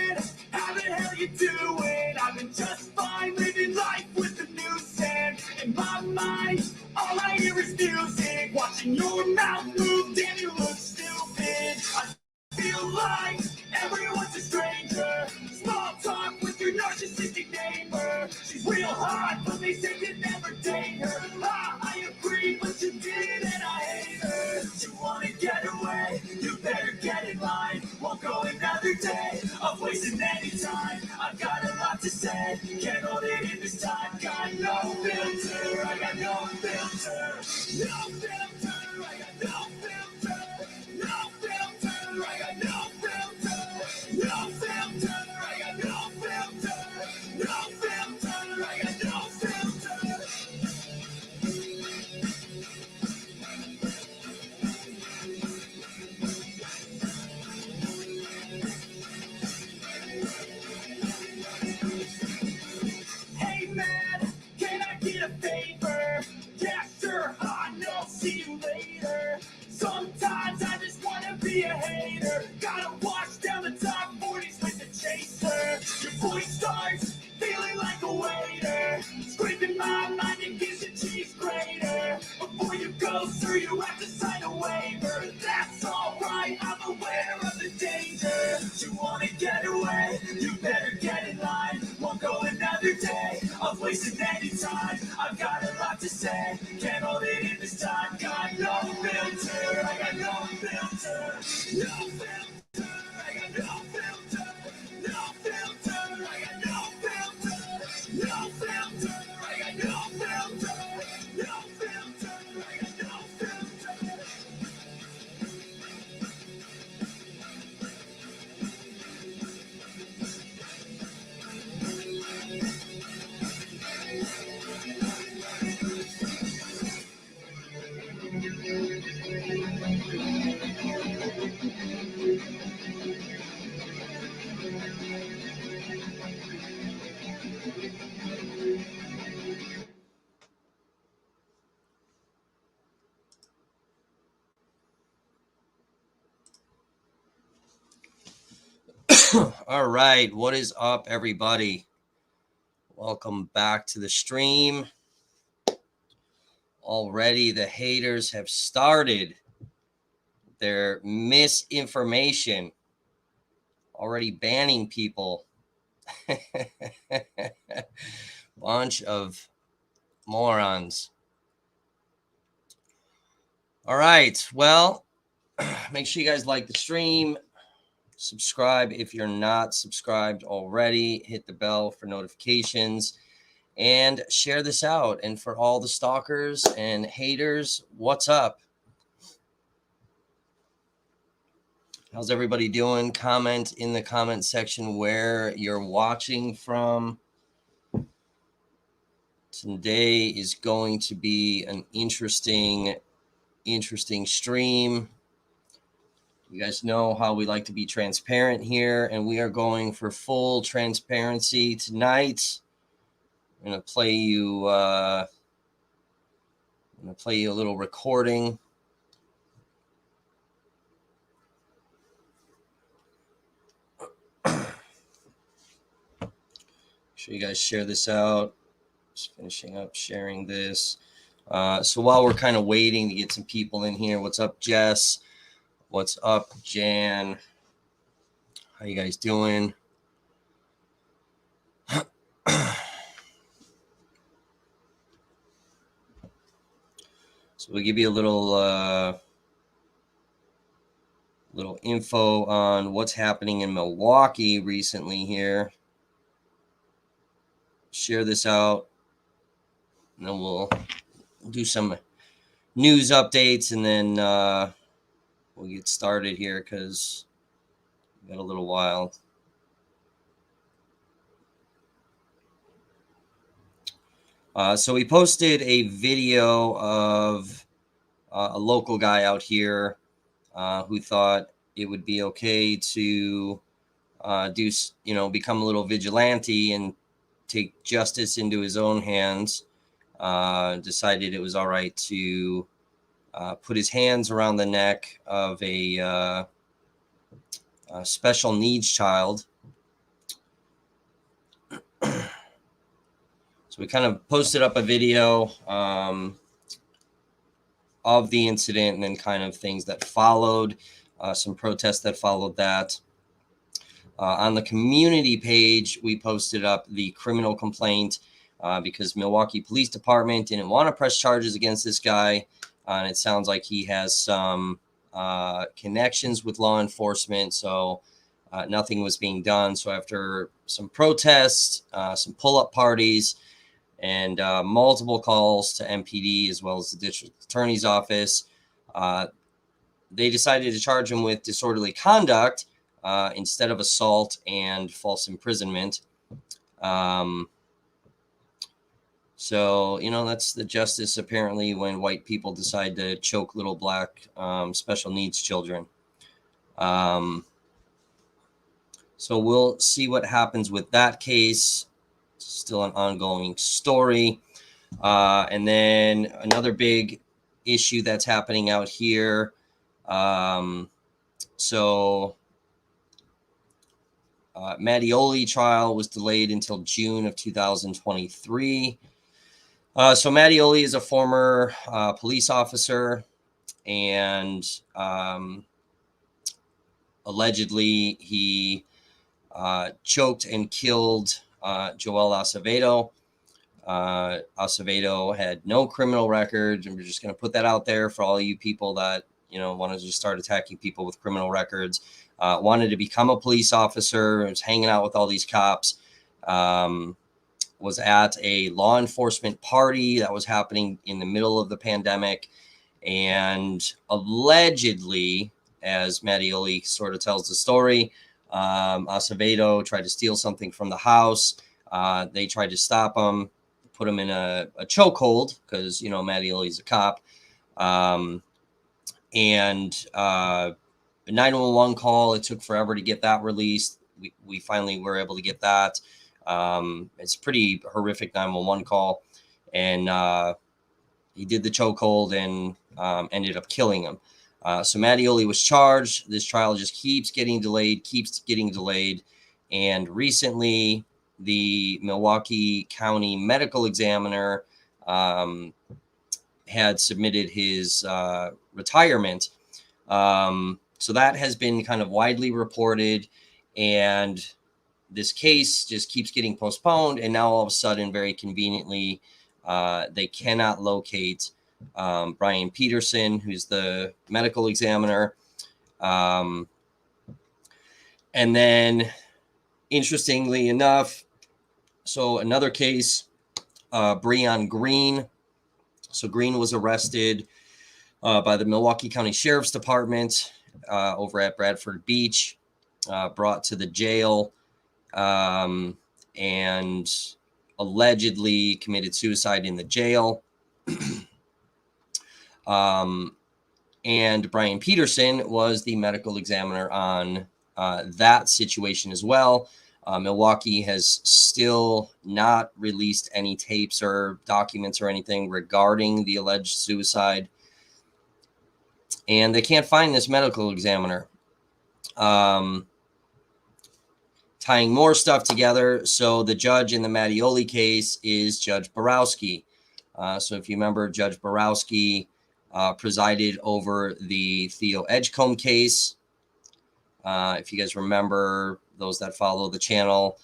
man, how the hell you doing? I've been just fine, living life with the noose, and in my mind, all I hear is music. Watching your mouth move, damn, you look stupid. I feel like everyone's a stranger. Small talk with your narcissistic neighbor. She's real hot, but they say you never date her. Ah, I agree, but you did, and I hate her. You wanna get away? You better get in line. Won't go another day of wasting any time. I've got a lot to say, can't hold it in this time. Got no filter, I got no filter. No filter, I got no filter. No filter, I got no filter. No filter, I got no filter. No filter, I got no filter. Hey man, can I get a favor? Yeah, sure, I know, see you later. Sometimes I just wanna be a hater. Gotta wash down the top 40s with the chaser. Your voice starts feeling like a waiter. Scraping my mind and gives the cheese grater. Before you go, sir, you have to sign a waiver. That's alright, I'm aware of the danger. You wanna get away? You better get in line. Won't go another day of wasting any time. I've got a lot to say, can't hold it in this time. Got no filter, I got no filter. No filter, I got no filter. No filter, I got no filter. No filter, I got no filter. No filter, I got no filter. All right, what is up, everybody? Welcome back to the stream. Already the haters have started their misinformation, already banning people. Bunch of morons. All right, well, make sure you guys like the stream. Subscribe if you're not subscribed already. Hit the bell for notifications and share this out. And for all the stalkers and haters, what's up? How's everybody doing? Comment in the comment section where you're watching from. Today is going to be an interesting stream. You guys know how we like to be transparent here, and we are going for full transparency tonight. I'm going to play you a little recording. Make sure you guys share this out. Just finishing up sharing this. So while we're kind of waiting to get some people in here, what's up, Jess? What's up, Jan? How you guys doing? So we'll give you a little info on what's happening in Milwaukee recently here. Share this out, and then we'll do some news updates, and then we'll get started here because we got a little while. So we posted a video of a local guy out here who thought it would be okay to become a little vigilante and take justice into his own hands. Decided it was all right to put his hands around the neck of a special needs child So we kind of posted up a video of the incident and then kind of things that followed, some protests that followed that. On the community page, we posted up the criminal complaint because Milwaukee Police Department didn't want to press charges against this guy. And it sounds like he has some connections with law enforcement. So nothing was being done. So after some protests, some pull-up parties, and multiple calls to MPD as well as the district attorney's office, they decided to charge him with disorderly conduct instead of assault and false imprisonment. So, that's the justice apparently when white people decide to choke little black special needs children. So we'll see what happens with that case. Still an ongoing story. And then another big issue that's happening out here. Mattioli trial was delayed until June of 2023. So Mattioli is a former police officer, and allegedly he choked and killed Joel Acevedo. Acevedo had no criminal record, and we're just going to put that out there for all you people that want to just start attacking people with criminal records. Wanted to become a police officer, was hanging out with all these cops, was at a law enforcement party that was happening in the middle of the pandemic, and allegedly, as Mattioli sort of tells the story, Acevedo tried to steal something from the house. They tried to stop him, put him in a chokehold because, Mattioli's a cop. And a 911 call, it took forever to get that released. We finally were able to get that. It's a pretty horrific 911 call. And he did the chokehold and ended up killing him. So Mattioli was charged. This trial just keeps getting delayed. And recently, the Milwaukee County medical examiner had submitted his retirement. So that has been kind of widely reported, and this case just keeps getting postponed. And now all of a sudden, very conveniently, they cannot locate Brian Peterson, who's the medical examiner. And then, interestingly enough, so another case, Breon Green. So Green was arrested by the Milwaukee County Sheriff's Department over at Bradford Beach, brought to the jail, and allegedly committed suicide in the jail. And Brian Peterson was the medical examiner on that situation as well. Milwaukee has still not released any tapes or documents or anything regarding the alleged suicide. And they can't find this medical examiner. Tying more stuff together. So the judge in the Mattioli case is Judge Borowski. So if you remember, Judge Borowski presided over the Theo Edgecombe case. If you guys remember, those that follow the channel.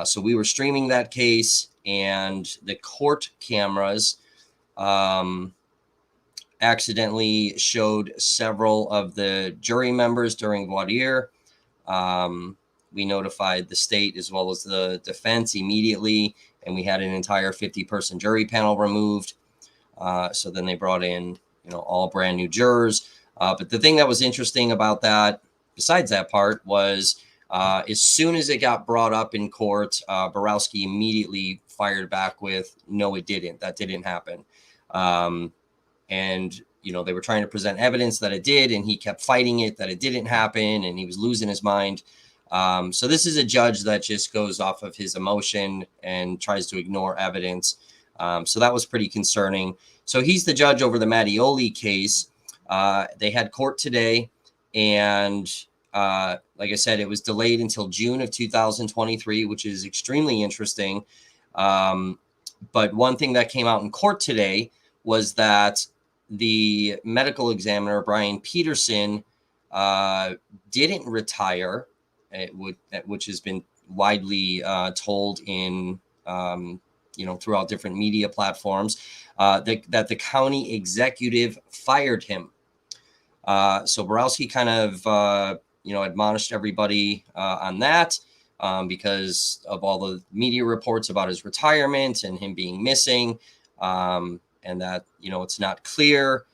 So we were streaming that case, and the court cameras accidentally showed several of the jury members during voir dire. We notified the state as well as the defense immediately, and we had an entire 50-person jury panel removed. So then they brought in, all brand new jurors. But the thing that was interesting about that, besides that part, was as soon as it got brought up in court, Borowski immediately fired back with, "No, it didn't. That didn't happen." And, they were trying to present evidence that it did, and he kept fighting it, that it didn't happen, and he was losing his mind. So this is a judge that just goes off of his emotion and tries to ignore evidence. So that was pretty concerning. So he's the judge over the Mattioli case. They had court today, and like I said, it was delayed until June of 2023, which is extremely interesting But one thing that came out in court today was that the medical examiner, Brian Peterson, didn't retire, which has been widely told in, throughout different media platforms, that the county executive fired him. So Borowski kind of, admonished everybody on that. Because of all the media reports about his retirement and him being missing, and that, it's not clear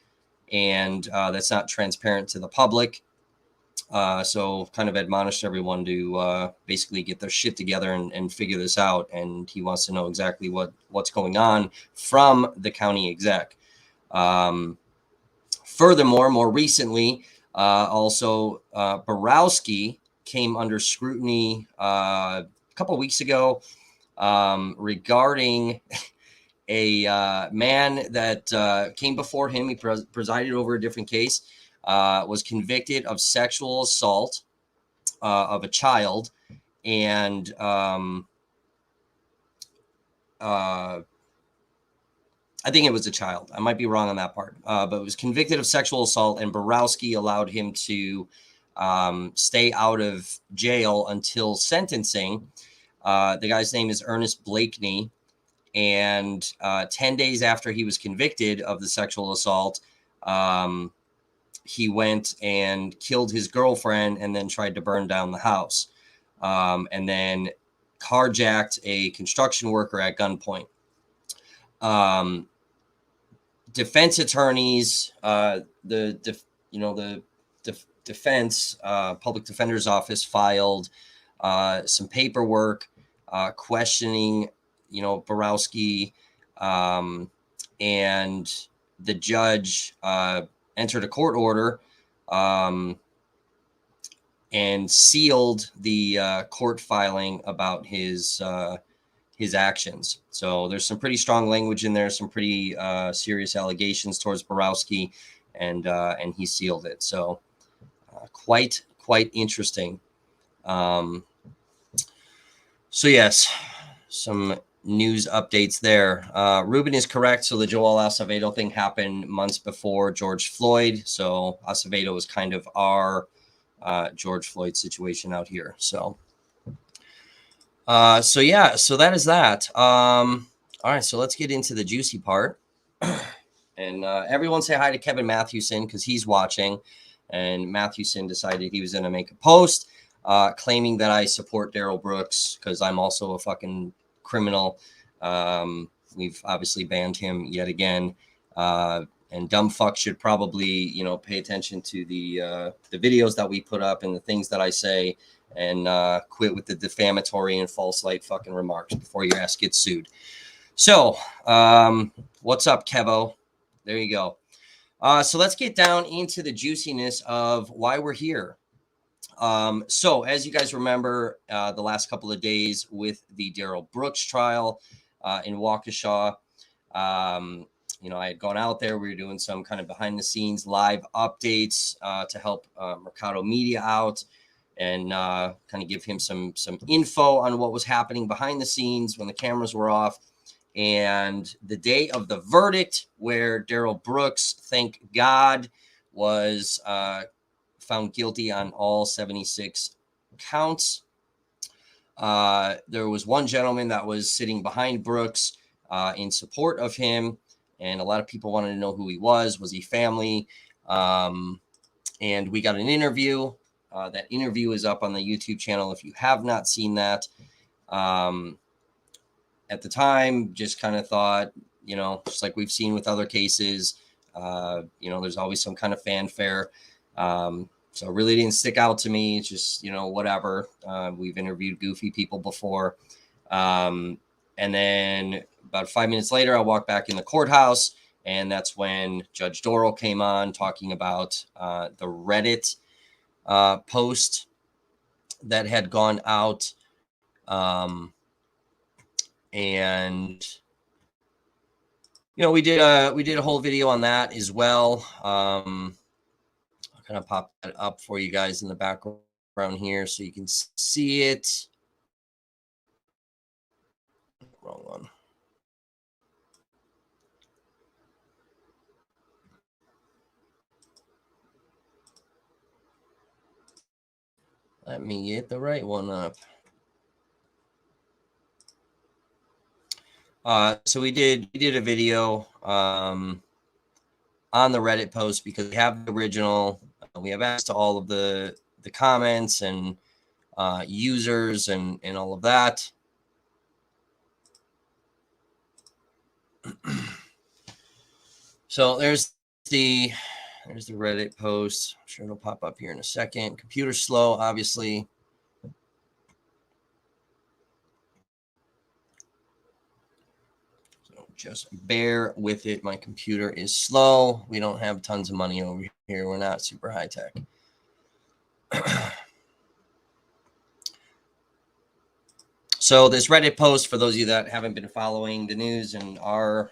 and that's not transparent to the public. So kind of admonished everyone to basically get their shit together and figure this out. And he wants to know exactly what's going on from the county exec. Furthermore, more recently, also Borowski came under scrutiny a couple of weeks ago regarding a man that came before him. He presided over a different case, was convicted of sexual assault of a child, and I think it was a child. I might be wrong on that part, but was convicted of sexual assault, and Borowski allowed him to stay out of jail until sentencing. The guy's name is Ernest Blakeney, and 10 days after he was convicted of the sexual assault, he went and killed his girlfriend and then tried to burn down the house, and then carjacked a construction worker at gunpoint. Defense attorneys, the defense public defender's office filed some paperwork questioning, Borowski, and the judge entered a court order and sealed the court filing about his actions. So there's some pretty strong language in there, some pretty serious allegations towards Borowski, and he sealed it. So quite interesting. So yes, some news updates there. Ruben is correct. So the Joel Acevedo thing happened months before George Floyd. So Acevedo was kind of our George Floyd situation out here. So so that is that. All right, so let's get into the juicy part. And everyone say hi to Kevin Mathewson because he's watching. And Mathewson decided he was going to make a post claiming that I support Darrell Brooks because I'm also a fucking criminal. We've obviously banned him yet again. And dumb fuck should probably, pay attention to the videos that we put up and the things that I say, and quit with the defamatory and false light fucking remarks before your ass gets sued. So, what's up, Kevo? There you go. So let's get down into the juiciness of why we're here. So as you guys remember, the last couple of days with the Darrell Brooks trial in Waukesha, I had gone out there. We were doing some kind of behind the scenes live updates to help Mercado Media out and kind of give him some info on what was happening behind the scenes when the cameras were off. And the day of the verdict, where Darrell Brooks, thank God, was found guilty on all 76 counts. There was one gentleman that was sitting behind Brooks in support of him, and a lot of people wanted to know who he was. Was he family? And we got an interview. That interview is up on the YouTube channel if you have not seen that. At the time, just kind of thought, just like we've seen with other cases, there's always some kind of fanfare. So it really didn't stick out to me. It's just, whatever. We've interviewed goofy people before. And then about 5 minutes later, I walked back in the courthouse, and that's when Judge Dorrell came on talking about the Reddit post that had gone out. And we did a whole video on that as well. I'll kind of pop that up for you guys in the background here so you can see it. Wrong one. Let me get the right one up. So we did a video on the Reddit post because we have the original. We have access to all of the comments and users and all of that. So there's the Reddit post. I'm sure it'll pop up here in a second. Computer slow, obviously. So just bear with it. My computer is slow. We don't have tons of money over here. We're not super high tech. So this Reddit post, for those of you that haven't been following the news and our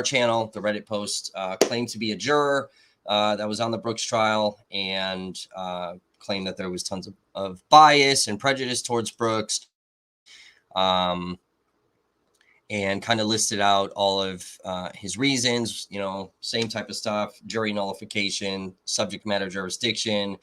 channel, the Reddit post claimed to be a juror that was on the Brooks trial and claimed that there was tons of bias and prejudice towards Brooks, and kind of listed out all of his reasons, same type of stuff: jury nullification, subject matter jurisdiction,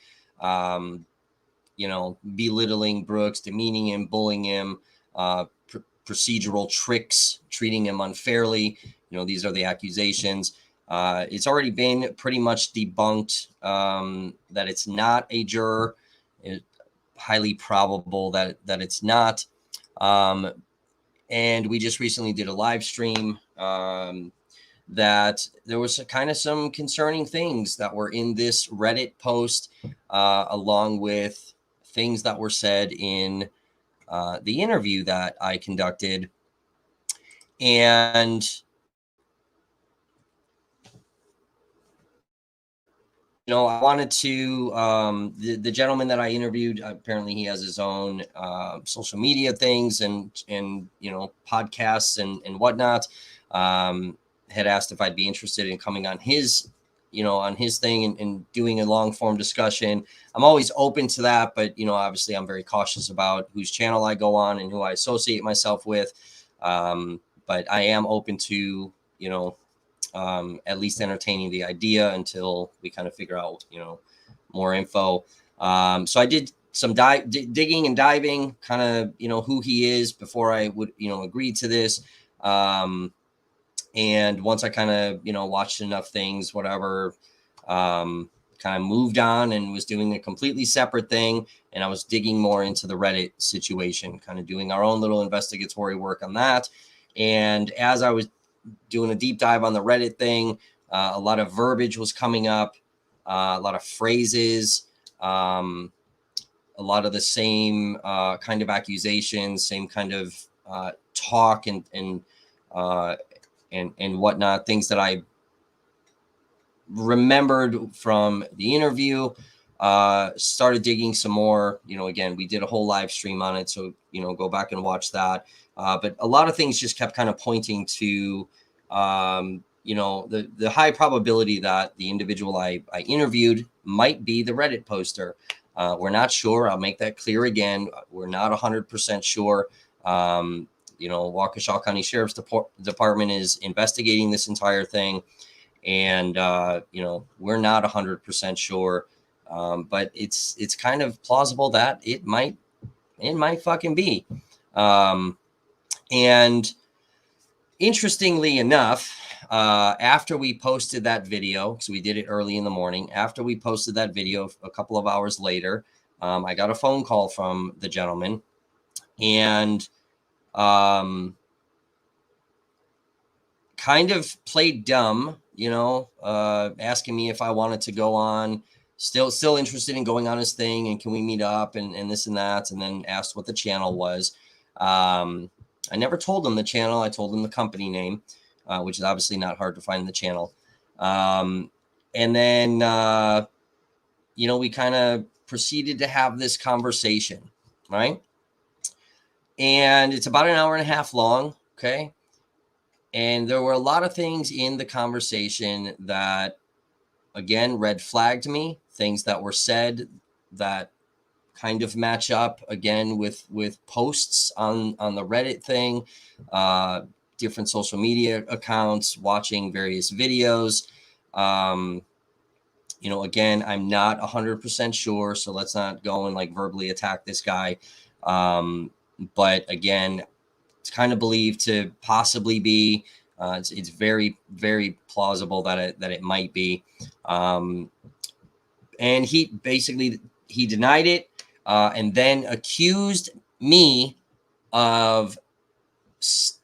belittling Brooks, demeaning him, bullying him, procedural tricks, treating him unfairly. These are the accusations. It's already been pretty much debunked that it's not a juror. It's highly probable that it's not. And we just recently did a live stream that there was kind of some concerning things that were in this Reddit post, along with things that were said in the interview that I conducted. And I wanted to, the gentleman that I interviewed, apparently he has his own social media things and podcasts and whatnot. Had asked if I'd be interested in coming on his thing and doing a long form discussion. I'm always open to that, but obviously I'm very cautious about whose channel I go on and who I associate myself with. But I am open to, at least entertaining the idea until we kind of figure out, more info. So I did some digging and diving, kind of, who he is before I would, agree to this. And once I kind of, watched enough things, whatever, kind of moved on and was doing a completely separate thing. And I was digging more into the Reddit situation, kind of doing our own little investigatory work on that. And as I was doing a deep dive on the Reddit thing, a lot of verbiage was coming up, a lot of phrases, a lot of the same kind of accusations, same kind of talk and whatnot, things that I remembered from the interview. Started digging some more. Again, we did a whole live stream on it, so go back and watch that. But a lot of things just kept kind of pointing to the high probability that the individual I interviewed might be the Reddit poster. We're not sure. I'll make that clear again. We're not 100% sure. Waukesha County Sheriff's Department is investigating this entire thing, and we're not 100% sure, but it's kind of plausible that it might fucking be. And interestingly enough, after we posted that video, because we did it early in the morning, after we posted that video, a couple of hours later, I got a phone call from the gentleman, and kind of played dumb, asking me if I wanted to go on, still interested in going on his thing, and can we meet up and this and that, and then asked what the channel was. I never told him the channel. I told him the company name, which is obviously not hard to find in the channel. And then, we kind of proceeded to have this conversation, right? And it's about an hour and a half long. Okay. And there were a lot of things in the conversation that, again, red flagged me, things that were said that kind of match up again with posts on the Reddit thing, different social media accounts, watching various videos. You know, again, I'm not 100% sure, so let's not go and like verbally attack this guy. But again, it's kind of believed to possibly be. It's very, very plausible that it might be. And he basically denied it, and then accused me of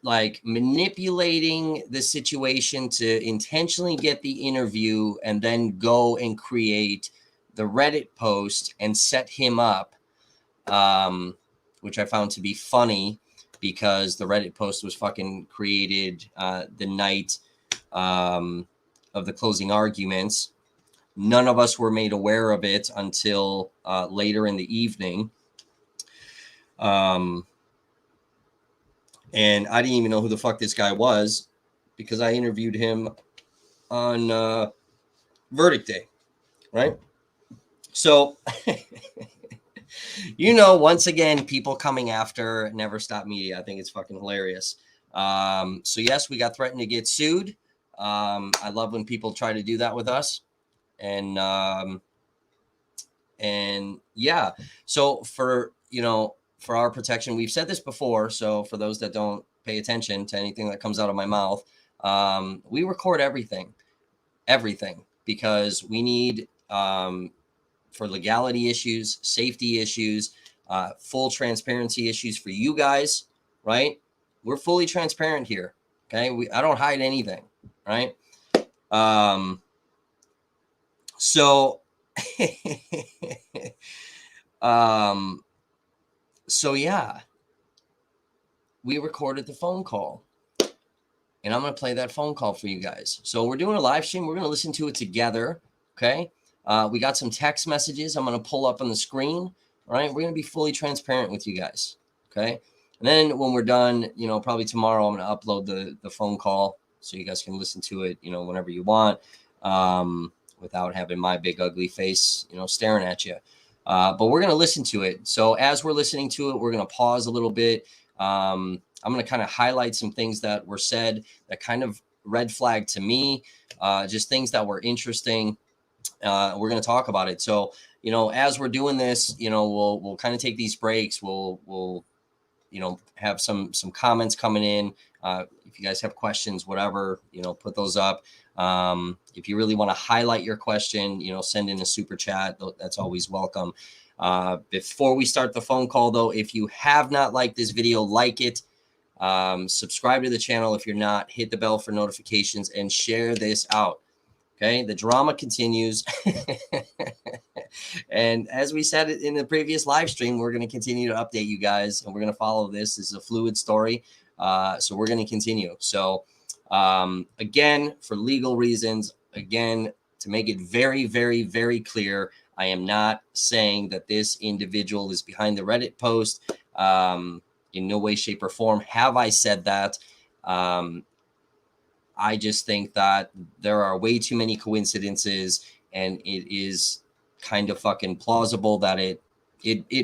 like manipulating the situation to intentionally get the interview and then go and create the Reddit post and set him up, which I found to be funny because the Reddit post was fucking created the night of the closing arguments. None of us were made aware of it until later in the evening. And I didn't even know who the fuck this guy was because I interviewed him on verdict day, right? So, you know, once again, people coming after Never Stop Media. I think it's fucking hilarious. So yes, we got threatened to get sued. I love when people try to do that with us. And yeah, so for, you know, for our protection, we've said this before. So for those that don't pay attention to anything that comes out of my mouth, we record everything, because we need, for legality issues, safety issues, full transparency issues for you guys, right? We're fully transparent here. Okay. I don't hide anything. Right. So, so yeah, we recorded the phone call, and I'm going to play that phone call for you guys. So we're doing a live stream. We're going to listen to it together. Okay. We got some text messages I'm going to pull up on the screen. All right. We're going to be fully transparent with you guys. Okay. And then when we're done, you know, probably tomorrow, I'm going to upload the phone call so you guys can listen to it, you know, whenever you want, without having my big ugly face, you know, staring at you. But we're going to listen to it. So as we're listening to it, we're going to pause a little bit. I'm going to kind of highlight some things that were said that kind of red flagged to me, just things that were interesting. We're going to talk about it. So, you know, as we're doing this, you know, we'll kind of take these breaks. We'll, you know, have some comments coming in. If you guys have questions, whatever, you know, put those up. If you really want to highlight your question, you know, send in a super chat. That's always welcome. Before we start the phone call, though, if you have not liked this video, like it. Subscribe to the channel if you're not. Hit the bell for notifications and share this out. Okay, the drama continues. And as we said in the previous live stream, we're going to continue to update you guys, and we're going to follow this. This is a fluid story. So we're going to continue. So again, for legal reasons, again, to make it very, very, very clear, I am not saying that this individual is behind the Reddit post. In no way, shape, or form have I said that. I just think that there are way too many coincidences, and it is kind of fucking plausible that it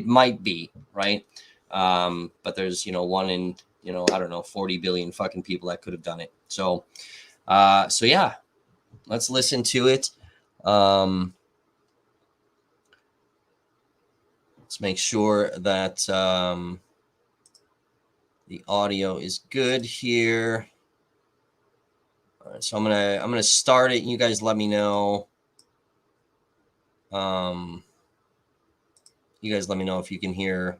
might be, right? But there's, you know, one in, you know, I don't know, 40 billion fucking people that could have done it. So yeah, let's listen to it. Let's make sure that the audio is good here. All right, so I'm gonna start it. You guys let me know. You guys let me know if you can hear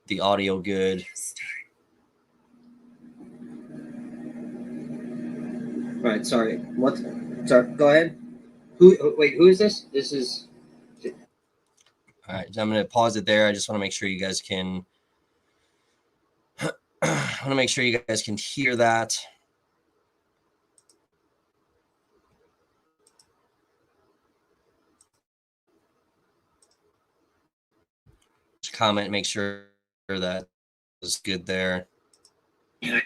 the audio good. All right, sorry. What? Sorry, go ahead. Wait, who is this? This is. All right, I'm gonna pause it there. I just want to make sure you guys can. I want to make sure you guys can hear that. Comment, make sure that is good there. Oh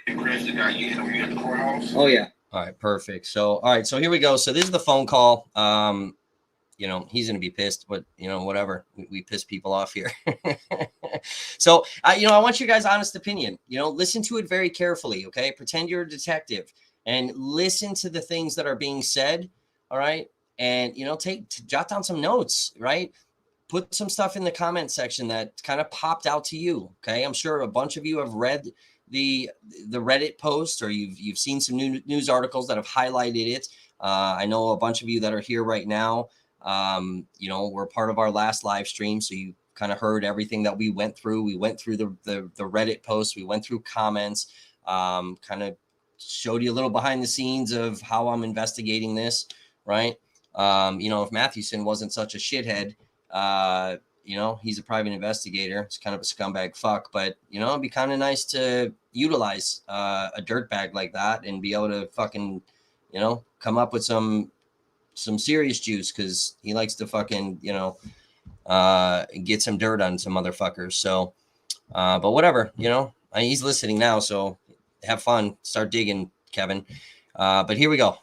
yeah. All right, perfect. So all right, so here we go. So this is the phone call. You know, he's gonna be pissed, but you know, whatever. We piss people off here. So you know, I want your guys' honest opinion. You know, listen to it very carefully. Okay, pretend you're a detective and listen to the things that are being said. All right, and, jot down some notes, right? Put some stuff in the comment section that kind of popped out to you. Okay. I'm sure a bunch of you have read the Reddit post, or you've seen some news articles that have highlighted it. I know a bunch of you that are here right now, we're part of our last live stream. So you kind of heard everything that we went through. We went through the Reddit post. We went through comments, kind of showed you a little behind the scenes of how I'm investigating this. Right. If Mathewson wasn't such a shithead, he's a private investigator. It's kind of a scumbag fuck, but it'd be kind of nice to utilize a dirtbag like that and be able to fucking, come up with some serious juice, because he likes to fucking, get some dirt on some motherfuckers. So, but whatever, he's listening now, so have fun. Start digging, Kevin. But here we go.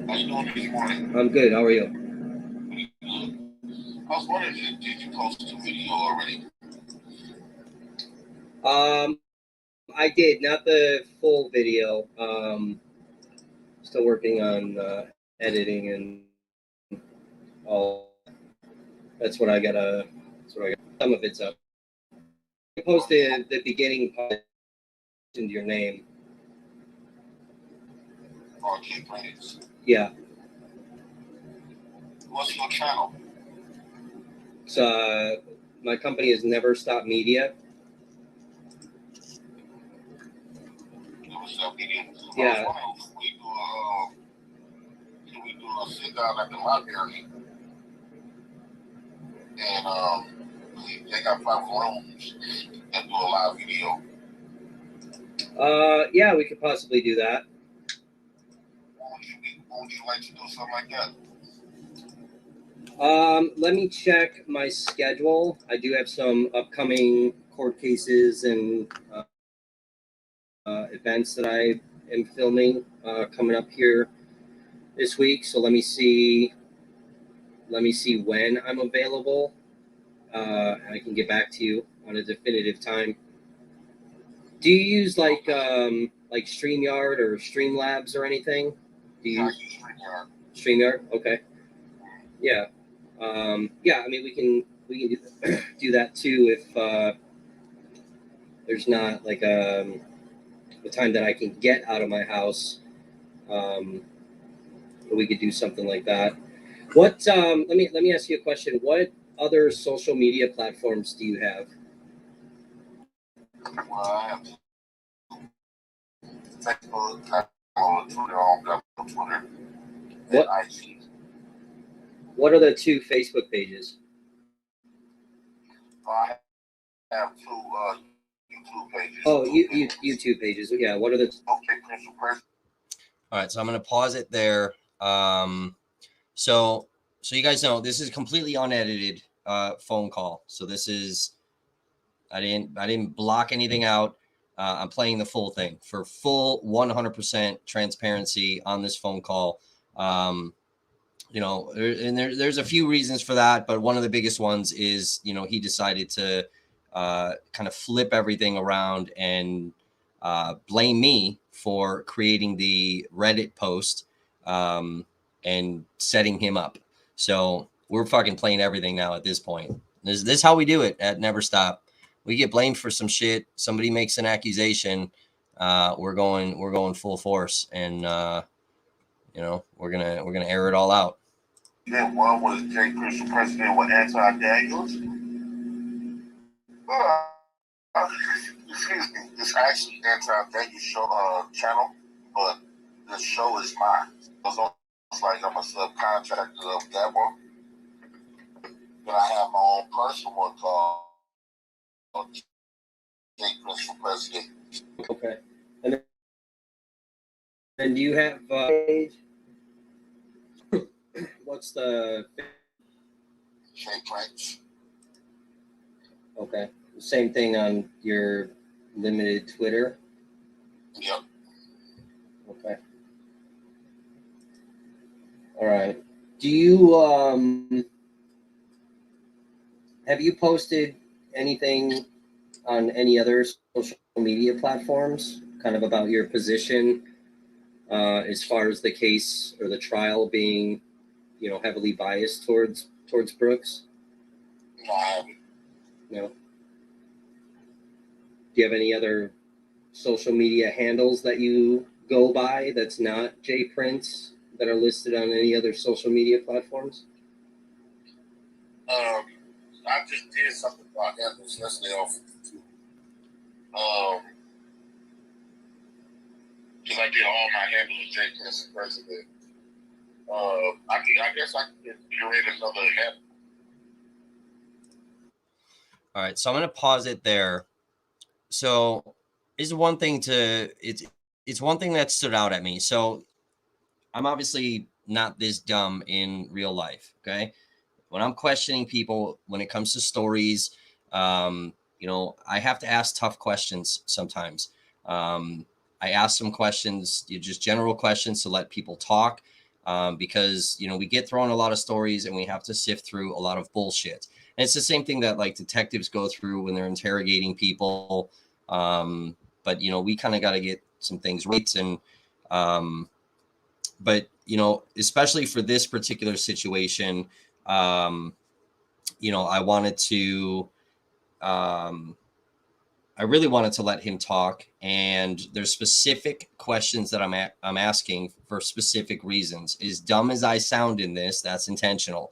How you doing this morning? I'm good. How are you? I was wondering, did you post the video already? I did, not the full video. Still working on editing and all. That's what I got. Some of it's up. I posted the beginning part into your name. Okay, please. Yeah. What's your channel? So my company is Never.Stop Media. Never.Stop Media? Yeah. I was wondering if we do a sit down at the library, and they got 5 rooms and do a live video. Yeah, we could possibly do that. Would you like to do something like that? Let me check my schedule. I do have some upcoming court cases and events that I am filming coming up here this week. So let me see when I'm available. I can get back to you on a definitive time. Do you use like StreamYard or Streamlabs or anything? Do you use StreamYard? StreamYard? Okay. Yeah. Yeah. I mean, we can do that too if there's not like the time that I can get out of my house. We could do something like that. What? Let me ask you a question. What other social media platforms do you have? Well, I have Facebook, I on Twitter, on Twitter, and IG. What are the 2 Facebook pages? I have 2 YouTube pages. Oh, YouTube pages. Yeah. What are the? Okay, Prince of Persia. All right, so I'm going to pause it there. So you guys know this is completely unedited phone call. So this is I didn't block anything out. I'm playing the full thing for full 100% transparency on this phone call. And there's a few reasons for that, but one of the biggest ones is, he decided to kind of flip everything around and blame me for creating the Reddit post and setting him up. So we're fucking playing everything now at this point. This is how we do it at Never Stop. We get blamed for some shit. Somebody makes an accusation. We're going full force, and we're gonna air it all out. Then one was Jay Christian President with anti-Daniels. Excuse me, it's actually anti-Daniels show channel, but the show is mine. It's almost like I'm a subcontractor of that one. Then I have my own personal one called Jay Christian President. Okay. And do you have what's the Jay Prince? Okay. Same thing on your limited Twitter? Yep. Okay. All right. Do you have you posted anything on any other social media platforms kind of about your position as far as the case or the trial being, heavily biased towards Brooks? No, I haven't. No. Do you have any other social media handles that you go by that's not Jay Prince that are listed on any other social media platforms? I just did something about handles yesterday off YouTube. Because I did all my handles Jay Prince president. I guess I can create another handle. All right, so I'm going to pause it there. So it's one thing it's one thing that stood out at me. So I'm obviously not this dumb in real life. Okay, when I'm questioning people when it comes to stories, I have to ask tough questions sometimes. I ask some questions, just general questions to let people talk, because we get thrown a lot of stories and we have to sift through a lot of bullshit. And it's the same thing that like detectives go through when they're interrogating people. But we kind of got to get some things right. And but especially for this particular situation, I wanted to I really wanted to let him talk, and there's specific questions that I'm asking for specific reasons. As dumb as I sound in this, that's intentional.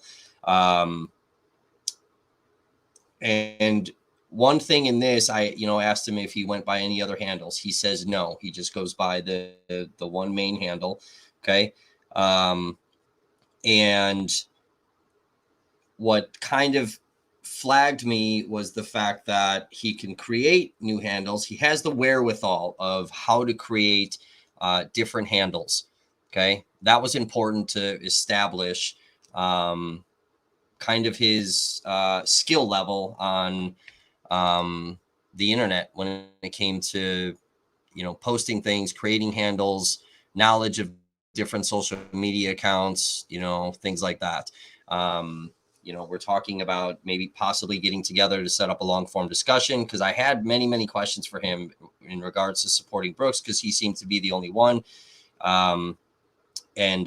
And one thing in this, I asked him if he went by any other handles. He says no. He just goes by the one main handle. Okay. And what kind of flagged me was the fact that he can create new handles. He has the wherewithal of how to create different handles. Okay. That was important to establish kind of his skill level on the internet when it came to, posting things, creating handles, knowledge of different social media accounts, things like that. We're talking about maybe possibly getting together to set up a long form discussion, because I had many, many questions for him in regards to supporting Brooks, because he seemed to be the only one. And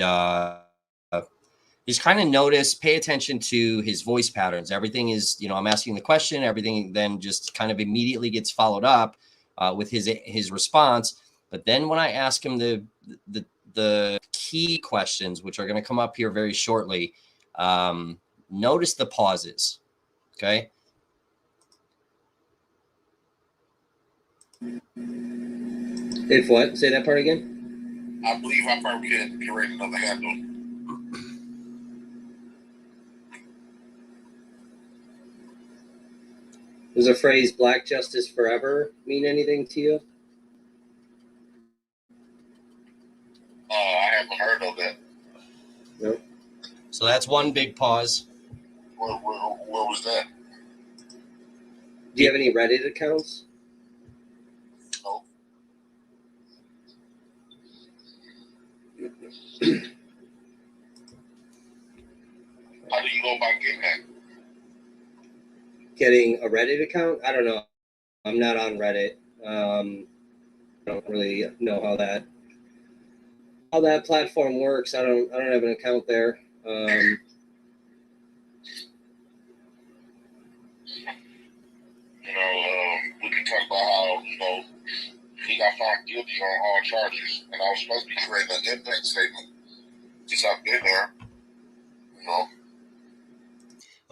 just kind of pay attention to his voice patterns. Everything is, I'm asking the question, everything then just kind of immediately gets followed up with his response. But then when I ask him the key questions, which are going to come up here very shortly, notice the pauses. Okay. If what? Say that part again. I believe I probably could create another handle. Does the phrase "Black Justice Forever" mean anything to you? I haven't heard of that. No. So that's one big pause. What was that? Do you have any Reddit accounts? No. How do you go about getting that? Getting a Reddit account? I don't know. I'm not on Reddit. I don't really know how that platform works. I don't have an account there. We can talk about how, he got found guilty on all charges, and I was supposed to be creating an impact statement. Just I've been there, I'm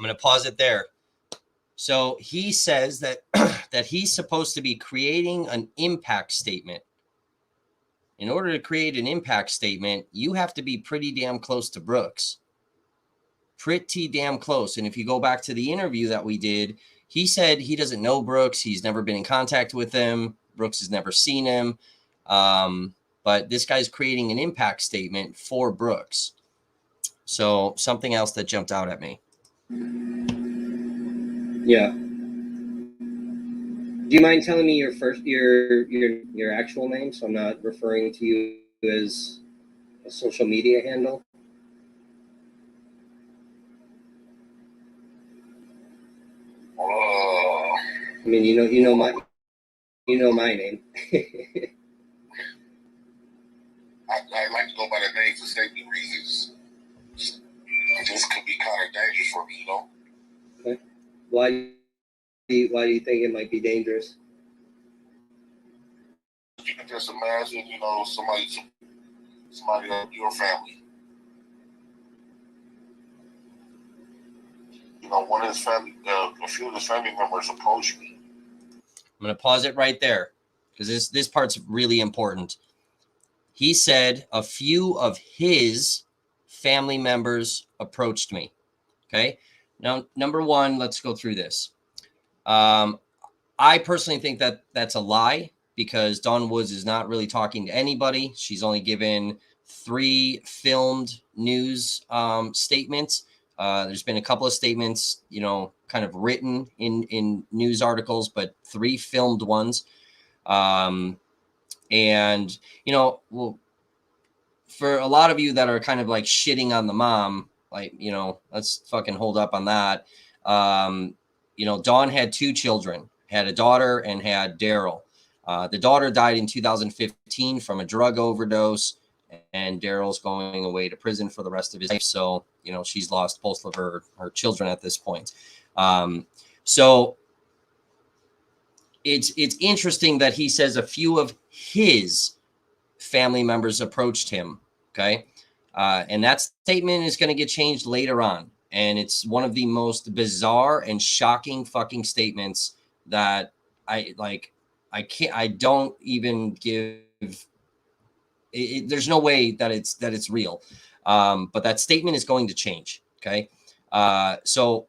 going to pause it there. So he says that that he's supposed to be creating an impact statement. In order to create an impact statement, you have to be pretty damn close to Brooks. Pretty damn close. And if you go back to the interview that we did, he said he doesn't know Brooks. He's never been in contact with him. Brooks has never seen him. But this guy's creating an impact statement for Brooks. So something else that jumped out at me. Yeah. Do you mind telling me your actual name, so I'm not referring to you as a social media handle? I mean, you know my name. I like to go by the name for safety reasons. This could be kind of dangerous for me, you know. Okay. Why do you think it might be dangerous? You can just imagine, you know, somebody of your family. You know, one of his family, a few of his family members approached me. I'm going to pause it right there because this part's really important. He said a few of his family members approached me. Okay. Now, number one, let's go through this. I personally think that that's a lie because Dawn Woods is not really talking to anybody. She's only given 3 filmed news statements. There's been a couple of statements, you know, kind of written in news articles, but 3 filmed ones. And, you know, well, for a lot of you that are kind of like shitting on the mom, like, you know, let's fucking hold up on that. You know, Dawn had 2 children, had a daughter and had Daryl. The daughter died in 2015 from a drug overdose, and Daryl's going away to prison for the rest of his life. So, you know, she's lost both of her children at this point. So it's interesting that he says a few of his family members approached him. Okay. And that statement is going to get changed later on. And it's one of the most bizarre and shocking fucking statements that I don't even give. There's no way that it's real. But that statement is going to change. Okay. So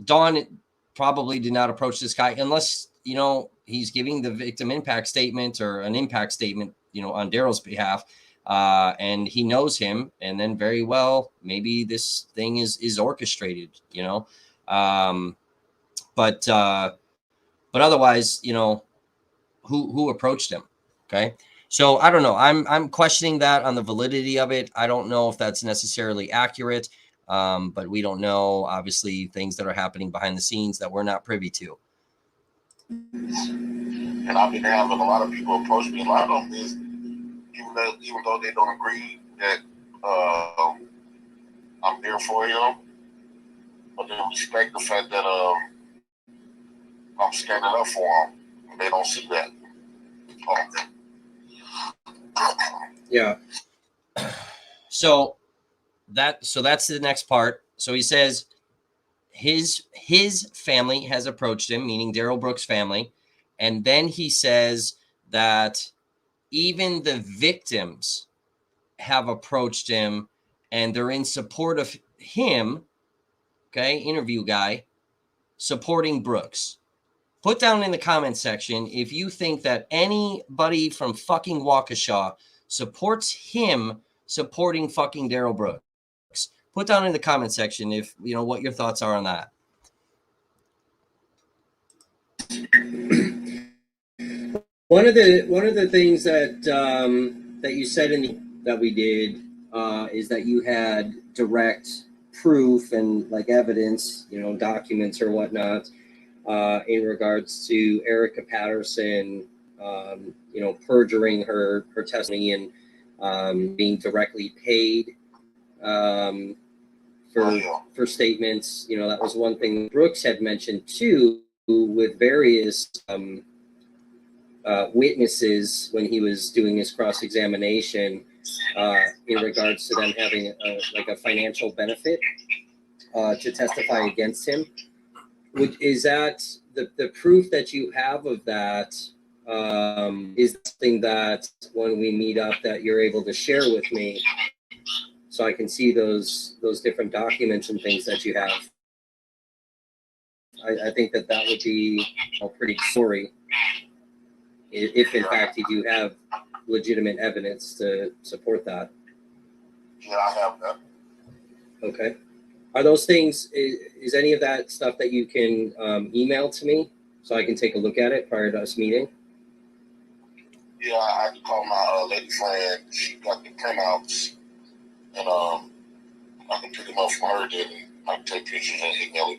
Dawn probably did not approach this guy unless, you know, he's giving the victim impact statement or an impact statement, you know, on Daryl's behalf. And he knows him, and then very well, maybe this thing is orchestrated, you know. But otherwise, you know, who approached him? Okay. So I don't know. I'm questioning that on the validity of it. I don't know if that's necessarily accurate. But we don't know, obviously, things that are happening behind the scenes that we're not privy to. And I've been having a lot of people approach me. A lot of them is, even though they don't agree that I'm there for him, but they respect the fact that I'm standing up for them. And they don't see that. Yeah. So that's the next part. So he says his family has approached him, meaning Daryl Brooks' family, and then he says that even the victims have approached him and they're in support of him. Okay, interview guy supporting Brooks. Put down in the comment section if you think that anybody from fucking Waukesha supports him supporting fucking Daryl Brooks. Put down in the comment section if you know what your thoughts are on that. One of the things that that you said that we did is that you had direct proof and like evidence, you know, documents or whatnot, in regards to Erica Patterson, you know, perjuring her testimony and being directly paid for statements. You know, that was one thing Brooks had mentioned too, with various witnesses when he was doing his cross-examination in regards to them having a financial benefit to testify against him. Is that the proof that you have of that? Is something that when we meet up that you're able to share with me so I can see those different documents and things that you have? I think that would be a pretty story if in fact you do have legitimate evidence to support that. Yeah, I have that. Okay. Are those things, is any of that stuff that you can email to me so I can take a look at it prior to us meeting? Yeah, I had to call my lady friend. She got the printouts, and I can pick them up from her. Then I can take pictures and email it.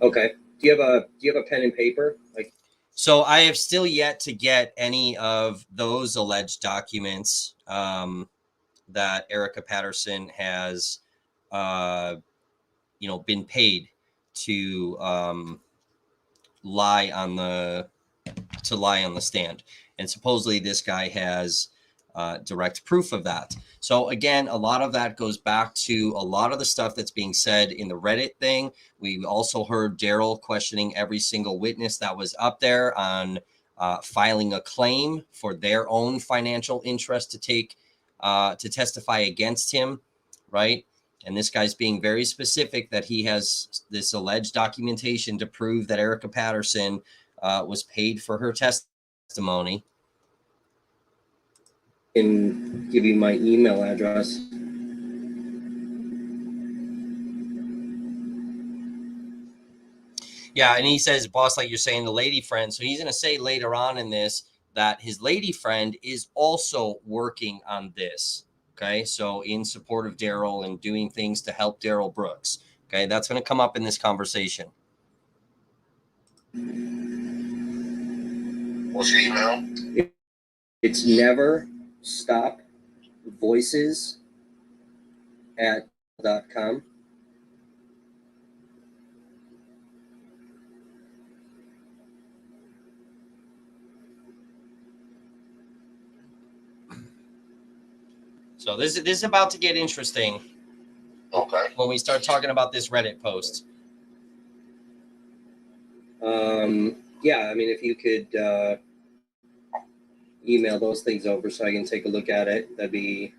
Okay. Do you have a pen and paper? Like, So I have still yet to get any of those alleged documents that Erica Patterson has, been paid to lie on the stand, and supposedly this guy has direct proof of that. So again, a lot of that goes back to a lot of the stuff that's being said in the Reddit thing. We also heard Daryl questioning every single witness that was up there on filing a claim for their own financial interest to testify against him, right? And this guy's being very specific that he has this alleged documentation to prove that Erica Patterson was paid for her testimony. Can give you my email address. Yeah, and he says, boss, like you're saying, the lady friend. So he's going to say later on in this that his lady friend is also working on this. Okay, so in support of Daryl and doing things to help Daryl Brooks. Okay, that's going to come up in this conversation. What's your email? It's Never.Stop.Voices @.com. So this is about to get interesting. Okay. When we start talking about this Reddit post. Yeah, I mean, if you could email those things over so I can take a look at it, that'd be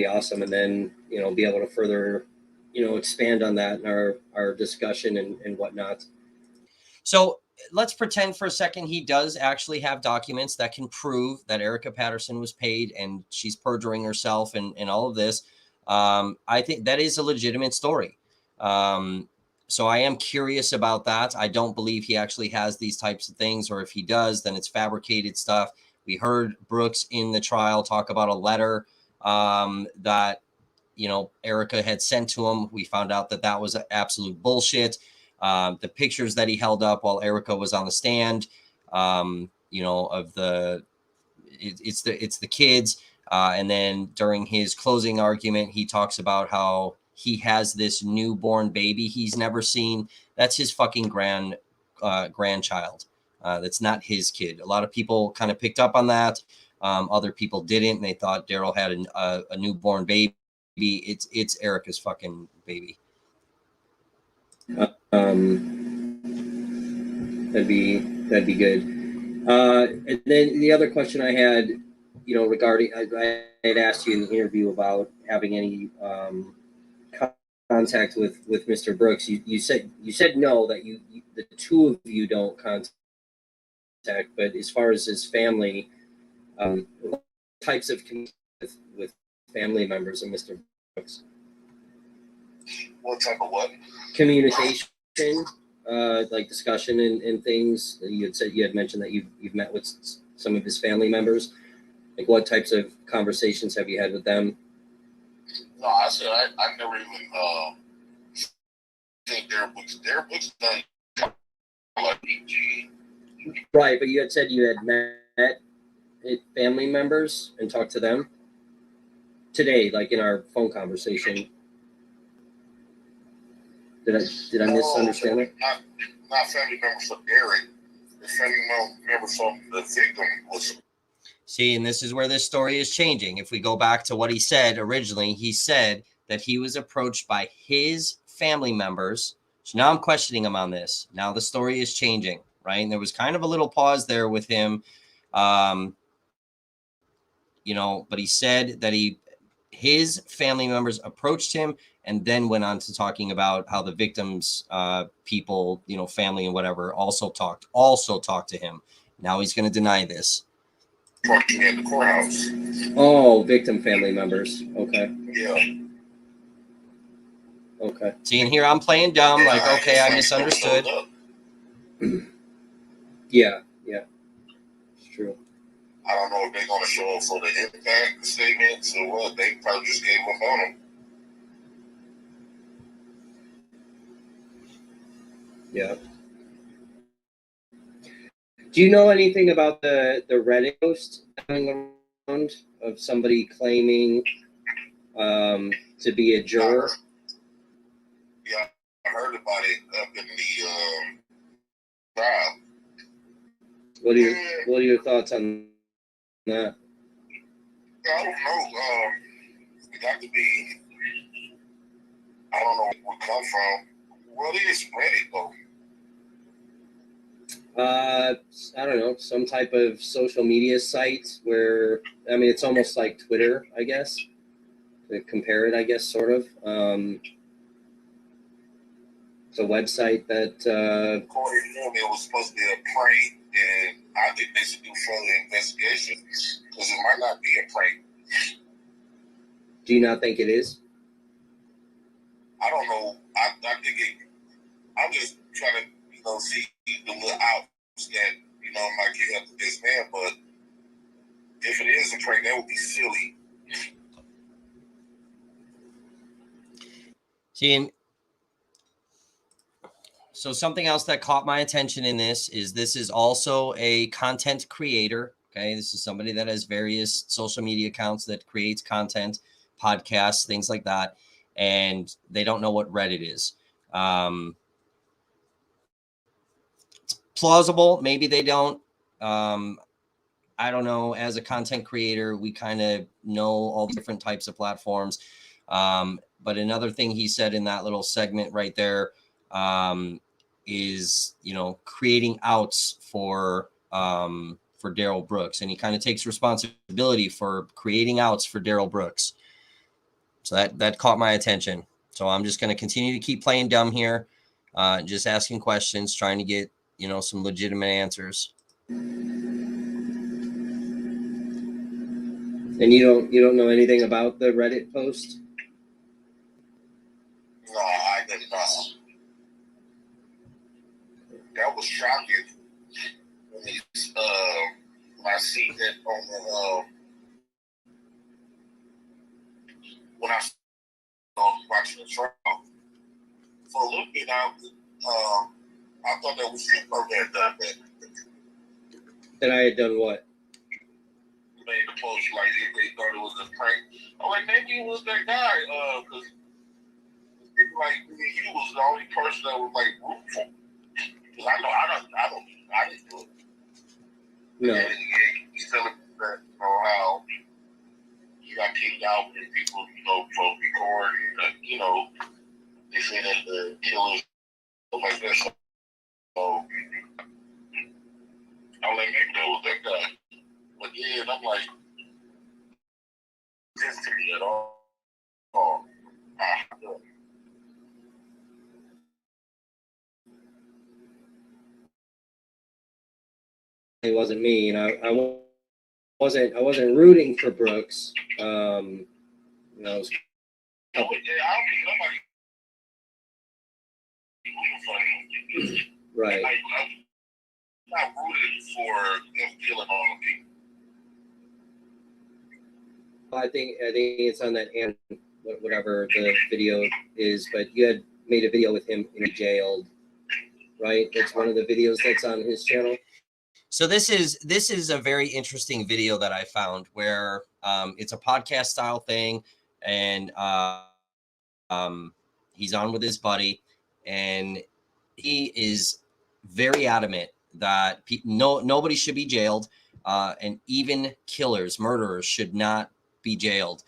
awesome. And then, be able to further, expand on that in our discussion and whatnot. So let's pretend for a second he does actually have documents that can prove that Erica Patterson was paid and she's perjuring herself and all of this. I think that is a legitimate story. So I am curious about that. I don't believe he actually has these types of things, or if he does, then it's fabricated stuff. We heard Brooks in the trial talk about a letter that, Erica had sent to him. We found out that was absolute bullshit. The pictures that he held up while Erica was on the stand, of it's the kids. And then during his closing argument, he talks about how he has this newborn baby he's never seen. That's his fucking grandchild. That's not his kid. A lot of people kind of picked up on that. Other people didn't, and they thought Daryl had a newborn baby. It's Erica's fucking baby. That'd be good. And then the other question I had, regarding, I had asked you in the interview about having any contact with Mr. Brooks. You said no, that you the two of you don't contact. But as far as his family, what types of with family members of Mr. Brooks? What type of what? Communication, like discussion and things. You had mentioned that you've met with some of his family members. Like, what types of conversations have you had with them? No, I said I never even think Derek Books done like PG. Right, but you had said you had met family members and talked to them today, like in our phone conversation. Did I misunderstand it? Not family members of Derek. The family members of the victim was. See, and this is where this story is changing. If we go back to what he said originally, he said that he was approached by his family members. So now I'm questioning him on this. Now the story is changing, right? And there was kind of a little pause there with him, but he said that his family members approached him and then went on to talking about how the victims, people, family and whatever, also talked to him. Now he's going to deny this. Talking at the courthouse. Oh, victim family members. Okay. Yeah. Okay. See, and here I'm playing dumb, like, okay, I misunderstood. Yeah, it's true. I don't know if they're going to show up for the impact statements or what. They probably just gave up on them. Yeah. Do you know anything about the Reddit post going around of somebody claiming to be a juror? Yeah, I heard about it up in the trial. What are your thoughts on that? I don't know. It got to be. I don't know where it would come from. What is Reddit though? I don't know, some type of social media site where, I mean, it's almost like Twitter, I guess, to compare it, I guess, sort of. It's a website that, According to them, it was supposed to be a prank, and I think they should do further investigation because it might not be a prank. do you not think it is? I don't know. I think it. I'm just trying to, see the little outs that, might get help with this man. But if it is a prank, that would be silly. See, so something else that caught my attention in this is also a content creator. Okay, this is somebody that has various social media accounts that creates content, podcasts, things like that, and they don't know what Reddit is. It's plausible. Maybe they don't. I don't know. As a content creator, we kind of know all the different types of platforms. But another thing he said in that little segment right there is, creating outs for Darrell Brooks, and he kind of takes responsibility for creating outs for Darrell Brooks. So that caught my attention. So I'm just going to continue to keep playing dumb here, just asking questions, trying to get some legitimate answers. And you don't know anything about the Reddit post? No, I did not. That was shocking when I see that on the when I was watching the trial. For a little bit, I thought that was him that had done that. That I had done what? Made the post like they thought it was a prank. I'm like, maybe it was that guy, because like he was the only person that was like rooting for. Because I didn't do it. No. And he telling me that how he got kicked out and people, for recording, they say that the killers like that. So I'm like, maybe that was that guy. But yeah, and I'm like, this to me at all. It wasn't me, and I wasn't rooting for Brooks. I was. I don't think nobody rooting for him. Right. I'm not rooting for them killing all the people. I think it's on that and whatever the video is, but you had made a video with him in jailed, right? That's one of the videos that's on his channel. So this is a very interesting video that I found where it's a podcast style thing, and he's on with his buddy, and he is very adamant that nobody should be jailed, and even killers, murderers should not be jailed.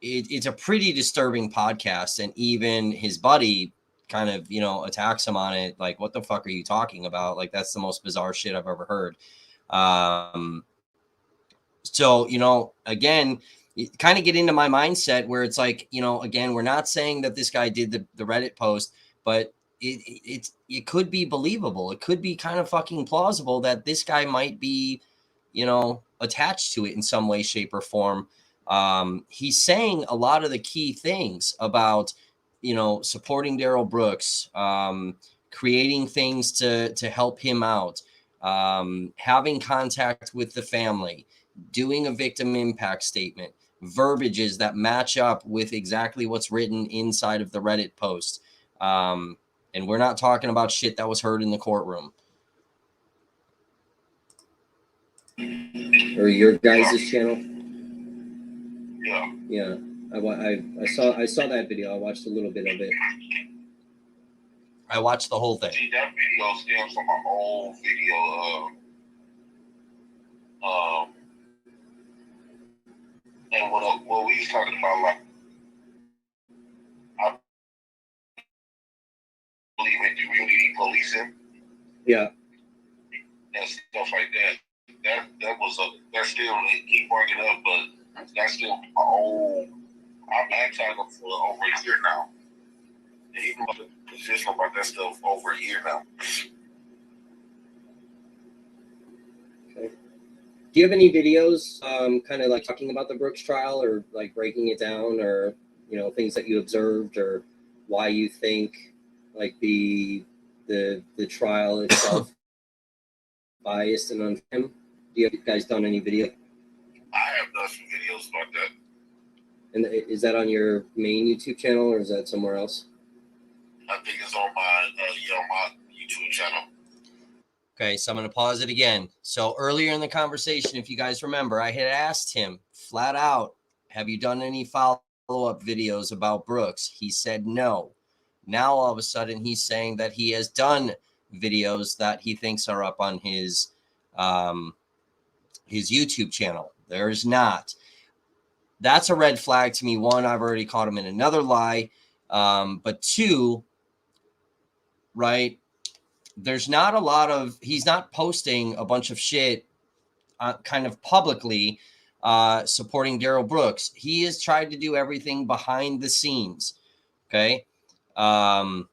It's a pretty disturbing podcast, and even his buddy kind of attacks him on it, like, what the fuck are you talking about? Like, that's the most bizarre shit I've ever heard. So again, kind of get into my mindset where it's like, again, we're not saying that this guy did the Reddit post, but it could be believable. It could be kind of fucking plausible that this guy might be attached to it in some way, shape, or form. He's saying a lot of the key things about supporting Darrell Brooks, creating things to help him out, having contact with the family, doing a victim impact statement, verbiages that match up with exactly what's written inside of the Reddit post. And we're not talking about shit that was heard in the courtroom. or your guys' channel? Yeah. Yeah, I saw that video. I watched a little bit of it. I watched the whole thing. See, that video stems from an old video and what we was talking about, like, I believe in community policing. Yeah. And stuff like that. That was that's still, they keep bringing up, but that's still an old. I've been talking for over a year now. And even position about that stuff over a year now. Okay. Do you have any videos, kind of like talking about the Brooks trial, or like breaking it down, or things that you observed, or why you think like the trial itself biased and unfair? Do you guys done any video? I have done some videos about that. And is that on your main YouTube channel, or is that somewhere else? I think it's on my YouTube channel. Okay, so I'm going to pause it again. So earlier in the conversation, if you guys remember, I had asked him flat out, have you done any follow-up videos about Brooks? He said no. Now, all of a sudden, he's saying that he has done videos that he thinks are up on his YouTube channel. There's not. That's a red flag to me. One, I've already caught him in another lie. But two, right, there's not a lot of, he's not posting a bunch of shit kind of publicly supporting Darrell Brooks. He has tried to do everything behind the scenes. Okay. I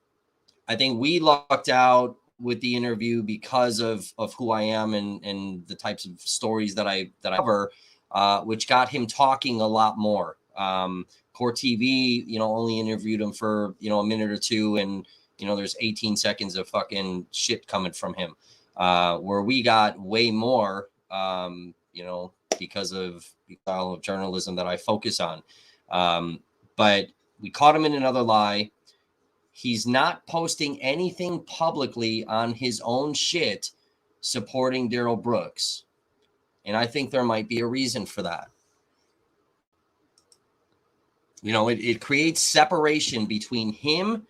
think we lucked out with the interview because of who I am and the types of stories that I cover, which got him talking a lot more. Core TV, only interviewed him for, a minute or two, and, there's 18 seconds of fucking shit coming from him, where we got way more, because of the style of journalism that I focus on. But we caught him in another lie. He's not posting anything publicly on his own shit supporting Darrell Brooks. And I think there might be a reason for that. It creates separation between him,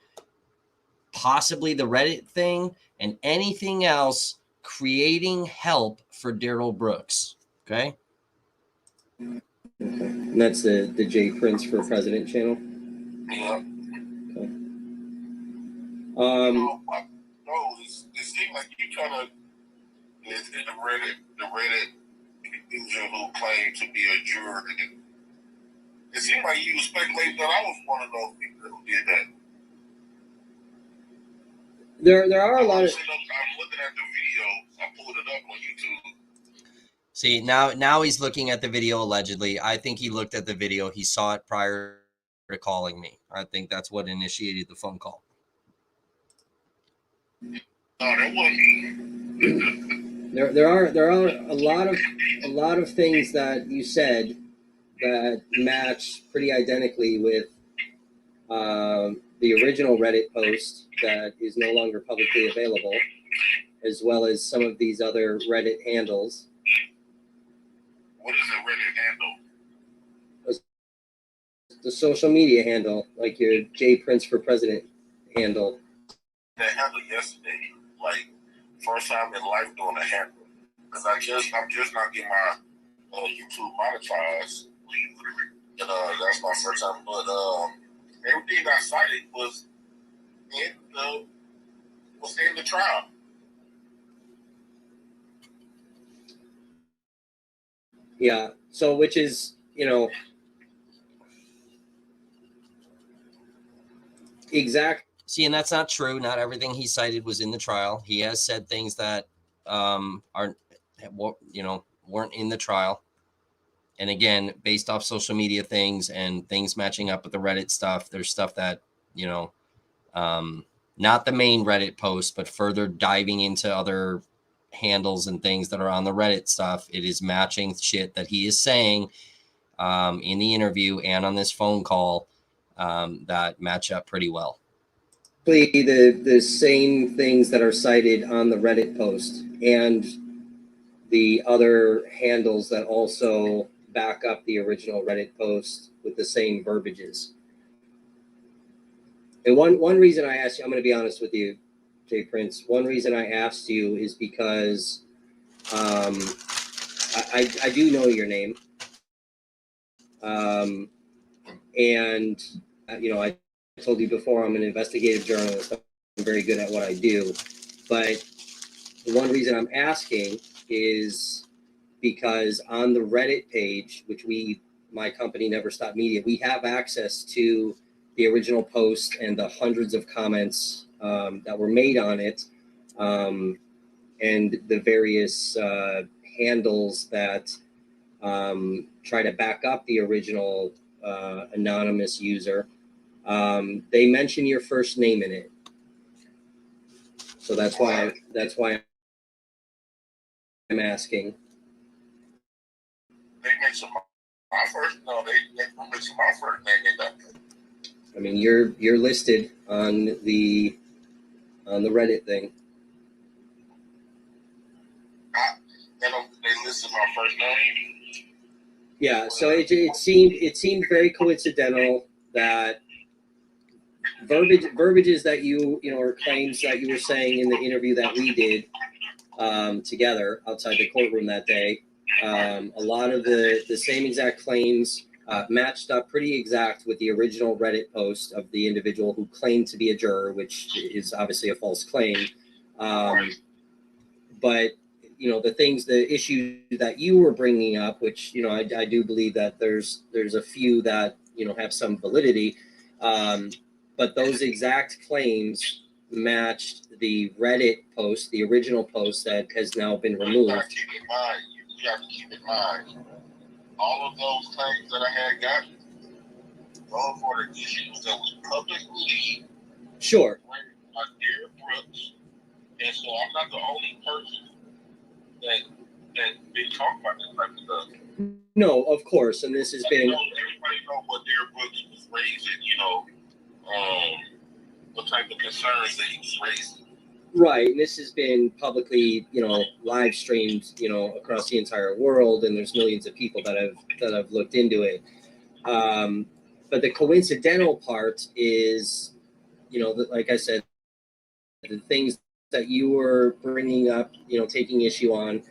possibly the Reddit thing, and anything else creating help for Darrell Brooks. Okay? Okay. And that's the J Prince for President channel? Yeah. Okay. No, it seems like you kind of, the Reddit user who claimed to be a juror. It seemed like you speculated that I was one of those people who did that. There are a lot of. I'm looking at the video. I pulled it up on YouTube. See, now he's looking at the video allegedly. I think he looked at the video. He saw it prior to calling me. I think that's what initiated the phone call. No, that wasn't me. There are a lot of things that you said that match pretty identically with the original Reddit post that is no longer publicly available, as well as some of these other Reddit handles. What is a Reddit handle? The social media handle, like your J Prince for President handle. That handle yesterday, like first time in life doing a handle, because I'm just not getting my YouTube monetized, and that's my first time. But everything I cited was in the trial. Yeah. So, which is, exact. See, and that's not true. Not everything he cited was in the trial. He has said things that weren't in the trial. And again, based off social media things and things matching up with the Reddit stuff, there's stuff that, not the main Reddit post, but further diving into other handles and things that are on the Reddit stuff. It is matching shit that he is saying in the interview and on this phone call that match up pretty well. The same things that are cited on the Reddit post, and the other handles that also back up the original Reddit post with the same verbiages. And one reason I asked you, I'm going to be honest with you, Jay Prince. One reason I asked you is because I do know your name, and I told you before I'm an investigative journalist. I'm very good at what I do, but the one reason I'm asking is because on the Reddit page, which my company Never Stop Media, we have access to the original post and the hundreds of comments that were made on it, and the various handles that try to back up the original anonymous user. They mention your first name in it, so that's why I'm asking. They mention my first. No, they mention my first name in that. I mean, you're listed on the Reddit thing. They listed my first name. Yeah, so it seemed very coincidental that verbiages that or claims that you were saying in the interview that we did together outside the courtroom that day. A lot of the same exact claims matched up pretty exact with the original Reddit post of the individual who claimed to be a juror, which is obviously a false claim. But the issues that you were bringing up, which I do believe that there's a few that have some validity, but those exact claims matched the Reddit post, the original post that has now been removed. You have to keep in mind, all of those claims that I had gotten, those were the issues that was publicly sure by Derek Brooks, and so I'm not the only person that been talking about this type of stuff. No, of course, and this has been. Everybody know what Derek Brooks was raising, what type of concerns that he was raising. Right, and this has been publicly, live streamed, across the entire world, and there's millions of people that have looked into it. But the coincidental part is, like I said, the things that you were bringing up, taking issue on,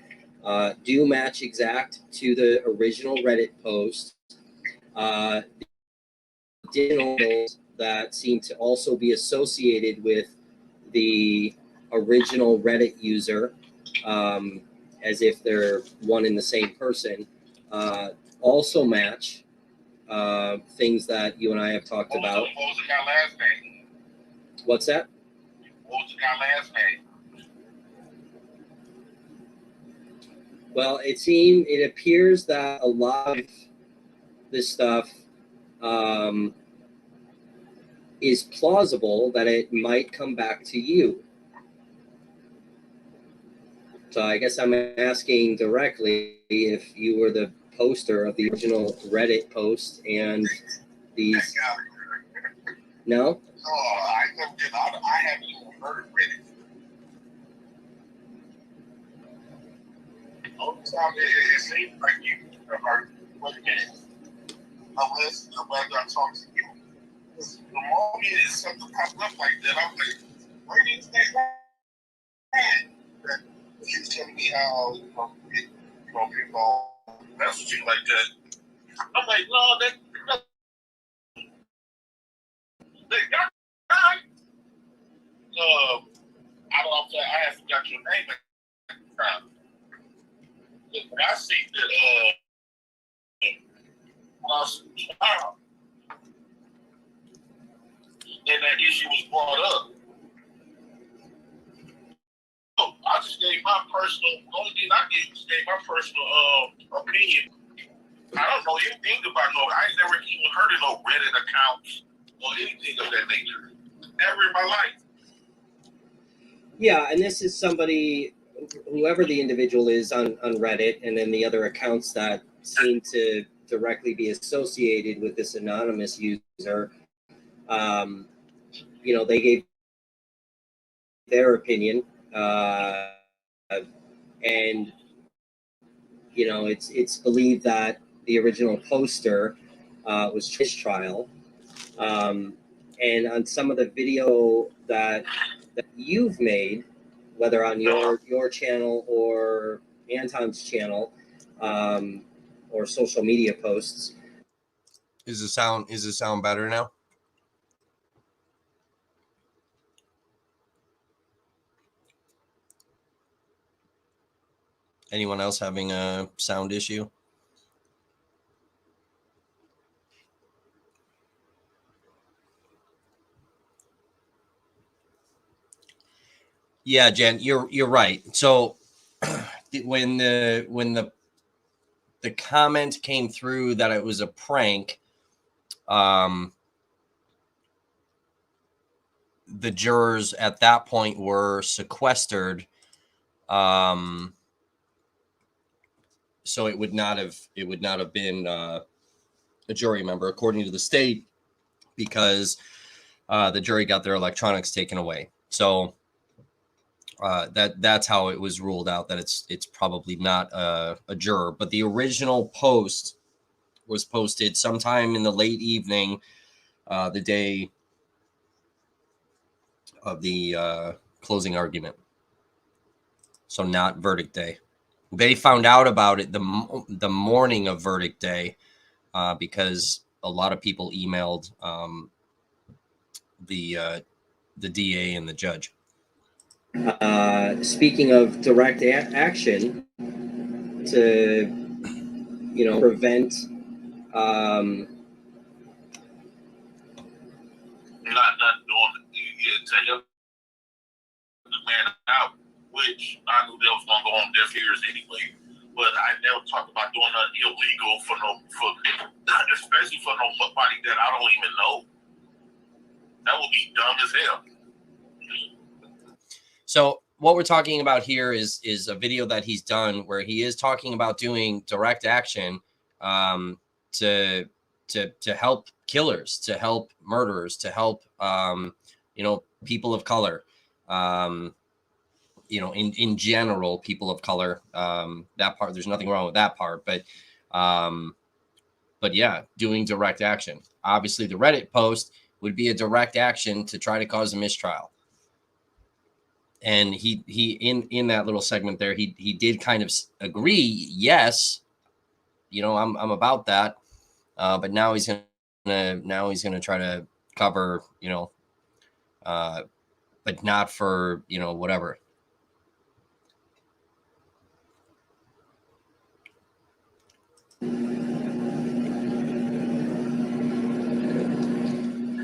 do match exact to the original Reddit post. Additionals that seem to also be associated with the original Reddit user, as if they're one and the same person, also match things that you and I have talked about. What was the guy last name? What's that? What was the guy last name? Well, it appears that a lot of this stuff is plausible that it might come back to you. So I guess I'm asking directly if you were the poster of the original Reddit post and these. No? No, I haven't even heard of Reddit. All the time it seems like you are looking at it. Unless the way I talk to you. The moment something pops up like that, I'm like, where is that? He was telling me how people message you like that. I'm like, no, that guy. I don't know if I have forgot your name at the time. But I see that when I was a child, and that issue was brought up. I just gave my personal, only thing I did was gave my personal opinion. I don't know anything about I ain't never even heard of no Reddit accounts or anything of that nature. Never in my life. Yeah, and this is somebody, whoever the individual is on Reddit, and then the other accounts that seem to directly be associated with this anonymous user, they gave their opinion, and you know, it's believed that the original poster was his trial. And on some of the video that you've made, whether on your channel or Anton's channel, or social media posts. Is the sound better now? Anyone else having a sound issue? Yeah, Jen, you're right. So when the comment came through that it was a prank, the jurors at that point were sequestered. So it would not have been a jury member, according to the state, because the jury got their electronics taken away. So that's how it was ruled out that it's probably not a juror. But the original post was posted sometime in the late evening, the day of the closing argument. So not verdict day. They found out about it the morning of verdict day, because a lot of people emailed the DA and the judge. Speaking of direct action to, you know, prevent not doing to help the man out, which I knew that was gonna go on deaf ears anyway. But I never talked about doing nothing illegal for especially for nobody that I don't even know. That would be dumb as hell. So what we're talking about here is a video that he's done where he is talking about doing direct action to help killers, to help murderers, to help people of color, in general, people of color. That part, there's nothing wrong with that part, but yeah, doing direct action. Obviously, the Reddit post would be a direct action to try to cause a mistrial. And he in that little segment there, he did kind of agree. Yes, I'm about that, but now he's gonna try to cover, but not for whatever.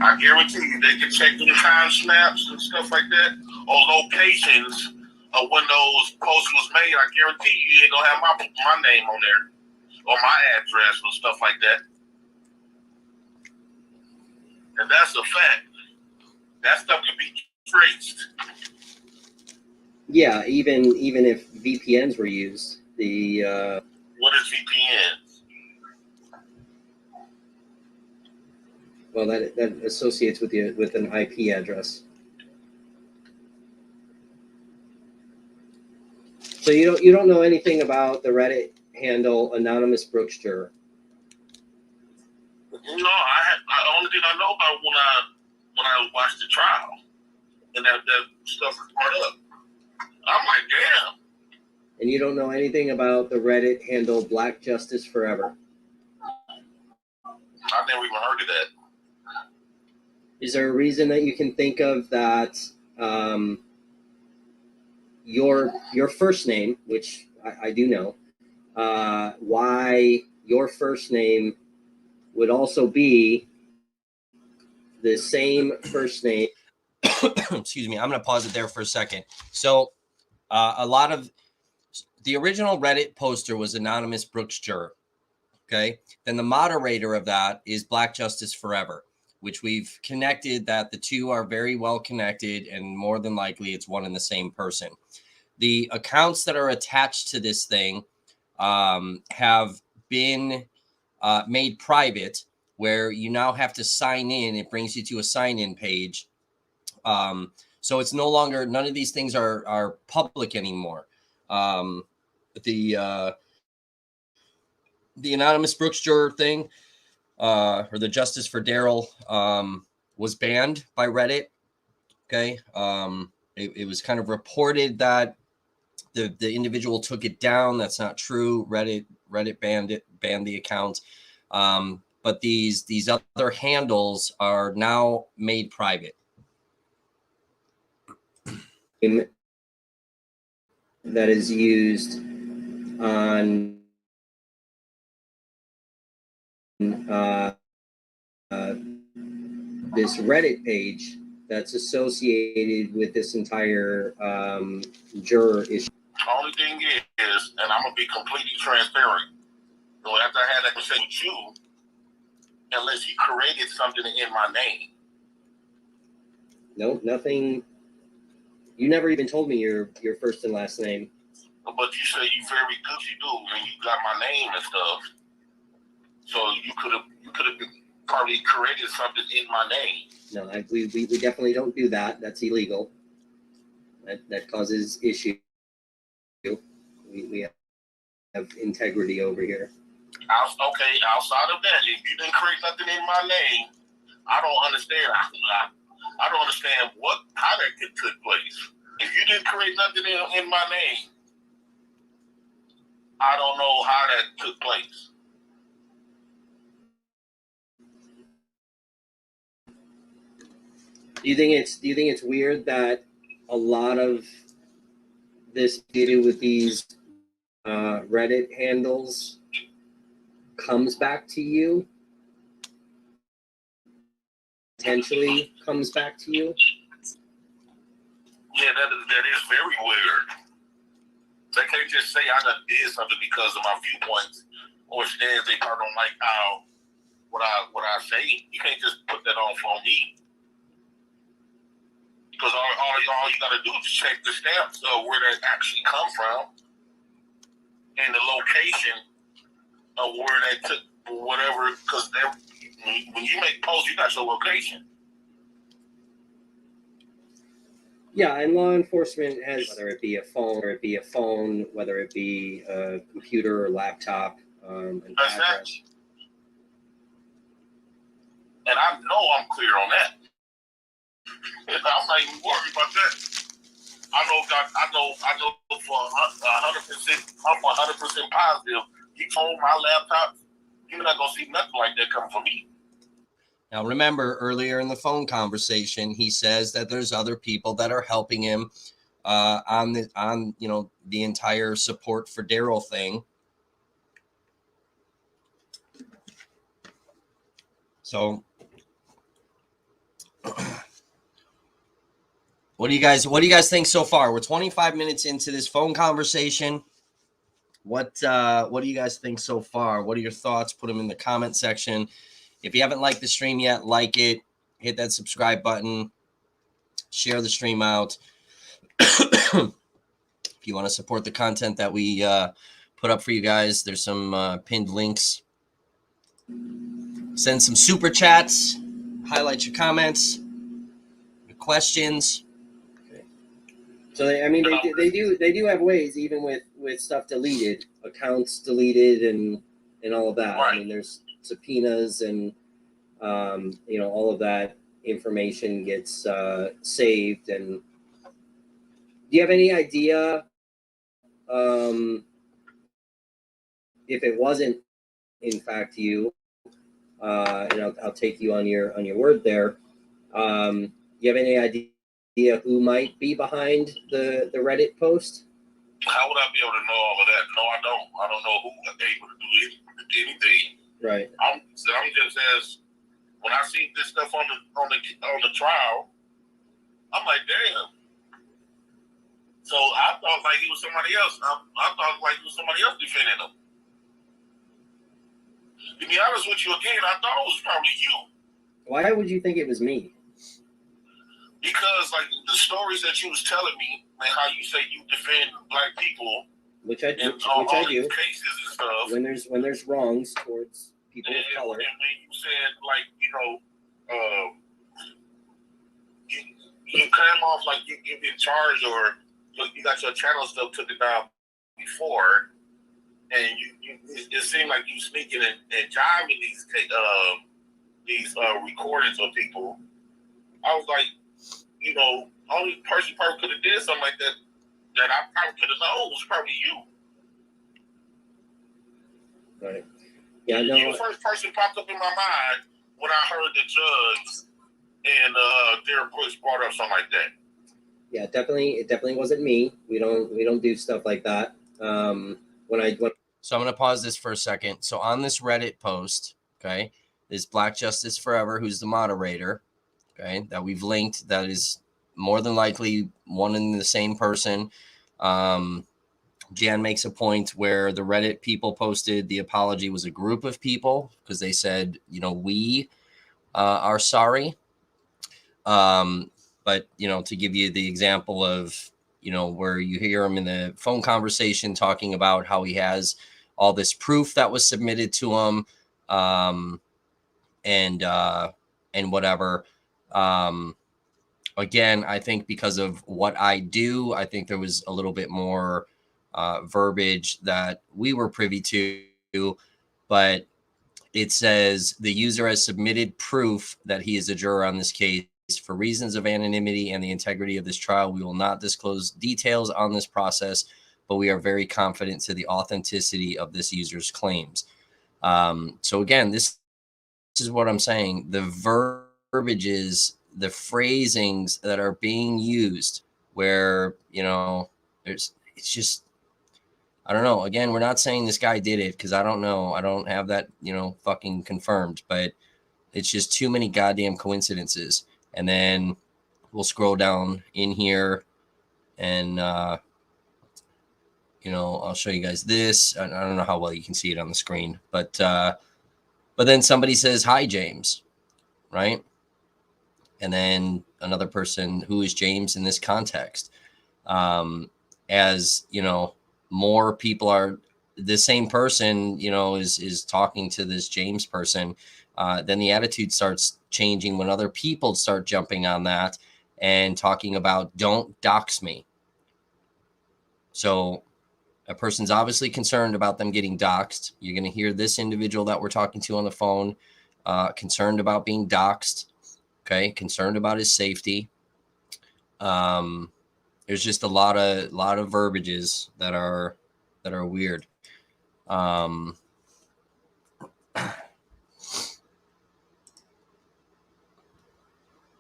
I guarantee you, they can check them time snaps and stuff like that, or locations of when those posts was made. I guarantee you ain't gonna have my name on there or my address or stuff like that. And that's a fact. That stuff can be traced. Yeah, even if VPNs were used, What is VPN? Well, that associates with an IP address. So you don't know anything about the Reddit handle Anonymous Brooks Juror? No, I only thing I know about when I watched the trial and that stuff was brought up. I'm like, damn. And you don't know anything about the Reddit handle Black Justice Forever? I've never even heard of that. Is there a reason that you can think of that your first name, which I do know, why your first name would also be the same first name? Excuse me. I'm going to pause it there for a second. So a lot of the original Reddit poster was Anonymous Brooks Juror. Okay. Then the moderator of that is Black Justice Forever, which we've connected that the two are very well connected, and more than likely it's one and the same person. The accounts that are attached to this thing have been made private, where you now have to sign in. It brings you to a sign-in page. So it's no longer, none of these things are public anymore. the anonymous Brooks juror thing, or the Justice for Daryl, was banned by Reddit. Okay. It was kind of reported that the individual took it down. That's not true. Reddit banned the account. But these other handles are now made private. That is used on this Reddit page that's associated with this entire juror issue. The only thing is, and I'm gonna be completely transparent. So after I had that conversation with you, unless you created something in my name. No, nothing. You never even told me your first and last name. But you say you very good, you do, and you got my name and stuff. So you could have probably created something in my name. No, we definitely don't do that. That's illegal. That causes issue. We have integrity over here. Okay, outside of that, if you didn't create nothing in my name, I don't understand. I don't understand how that took place. If you didn't create nothing in my name, I don't know how that took place. Do you think it's weird that a lot of this to do with these Reddit handles comes back to you? Potentially comes back to you? Yeah, that is very weird. They can't just say I done did something because of my viewpoints or stands. They probably don't like how what I say. You can't just put that on for me. Because all you gotta do is check the stamps of where that actually come from and the location of where that took whatever. Because when you make posts, you got your location. Yeah, and law enforcement has, whether it be a phone, whether it be a computer or laptop, an address. And I know I'm clear on that. I'm not even worried about that. I know for 100%, I'm 100% positive. You told my laptop, you're not gonna see nothing like that coming from me. Now, remember, earlier in the phone conversation, he says that there's other people that are helping him on the entire support for Daryl thing. So, what do you guys think so far? We're 25 minutes into this phone conversation. What do you guys think so far? What are your thoughts? Put them in the comment section. If you haven't liked the stream yet, like it, hit that subscribe button, share the stream out. If you want to support the content that we put up for you guys, there's some pinned links. Send some super chats, highlight your comments, your questions. Okay. So they do have ways, even with stuff deleted, accounts deleted, and all of that. Right. I mean, there's subpoenas and all of that information gets saved. And do you have any idea if it wasn't in fact you? And I'll take you on your word there. Do you have any idea who might be behind the Reddit post? How would I be able to know all of that? No, I don't. I don't know who is able to do anything. Right. I'm just as when I see this stuff on the trial, I'm like, damn. So I thought like it was somebody else. I thought like it was somebody else defending them. To be honest with you, again, I thought it was probably you. Why would you think it was me? Because like the stories that you was telling me and how you say you defend black people, which I do, cases and stuff. When there's wrongs towards people of color. And when you said like you came off like you've been charged or you got your channel stuff took it down before, and it seemed like you sneaking and jiving these recordings of people. I was like, you know, only person probably could have did something like that I probably could have known was probably you. Right. Yeah, no. You the first person popped up in my mind when I heard the judge and Derek Brooks brought up something like that. Yeah, it definitely wasn't me. We don't do stuff like that. So I'm gonna pause this for a second. So on this Reddit post, okay, is Black Justice Forever, who's the moderator, okay, that we've linked, that is more than likely one and the same person. Jan makes a point where the Reddit people posted the apology was a group of people because they said, you know, we are sorry. But, you know, to give you the example of, you know, where you hear him in the phone conversation talking about how he has all this proof that was submitted to him, and whatever. Again, I think because of what I do, I think there was a little bit more verbiage that we were privy to, but it says the user has submitted proof that he is a juror on this case. For reasons of anonymity and the integrity of this trial, we will not disclose details on this process, but we are very confident to the authenticity of this user's claims. So again, this is what I'm saying. The verbiages, the phrasings that are being used where, you know, it's just, I don't know. Again, we're not saying this guy did it because I don't know. I don't have that, you know, fucking confirmed, but it's just too many goddamn coincidences. And then we'll scroll down in here and, you know, I'll show you guys this. I don't know how well you can see it on the screen, but then somebody says, "Hi, James," right? And then another person, who is James in this context? As you know, more people are, the same person, you know, is talking to this James person. Then the attitude starts changing when other people start jumping on that and talking about, "Don't dox me." So a person's obviously concerned about them getting doxed. You're going to hear this individual that we're talking to on the phone concerned about being doxed. Okay, concerned about his safety. There's just a lot of verbiages that are weird.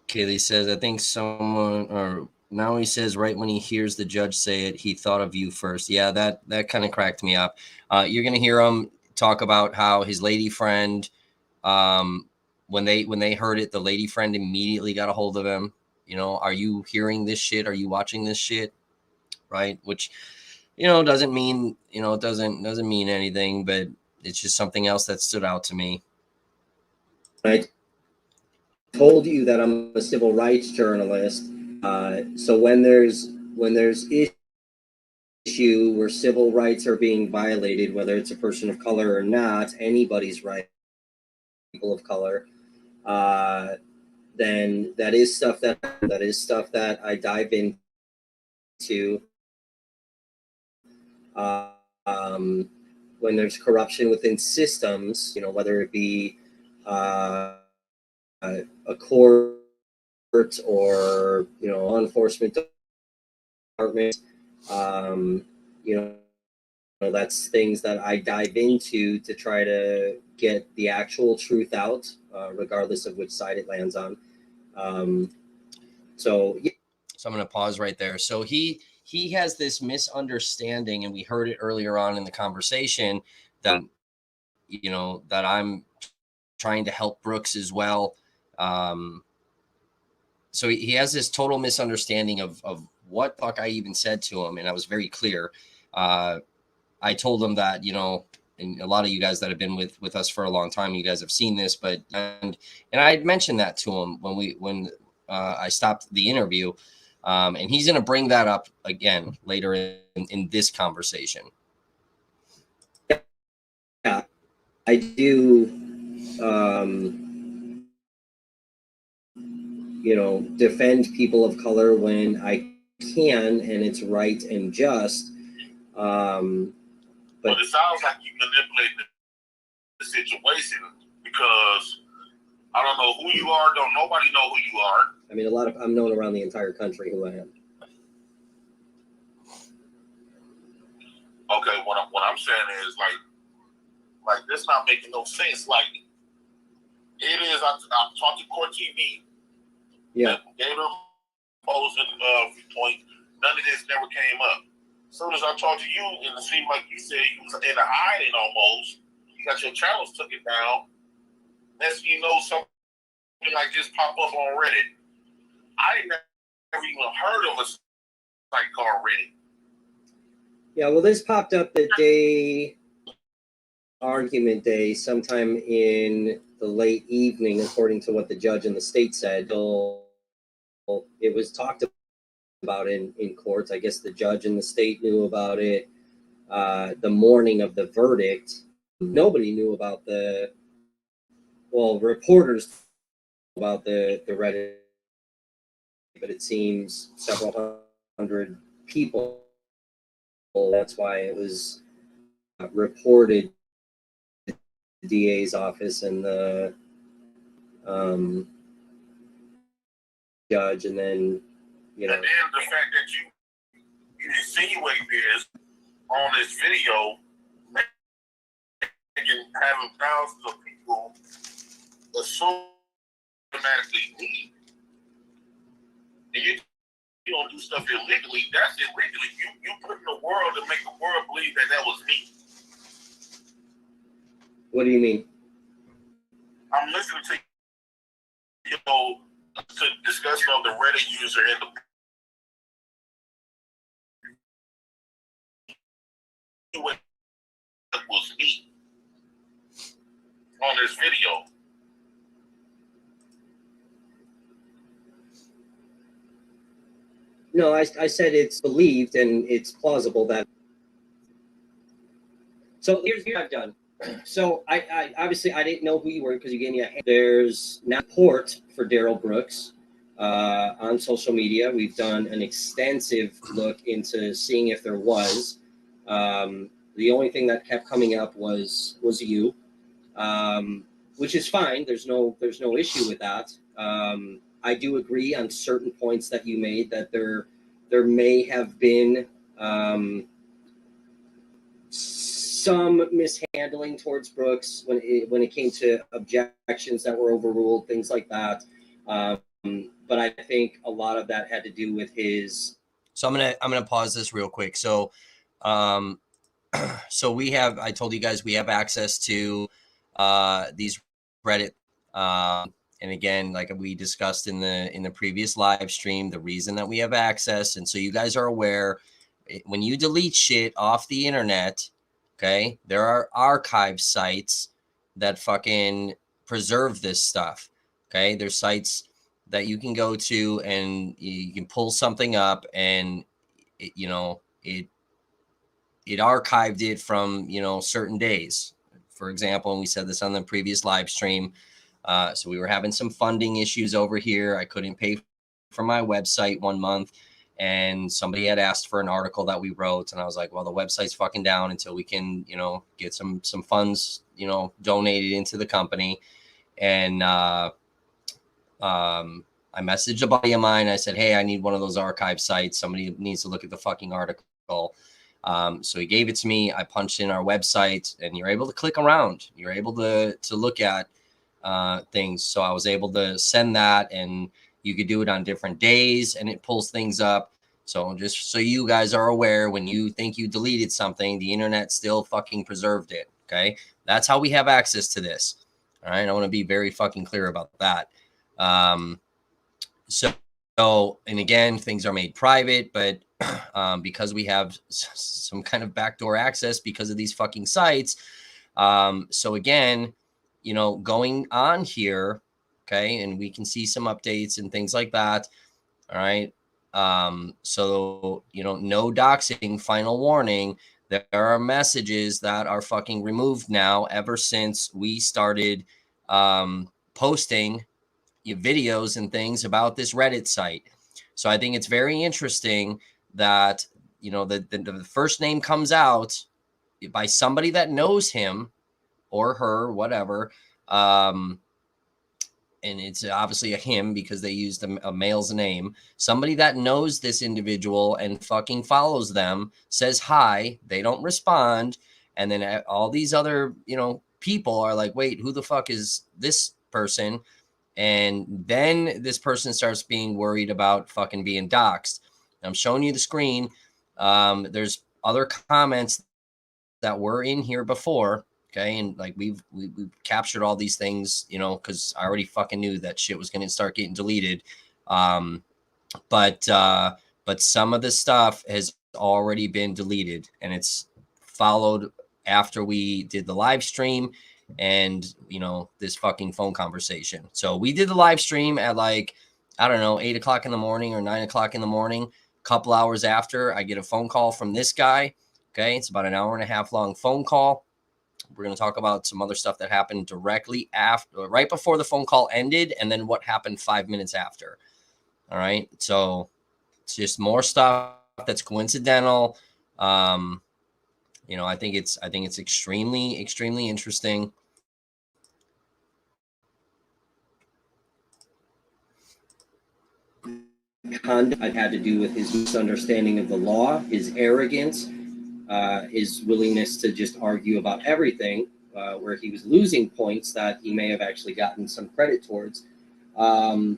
Kaylee says, I think someone, or now he says, right when he hears the judge say it, he thought of you first. Yeah, that kind of cracked me up. You're gonna hear him talk about how his lady friend, when they heard it, the lady friend immediately got a hold of him. You know, are you hearing this shit? Are you watching this shit? Right? Which, you know, doesn't mean, you know, it doesn't mean anything, but it's just something else that stood out to me. I told you that I'm a civil rights journalist. So when there's issue where civil rights are being violated, whether it's a person of color or not, anybody's right, people of color, then that is stuff that I dive into. When there's corruption within systems, you know, whether it be a court or, you know, law enforcement department, you know, that's things that I dive into to try to get the actual truth out, regardless of which side it lands on. So I'm going to pause right there. So he has this misunderstanding, and we heard it earlier on in the conversation, that, you know, that I'm trying to help Brooks as well. So he has this total misunderstanding of what fuck I even said to him, and I was very clear. I told him that, you know, and a lot of you guys that have been with us for a long time, you guys have seen this, but and I had mentioned that to him when I stopped the interview, and he's going to bring that up again later in this conversation. Yeah, I do. You know, defend people of color when I can, and it's right and just. But it sounds like you manipulate the situation because I don't know who you are. Don't nobody know who you are. I mean, I'm known around the entire country who I am. Okay, what I'm saying is like this not making no sense. Like it is. I'm talking Court TV. Yeah. Gave her opposing point. None of this never came up. As soon as I talked to you, and it seemed like you said you was in a hiding almost. You got your channels took it down. Next thing you know, something like this pop up on Reddit. I never even heard of a site called Reddit. Yeah, well, this popped up the day, argument day, sometime in the late evening, according to what the judge in the state said. So it was talked about in courts. I guess the judge in the state knew about it the morning of the verdict. Nobody knew about reporters knew about the Reddit, but it seems several hundred people. That's why it was reported to the DA's office and the judge, and then, you know. And then the fact that you insinuate this on this video, having thousands of people assume automatically me. And you don't do stuff illegally, that's illegally. You put in the world to make the world believe that was me. What do you mean? I'm listening to to discussion of the Reddit user and the was me on this video. No, I said it's believed and it's plausible that. So here's what I've done. So I obviously I didn't know who you were because you gave me a hand. There's now support for Daryl Brooks on social media. We've done an extensive look into seeing if there was. The only thing that kept coming up was you, which is fine. There's no issue with that. I do agree on certain points that you made that there may have been some mishandling towards Brooks when it came to objections that were overruled, things like that. But I think a lot of that had to do with his. So I'm gonna pause this real quick. So, so I told you guys we have access to these Reddit. And again, like we discussed in the previous live stream, the reason that we have access, and so you guys are aware, when you delete shit off the internet, okay, there are archive sites that fucking preserve this stuff. Okay, there's sites that you can go to and you can pull something up, and it archived it from certain days. For example, and we said this on the previous live stream. So we were having some funding issues over here. I couldn't pay for my website 1 month, and somebody had asked for an article that we wrote, and I was like, well, the website's fucking down until we can, get some funds, donated into the company. And I messaged a buddy of mine. I said, hey, I need one of those archive sites. Somebody needs to look at the fucking article. So he gave it to me. I punched in our website, and you're able to click around. You're able to look at things. So I was able to send that, and you could do it on different days, and it pulls things up. So just so you guys are aware, when you think you deleted something, the internet still fucking preserved it. Okay. That's how we have access to this. All right. I want to be very fucking clear about that. So, and again, things are made private, but because we have some kind of backdoor access because of these fucking sites. So again, going on here, okay, and we can see some updates and things like that. All right. So, no doxing, final warning. There are messages that are fucking removed now ever since we started posting videos and things about this Reddit site. So I think it's very interesting that, the first name comes out, by somebody that knows him or her, whatever. And it's obviously a him because they used a male's name. Somebody that knows this individual and fucking follows them, says hi, they don't respond. And then all these other, people are like, wait, who the fuck is this person? And then this person starts being worried about fucking being doxxed. I'm showing you the screen. There's other comments that were in here before. Okay. And like we've captured all these things, because I already fucking knew that shit was going to start getting deleted. But some of the stuff has already been deleted, and it's followed after we did the live stream and, this fucking phone conversation. So we did the live stream at like, I don't know, 8 o'clock in the morning or 9 o'clock in the morning. A couple hours after, I get a phone call from this guy. Okay. It's about an hour and a half long phone call. We're going to talk about some other stuff that happened directly after, right before the phone call ended, and then what happened 5 minutes after. All right. So it's just more stuff that's coincidental. I think it's extremely, extremely interesting. Conduct had to do with his misunderstanding of the law, his arrogance, his willingness to just argue about everything, where he was losing points that he may have actually gotten some credit towards. And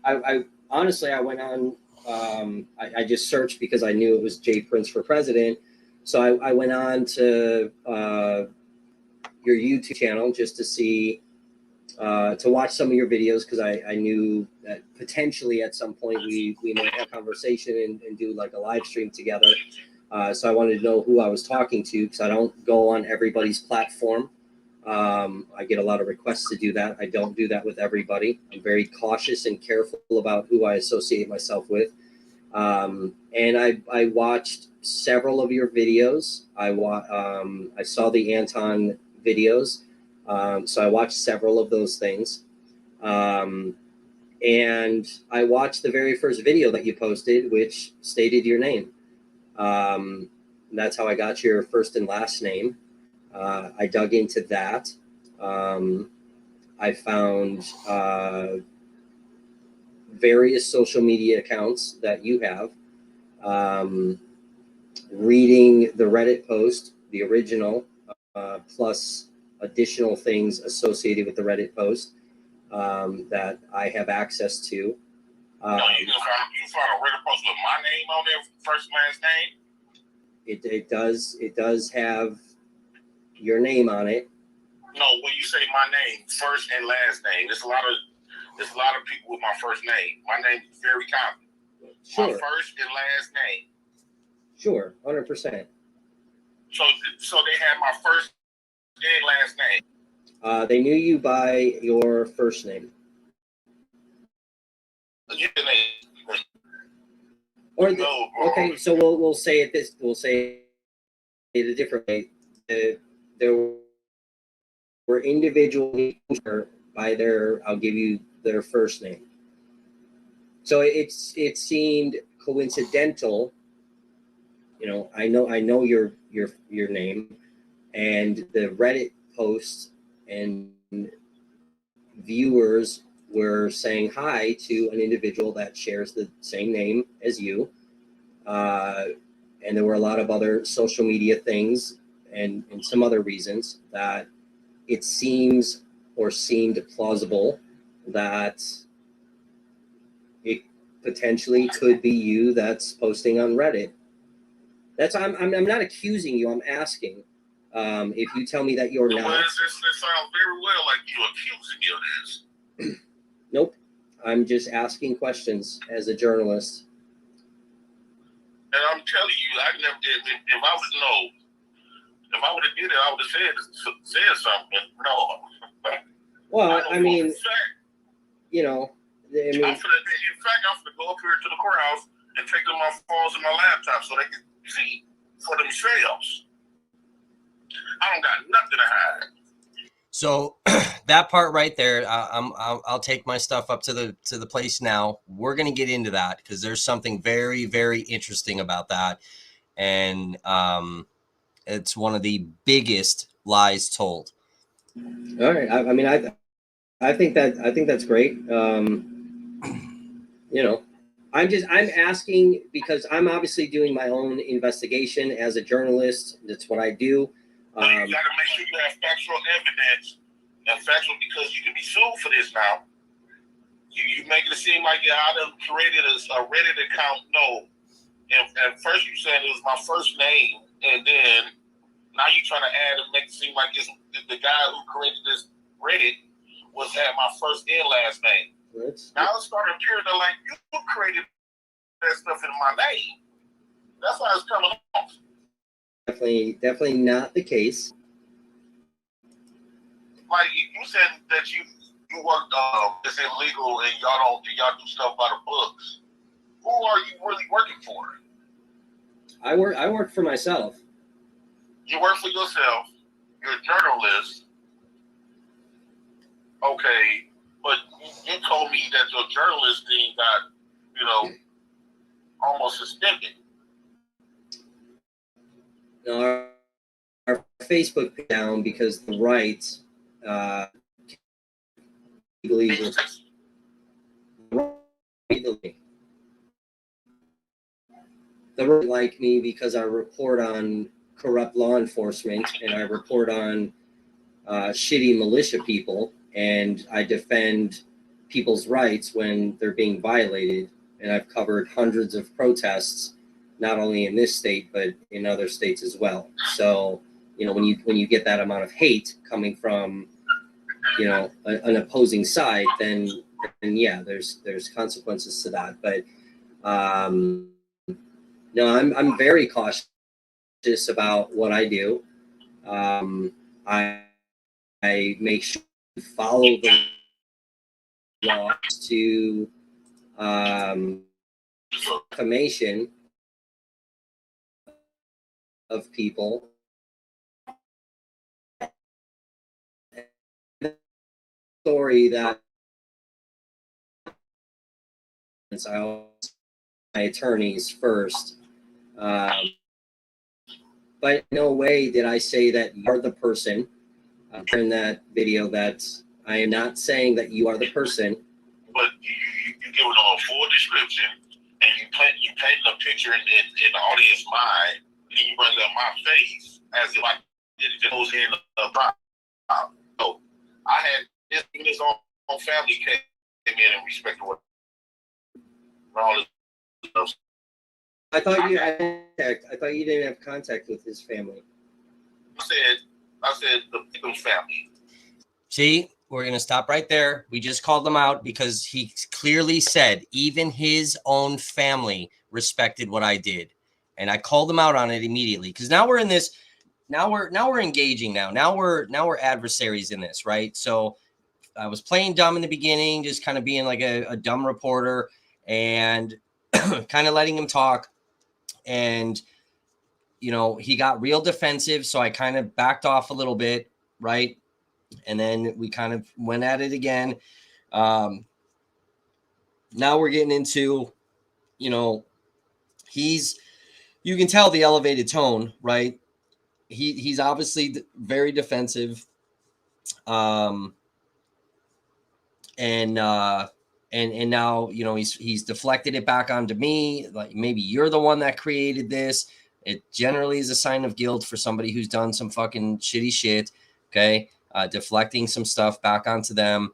I honestly, I went on, I just searched because I knew it was Jay Prince for president. So I went on to your YouTube channel just to see, to watch some of your videos, because I knew that potentially at some point we might have a conversation and do like a live stream together. So I wanted to know who I was talking to, because I don't go on everybody's platform. I get a lot of requests to do that. I don't do that with everybody. I'm very cautious and careful about who I associate myself with. And I watched several of your videos. I saw the Anton videos. So I watched several of those things. And I watched the very first video that you posted, which stated your name. That's how I got your first and last name. I dug into that. I found various social media accounts that you have. Reading the Reddit post, the original, plus additional things associated with the Reddit post that I have access to. You find a Reddit post with my name on there, first and last name? It does have your name on it. No, when you say my name, first and last name, there's a lot of people with my first name. My name is very common. Sure. My first and last name. Sure, 100%. So they had my first and last name. They knew you by your first name. Or okay, so we'll say it this. We'll say it a different way. There were individuals by their. I'll give you their first name. So it seemed coincidental. I know your name, and the Reddit posts and viewers were saying hi to an individual that shares the same name as you. And there were a lot of other social media things and some other reasons that it seemed plausible that it potentially could be you that's posting on Reddit. That's I'm not accusing you. I'm asking. If you tell me that you're not. Well, it sounds very well like you're accusing me of this. Nope. I'm just asking questions as a journalist. And I'm telling you, I never did. If I would know, if I would have did it, I would have said something. No. Well, I mean, in fact, in fact, I'm going to go up here to the courthouse and take them my phones and my laptop so they can see for themselves. I don't got nothing to hide. So that part right there, I'll take my stuff up to the place now. We're gonna get into that because there's something very, very interesting about that, and It's one of the biggest lies told. All right. I mean, I think that's great. You know, I'm asking because I'm obviously doing my own investigation as a journalist. That's what I do. So you got to make sure you have factual evidence and factual, because you can be sued for this now. You make it seem like I done created a Reddit account. No. And first you said it was my first name, and then now you trying to add and make it seem like it's the guy who created this Reddit had my first and last name. Now it's starting to appear that like you created that stuff in my name. That's how it's coming off. Definitely not the case. Like you said that you work it's illegal and y'all do stuff by the books. Who are you really working for? I work for myself. You work for yourself. You're a journalist. Okay, but you told me that your journalist thing got, almost suspended. No, our Facebook page down because the right legally they don't like me because I report on corrupt law enforcement and I report on shitty militia people, and I defend people's rights when they're being violated. And I've covered hundreds of protests, not only in this state but in other states as well. So, when you get that amount of hate coming from, an opposing side, then yeah, there's consequences to that. But no, I'm very cautious about what I do. I make sure to follow the laws to defamation of people. Story that I always my attorneys first. But no way did I say that you're the person in that video. That I am not saying that you are the person. But you give them a full description, and you paint a picture in the audience mind, and you bring up my face as if I did it goes in the problem. So I had this own family came in and respected what all this stuff. I thought you didn't have contact with his family. I said the victim's family. See, we're going to stop right there. We just called him out because he clearly said even his own family respected what I did. And I called him out on it immediately because now we're in this. Now we're engaging now. Now we're adversaries in this, right? So I was playing dumb in the beginning, just kind of being like a dumb reporter and kind of letting him talk. And, he got real defensive. So I kind of backed off a little bit, right? And then we kind of went at it again. Now we're getting into, you can tell the elevated tone, right? He's obviously very defensive. And now, he's deflected it back onto me. Like maybe you're the one that created this. It generally is a sign of guilt for somebody who's done some fucking shitty shit. Okay. Deflecting some stuff back onto them.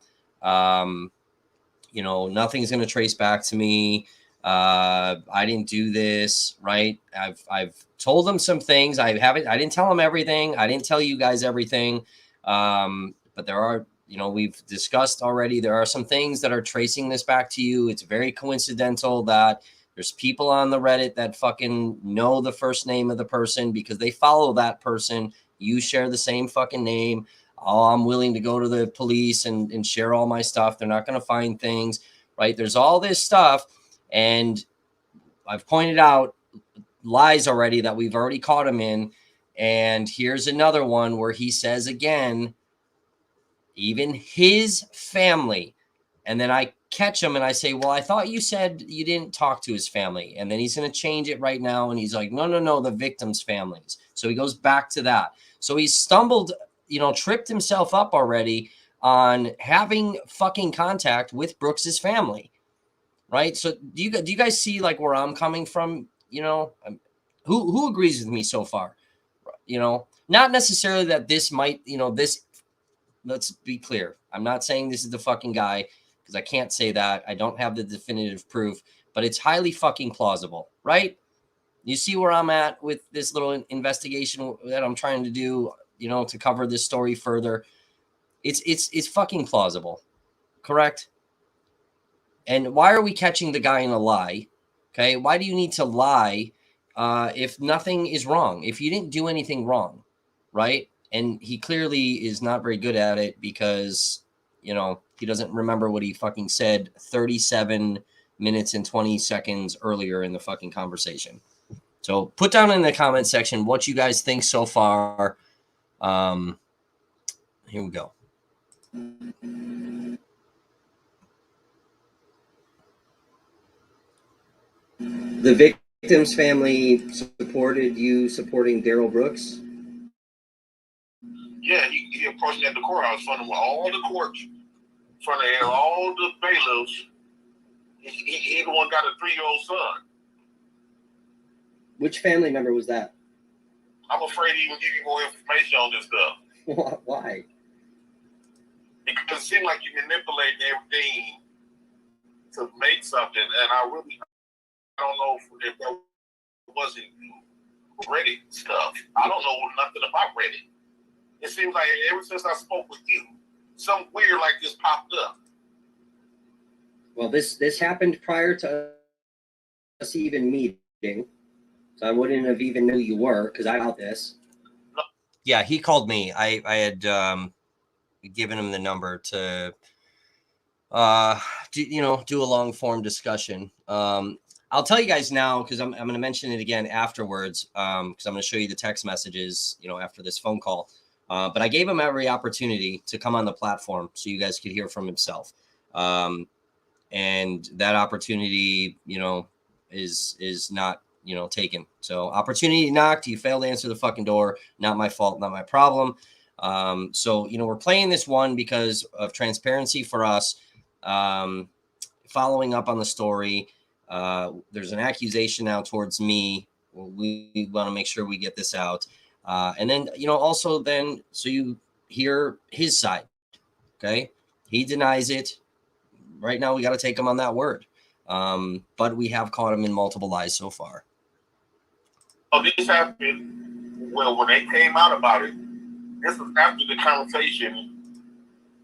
Nothing's going to trace back to me. I didn't do this, right? I've told them some things. I didn't tell them everything. I didn't tell you guys everything. But there are, we've discussed already, there are some things that are tracing this back to you. It's very coincidental that there's people on the Reddit that fucking know the first name of the person because they follow that person. You share the same fucking name. Oh, I'm willing to go to the police and share all my stuff. They're not going to find things, right? There's all this stuff. And I've pointed out lies already that we've already caught him in. And here's another one where he says again, even his family. And then I catch him and I say, well, I thought you said you didn't talk to his family. And then he's going to change it right now. And he's like, no, the victims' families. So he goes back to that. So he stumbled, tripped himself up already on having fucking contact with Brooks's family. Right. So do you guys see like where I'm coming from? Who agrees with me so far? Not necessarily that this might, this, let's be clear. I'm not saying this is the fucking guy because I can't say that. I don't have the definitive proof, but it's highly fucking plausible, right? You see where I'm at with this little investigation that I'm trying to do, to cover this story further. It's fucking plausible, correct? And why are we catching the guy in a lie? Okay, why do you need to lie if nothing is wrong? If you didn't do anything wrong, right? And he clearly is not very good at it because, he doesn't remember what he fucking said 37 minutes and 20 seconds earlier in the fucking conversation. So put down in the comment section what you guys think so far. Here we go. The victim's family supported you supporting Daryl Brooks? Yeah, he approached me at the courthouse in front of all the courts, in front of all the bailiffs. He the one got a 3-year-old son. Which family member was that? I'm afraid to even give you more information on this stuff. Why? Because it seemed like you manipulating everything to make something, and I don't know if that wasn't Reddit stuff. I don't know nothing about Reddit. It seems like ever since I spoke with you, something weird like this popped up. Well, this happened prior to us even meeting, so I wouldn't have even knew you were because I got this. Yeah, he called me. I had given him the number to do a long form discussion. I'll tell you guys now because I'm going to mention it again afterwards because I'm going to show you the text messages after this phone call. But I gave him every opportunity to come on the platform so you guys could hear from himself. And that opportunity, is not, taken. So opportunity knocked. You failed to answer the fucking door. Not my fault. Not my problem. So, we're playing this one because of transparency for us. Following up on the story, there's an accusation now towards me. We want to make sure we get this out. And then, also then, so you hear his side. Okay. He denies it. Right now, we got to take him on that word. But we have caught him in multiple lies so far. Oh, this happened, well, when they came out about it, this was after the conversation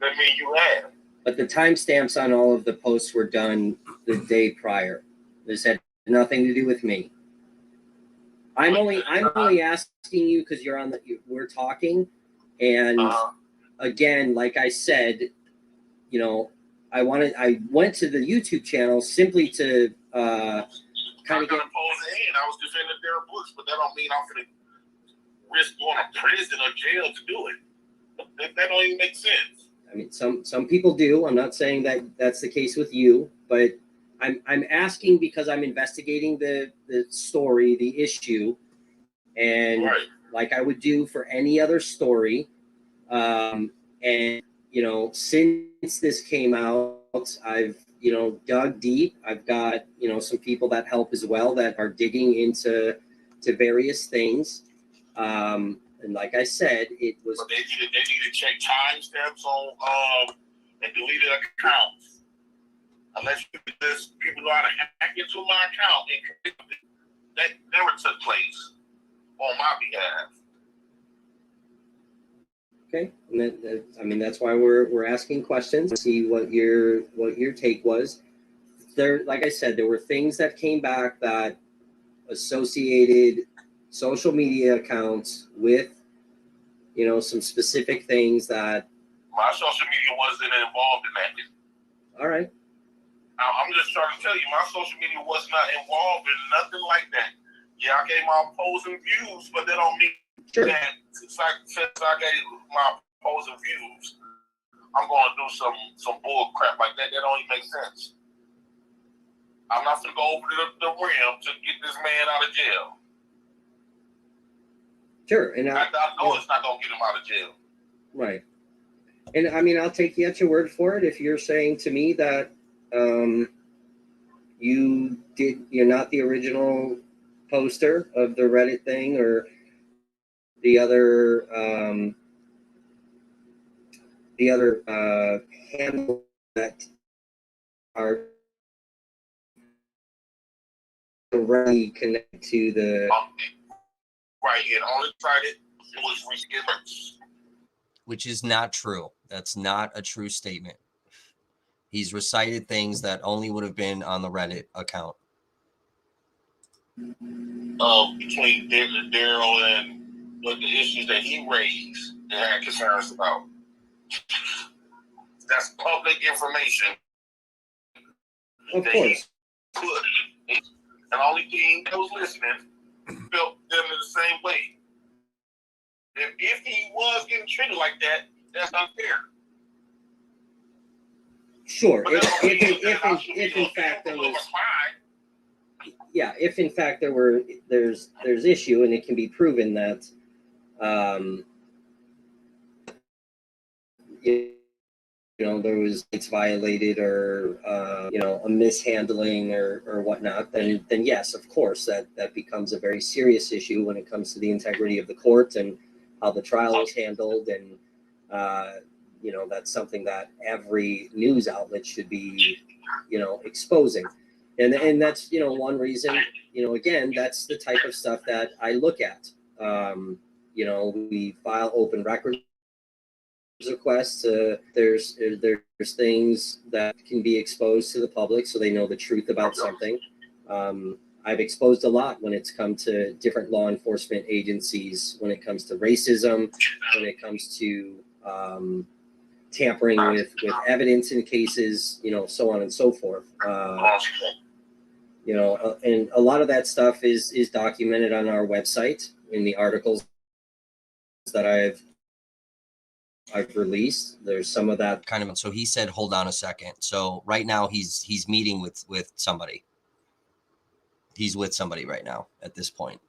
that me and you had. But the timestamps on all of the posts were done the day prior. This had nothing to do with me. I'm only asking you because we're talking, and again, like I said, I went to the YouTube channel simply to kind of get. I was defending their books, but that don't mean I'm going to risk going to prison or jail to do it. That don't even make sense. I mean, some people do. I'm not saying that that's the case with you, but I'm asking because I'm investigating the story, the issue, and right. Like I would do for any other story. And since this came out, I've dug deep. I've got some people that help as well that are digging into various things. And like I said, it was. But they need to check timestamps on and deleted accounts. Unless people know how to hack into my account, and that never took place on my behalf. Okay, and that's why we're asking questions to see what your take was. There, like I said, there were things that came back that associated social media accounts with some specific things that my social media wasn't involved in that. All right. I'm just trying to tell you, my social media was not involved in nothing like that. Yeah, I gave my opposing views, but that don't mean that since I gave my opposing views, I'm going to do some bull crap like that. That don't even make sense. I'm not going to go over to the rim to get this man out of jail. Sure, and I know it's not going to get him out of jail. Right. And I mean, I'll take you at your word for it if you're saying to me that you're not the original poster of the Reddit thing or the other handle that are directly connected to the Right, it only tried it was reskinners. Which is not true. That's not a true statement. He's recited things that only would have been on the Reddit account. Between Daryl and what the issues that he raised and had concerns about. That's public information. of course. And the only thing that was listening felt them in the same way. If he was getting treated like that, that's unfair. Sure. But If in fact there was, yeah, if in fact there's issue and it can be proven that there was rights violated or a mishandling or whatnot, then yes, of course that becomes a very serious issue when it comes to the integrity of the court and how the trial was handled, and that's something that every news outlet should be exposing, and that's one reason, again, that's the type of stuff that I look at. We file open records requests. There's things that can be exposed to the public so they know the truth about something. I've exposed a lot when it's come to different law enforcement agencies, when it comes to racism, when it comes to tampering with evidence in cases, so on and so forth. And a lot of that stuff is documented on our website in the articles that I've released. There's some of that kind of. So he said, hold on a second. So right now he's meeting with somebody. He's with somebody right now at this point.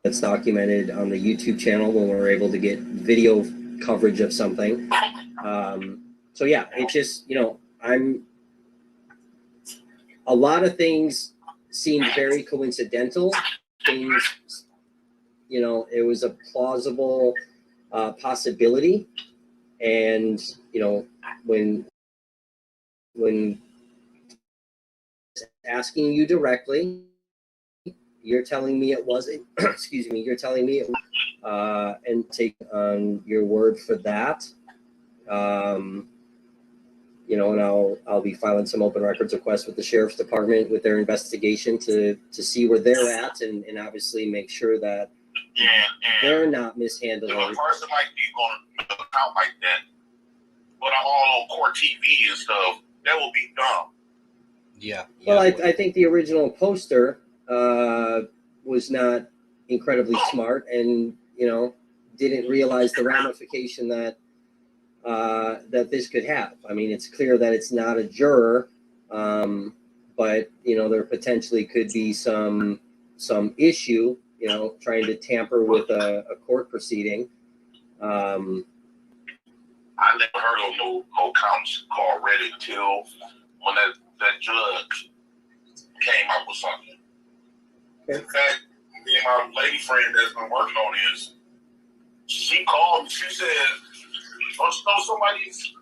That's documented on the YouTube channel when we're able to get video coverage of something. So yeah, it just, a lot of things seemed very coincidental. Things, it was a plausible possibility. And, when asking you directly, you're telling me it wasn't, excuse me, you're telling me it and take on your word for that. And I'll be filing some open records requests with the sheriff's department with their investigation to see where they're at and obviously make sure that they're not mishandling. If a person like me going to account like that, but I'm all on court TV and stuff, that will be dumb. Yeah. Well, I think the original poster was not incredibly smart and, didn't realize the ramification that this could have. I mean, it's clear that it's not a juror, but, there potentially could be some issue, trying to tamper with a court proceeding. I never heard of no counts called Reddit until when that judge came up with something. In fact, me and my lady friend that's been working on this, she called me. She said, "Oh, you know somebody's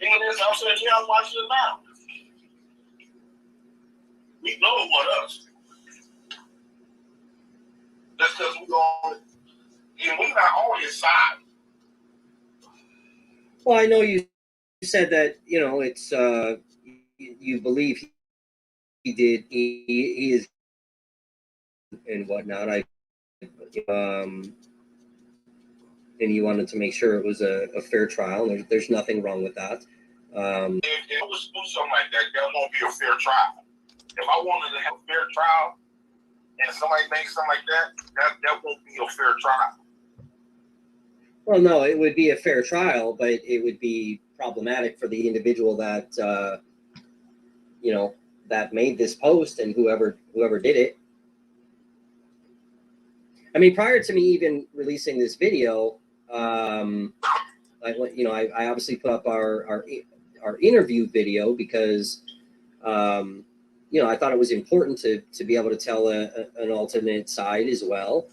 in this?" I said, "Yeah, I'm watching it now." We know it was us. That's because we on, and we not on his side. Well, I know you said that, it's you believe he did, he is and whatnot. And you wanted to make sure it was a fair trial. There's nothing wrong with that. If it was do something like that, that won't be a fair trial. If I wanted to have a fair trial and somebody makes something like that won't be a fair trial. Well, no, it would be a fair trial, but it would be problematic for the individual that that made this post and whoever did it. I mean, prior to me even releasing this video, I obviously put up our interview video because I thought it was important to be able to tell an alternate side as well.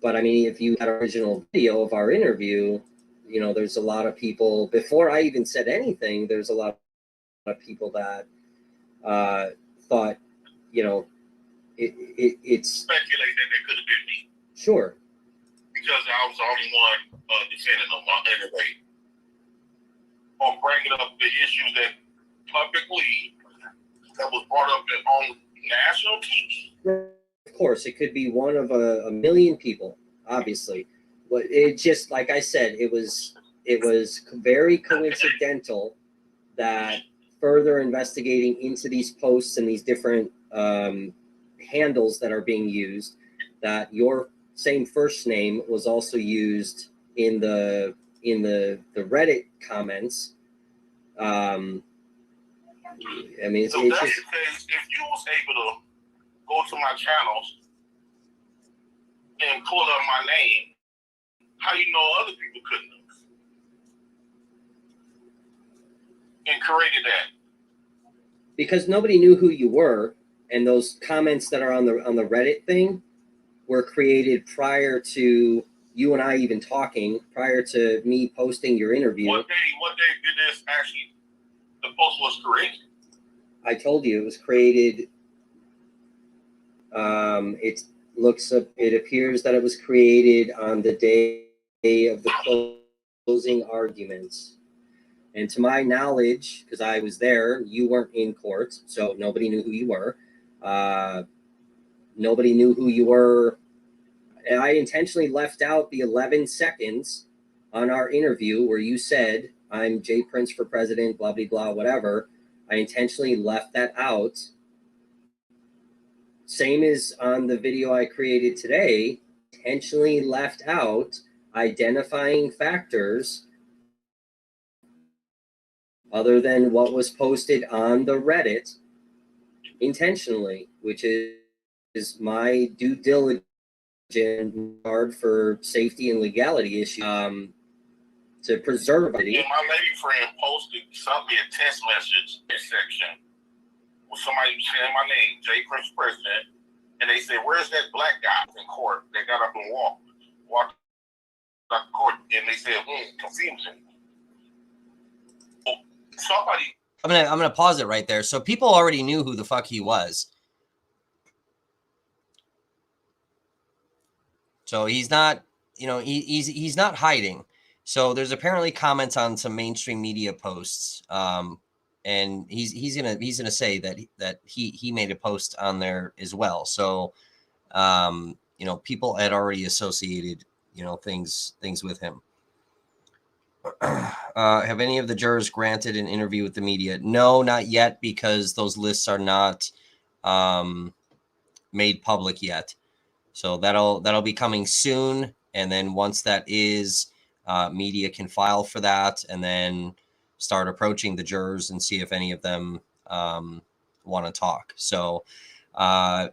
But I mean, if you had an original video of our interview, there's a lot of people, before I even said anything, there's a lot of people that thought, it's Speculate that they could have been me sure. because I was the only one defending them anyway, or bringing up the issues that publicly that was brought up on national TV. Of course, it could be one of a million people, obviously. But it just, like I said, it was very coincidental that further investigating into these posts and these different handles that are being used, that your same first name was also used in the Reddit comments. I mean, it's So just, that's the case. If you was able to go to my channels and pull up my name, how you know other people couldn't have? And created that. because nobody knew who you were, and those comments that are on the Reddit thing were created prior to you and I even talking, prior to me posting your interview. What day did this actually, the post was created? I told you it was created. It appears that it was created on the day of the closing arguments. And to my knowledge, because I was there, you weren't in court, so nobody knew who you were. Nobody knew who you were. And I intentionally left out the 11 seconds on our interview where you said, "I'm Jay Prince for president, blah, blah, blah, whatever." I intentionally left that out. Same as on the video I created today, intentionally left out identifying factors other than what was posted on the Reddit intentionally, which is my due diligence regard for safety and legality issues, to preserve it. Yeah, my lady friend posted something, a text message section with somebody saying my name, Jay Prince President, and they said, "Where's that black guy in court that got up and walked out the court?" And they said, "Confusing." Somebody. I'm gonna pause it right there. So people already knew who the fuck he was. So he's not, he's not hiding. So there's apparently comments on some mainstream media posts, and he's gonna say that he made a post on there as well. So people had already associated things with him. Have any of the jurors granted an interview with the media? No, not yet, because those lists are not made public yet. So that'll be coming soon. And then once that is, media can file for that and then start approaching the jurors and see if any of them want to talk. So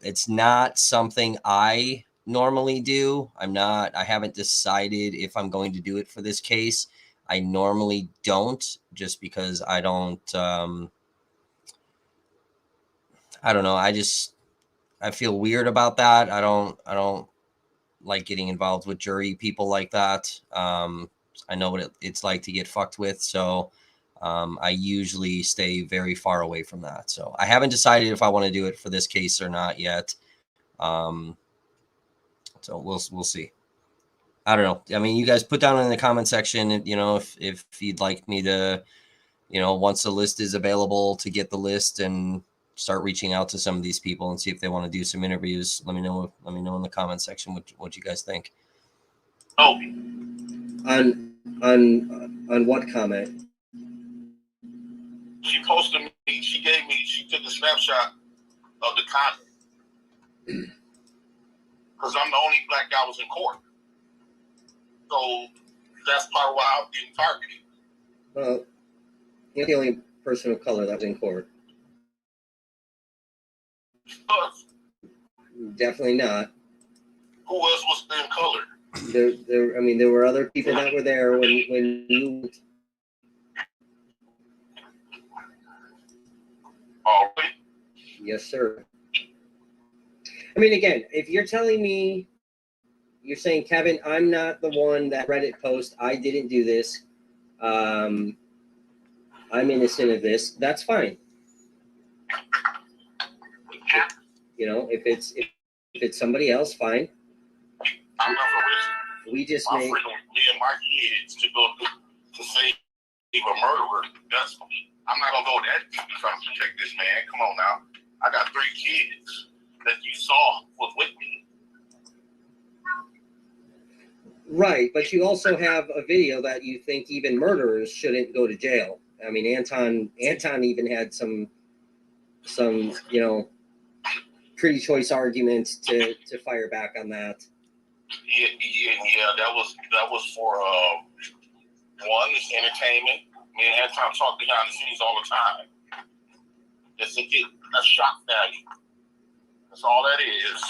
it's not something I normally do. I haven't decided if I'm going to do it for this case. I normally don't, just because I don't know. I feel weird about that. I don't like getting involved with jury people like that. I know what it's like to get fucked with. So I usually stay very far away from that. So I haven't decided if I want to do it for this case or not yet. So we'll see. I don't know. I mean, you guys put down in the comment section, if you'd like me to, once the list is available, to get the list and start reaching out to some of these people and see if they want to do some interviews. Let me know in the comment section what you guys think. Oh, On what comment? she posted me. She took a snapshot of the comment because I'm the only black guy was in court. So That's probably why I'm getting targeted. Well, you're the only person of color that was in court. Us. Definitely not. Who else was in color? I mean, there were other people that were there when you. Oh, really? Yes, sir. I mean, again, if you're telling me, you're saying, Kevin, I'm not the one that Reddit post. I didn't do this. I'm innocent of this. That's fine. You know, if it's somebody else, fine. I'm not for risk. We just My made. freedom, me and my kids to go to save a murderer. That's I'm not gonna go that deep trying to protect this man. Come on now. I got 3 kids that you saw was with me. Right, but you also have a video that you think even murderers shouldn't go to jail. I mean, Anton even had some you know, pretty choice arguments to fire back on that. Yeah. That was for one, it's entertainment. Me and Anton talk behind the scenes all the time. Just to get a shock value. That's all that is.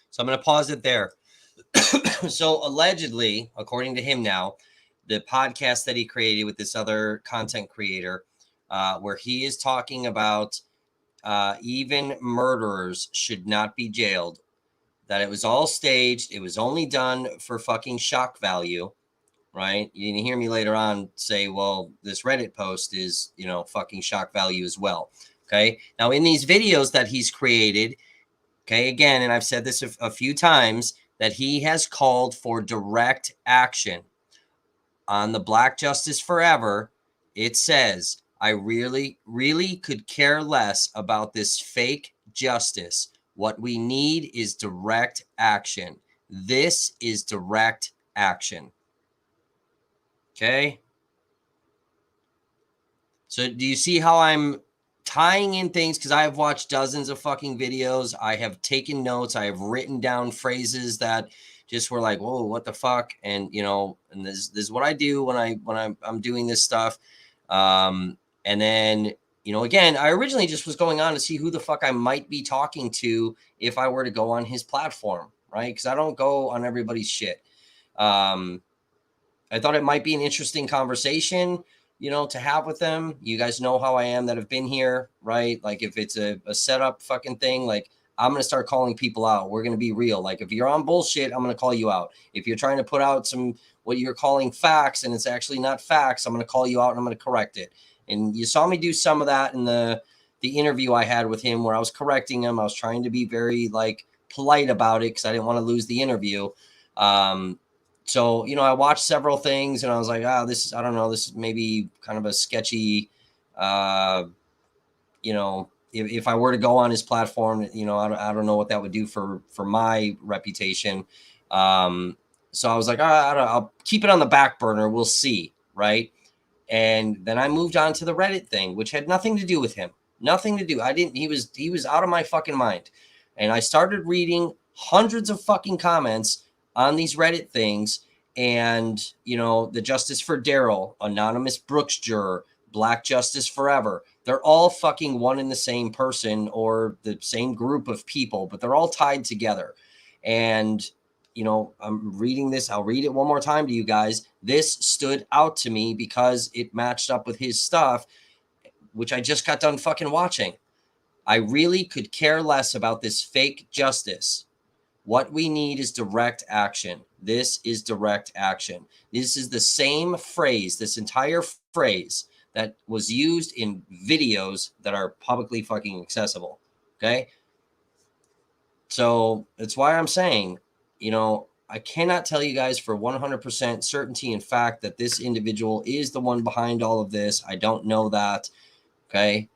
So I'm going to pause it there. So allegedly, according to him now, the podcast that he created with this other content creator, where he is talking about even murderers should not be jailed, that it was all staged. It was only done for fucking shock value, right? You didn't hear me later on say, well, this Reddit post is, you know, fucking shock value as well. Okay. Now in these videos that he's created, okay, again, and I've said this a few times, that he has called for direct action. On the Black Justice Forever, it says, I really, really could care less about this fake justice. What we need is direct action. This is direct action. Okay? So do you see how I'm tying in things? Because I have watched dozens of fucking videos. I have taken notes. I have written down phrases that just were like, whoa, what the fuck? And, you know, and this is what I do when I'm doing this stuff. And then, you know, again, I originally just was going on to see who the fuck I might be talking to if I were to go on his platform, right? Because I don't go on everybody's shit. I thought it might be an interesting conversation, you know, to have with them. You guys know how I am that have been here, right? Like if it's a setup fucking thing, like I'm going to start calling people out. We're going to be real. Like if you're on bullshit, I'm going to call you out. If you're trying to put out some, what you're calling facts and it's actually not facts, I'm going to call you out and I'm going to correct it. And you saw me do some of that in the interview I had with him where I was correcting him. I was trying to be very like polite about it because I didn't want to lose the interview. So, you know, I watched several things and I was like, this is, I don't know, this is maybe kind of a sketchy, you know, if I were to go on his platform, you know, I don't know what that would do for my reputation. So I was like, I'll keep it on the back burner. We'll see. Right. And then I moved on to the Reddit thing, which had nothing to do with him. Nothing to do. He was out of my fucking mind. And I started reading hundreds of fucking comments on these Reddit things. And, you know, the Justice for Daryl, Anonymous Brooks Juror, Black Justice Forever. They're all fucking one and the same person or the same group of people, but they're all tied together. And, you know, I'm reading this. I'll read it one more time to you guys. This stood out to me because it matched up with his stuff, which I just got done fucking watching. I really could care less about this fake justice. What we need is direct action. This is direct action. This is the same phrase, this entire phrase that was used in videos that are publicly fucking accessible. Okay. So that's why I'm saying, you know, I cannot tell you guys for 100% certainty and fact that this individual is the one behind all of this. I don't know that. Okay.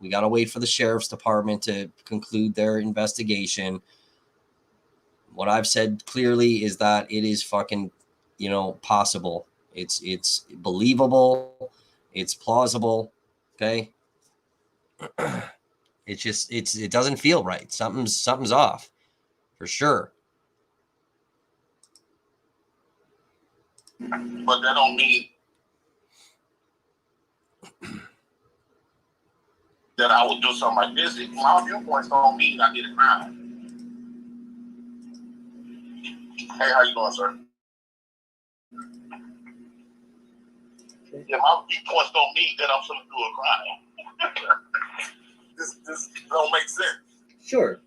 We got to wait for the sheriff's department to conclude their investigation. What I've said clearly is that it is fucking, you know, possible. It's believable. It's plausible. Okay. It's just, it doesn't feel right. Something's off for sure. But that don't mean that I would do something like this. My viewpoints don't mean I did a crime. Hey, how you doing, sir? Yeah, my viewpoints don't mean that I'm going to do a crime. This don't make sense. Sure.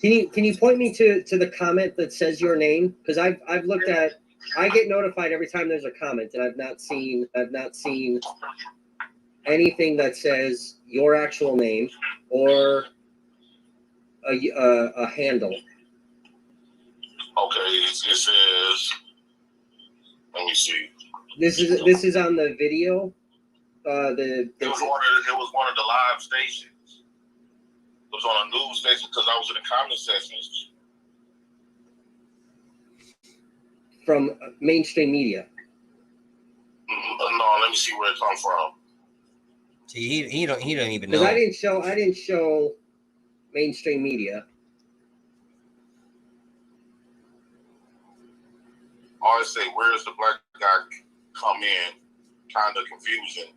Can you point me to the comment that says your name? Because I've looked at, I get notified every time there's a comment, and I've not seen anything that says your actual name or a handle. Okay, it says. Let me see. This is on the video. It was one of the live stations. It was on a news station because I was in the comment sections. From mainstream media. No, let me see where it comes from. See, he don't even know. Because I didn't show mainstream media. I always say, where's the black guy come in? Kind of confusing.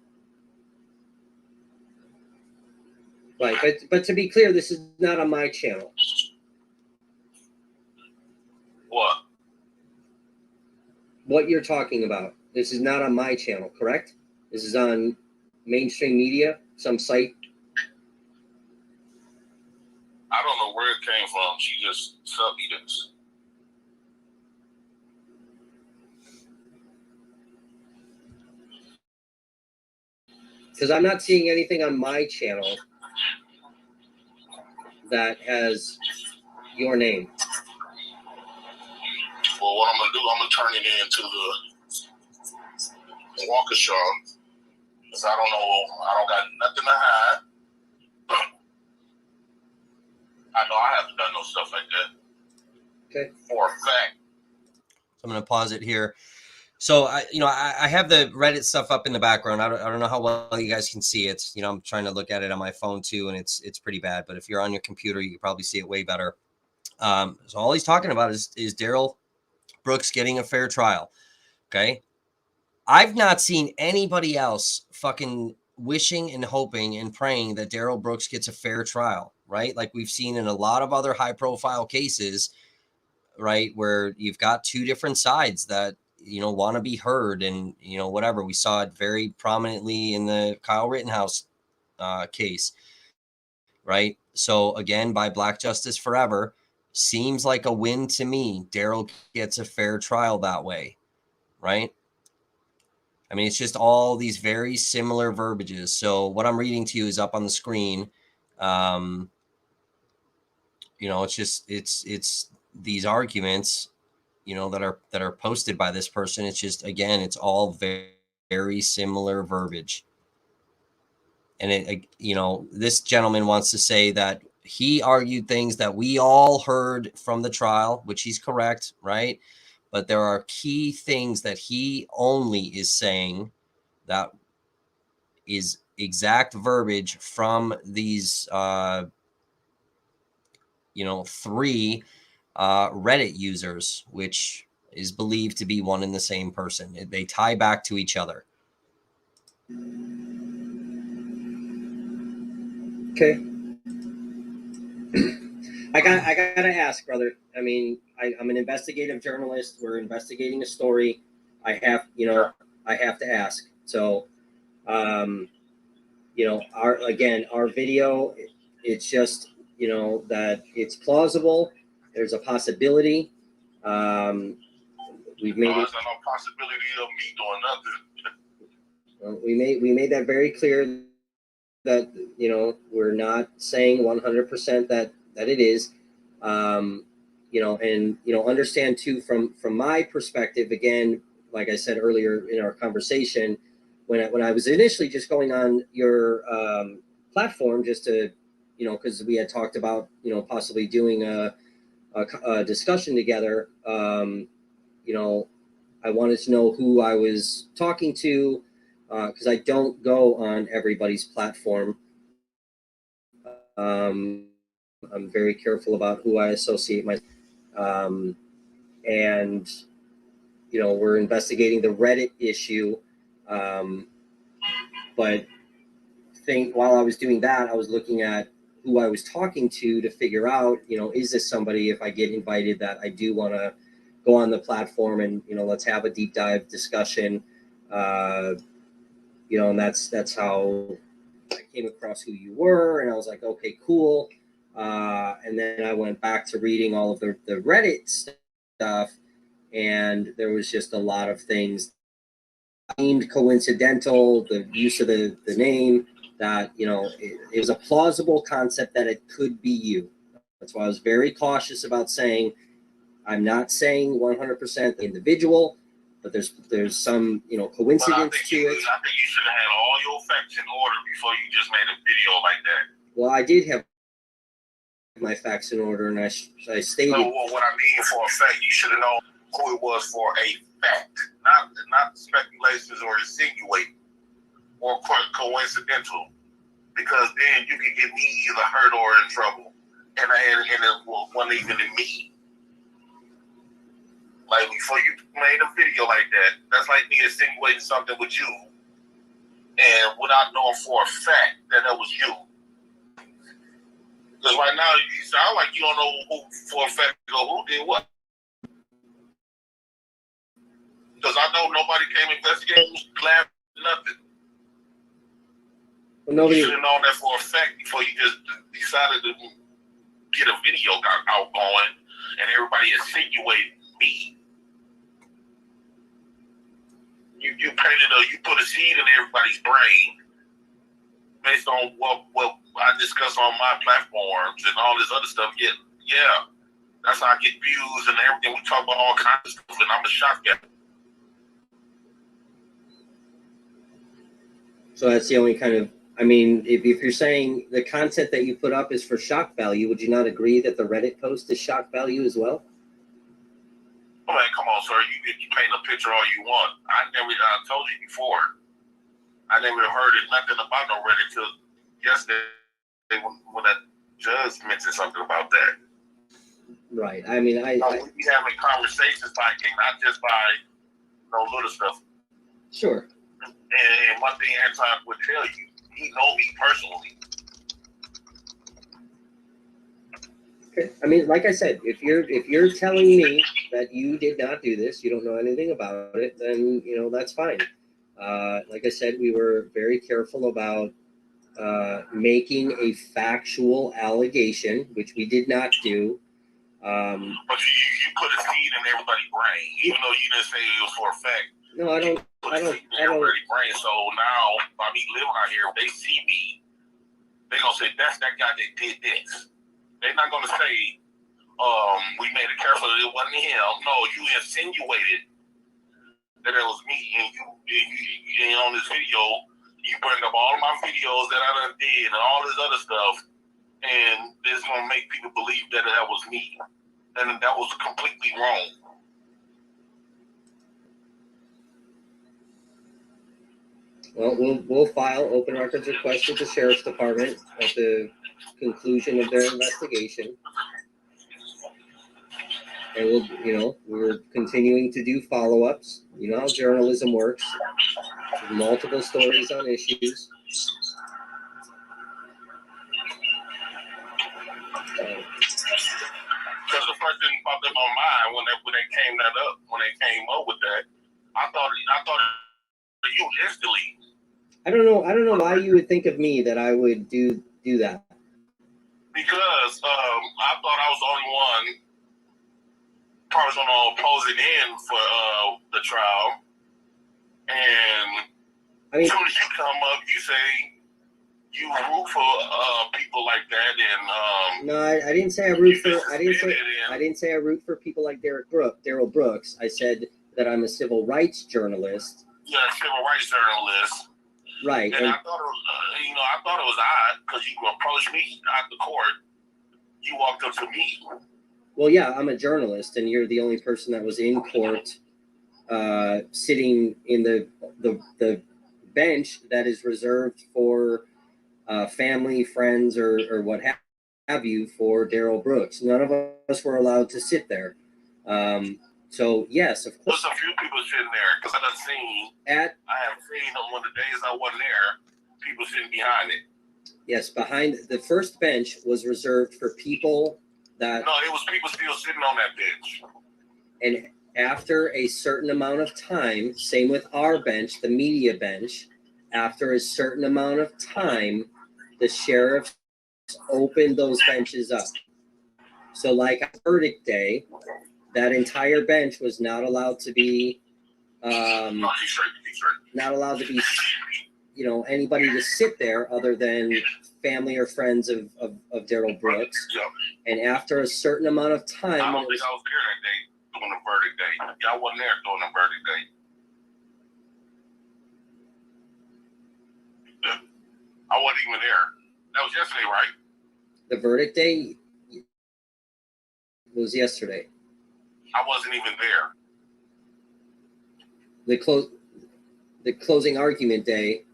Right, but to be clear, this is not on my channel. What? What you're talking about. This is not on my channel, correct? This is on mainstream media, some site. I don't know where it came from. She just subbed me this. Because I'm not seeing anything on my channel that has your name. Well, what I'm going to do, I'm going to turn it into the Walker Show. Because I don't know, I don't got nothing to hide. I know I haven't done no stuff like that. Okay. For a fact. So I'm going to pause it here. So I have the Reddit stuff up in the background. I don't know how well you guys can see it. I'm trying to look at it on my phone too, and it's pretty bad. But if you're on your computer, you can probably see it way better. So all he's talking about is Darrell Brooks getting a fair trial. Okay. I've not seen anybody else fucking wishing and hoping and praying that Darrell Brooks gets a fair trial, right? Like we've seen in a lot of other high profile cases, right? Where you've got two different sides that, want to be heard and, whatever. We saw it very prominently in the Kyle Rittenhouse case, right? So again, by Black Justice Forever, seems like a win to me. Darrell gets a fair trial that way, right? I mean, it's just all these very similar verbiages. So what I'm reading to you is up on the screen. It's these arguments, that are posted by this person. It's just, again, it's all very, very similar verbiage. And this gentleman wants to say that he argued things that we all heard from the trial, which he's correct, right? But there are key things that he only is saying that is exact verbiage from these, three Reddit users, which is believed to be one and the same person. They tie back to each other. Okay. I gotta ask, brother. I mean, I'm an investigative journalist. We're investigating a story. I have to ask. So, our video, it's just, that it's plausible. There's a possibility. We've made There's no possibility of me doing nothing. We made that very clear that, we're not saying 100% that it is. Understand too, from my perspective, again, like I said earlier in our conversation, when I was initially just going on your platform just to, because we had talked about, possibly doing a discussion together, I wanted to know who I was talking to, because I don't go on everybody's platform. I'm very careful about who I associate myself. And we're investigating the Reddit issue. But while I was doing that, I was looking at who I was talking to figure out, is this somebody, if I get invited, that I do want to go on the platform and, let's have a deep dive discussion. And that's how I came across who you were, and I was like, okay, cool. And then I went back to reading all of the Reddit stuff, and there was just a lot of things deemed coincidental, the use of the name, that, it was a plausible concept that it could be you. That's why I was very cautious about saying, I'm not saying 100% individual, but there's some, coincidence to it. I think you should have had all your facts in order before you just made a video like that. Well, I did have my facts in order, and I stated. No, what I mean for a fact, you should have known who it was for a fact, not speculations or insinuating or coincidental, because then you could get me either hurt or in trouble, and it wasn't even in me. Like, before you made a video like that, that's like me insinuating something with you, and without knowing for a fact that was you. Because right now, you sound like you don't know who for a fact who did what. Because I know nobody came investigating, lab, nothing. Well, nobody. You should have known that for a fact before you just decided to get a video out going, and everybody insinuated me. You put a seed in everybody's brain based on what I discuss on my platforms and all this other stuff. Yeah, that's how I get views and everything. We talk about all kinds of stuff, and I'm shocked at it. So that's the only kind of, if you're saying the content that you put up is for shock value, would you not agree that the Reddit post is shock value as well? Oh, man, come on, sir. You paint a picture all you want. I told you before. I never heard nothing about no Reddit till yesterday when that judge mentioned something about that. Right. We be having conversations by not just by little stuff. Sure. And one thing Anton would tell you, he know me personally. Okay. Like I said, if you're telling me that you did not do this, you don't know anything about it, then that's fine. Like I said, we were very careful about making a factual allegation, which we did not do. But you put a seed in everybody's brain, even though you didn't say it was for a fact. No, I don't. Everybody's brain. So now, by me living out here, if they see me, they're gonna say that's that guy that did this. They're not gonna say, we made it careful that it wasn't him. No, you insinuated that it was me, and you on this video, you bring up all my videos that I done did and all this other stuff, and it's gonna make people believe that was me, and that was completely wrong. Well, we'll file open records request with the sheriff's department at the conclusion of their investigation, and we're continuing to do follow-ups. You know how journalism works. Multiple stories on issues. Because the first thing popped in my mind when they came up with that, I thought of you instantly. I don't know why you would think of me that I would do that. Because I thought I was the only one person opposing in for the trial, and as soon as you come up, you say you root for people like that, and no, I didn't say I root for. I didn't say I root for people like Daryl Brooks. I said that I'm a civil rights journalist. Yeah, civil rights journalist. Right. And I thought it was odd because you approached me at the court. You walked up to me. Well, yeah, I'm a journalist, and you're the only person that was in court, sitting in the bench that is reserved for family, friends, or what have you for Daryl Brooks. None of us were allowed to sit there. So yes, of course. There's a few people sitting there because I have seen on one of the days I wasn't there, people sitting behind it. Yes, behind the first bench was reserved for people that. No, it was people still sitting on that bench. And after a certain amount of time, same with our bench, the media bench, after a certain amount of time, the sheriffs opened those benches up. So like on verdict day, that entire bench was not allowed to be No, he's straight. not allowed to be, anybody to sit there other than family or friends of Daryl Brooks. Yep. And after a certain amount of time, I don't think I was there that day doing the verdict day. Y'all wasn't there doing the verdict day. I wasn't even there. That was yesterday, right? the verdict day was yesterday. I wasn't even there. The closing argument day.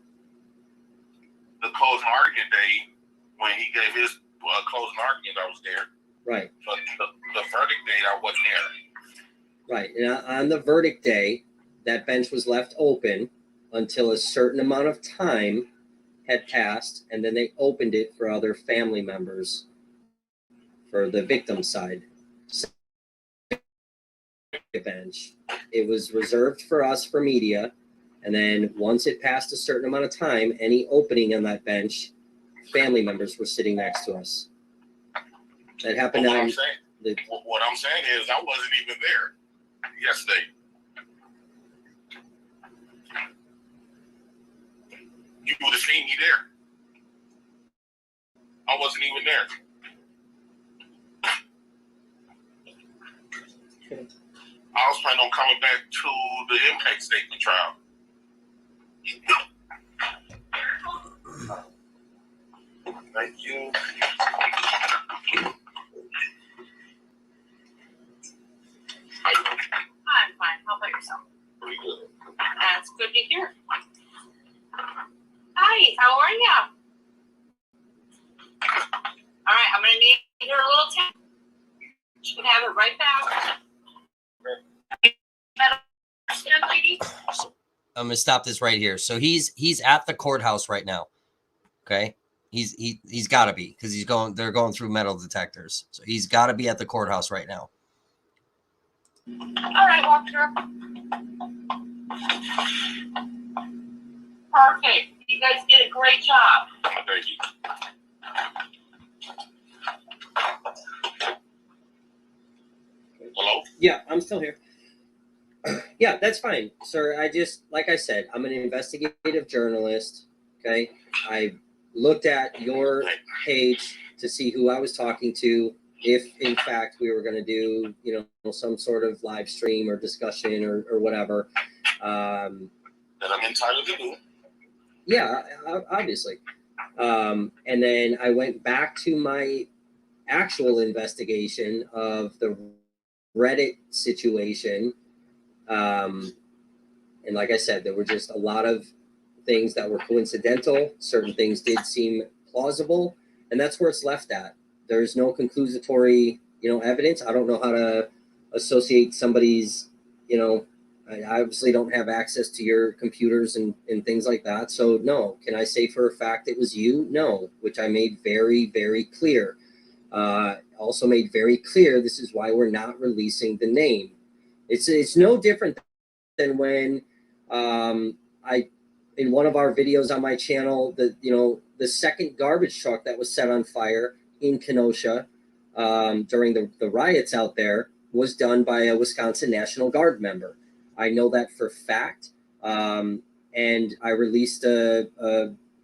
The closing argument day, when he gave his closing argument, I was there. Right. But the verdict day, I wasn't there. Right. And on the verdict day, that bench was left open until a certain amount of time had passed, and then they opened it for other family members for the victim side. Bench. It was reserved for us for media, and then once it passed a certain amount of time, any opening on that bench, family members were sitting next to us. That happened What on I'm saying is I wasn't even there yesterday. You would have seen me there. I wasn't even there. Okay. I was planning on coming back to the impact statement trial. Thank you. I'm fine. How about yourself? Pretty good. That's good to hear. Hi, how are you? All right, I'm gonna need your little tap. You can have it right back. Lady. I'm gonna stop this right here. So he's at the courthouse right now. Okay, he's got to be, because they're going through metal detectors. So he's got to be at the courthouse right now. All right, Walker. Perfect. You guys did a great job. Thank you. Hello? Yeah, I'm still here. Yeah, that's fine, sir. Like I said, I'm an investigative journalist. Okay. I looked at your page to see who I was talking to, if in fact we were going to do, some sort of live stream or discussion or whatever. That I'm entitled to do. Yeah, obviously. And then I went back to my actual investigation of the Reddit situation. And like I said, there were just a lot of things that were coincidental. Certain things did seem plausible, and that's where it's left at. There's no conclusatory, evidence. I don't know how to associate somebody's, I obviously don't have access to your computers and things like that. So no, can I say for a fact it was you? No, which I made very, very clear. Also made very clear, this is why we're not releasing the name. It's no different than when in one of our videos on my channel, the second garbage truck that was set on fire in Kenosha during the riots out there was done by a Wisconsin National Guard member. I know that for fact, and I released a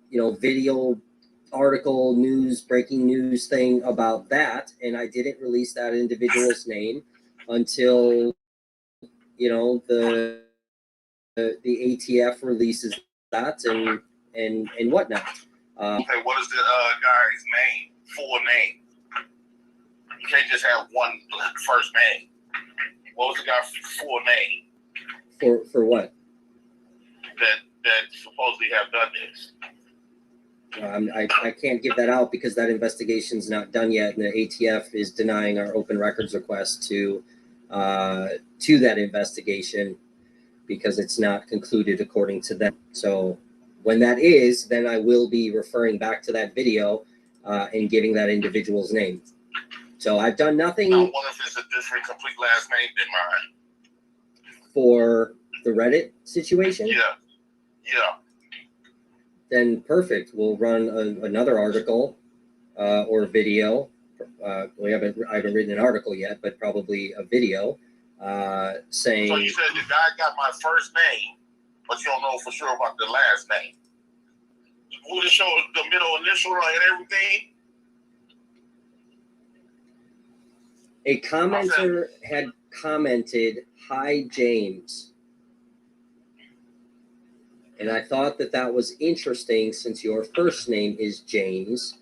video article, breaking news thing about that, and I didn't release that individual's name until the ATF releases that and whatnot. Okay, what is the guy's name? Full name. You can't just have one first name. What was the guy's full name? For what? That supposedly have done this. I can't give that out because that investigation's not done yet, and the ATF is denying our open records request to to that investigation because it's not concluded according to them. So when that is, then I will be referring back to that video and giving that individual's name. So I've done nothing. I wonder if it's a different complete last name than mine. For the Reddit situation? Yeah. Then perfect. We'll run another article or video. I haven't written an article yet, but probably a video saying. So you said the guy got my first name, but you don't know for sure about the last name. Would it show the middle initial and everything? A commenter had commented, "Hi, James." And I thought that was interesting since your first name is James,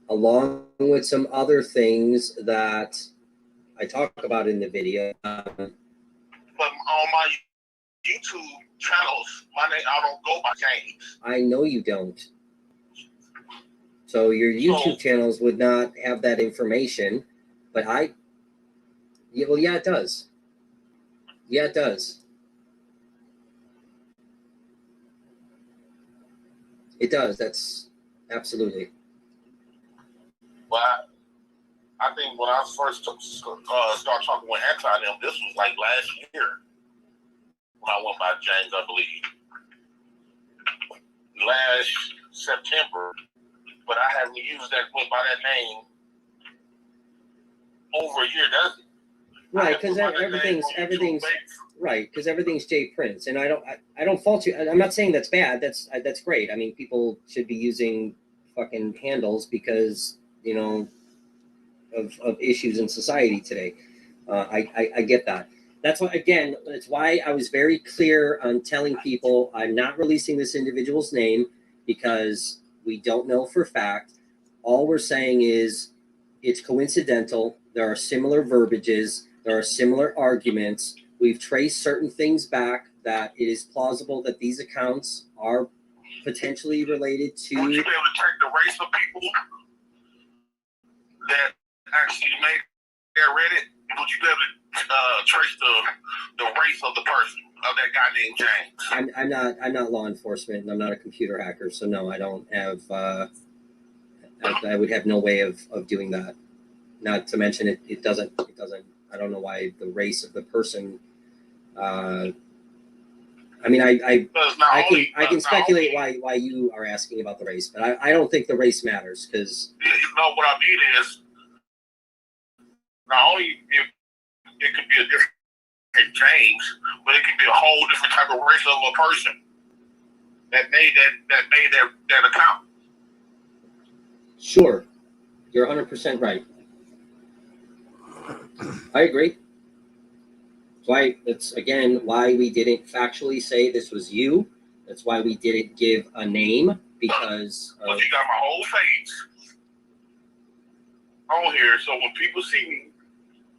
along with some other things that I talk about in the video. But on my YouTube channels, my name, I don't go by James. I know you don't. So your YouTube channels would not have that information, but yeah, it does. Yeah, it does. It does. That's absolutely. But I think when I first started talking with Anti and them, this was like last year when I went by James, I believe. Last September. But I haven't used went by that name over a year, does it? Right, because everything's right, because everything's Jay Prince, and I don't fault you. I'm not saying that's bad. That's great. I mean, people should be using fucking handles because of issues in society today. I get that. That's why, again, that's why I was very clear on telling people I'm not releasing this individual's name because we don't know for fact. All we're saying is it's coincidental. There are similar verbiages. There are similar arguments. We've traced certain things back that it is plausible that these accounts are potentially related to. Would you be able to track the race of people that actually made their Reddit? Would you be able to trace the race of the person, of that guy named James? I'm not law enforcement, and I'm not a computer hacker, so no, I don't have. I would have no way of doing that. Not to mention it doesn't. I don't know why the race of the person. I mean, I can speculate why you are asking about the race, but I don't think the race matters because. What I mean is, not only it could be a different James, but it could be a whole different type of race of a person that made that account. Sure, you're 100% right. I agree. That's again why we didn't factually say this was you. That's why we didn't give a name because. But you got my whole face on here, so when people see me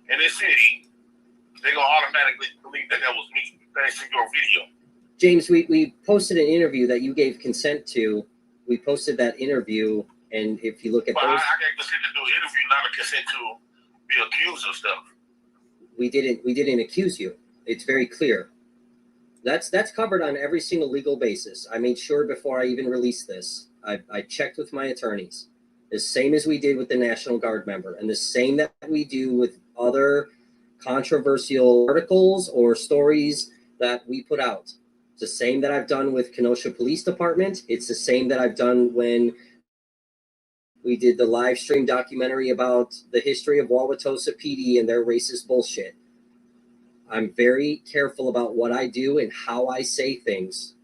in this city, they're gonna automatically believe that was me thanks to your video. James, we posted an interview that you gave consent to. We posted that interview, and if you look at those, I gave consent to do an interview, not a consent to be accused of stuff. We didn't accuse you. It's very clear. That's covered on every single legal basis. I made sure before I even released this. I checked with my attorneys. The same as we did with the National Guard member, and the same that we do with other controversial articles or stories that we put out. It's the same that I've done with Kenosha Police Department. It's the same that I've done when we did the live stream documentary about the history of Wauwatosa PD and their racist bullshit. I'm very careful about what I do and how I say things.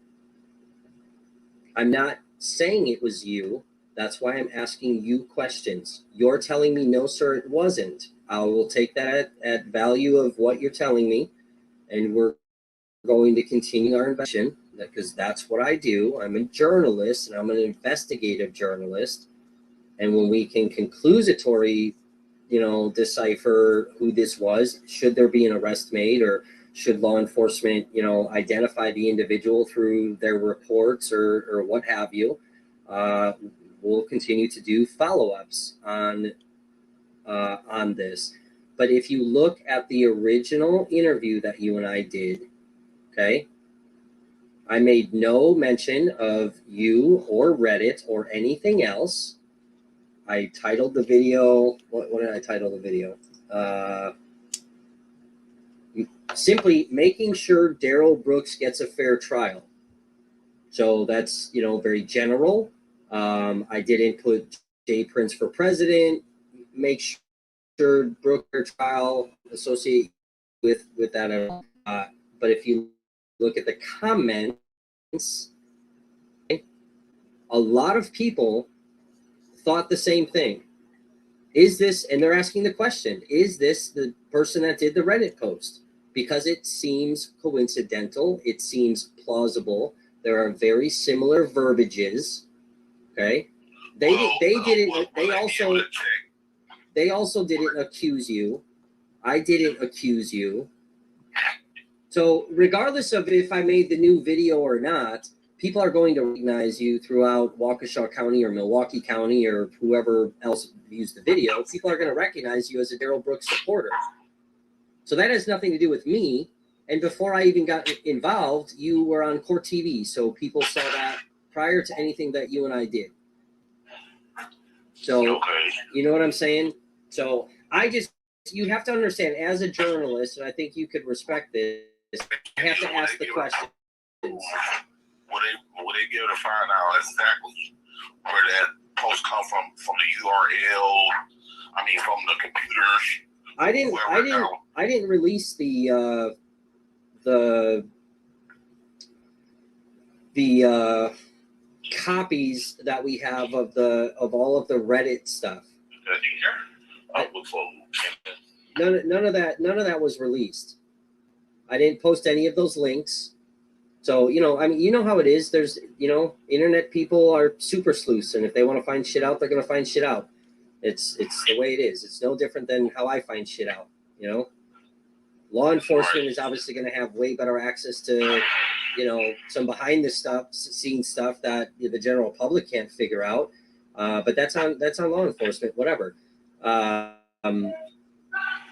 I'm not saying it was you. That's why I'm asking you questions. You're telling me, no, sir, it wasn't. I will take that at value of what you're telling me, and we're going to continue our investigation because that's what I do. I'm a journalist, and I'm an investigative journalist. And when we can conclusatory, decipher who this was, should there be an arrest made or should law enforcement, identify the individual through their reports or what have you, we'll continue to do follow-ups on this. But if you look at the original interview that you and I did, okay, I made no mention of you or Reddit or anything else. I titled the video, what did I title the video? Simply making sure Darrell Brooks gets a fair trial. So that's, very general. I didn't put Jay Prince for president. Make sure Brooks trial associate with that at all. But if you look at the comments, a lot of people thought the same thing. Is this, and they're asking the question, is this the person that did the Reddit post? Because it seems coincidental, it seems plausible. There are very similar verbiages. Okay, they also didn't accuse you. I didn't accuse you. So regardless of if I made the new video or not, people are going to recognize you throughout Waukesha County or Milwaukee County or whoever else views the video. People are going to recognize you as a Darrell Brooks supporter. So that has nothing to do with me. And before I even got involved, you were on Court TV. So people saw that prior to anything that you and I did. So, you know what I'm saying? So you have to understand, as a journalist, and I think you could respect this, I have to ask the questions. Will they be able to find out exactly where that post come from the URL? I mean, from the computers. I didn't release the copies that we have of all of the Reddit stuff. None of that was released. I didn't post any of those links. So, I mean, you know how it is. There's, internet people are super sleuths, and if they want to find shit out, they're going to find shit out. It's the way it is. It's no different than how I find shit out, Law enforcement is obviously going to have way better access to, some behind the scene stuff that the general public can't figure out. But that's on law enforcement, whatever.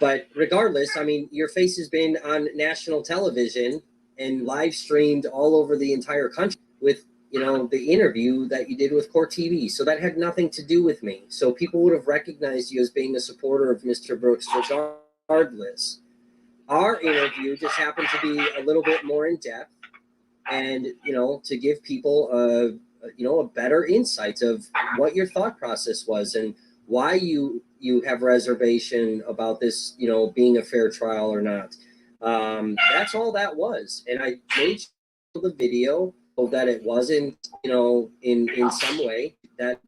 But regardless, I mean, your face has been on national television and live streamed all over the entire country with, the interview that you did with Court TV. So that had nothing to do with me. So people would have recognized you as being a supporter of Mr. Brooks regardless. Our interview just happened to be a little bit more in depth and, to give people a better insight of what your thought process was and why you have reservation about this, being a fair trial or not. That's all that was. And I made sure the video so that it wasn't, in some way that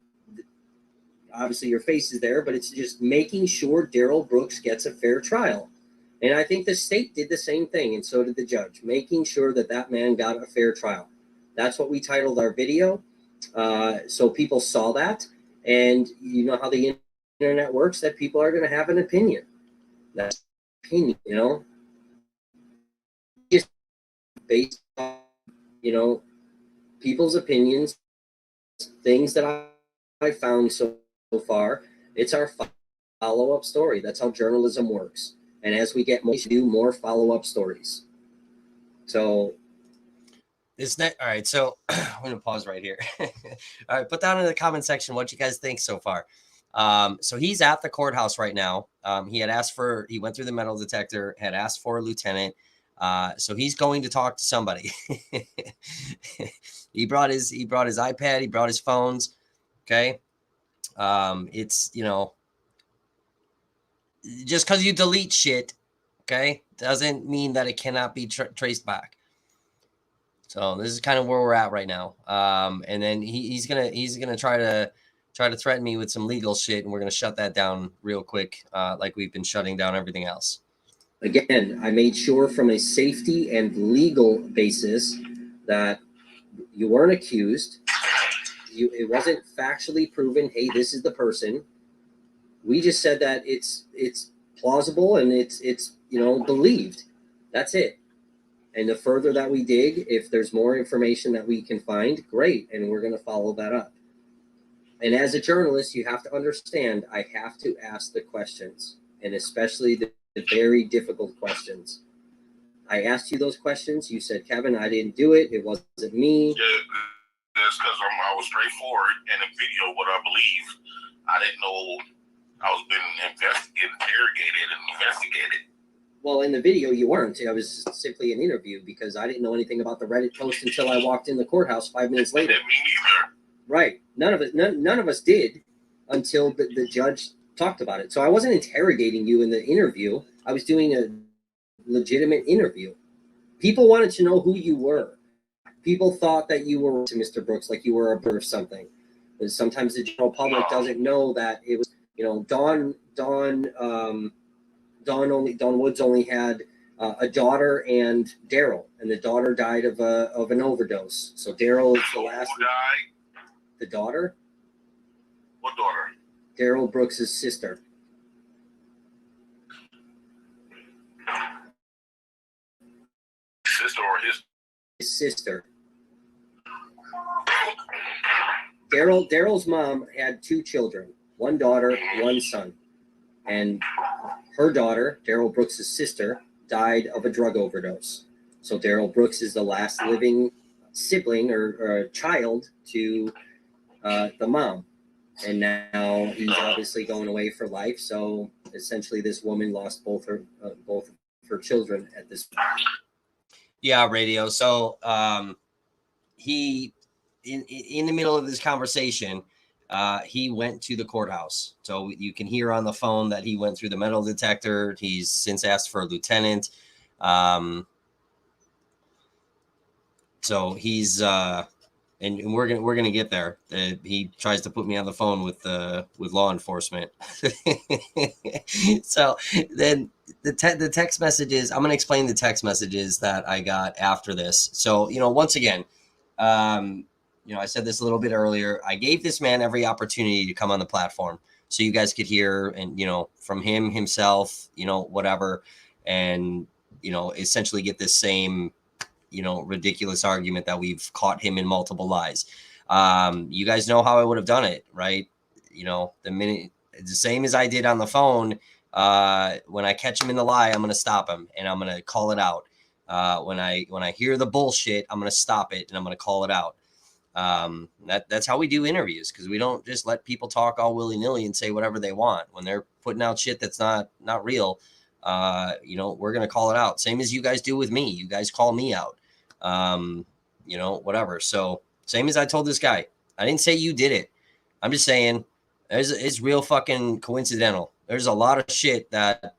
obviously your face is there, but it's just making sure Darrell Brooks gets a fair trial. And I think the state did the same thing, and so did the judge, making sure that man got a fair trial. That's what we titled our video. So people saw that, and you know how the internet works, that people are going to have an opinion. That's opinion, just based on, people's opinions, things that I found so far. It's our follow-up story. That's how journalism works. And as we get more, we should do more follow-up stories. So all right, so I'm gonna pause right here. All right, put down in the comment section what you guys think so far. So he's at the courthouse right now. He went through the metal detector, had asked for a lieutenant. So he's going to talk to somebody. He brought his iPad, he brought his phones. Okay. It's, just because you delete shit, okay, doesn't mean that it cannot be traced back. So this is kind of where we're at right now. And then he's gonna try to threaten me with some legal shit, and we're gonna shut that down real quick, like we've been shutting down everything else. Again, I made sure from a safety and legal basis that you weren't accused. It wasn't factually proven, hey, this is the person. We just said that it's plausible and it's believed. That's it. And the further that we dig, if there's more information that we can find, great, and we're going to follow that up. And as a journalist, you have to understand, I have to ask the questions. and especially the very difficult questions. I asked you those questions. You said, Kevin, I didn't do it. It wasn't me. Yeah, that's because I was straightforward, and in video, what I believe, I didn't know I was being interrogated and investigated. Well, in the video, you weren't. It was simply an interview because I didn't know anything about the Reddit post until I walked in the courthouse 5 minutes later. Me neither. Right. None of us did until the judge talked about it. So I wasn't interrogating you in the interview. I was doing a legitimate interview. People wanted to know who you were. People thought that you were to Mr. Brooks, like you were a bird or something. And sometimes the general public doesn't know that it was, Don Woods only had a daughter and Daryl, and the daughter died of an overdose. So Daryl is the last. Who died? The daughter? What daughter? Daryl Brooks' sister. Sister or his sister. Daryl's mom had 2 children, 1 daughter, 1 son. And her daughter, Daryl Brooks' sister, died of a drug overdose. So Daryl Brooks is the last living sibling or child to the mom. And now he's obviously going away for life. So essentially this woman lost both of her children at this point. Yeah, radio. So he in the middle of this conversation, he went to the courthouse. So you can hear on the phone that he went through the metal detector. He's since asked for a lieutenant. So he's and we're gonna get there. He tries to put me on the phone with law enforcement. So then the text messages. I'm gonna explain the text messages that I got after this. So once again, I said this a little bit earlier. I gave this man every opportunity to come on the platform so you guys could hear and from him himself, whatever, and essentially get this same ridiculous argument that we've caught him in multiple lies. You guys know how I would have done it, right? The same as I did on the phone. When I catch him in the lie, I'm going to stop him and I'm going to call it out. When I hear the bullshit, I'm going to stop it and I'm going to call it out. That's how we do interviews, because we don't just let people talk all willy-nilly and say whatever they want. When they're putting out shit that's not real, we're going to call it out. Same as you guys do with me. You guys call me out. Whatever. So same as I told this guy, I didn't say you did it. I'm just saying it's real fucking coincidental. There's a lot of shit that,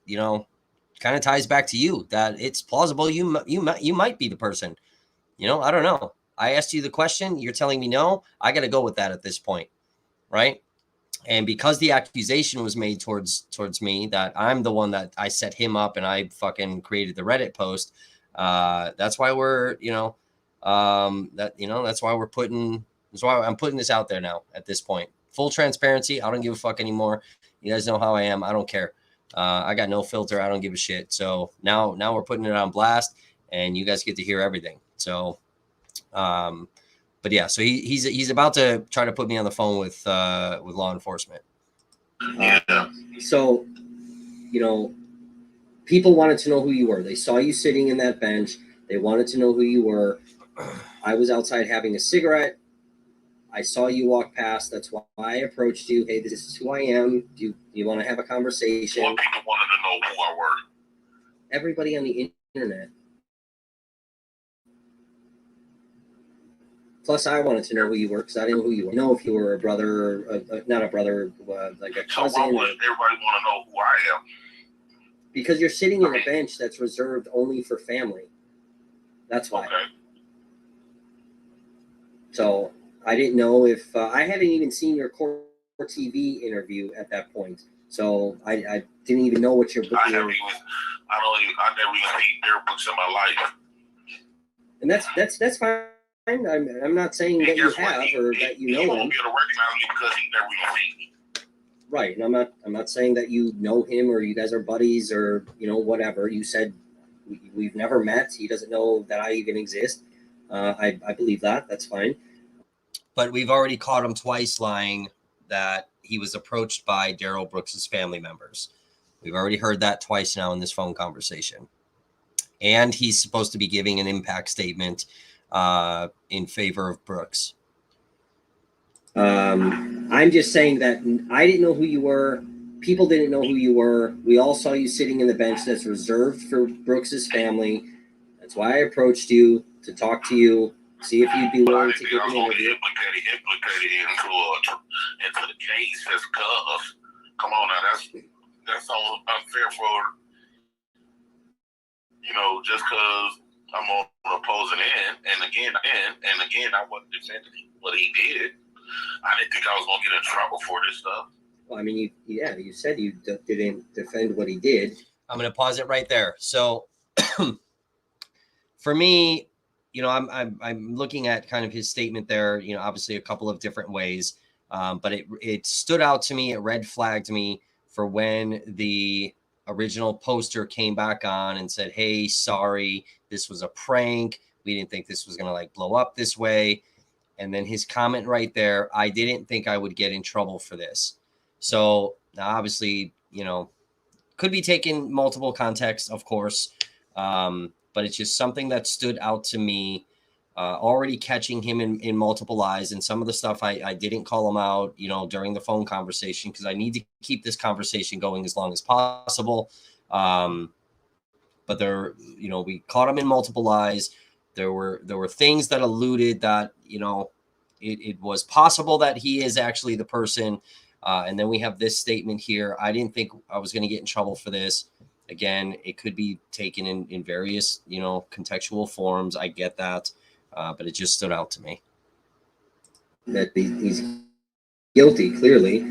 kind of ties back to you, that it's plausible. You might be the person, I don't know. I asked you the question. You're telling me no. I got to go with that at this point. Right. And because the accusation was made towards me that I'm the one that I set him up and I fucking created the Reddit post. That's why we're, that's why I'm putting this out there now at this point. Full transparency. I don't give a fuck anymore. You guys know how I am. I don't care. I got no filter. I don't give a shit. So now we're putting it on blast and you guys get to hear everything. So, but yeah, so he's about to try to put me on the phone with law enforcement. So, people wanted to know who you were. They saw you sitting in that bench. They wanted to know who you were. I was outside having a cigarette. I saw you walk past. That's why I approached you. Hey, this is who I am. Do you want to have a conversation? What people wanted to know who I were? Everybody on the internet. Plus, I wanted to know who you were because I didn't know who you were. Know if you were a brother, not a brother, like a cousin. So why would everybody want to know who I am? Because you're sitting in a bench that's reserved only for family. That's why. Okay. So I didn't know if I hadn't even seen your Core TV interview at that point. So I didn't even know what your book was. I never even seen their books in my life. And that's fine. I'm not saying that you have or that you know him. He won't be able to recognize me because he never even seen me. Right, and I'm not saying that you know him or you guys are buddies or whatever. You said we've never met. He doesn't know that I even exist. I believe that. That's fine. But we've already caught him twice lying that he was approached by Daryl Brooks's family members, We've already heard that twice now in this phone conversation. And he's supposed to be giving an impact statement in favor of Brooks. I'm just saying that I didn't know who you were. People didn't know who you were. We all saw you sitting in the bench that's reserved for Brooks's family. That's why I approached you to talk to you, see if you'd be willing to give an interview. Implicated into the case as cuz. Come on now, that's all unfair for, just because I'm on the opposing end, and again, I wasn't defending what he did. I didn't think I was gonna get in trouble for this stuff. Well, I mean, you said you didn't defend what he did. I'm going to pause it right there. So, for me, I'm looking at kind of his statement there. Obviously a couple of different ways, but it stood out to me. It red flagged me for when the original poster came back on and said, "Hey, sorry, this was a prank. We didn't think this was going to like blow up this way." And then his comment right there, "I didn't think I would get in trouble for this." So now obviously, could be taken multiple contexts, of course. But it's just something that stood out to me, already catching him in multiple lies. And some of the stuff I didn't call him out, during the phone conversation, because I need to keep this conversation going as long as possible. But we caught him in multiple lies. There were things that alluded that, it was possible that he is actually the person. And then we have this statement here. I didn't think I was going to get in trouble for this. Again, it could be taken in various, contextual forms. I get that. But it just stood out to me. That he's guilty, clearly.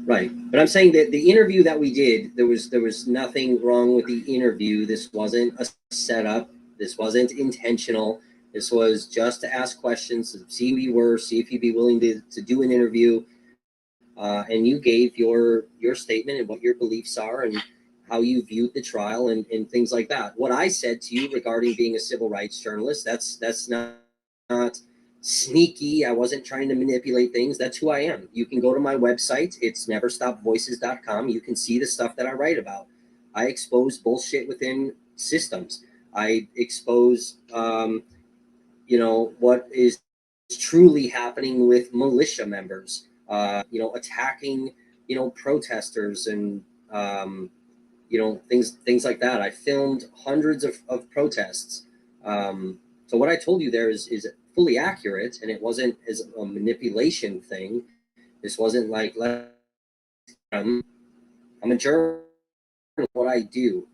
Right. But I'm saying that the interview that we did, there was nothing wrong with the interview. This wasn't a setup. This wasn't intentional. This was just to ask questions, to see who you were, see if you'd be willing to do an interview. And you gave your statement and what your beliefs are and how you viewed the trial and things like that. What I said to you regarding being a civil rights journalist, that's not sneaky. I wasn't trying to manipulate things. That's who I am. You can go to my website. It's Never.Stop.Voices.com. You can see the stuff that I write about. I expose bullshit within systems. I expose, what is truly happening with militia members, attacking, protesters and, things like that. I filmed hundreds of protests. So what I told you there is fully accurate, and it wasn't as a manipulation thing. This wasn't like, I'm a journalist. What I do.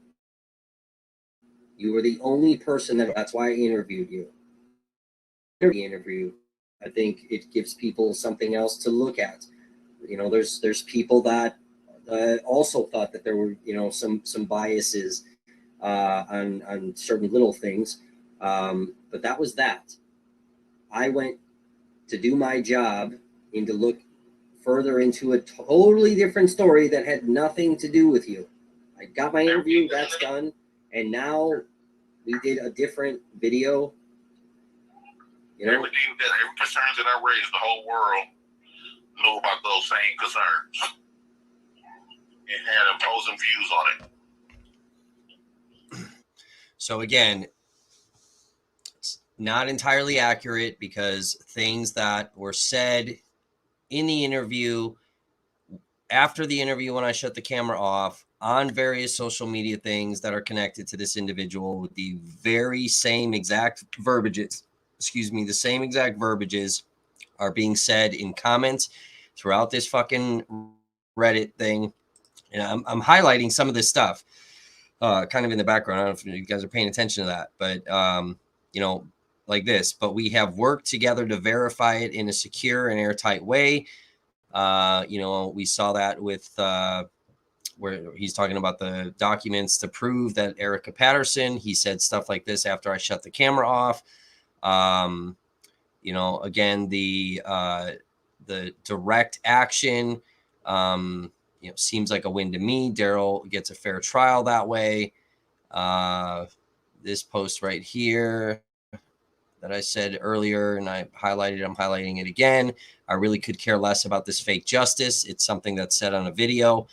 You were the only person that's why I interviewed you. The interview, I think it gives people something else to look at. There's people that also thought that there were some biases on certain little things, but that was that. I went to do my job and to look further into a totally different story that had nothing to do with you. I got my interview, that's done, and now we did a different video. Every concerns that I raised, the whole world knew about those same concerns and had opposing views on it. So again, it's not entirely accurate because things that were said in the interview, after the interview, when I shut the camera off, on various social media things that are connected to this individual with the very same exact verbiages, the same exact verbiages are being said in comments throughout this fucking Reddit thing. And I'm highlighting some of this stuff kind of in the background. I don't know if you guys are paying attention to that, but like this. But we have worked together to verify it in a secure and airtight way. We saw that with where he's talking about the documents to prove that Erica Patterson, he said stuff like this after I shut the camera off. Again, the direct action, seems like a win to me. Daryl gets a fair trial that way. This post right here, that I said earlier, and I'm highlighting it again. I really could care less about this fake justice. It's something that's said on a video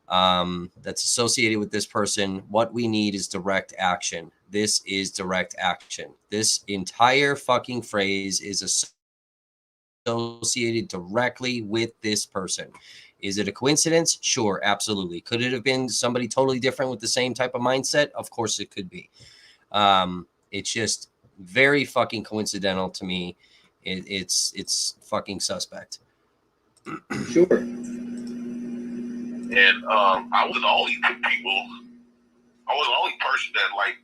that's associated with this person. What we need is direct action. This is direct action. This entire fucking phrase is associated directly with this person. Is it a coincidence? Sure, absolutely. Could it have been somebody totally different with the same type of mindset? Of course it could be. It's just very fucking coincidental to me. It's fucking suspect. Sure. And I was the only person that, like,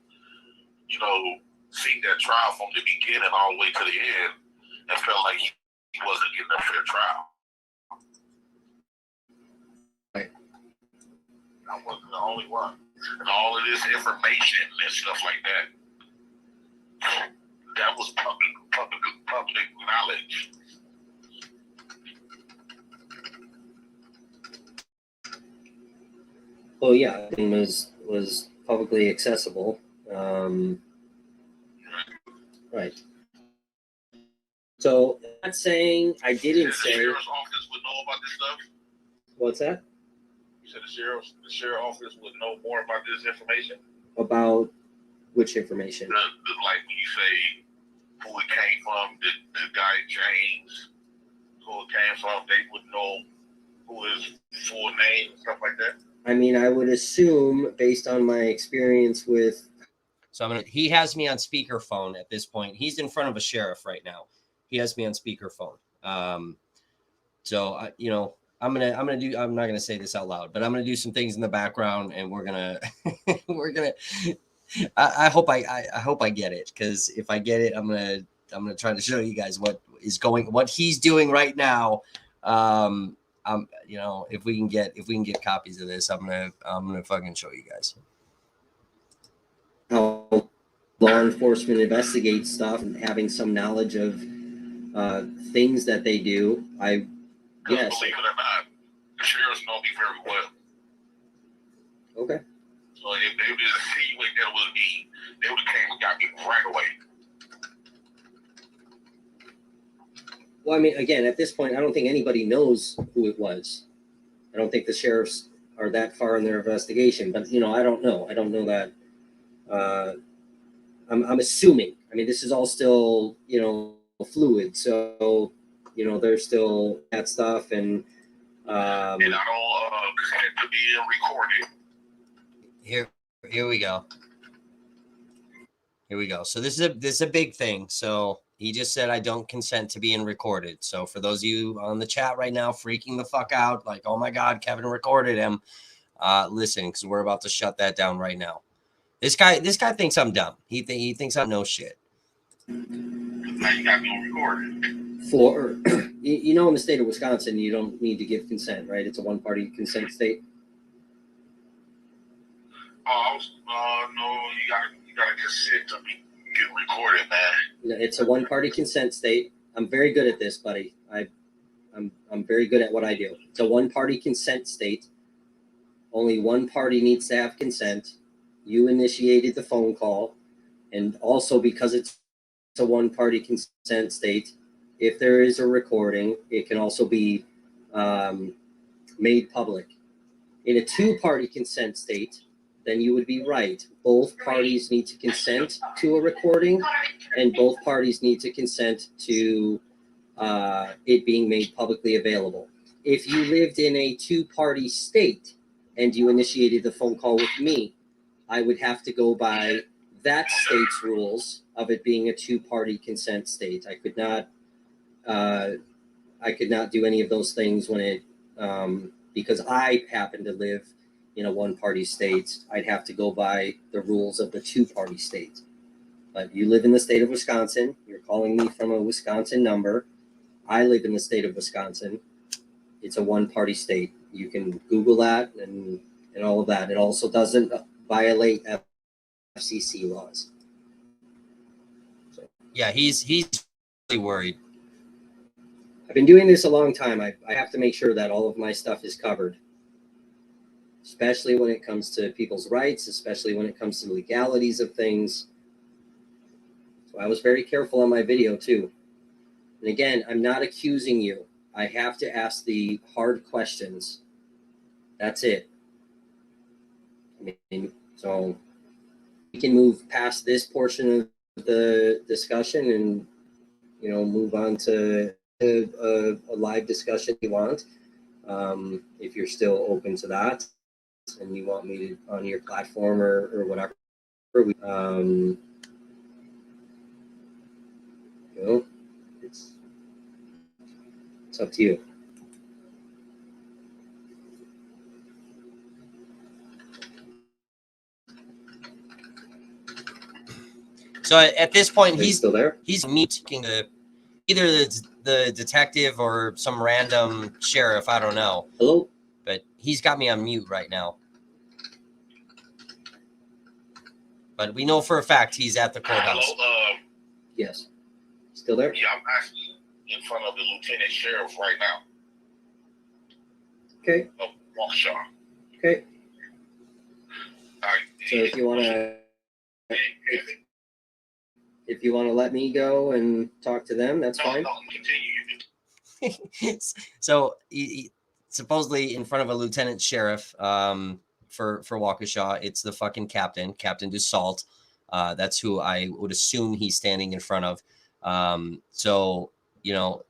you know, seen that trial from the beginning all the way to the end and felt like he wasn't getting a fair trial. Right. I wasn't the only one. And all of this information and stuff like that was public knowledge. Well, yeah, it was publicly accessible. Right. So I'm not saying I didn't say. The sheriff's office would know about this stuff. What's that? You said the sheriff's office would know more about this information. About which information? Like when you say who it came from, the guy James, who it came from, they would know who his full name and stuff like that. I mean, I would assume, based on my experience with. So he has me on speakerphone at this point. He's in front of a sheriff right now. He has me on speakerphone. So you know, I'm not gonna say this out loud, but I'm gonna do some things in the background, and we're gonna I hope I get it, because if I get it, I'm gonna try to show you guys what he's doing right now. You know, if we can get copies of this, I'm gonna fucking show you guys How law enforcement investigates stuff and having some knowledge of things that they do. Yes. Believe it or not, the sheriffs know me very well. Okay. So if they would have seen what that was me, they would have came and got me right away. Well, I mean, again, at this point, I don't think anybody knows who it was. I don't think the sheriffs are that far in their investigation, but you know, I don't know. I don't know that. I'm assuming. I mean, this is all still, you know, fluid. So, you know, there's still that stuff, and I don't consent to being recorded. Here we go. Here we go. So this is a big thing. So he just said, I don't consent to being recorded. So for those of you on the chat right now freaking the fuck out, like, oh my God, Kevin recorded him. Listen, because we're about to shut that down right now. This guy thinks I'm dumb. He thinks I know shit. Now you got me on recording. For you know, in the state of Wisconsin, you don't need to give consent, right? It's a one-party consent state. No, you gotta consent to be getting recorded, man. It's a one-party consent state. I'm very good at this, buddy. I'm very good at what I do. It's a one-party consent state. Only one party needs to have consent. You initiated the phone call, and also because it's a one-party consent state, if there is a recording, it can also be made public. In a two-party consent state, then you would be right. Both parties need to consent to a recording, and both parties need to consent to it being made publicly available. If you lived in a two-party state and you initiated the phone call with me, I would have to go by that state's rules of it being a two-party consent state. I could not do any of those things when it because I happen to live in a one-party state. I'd have to go by the rules of the two-party state. But you live in the state of Wisconsin. You're calling me from a Wisconsin number. I live in the state of Wisconsin. It's a one-party state. You can Google that and all of that. It also doesn't violate FCC laws. So, Yeah, he's really worried. I've been doing this a long time. I have to make sure that all of my stuff is covered, especially when it comes to people's rights, especially when it comes to legalities of things. That's I was very careful on my video too. And again, I'm not accusing you. I have to ask the hard questions. That's it. I mean, so we can move past this portion of the discussion and, you know, move on to a live discussion if you want. If you're still open to that and you want me to on your platform or whatever. You know, it's up to you. So at this point, Are you still there? He's meeting either the detective or some random sheriff. I don't know. Hello? But he's got me on mute right now. But we know for a fact he's at the courthouse. Hello, Yes. Still there? yeah, I'm actually in front of the lieutenant sheriff right now Okay. of Waukesha. Okay. All right. So if you want to let me go and talk to them, that's fine. No, continue. So he supposedly in front of a lieutenant sheriff for Waukesha. It's the fucking Captain Dussault. That's who I would assume he's standing in front of. So, you know,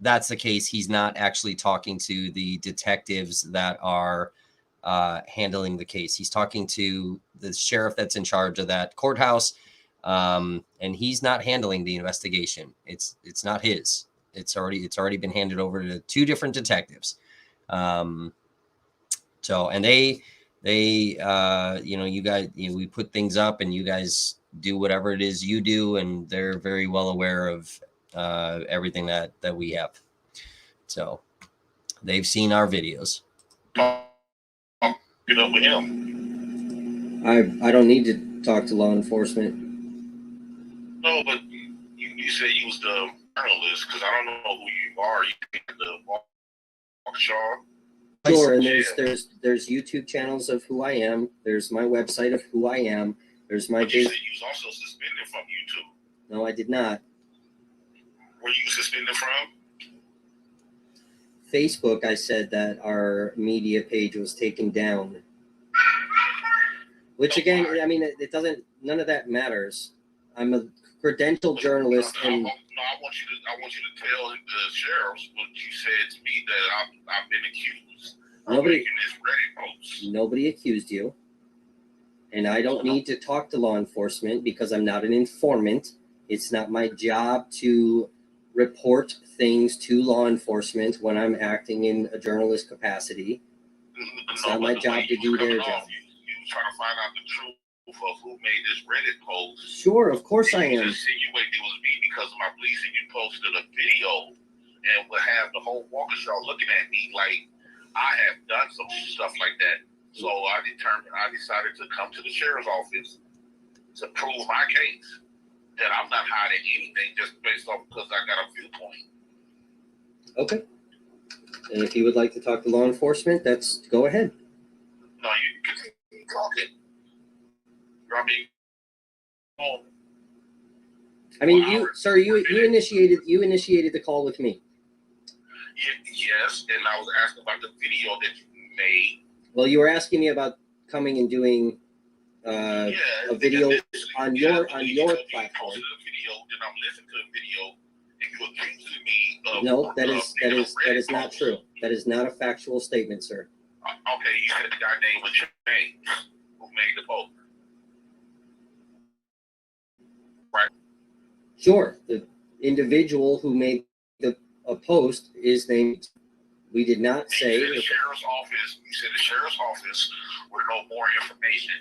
that's the case. He's not actually talking to the detectives that are handling the case. He's talking to the sheriff that's in charge of that courthouse. And he's not handling the investigation. It's not his. It's already been handed over to two different detectives. So, and they, you know, you guys, we put things up and you guys do whatever it is you do. And they're very well aware of everything that we have. So they've seen our videos. Get up with him. I don't need to talk to law enforcement. No, but you said you was the journalist because I don't know who you are. You the Waukesha. Sure, and there's YouTube channels of who I am. There's my website of who I am. There's my. But you said you was also suspended from YouTube. No, I did not. Where you suspended from? Facebook, I said that our media page was taken down. Which again, I mean, it doesn't. None of that matters. I'm a credentialed journalist, and I want you to tell the sheriffs what you said to me that I've been accused of making this Reddit post. Nobody accused you, and I don't need to talk to law enforcement because I'm not an informant. It's not my job to report things to law enforcement when I'm acting in a journalist capacity. It's not my job to do their job. You trying to find out the truth of who made this Reddit post. Sure, of course I am. You insinuate it was me because of my police, and you posted a video and would have the whole Waukesha looking at me like I have done some stuff like that. So I decided to come to the sheriff's office to prove my case that I'm not hiding anything just based off because I got a viewpoint. Okay. And if you would like to talk to law enforcement, go ahead. No, you can talk it. I mean, you initiated the call with me. Yes, and I was asking about the video that you made. Well, you were asking me about coming and doing a video on your platform. You posted a video, then I'm listening to the video, and you accused me of. No, that is not true. That is not a factual statement, sir. Okay, you said the guy name was James who made the post. Right. Sure. The individual who made a post is named. We did not say. You said the sheriff's office would know more information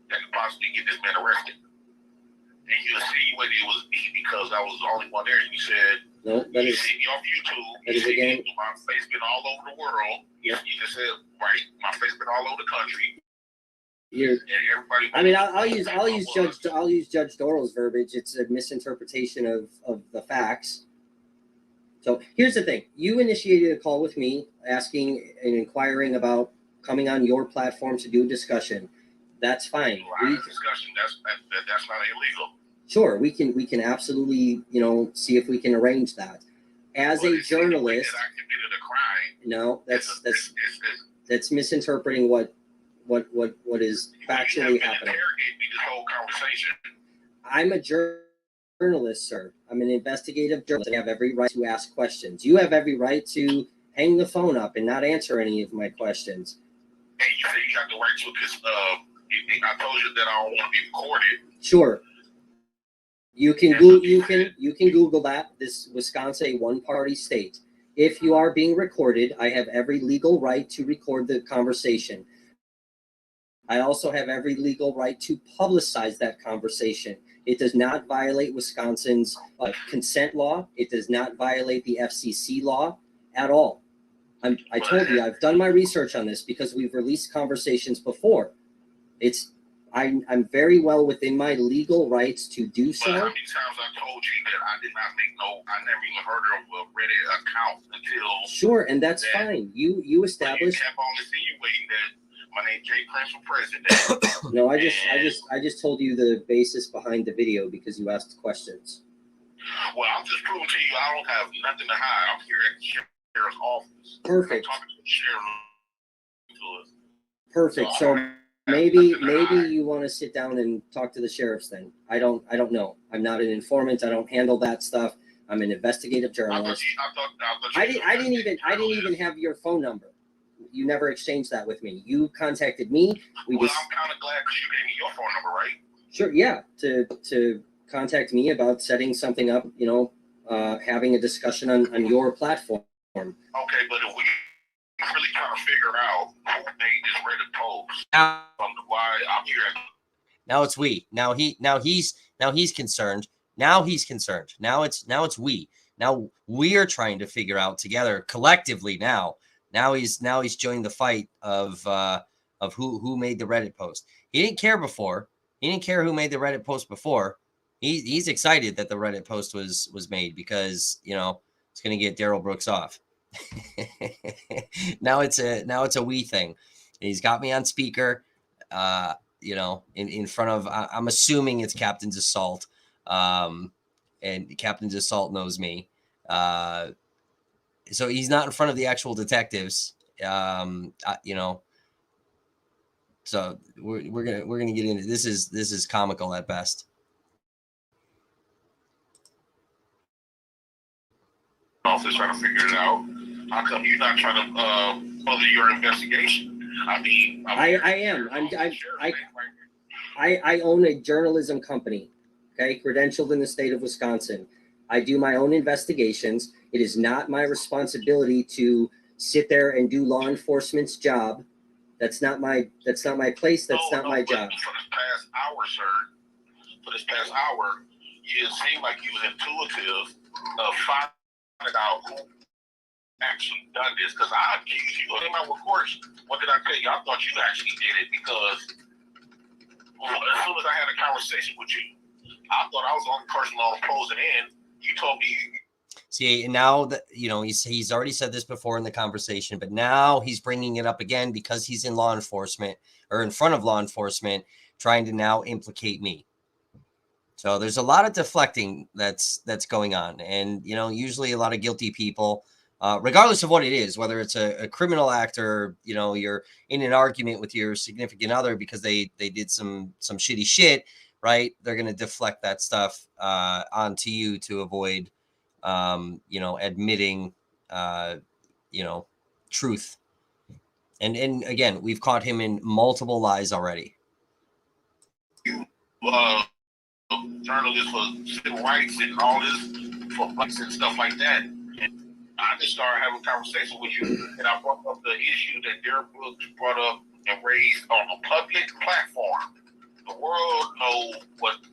that could possibly get this man arrested. And you insinuated it was me because I was the only one there. You said no. That you is. see me on YouTube. That is again. My face been all over the world. Yeah. You just said right. My face been all over the country. I'll use Judge Dorrell's verbiage. It's a misinterpretation of the facts. So here's the thing: you initiated a call with me, asking and inquiring about coming on your platform to do a discussion. That's fine. Discussion. That's not illegal. Sure, we can absolutely, see if we can arrange that. As a journalist, I committed a crime. no, that's misinterpreting what is factually happening. Interrogate me this whole conversation. I'm a journalist, sir. I'm an investigative journalist. I have every right to ask questions. You have every right to hang the phone up and not answer any of my questions. Hey, you say you got the right to, because I told you that I don't want to be recorded. Sure. You can Google that. This Wisconsin, a one-party state. If you are being recorded, I have every legal right to record the conversation. I also have every legal right to publicize that conversation. It does not violate Wisconsin's consent law. It does not violate the FCC law at all. I told you, I've done my research on this because we've released conversations before. I'm very well within my legal rights to do so. But how many times I told you that I did not I never even heard of a Reddit account until. Sure, and that's fine. You established. You kept on insinuating that my name Jay Prince for president. No, I just told you the basis behind the video because you asked questions. Well, I'm just proving to you I don't have nothing to hide. I'm here at the sheriff's office. Perfect. I'm talking to the sheriff. Perfect. So maybe you want to sit down and talk to the sheriffs then. I don't know. I'm not an informant. I don't handle that stuff. I'm an investigative journalist. I didn't even have your phone number. You never exchanged that with me. You contacted me. I'm kind of glad because you gave me your phone number, right? Sure, yeah. To contact me about setting something up, having a discussion on your platform. Okay, but if we really trying to figure out who made this Reddit post, why I'm here. Now it's we. Now he's concerned. Now he's concerned. Now it's we. Now we are trying to figure out together collectively now. Now he's joined the fight of who made the Reddit post. He didn't care before. He didn't care who made the Reddit post before. He's excited that the Reddit post was made because it's going to get Daryl Brooks off. now it's a we thing. He's got me on speaker. In front of. I'm assuming it's Captain's Assault. And Captain's Assault knows me. So he's not in front of the actual detectives, So we're gonna get into this. Is comical at best. Office trying to figure it out. How come you're not trying to further your investigation? I mean, I am. I own a journalism company, okay, credentialed in the state of Wisconsin. I do my own investigations. It is not my responsibility to sit there and do law enforcement's job. That's not my place. That's not my job. For this past hour, sir, you seem like you was intuitive of finding out who actually done this. Because I accused you in my reports. What did I tell you? I thought you actually did it because as soon as I had a conversation with you, I thought I was the only person on opposing end. You told me. See, now that he's already said this before in the conversation, but now he's bringing it up again because he's in law enforcement or in front of law enforcement, trying to now implicate me. So there's a lot of deflecting that's going on, and usually a lot of guilty people, regardless of what it is, whether it's a criminal act or you're in an argument with your significant other because they did some shitty shit. Right, they're going to deflect that stuff onto you to avoid, admitting, truth. And again, we've caught him in multiple lies already. Journalists for civil rights and all this for rights and stuff like that. And I just started having a conversation with you, and I brought up the issue that Derek Brooks brought up and raised on a public platform. The world knows what the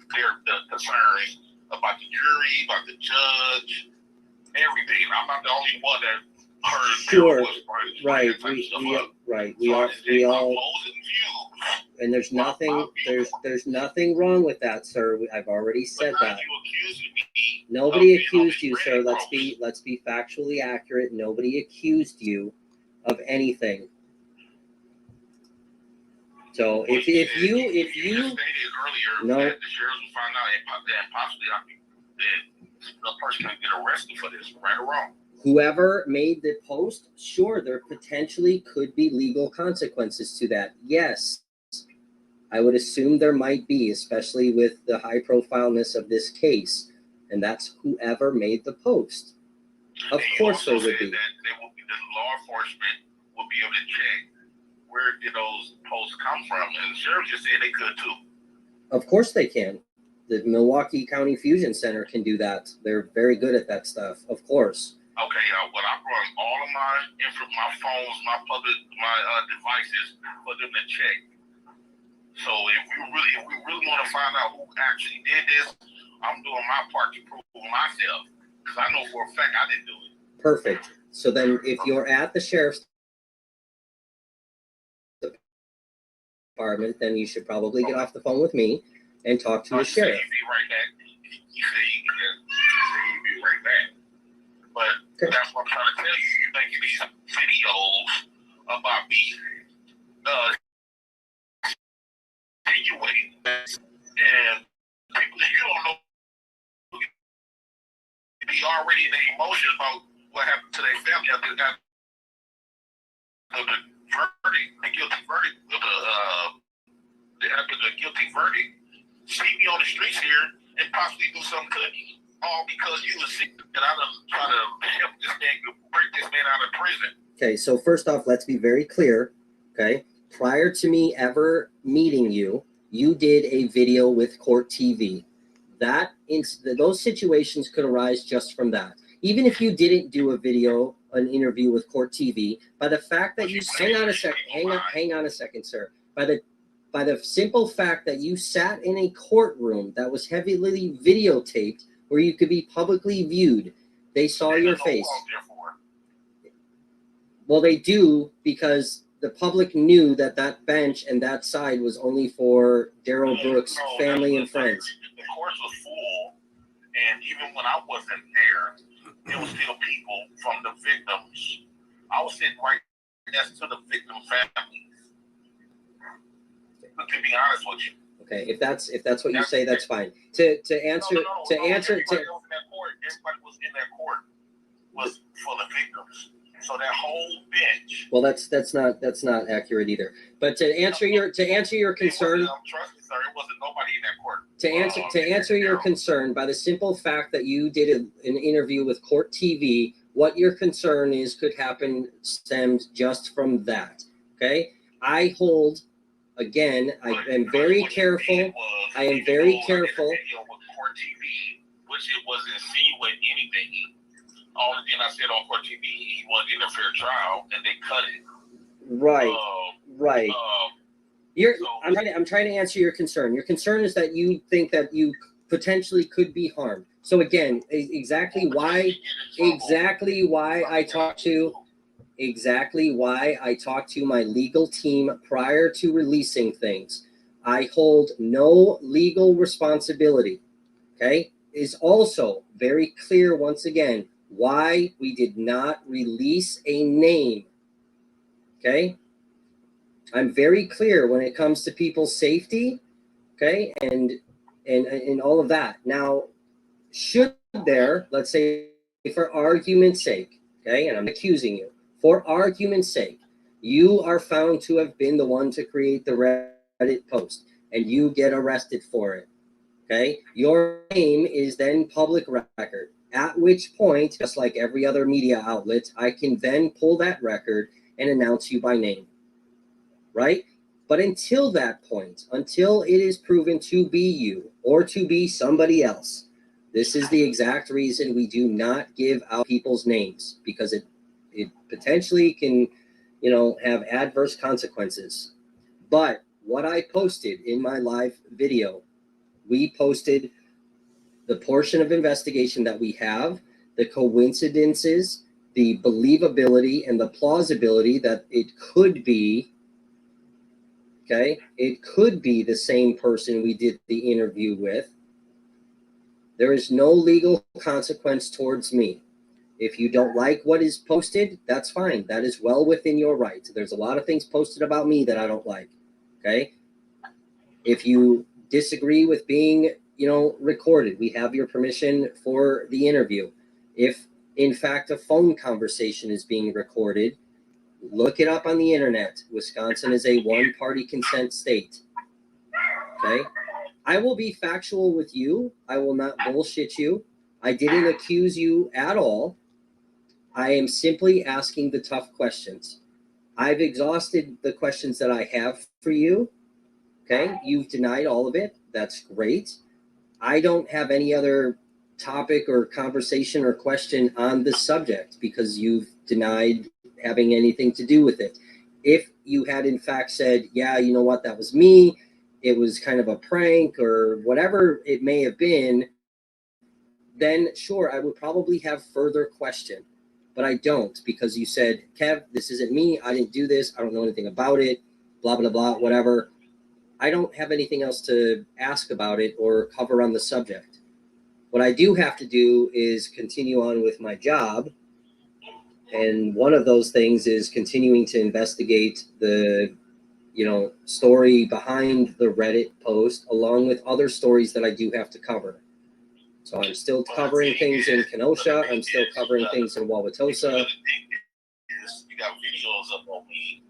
concerns about the jury, about the judge, everything. I'm not the only one that heard. Sure, right. We all. And there's nothing wrong with that, sir. I've already said that. Nobody accused you, sir. Let's be factually accurate. Nobody accused you of anything. So if You you stated earlier no, that the sheriffs will find out and possibly that the person can get arrested for this, right or wrong. whoever made the post, sure, there potentially could be legal consequences to that. Yes, I would assume there might be, especially with the high profileness of this case, and that's whoever made the post. Of course there would be. That they will be, the law enforcement will be able to check where did those posts come from, and the sheriff just said they could too. Of course they can. The Milwaukee County Fusion Center can do that. They're very good at that stuff. Of course. Okay, well, I brought all of my phones, my devices for them to check. So if we really want to find out who actually did this, I'm doing my part to prove myself, because I know for a fact I didn't do it. Perfect. So then if you're at the sheriff's department, then you should probably get off the phone with me and talk to the sheriff. He'd be right back. He said he'd be right back. But okay. That's what I'm trying to tell you. You're making these videos about me insinuating, and people that you don't know be already in the emotion about what happened to their family after they got the verdict, the guilty verdict, after the guilty verdict. See me on the streets here and possibly do something to me, all because you were sick that I done try to help this man, break this man out of prison. Okay, so first off, let's be very clear. Okay, prior to me ever meeting you, you did a video with Court TV. Those situations could arise just from that. Even if you didn't do a video, an interview with Court TV, by the fact that you hang on a second, sir. By the simple fact that you sat in a courtroom that was heavily videotaped, where you could be publicly viewed, they saw your face. Well, they do, because the public knew that that bench and that side was only for Daryl Brooks' family and friends. The course was full, and even when I wasn't there was still people from the victims. I was sitting right next to the victim families. To be honest with you. Okay, if that's what you say, that's fine. Everybody was in that court was for the victims. So that whole bench. Well, that's not accurate either. But to answer your concern, trust me, sir, it wasn't nobody in that court. To answer your concern, by the simple fact that you did an interview with Court TV, what your concern is could happen stemmed just from that. Okay, I hold. Again, I am very careful. I am very careful. Court TV, which it wasn't insinuating anything. Only thing I said on Court TV, he wasn't in a fair trial, and they cut it. Right. Right. I'm trying to answer your concern. Your concern is that you think that you potentially could be harmed. So again, exactly why I talked to my legal team prior to releasing things. I hold no legal responsibility. Okay, is also very clear once again why we did not release a name. Okay, I'm very clear when it comes to people's safety. Okay, and all of that. Now, should there, let's say, for argument's sake, okay, and I'm accusing you, for argument's sake, you are found to have been the one to create the Reddit post, and you get arrested for it. Okay, your name is then public record, at which point, just like every other media outlet, I can then pull that record and announce you by name, right? But until that point, until it is proven to be you or to be somebody else, this is the exact reason we do not give out people's names, because it potentially can, have adverse consequences. But what I posted in my live video, we posted the portion of investigation that we have, the coincidences, the believability, and the plausibility that it could be, okay, it could be the same person we did the interview with. There is no legal consequence towards me. If you don't like what is posted, that's fine. That is well within your rights. There's a lot of things posted about me that I don't like. Okay. If you disagree with being, recorded, we have your permission for the interview. If in fact a phone conversation is being recorded, look it up on the internet. Wisconsin is a one-party consent state. Okay. I will be factual with you. I will not bullshit you. I didn't accuse you at all. I am simply asking the tough questions. I've exhausted the questions that I have for you. Okay. You've denied all of it. That's great. I don't have any other topic or conversation or question on this subject because you've denied having anything to do with it. If you had in fact said, yeah, you know what, that was me, it was kind of a prank or whatever it may have been, then sure, I would probably have further question. But I don't, because you said, Kev, this isn't me, I didn't do this, I don't know anything about it, blah, blah, blah, whatever. I don't have anything else to ask about it or cover on the subject. What I do have to do is continue on with my job. And one of those things is continuing to investigate the, story behind the Reddit post, along with other stories that I do have to cover. So I'm still covering things in Kenosha. I'm still covering things in Wauwatosa. You got videos up on me,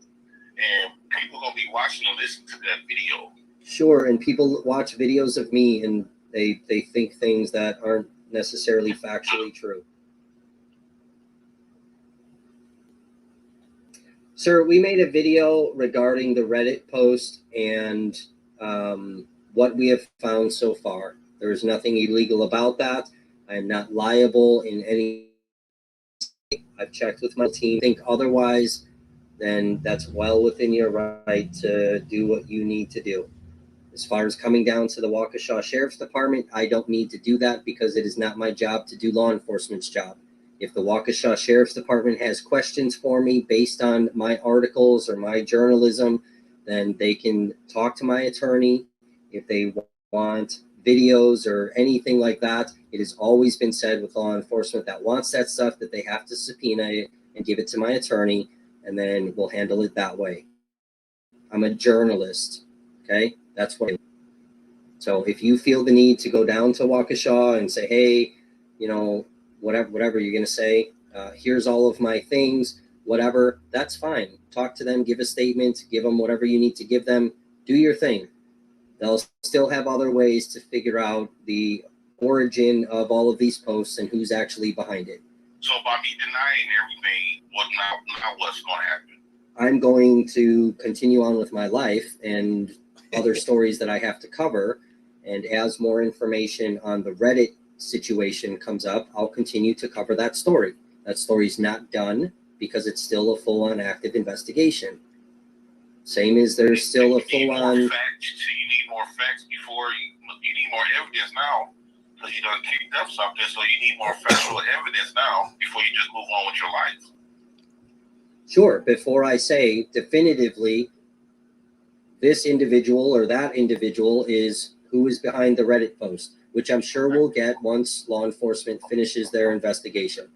and people gonna be watching and listening to that video. Sure, and people watch videos of me and they think things that aren't necessarily factually true. Sir, we made a video regarding the Reddit post and what we have found so far. There is nothing illegal about that. I am not liable in any. I've checked with my team. Think otherwise, then that's well within your right to do what you need to do. As far as coming down to the Waukesha Sheriff's Department, I don't need to do that because it is not my job to do law enforcement's job. If the Waukesha Sheriff's Department has questions for me based on my articles or my journalism, then they can talk to my attorney. If they want videos or anything like that, it has always been said with law enforcement that wants that stuff that they have to subpoena it and give it to my attorney, and then we'll handle it that way. I'm a journalist, okay? That's what I do. So if you feel the need to go down to Waukesha and say, hey, whatever you're going to say, here's all of my things, whatever, that's fine. Talk to them, give a statement, give them whatever you need to give them, do your thing. They'll still have other ways to figure out the origin of all of these posts and who's actually behind it. So by me denying everything, what's going to happen? I'm going to continue on with my life and other stories that I have to cover. And as more information on the Reddit situation comes up, I'll continue to cover that story. That story's not done because it's still a full-on active investigation. Same as there's still a full-on. You need more facts before you need more evidence now because you done kicked up something. So you need more factual evidence now before you just move on with your life. Sure, before I say definitively this individual or that individual is who is behind the Reddit post, which I'm sure we'll get once law enforcement finishes their investigation.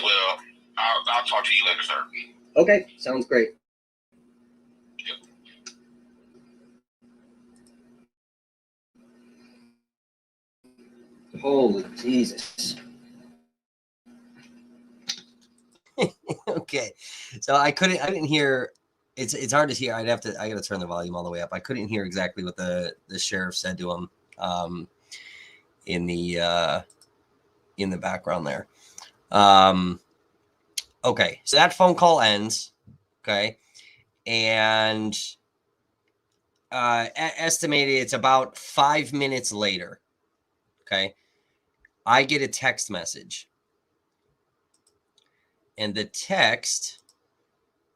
Well, I'll talk to you later, sir. Okay, sounds great. Holy Jesus. Okay. So I didn't hear. It's hard to hear. I got to turn the volume all the way up. I couldn't hear exactly what the sheriff said to him in the background there. Okay. So that phone call ends. Okay. And estimated it's about 5 minutes later. Okay. I get a text message. And the text,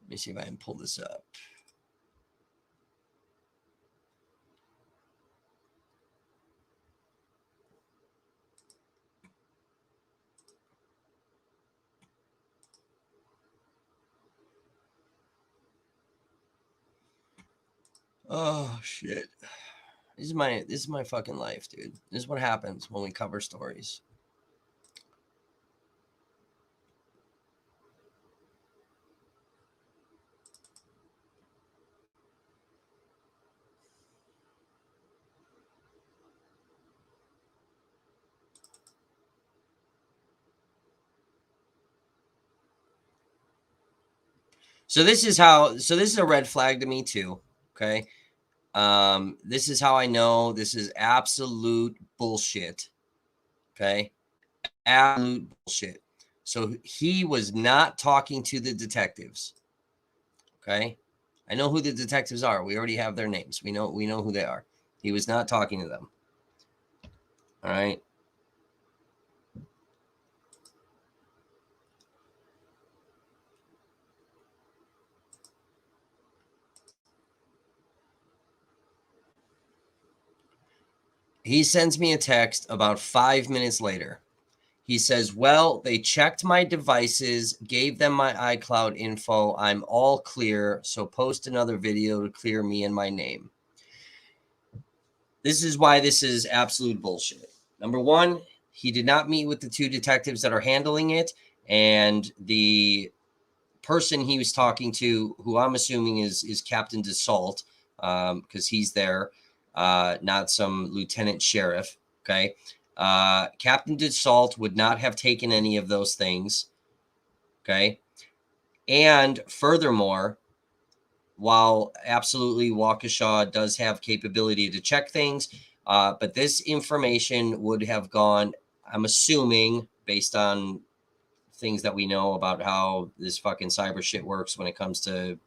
let me see if I can pull this up. Oh, shit. is my fucking life, dude. This is what happens when we cover stories. So this is a red flag to me too. Okay. This is how I know this is absolute bullshit. Okay. Absolute bullshit. So he was not talking to the detectives. Okay. I know who the detectives are. We already have their names. We know who they are. He was not talking to them. All right. He sends me a text about 5 minutes later. He says, well, they checked my devices, gave them my iCloud info. I'm all clear. So post another video to clear me and my name. This is why this is absolute bullshit. Number one, he did not meet with the two detectives that are handling it. And the person he was talking to, who I'm assuming is Captain DeSalt, because he's there, not some lieutenant sheriff. Okay. Captain DeSalt would not have taken any of those things. Okay. And furthermore, while absolutely Waukesha does have capability to check things, but this information would have gone, I'm assuming, based on things that we know about how this fucking cyber shit works when it comes to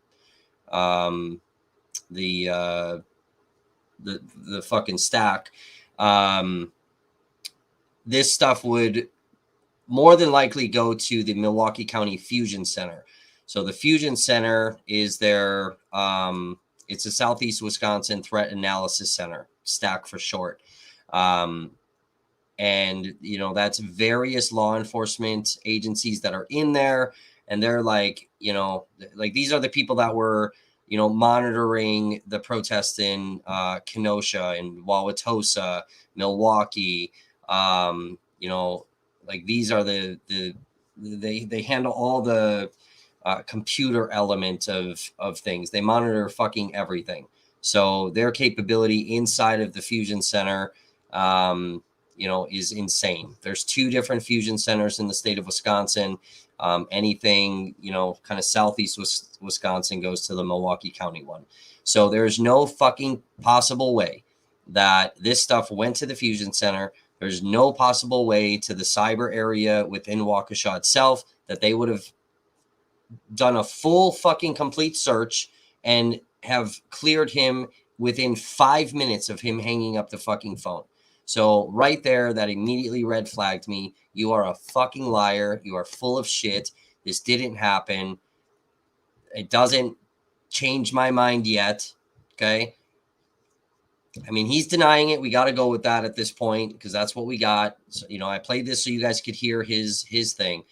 the fucking stack. This stuff would more than likely go to the Milwaukee County Fusion Center. So the Fusion Center is their, it's a Southeast Wisconsin Threat Analysis Center, STAC for short. And, you know, that's various law enforcement agencies that are in there. And they're like, you know, like these are the people that were, you know, monitoring the protests in Kenosha and Wauwatosa, Milwaukee. You know, like these are they handle all the computer element of things. They monitor fucking everything. So their capability inside of the Fusion Center, you know, is insane. There's 2 different fusion centers in the state of Wisconsin. Anything, you know, kind of Southeast Wisconsin goes to the Milwaukee County one. So there's no fucking possible way that this stuff went to the Fusion Center. There's no possible way to the cyber area within Waukesha itself that they would have done a full fucking complete search and have cleared him within 5 minutes of him hanging up the fucking phone. So right there, that immediately red flagged me. You are a fucking liar. You are full of shit. This didn't happen. It doesn't change my mind yet. Okay. I mean, he's denying it. We got to go with that at this point because that's what we got. So, you know, I played this so you guys could hear his thing.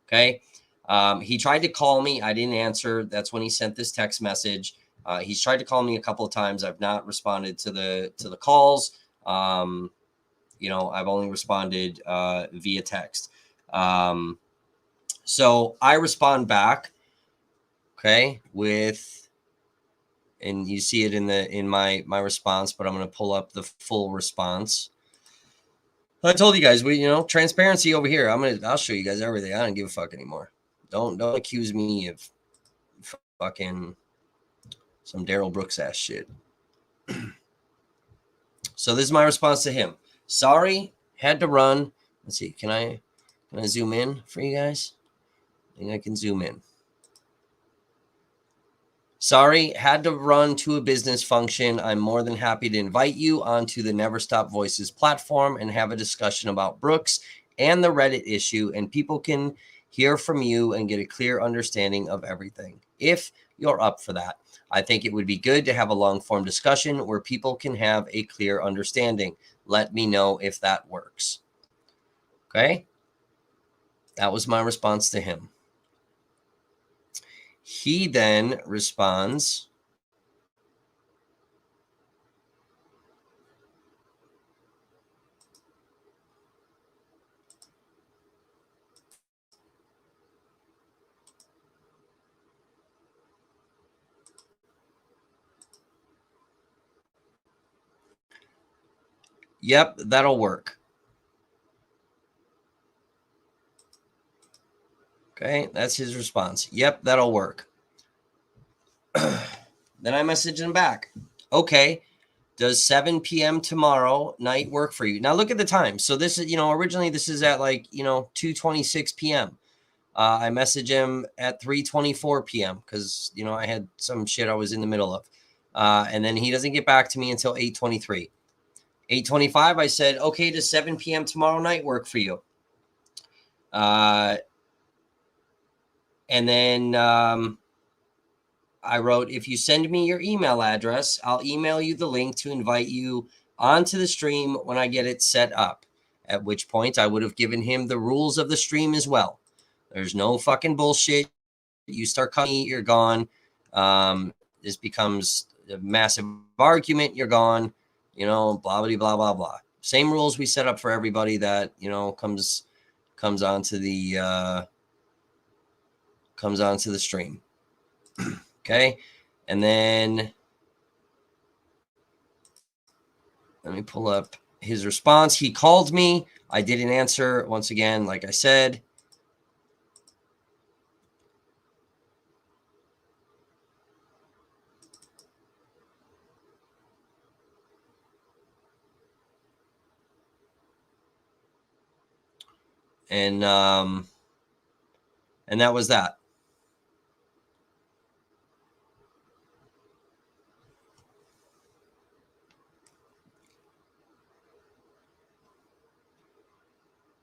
Okay. He tried to call me. I didn't answer. That's when he sent this text message. He's tried to call me a couple of times. I've not responded to the calls. You know, I've only responded via text. So I respond back, okay, with, and you see it in my response, but I'm going to pull up the full response. I told you guys, you know, transparency over here. I'll show you guys everything. I don't give a fuck anymore. Don't accuse me of fucking some Daryl Brooks ass shit. So this is my response to him. Sorry, had to run. Let's see. Can I zoom in for you guys? I think I can zoom in. Sorry, had to run to a business function. I'm more than happy to invite you onto the Never.Stop.Voices platform and have a discussion about Brooks and the Reddit issue, and people can hear from you and get a clear understanding of everything. If you're up for that, I think it would be good to have a long-form discussion where people can have a clear understanding. Let me know if that works. Okay? That was my response to him. He then responds, Yep, that'll work. Okay, that's his response. Yep, that'll work. Then I messaged him back. Okay, does 7 p.m. tomorrow night work for you? Now look at the time. So this is, originally this is at like, 2:26 p.m. I messaged him at 3:24 p.m. because, I had some shit I was in the middle of. And then he doesn't get back to me until 8:23. 8:25, I said, okay, does 7 p.m. tomorrow night work for you? And then I wrote, if you send me your email address, I'll email you the link to invite you onto the stream when I get it set up. At which point I would have given him the rules of the stream as well. There's no fucking bullshit. You start cutting me, you're gone. This becomes a massive argument. You're gone. Blah, blah, blah, blah, blah. Same rules we set up for everybody that, comes onto the stream. Okay. And then let me pull up his response. He called me. I didn't answer. Once again, like I said. And that was that.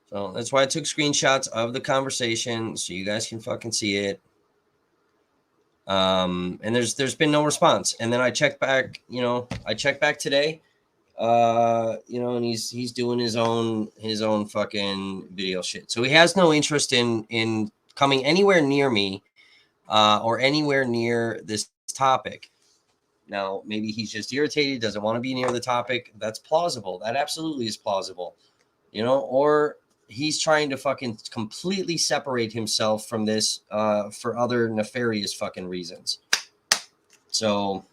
So that's why I took screenshots of the conversation so you guys can fucking see it. And there's been no response. And then I checked back, today, and he's doing his own fucking video shit. So he has no interest in coming anywhere near me, or anywhere near this topic. Now, maybe he's just irritated, doesn't want to be near the topic. That's plausible. That absolutely is plausible. Or he's trying to fucking completely separate himself from this for other nefarious fucking reasons. So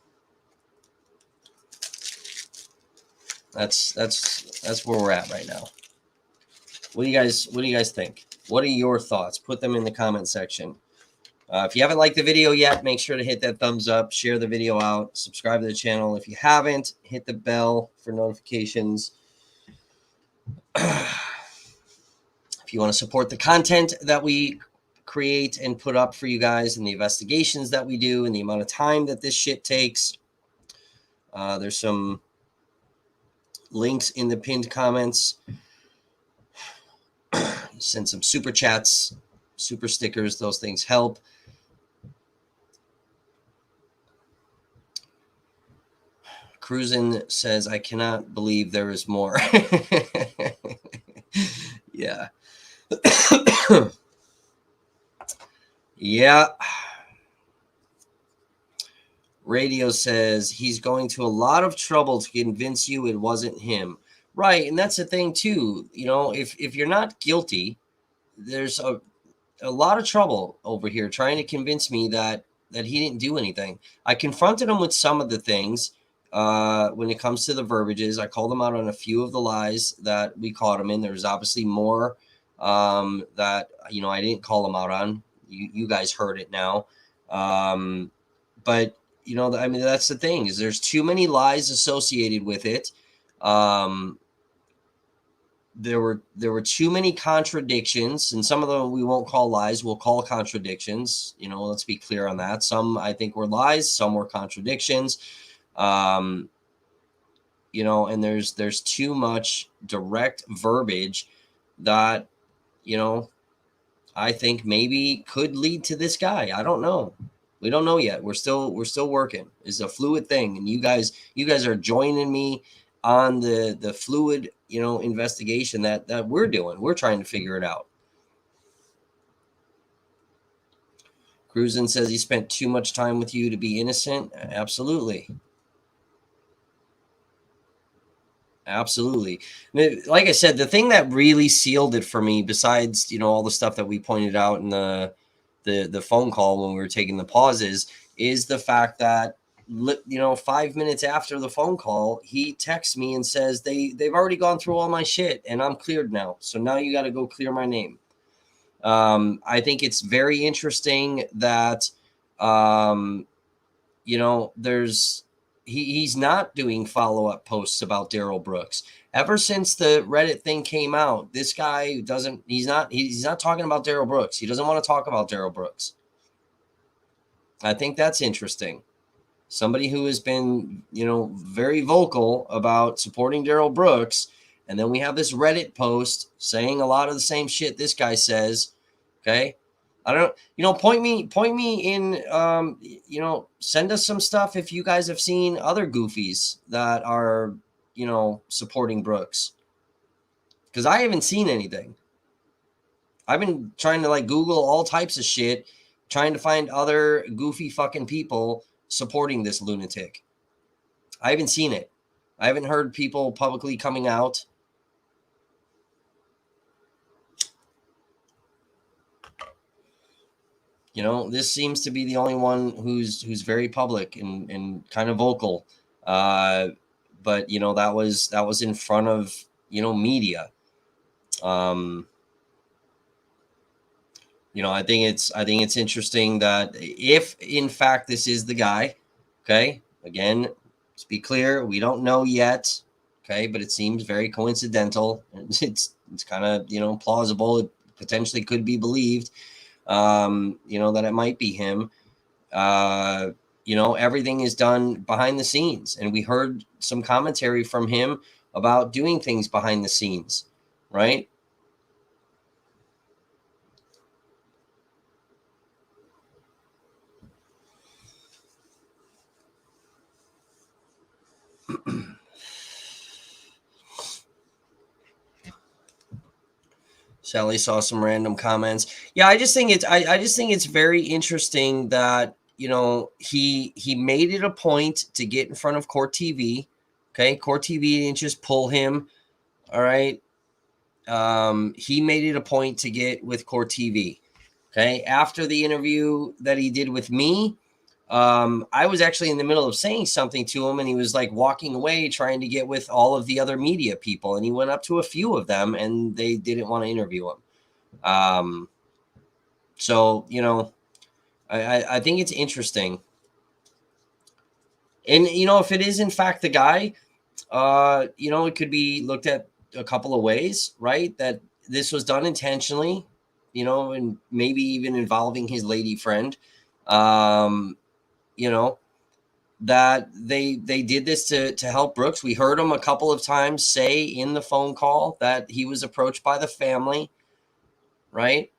that's where we're at right now. What do you guys think? What are your thoughts? Put them in the comment section. If you haven't liked the video yet, make sure to hit that thumbs up, share the video out, subscribe to the channel. If you haven't, hit the bell for notifications. If you want to support the content that we create and put up for you guys and the investigations that we do and the amount of time that this shit takes, there's some links in the pinned comments. Send some super chats, super stickers. Those things help. Cruisin says, I cannot believe there is more. Yeah. Yeah. Radio says he's going to a lot of trouble to convince you it wasn't him. Right. And that's the thing too. If you're not guilty, there's a lot of trouble over here trying to convince me that he didn't do anything. I confronted him with some of the things when it comes to the verbiages. I called him out on a few of the lies that we caught him in. There's obviously more that, I didn't call him out on. You guys heard it now. But, that's the thing is there's too many lies associated with it. There were too many contradictions, and some of them we won't call lies, we'll call contradictions. Let's be clear on that. Some I think were lies, some were contradictions. And there's too much direct verbiage that, I think maybe could lead to this guy. I don't know. We don't know yet. We're still working. It's a fluid thing, and you guys are joining me on the fluid, investigation that we're doing. We're trying to figure it out. Cruisin says he spent too much time with you to be innocent. Absolutely. Absolutely. Like I said, the thing that really sealed it for me, besides, all the stuff that we pointed out in the phone call when we were taking the pauses, is the fact that 5 minutes after the phone call, he texts me and says they've already gone through all my shit and I'm cleared now. So now you got to go clear my name. I think it's very interesting that, he's not doing follow-up posts about Daryl Brooks. Ever since the Reddit thing came out, this guy he's not talking about Daryl Brooks. He doesn't want to talk about Daryl Brooks. I think that's interesting. Somebody who has been, very vocal about supporting Daryl Brooks. And then we have this Reddit post saying a lot of the same shit this guy says. Okay. I don't, point me in, send us some stuff if you guys have seen other goofies that are, supporting Brooks. Because I haven't seen anything. I've been trying to Google all types of shit, trying to find other goofy fucking people supporting this lunatic. I haven't seen it. I haven't heard people publicly coming out. This seems to be the only one who's very public and kind of vocal. But that was in front of media. I think it's interesting that if in fact this is the guy, okay, again, let's be clear, we don't know yet, okay, but it seems very coincidental. It's kind of plausible. It potentially could be believed, that it might be him. Everything is done behind the scenes, and we heard some commentary from him about doing things behind the scenes, right? Sally saw some random comments. Yeah, I just think it's very interesting that he made it a point to get in front of Court TV. Okay, Court TV didn't just pull him. All right, he made it a point to get with Court TV. Okay, after the interview that he did with me, I was actually in the middle of saying something to him, and he was walking away, trying to get with all of the other media people. And he went up to a few of them, and they didn't want to interview him. So I think it's interesting. And if it is in fact the guy, it could be looked at a couple of ways, right? That this was done intentionally, and maybe even involving his lady friend. That they did this to help Brooks. We heard him a couple of times say in the phone call that he was approached by the family, right?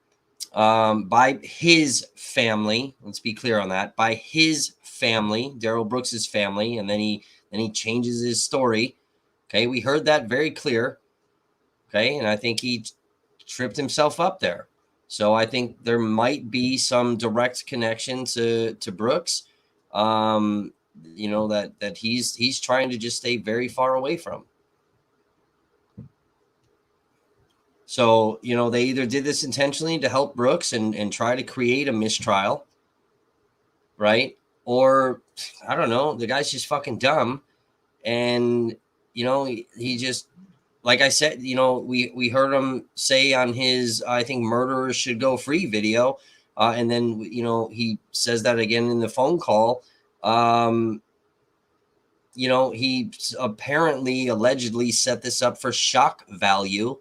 By his family. Let's be clear on that. By his family, Daryl Brooks's family, and then he changes his story. Okay, we heard that very clear. Okay, and I think he tripped himself up there. So I think there might be some direct connection to Brooks. That he's trying to just stay very far away from. So, they either did this intentionally to help Brooks and try to create a mistrial, right? Or I don't know, the guy's just fucking dumb. And, he just, like I said, we heard him say on his, I think, murderers should go free video. And then, he says that again in the phone call. He apparently allegedly set this up for shock value.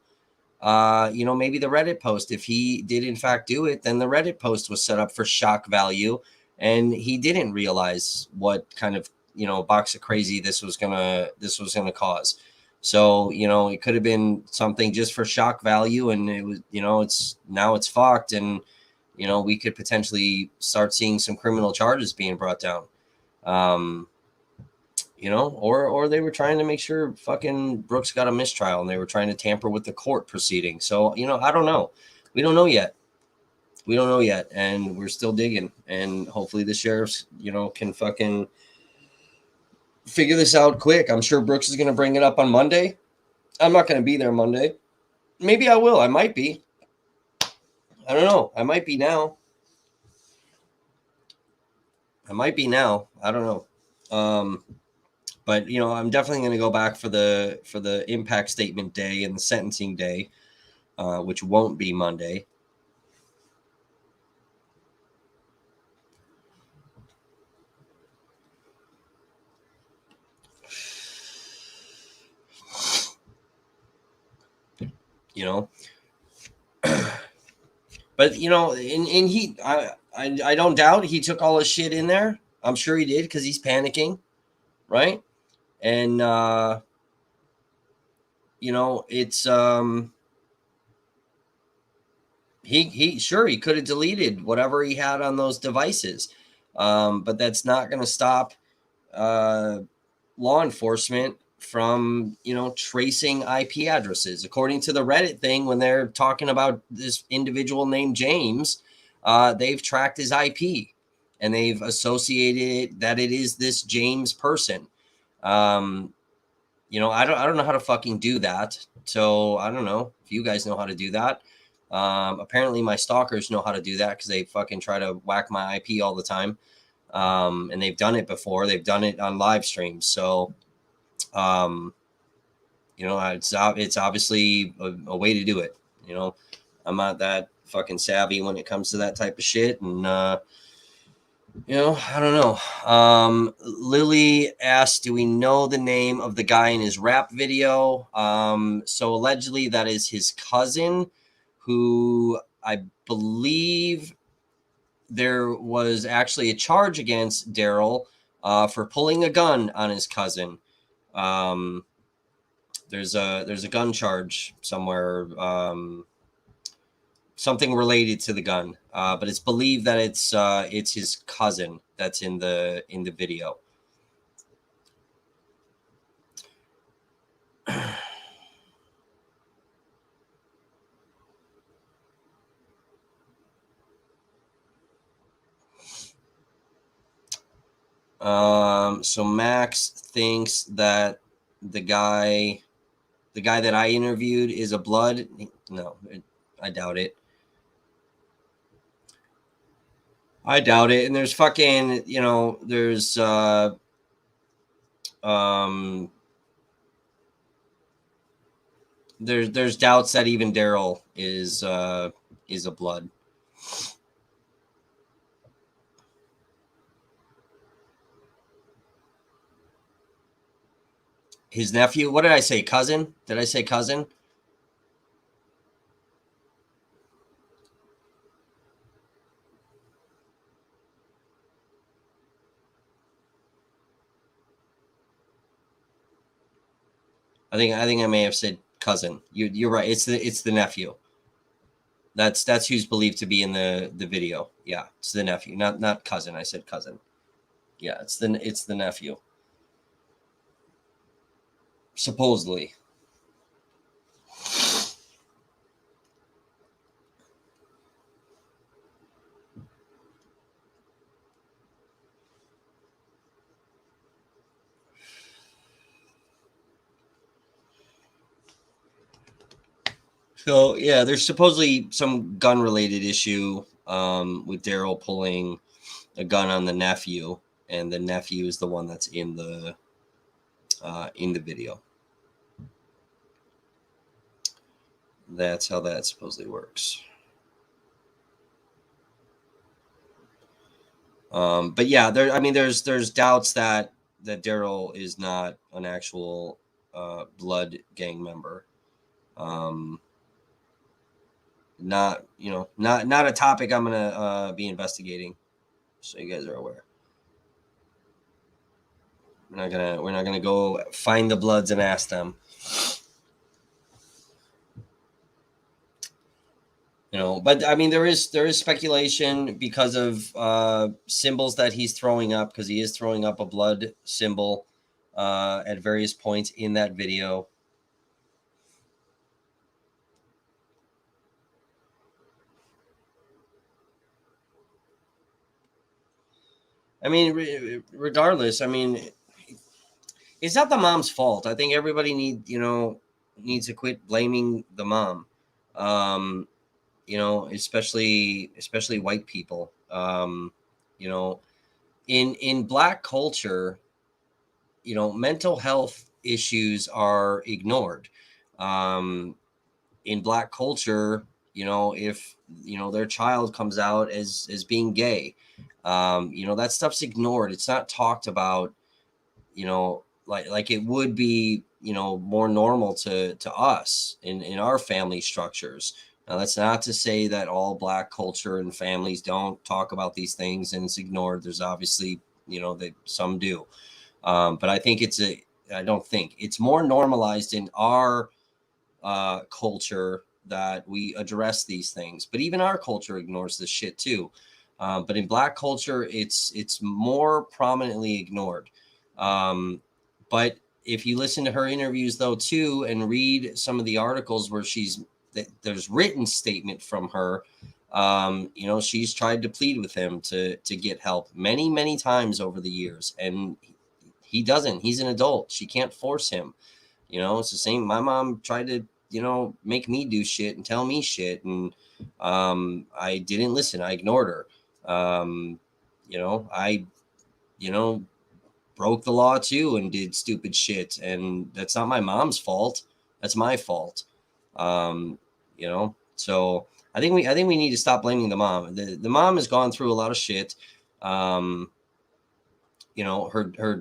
Maybe the Reddit post, if he did in fact do it, then the Reddit post was set up for shock value, and he didn't realize what kind of box of crazy this was gonna cause. So it could have been something just for shock value, and it was it's fucked, and we could potentially start seeing some criminal charges being brought down. Or they were trying to make sure fucking Brooks got a mistrial, and they were trying to tamper with the court proceeding. So, I don't know. We don't know yet. And we're still digging, and hopefully the sheriffs, can fucking figure this out quick. I'm sure Brooks is going to bring it up on Monday. I'm not going to be there Monday. Maybe I will. I might be. I don't know. I might be now. I don't know. But you know, I'm definitely going to go back for the impact statement day and the sentencing day, which won't be Monday. You know, but you know, and he, I don't doubt he took all his shit in there. I'm sure he did because he's panicking, right? And you know, it's he sure he could have deleted whatever he had on those devices, but that's not going to stop law enforcement from, you know, tracing IP addresses. According to the Reddit thing, when they're talking about this individual named James, they've tracked his IP and they've associated that it is this James person. You know, I don't know how to fucking do that. So I don't know if you guys know how to do that. Apparently my stalkers know how to do that because they fucking try to whack my IP all the time. And they've done it before. They've done it on live streams. So, you know, it's obviously a way to do it. You know, I'm not that fucking savvy when it comes to that type of shit. And, you know, I don't know. Lily asked, do we know the name of the guy in his rap video? So allegedly that is his cousin, who I believe there was actually a charge against Daryl for pulling a gun on his cousin. There's a gun charge somewhere, something related to the gun, but it's believed that it's his cousin that's in the video. So Max thinks that the guy that I interviewed is a blood. No, I doubt it. I doubt it. And there's fucking, you know, there's there's doubts that even Daryl is a blood. His nephew. What did I say? Cousin? Did I say cousin? I think I may have said cousin. You're right. It's the nephew. That's who's believed to be in the video. Yeah, it's the nephew, not cousin. I said cousin. Yeah, it's the nephew. Supposedly. So yeah, there's supposedly some gun related issue with Daryl pulling a gun on the nephew, and the nephew is the one that's in the video. That's how that supposedly works. But yeah, there's doubts that Daryl is not an actual blood gang member. Not a topic I'm gonna be investigating, so you guys are aware. We're not gonna go find the Bloods and ask them. You know, but I mean, there is speculation because of symbols that he's throwing up, because he is throwing up a blood symbol at various points in that video. I mean, regardless, I mean, it's not the mom's fault. I think everybody needs to quit blaming the mom. You know, especially white people. You know, in Black culture, mental health issues are ignored. In Black culture, if their child comes out as being gay, that stuff's ignored. It's not talked about, like it would be, more normal to us in our family structures. Now, that's not to say that all Black culture and families don't talk about these things and it's ignored. There's obviously, that some do. But I think I don't think it's more normalized in our culture that we address these things. But even our culture ignores this shit too. But in Black culture, it's more prominently ignored. But if you listen to her interviews though too, and read some of the articles where there's written statement from her, she's tried to plead with him to get help many times over the years, and he doesn't. He's an adult. She can't force him. It's the same. My mom tried to make me do shit and tell me shit, and I didn't listen. I ignored her. I broke the law too and did stupid shit, and that's not my mom's fault. That's my fault. So I think we need to stop blaming the mom. The mom has gone through a lot of shit. Her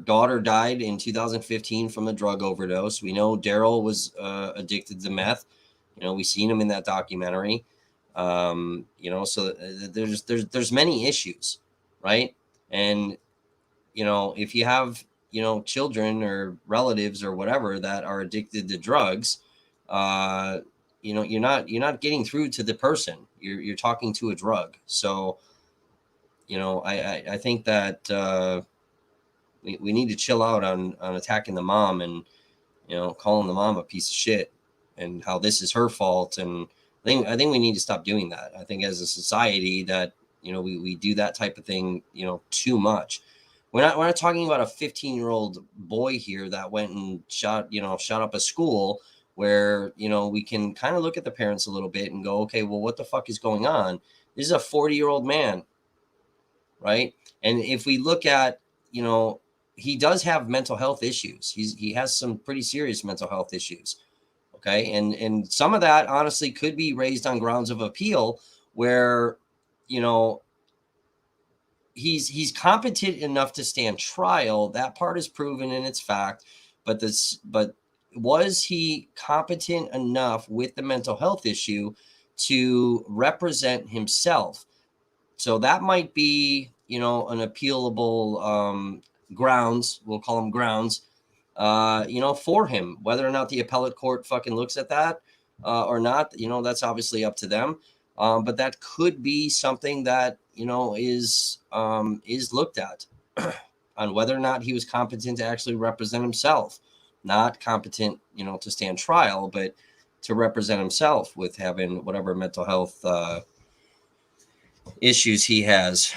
daughter died in 2015 from a drug overdose. We know Daryl was addicted to meth. We seen him in that documentary. So there's many issues, right? And if you have children or relatives or whatever that are addicted to drugs, you're not getting through to the person. You're talking to a drug. So I think that we need to chill out on attacking the mom and calling the mom a piece of shit and how this is her fault. And I think we need to stop doing that. I think as a society that we do that type of thing too much. We're not talking about a 15-year-old boy here that went and shot up a school, where we can kind of look at the parents a little bit and go, okay, well, what the fuck is going on? This is a 40-year-old man, right? And if we look at he does have mental health issues. He has some pretty serious mental health issues. Okay. And some of that honestly could be raised on grounds of appeal, where, he's competent enough to stand trial. That part is proven and it's fact. But was he competent enough with the mental health issue to represent himself? So that might be, an appealable grounds. We'll call them grounds, for him. Whether or not the appellate court fucking looks at that or not, that's obviously up to them. But that could be something that is looked at on whether or not he was competent to actually represent himself. Not competent, to stand trial, but to represent himself with having whatever mental health issues he has.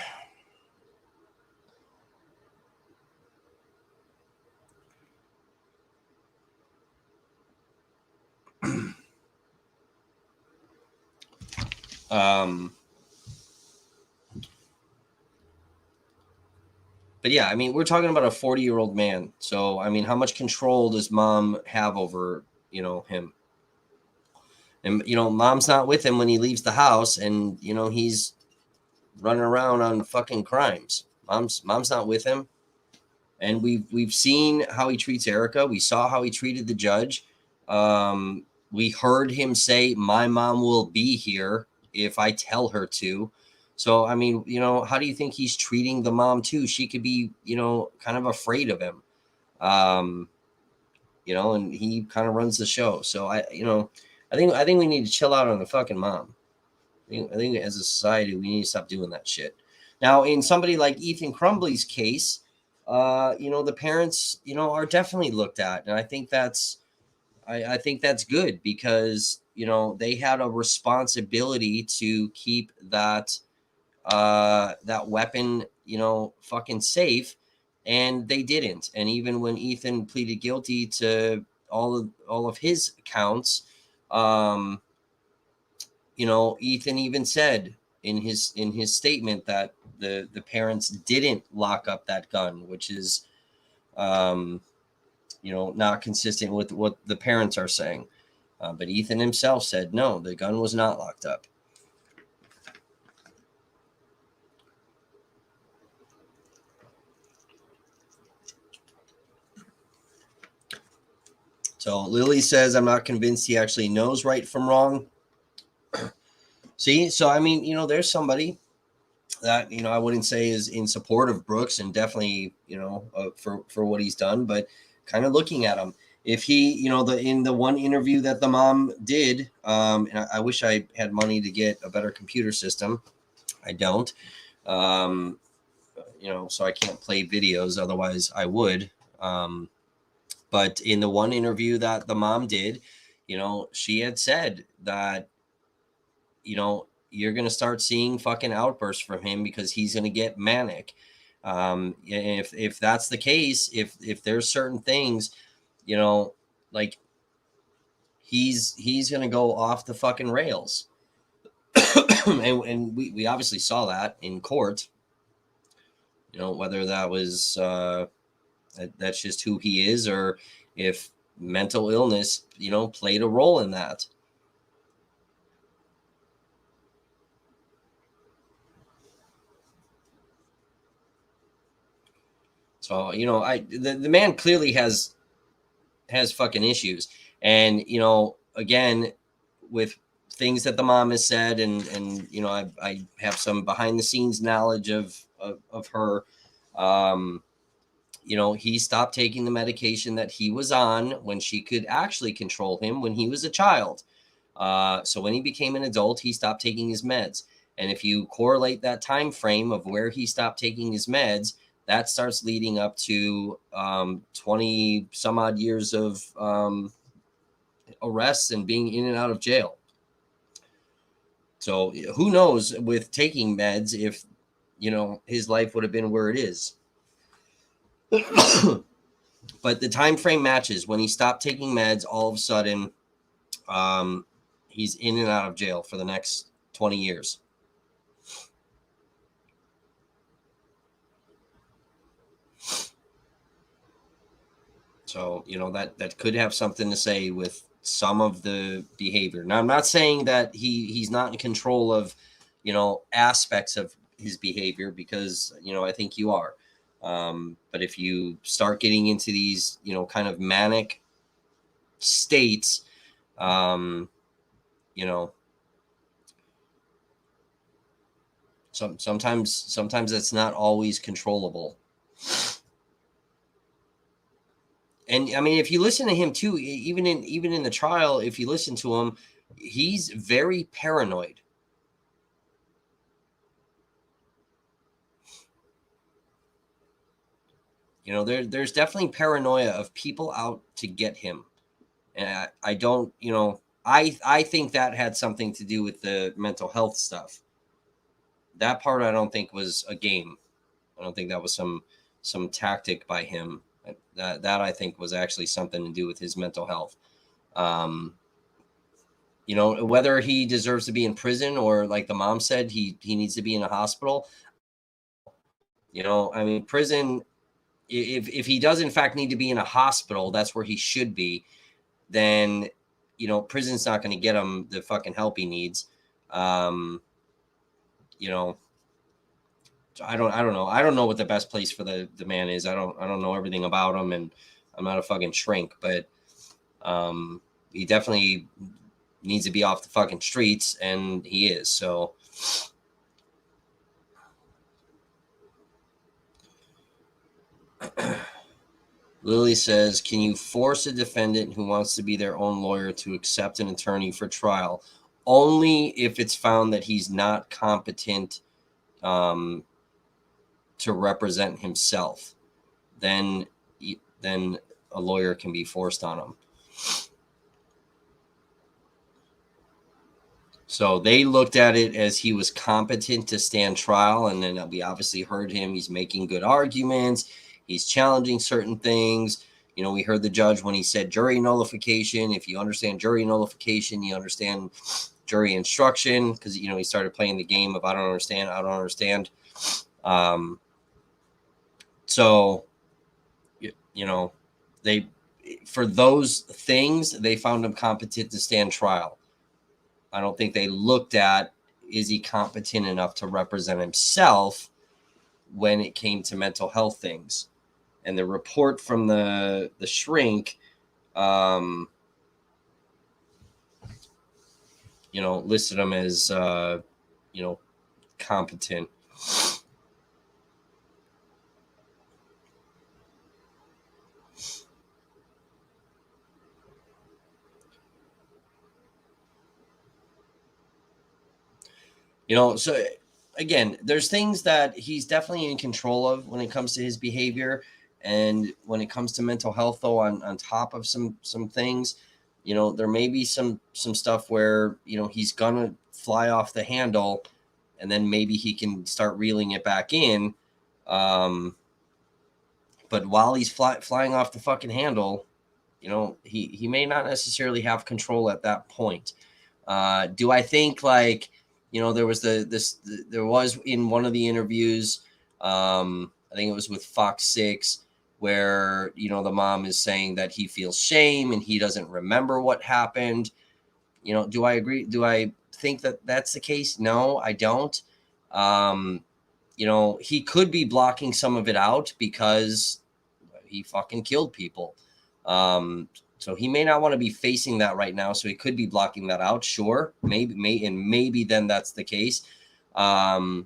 But yeah, I mean, we're talking about a 40-year-old man. So, I mean, how much control does mom have over, him? And, mom's not with him when he leaves the house, and, he's running around on fucking crimes. Mom's not with him. And we've seen how he treats Erica. We saw how he treated the judge. We heard him say, "My mom will be here if I tell her to." So, I mean, how do you think he's treating the mom too? She could be, kind of afraid of him. And he kind of runs the show. So I think we need to chill out on the fucking mom. I think as a society, we need to stop doing that shit. Now, in somebody like Ethan Crumbley's case, the parents, are definitely looked at. And I think I think that's good, because, they had a responsibility to keep that weapon, fucking safe, and they didn't. And even when Ethan pleaded guilty to all of his counts, Ethan even said in his statement that the parents didn't lock up that gun, which is, not consistent with what the parents are saying. But Ethan himself said, no, the gun was not locked up. So Lily says, I'm not convinced he actually knows right from wrong. See, so I mean, there's somebody that I wouldn't say is in support of Brooks, and definitely for what he's done, but kind of looking at him, if he in the one interview that the mom did, and I wish I had money to get a better computer system. I don't, so I can't play videos, otherwise I would. But in the one interview that the mom did, she had said that you're going to start seeing fucking outbursts from him because he's going to get manic. If that's the case, if there's certain things, like he's going to go off the fucking rails. and we obviously saw that in court, whether that was, that's just who he is, or if mental illness, played a role in that. So, the man clearly has fucking issues. And, again, with things that the mom has said, and I have some behind the scenes knowledge of her. He stopped taking the medication that he was on when she could actually control him when he was a child. So when he became an adult, he stopped taking his meds. And if you correlate that time frame of where he stopped taking his meds, that starts leading up to 20 some odd years of arrests and being in and out of jail. So who knows with taking meds if his life would have been where it is. But the time frame matches. When he stopped taking meds, all of a sudden he's in and out of jail for the next 20 years. So, that could have something to say with some of the behavior. Now, I'm not saying that he's not in control of, aspects of his behavior, because, I think you are. But if you start getting into these, kind of manic states, sometimes it's not always controllable. And I mean, if you listen to him too, even in the trial, if you listen to him, he's very paranoid. There's definitely paranoia of people out to get him. And I don't, I think that had something to do with the mental health stuff. That part I don't think was a game. I don't think that was some tactic by him. That I think was actually something to do with his mental health. Whether he deserves to be in prison, or like the mom said, he needs to be in a hospital. I mean, prison, if he does in fact need to be in a hospital, that's where he should be. Then, prison's not going to get him the fucking help he needs. I don't know. I don't know what the best place for the man is. I don't know everything about him, and I'm not a fucking shrink, but he definitely needs to be off the fucking streets, and he is. So Lily says, can you force a defendant who wants to be their own lawyer to accept an attorney for trial? Only if it's found that he's not competent to represent himself. Then a lawyer can be forced on him. So they looked at it as he was competent to stand trial, and then we obviously heard him. He's making good arguments. He's challenging certain things. We heard the judge when he said jury nullification. If you understand jury nullification, you understand jury instruction, because, he started playing the game of I don't understand. So, for those things, they found him competent to stand trial. I don't think they looked at, is he competent enough to represent himself when it came to mental health things. And the report from the shrink, listed him as, competent. So again, there's things that he's definitely in control of when it comes to his behavior. And when it comes to mental health, though, on top of some things, there may be some stuff where, he's going to fly off the handle, and then maybe he can start reeling it back in. But while he's flying off the fucking handle, he may not necessarily have control at that point. Do I think, like, there was there was in one of the interviews, I think it was with Fox 6, where, the mom is saying that he feels shame and he doesn't remember what happened. Do I agree? Do I think that that's the case? No, I don't. He could be blocking some of it out because he fucking killed people. So he may not want to be facing that right now. So he could be blocking that out. Sure. Maybe then that's the case. But,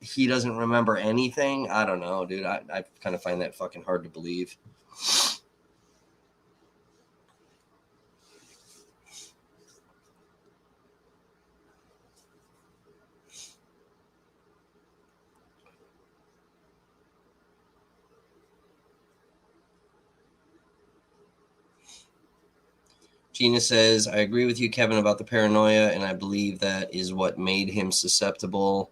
he doesn't remember anything. I don't know, dude. I kind of find that fucking hard to believe. Gina says, I agree with you, Kevin, about the paranoia, and I believe that is what made him susceptible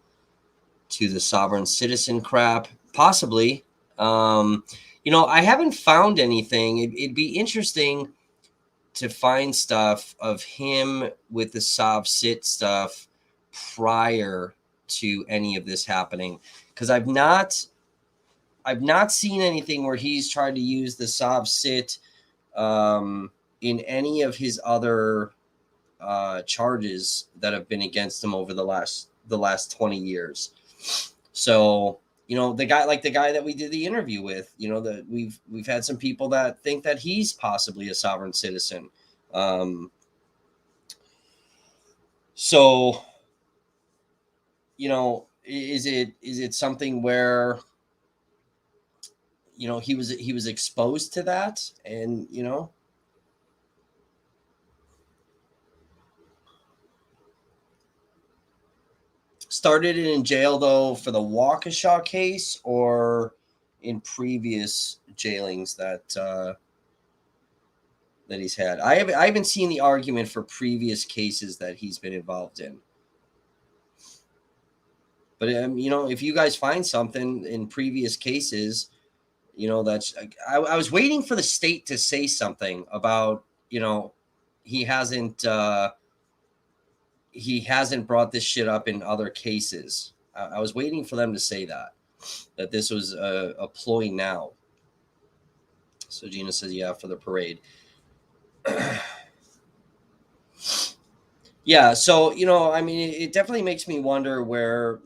to the sovereign citizen crap. Possibly. I haven't found anything. It'd be interesting to find stuff of him with the Sov Sit stuff prior to any of this happening, because I've not seen anything where he's tried to use the Sov Sit in any of his other charges that have been against him over the last 20 years. So, the guy that we did the interview with, that we've had some people that think that he's possibly a sovereign citizen. So, is it something where, he was exposed to that, and, started it in jail, though, for the Waukesha case, or in previous jailings that he's had. I haven't seen the argument for previous cases that he's been involved in. But if you guys find something in previous cases, that's I was waiting for the state to say something about, he hasn't brought this shit up in other cases. I was waiting for them to say that this was a ploy now. So Gina says, yeah, for the parade. Yeah, so, it definitely makes me wonder where,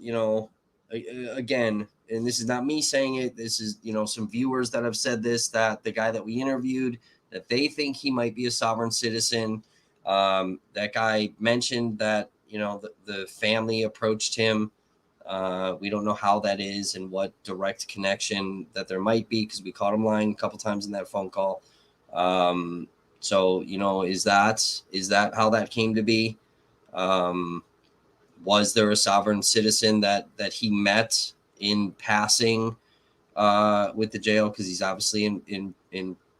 again, and this is not me saying it, this is, some viewers that have said this, that the guy that we interviewed, that they think he might be a sovereign citizen. That guy mentioned that, the family approached him. We don't know how that is and what direct connection that there might be, because we caught him lying a couple times in that phone call. So, is that how that came to be? Was there a sovereign citizen that he met in passing with the jail? Because he's obviously in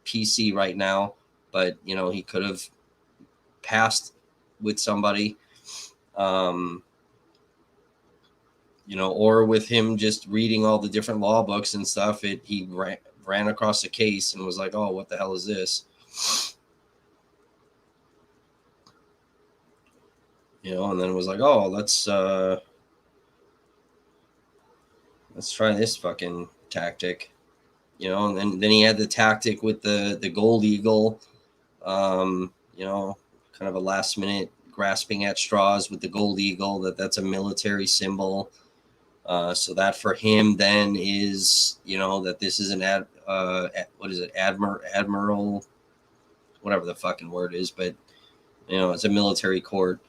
PC right now, but he could have passed with somebody, or with him just reading all the different law books and stuff. He ran across a case and was like, oh, what the hell is this? And then it was like, oh, let's try this fucking tactic. you know, and then he had the tactic with the gold eagle, you know, kind of a last minute grasping at straws with the gold eagle, that's a military symbol. So that for him then is, you know, that this is an what is it, admiral, whatever the fucking word is, but you know, it's a military court.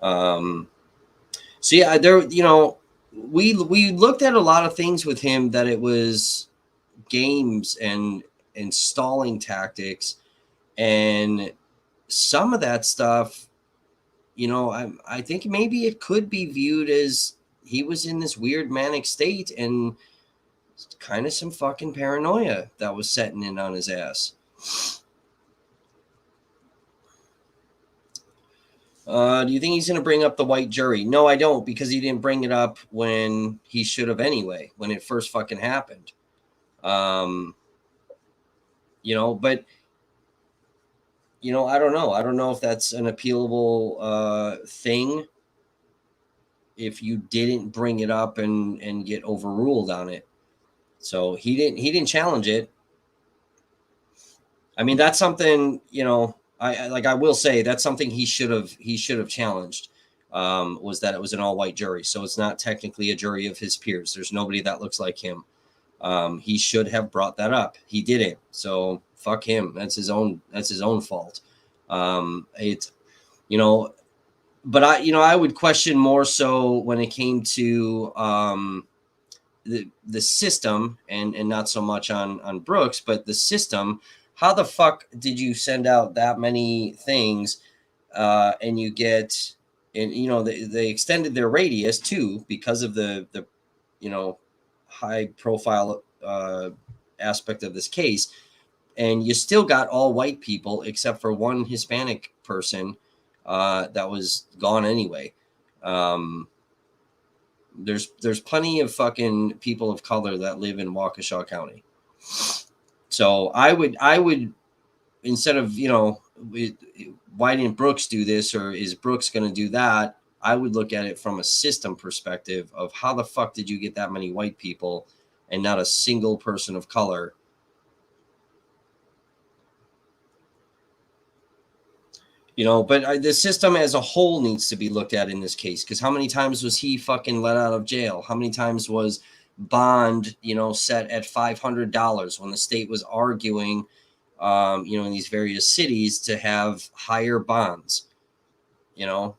So yeah, there, you know, we looked at a lot of things with him that it was games and stalling tactics, and some of that stuff, you know, I think maybe it could be viewed as he was in this weird manic state and kind of some fucking paranoia that was setting in on his ass. Do you think he's going to bring up the white jury? No, I don't, because he didn't bring it up when he should have anyway, when it first fucking happened. You know, but, you know, I don't know. I don't know if that's an appealable thing if you didn't bring it up and get overruled on it. So he didn't challenge it. I mean, that's something, you know, I will say that's something he should have challenged, was that it was an all white jury. So it's not technically a jury of his peers. There's nobody that looks like him. He should have brought that up. He didn't. So fuck him. That's his own fault. It's, you know, but I would question more so when it came to the system, and not so much on Brooks, but the system. How the fuck did you send out that many things, and you get, and you know, they extended their radius too because of the you know, high profile aspect of this case, and you still got all white people except for one Hispanic person that was gone anyway. There's plenty of fucking people of color that live in Waukesha County. So I would instead of, you know, why didn't Brooks do this, or is Brooks going to do that? I would look at it from a system perspective of how the fuck did you get that many white people and not a single person of color? You know, but the system as a whole needs to be looked at in this case, because how many times was he fucking let out of jail? How many times was bond, you know, set at $500 when the state was arguing, you know, in these various cities to have higher bonds? You know,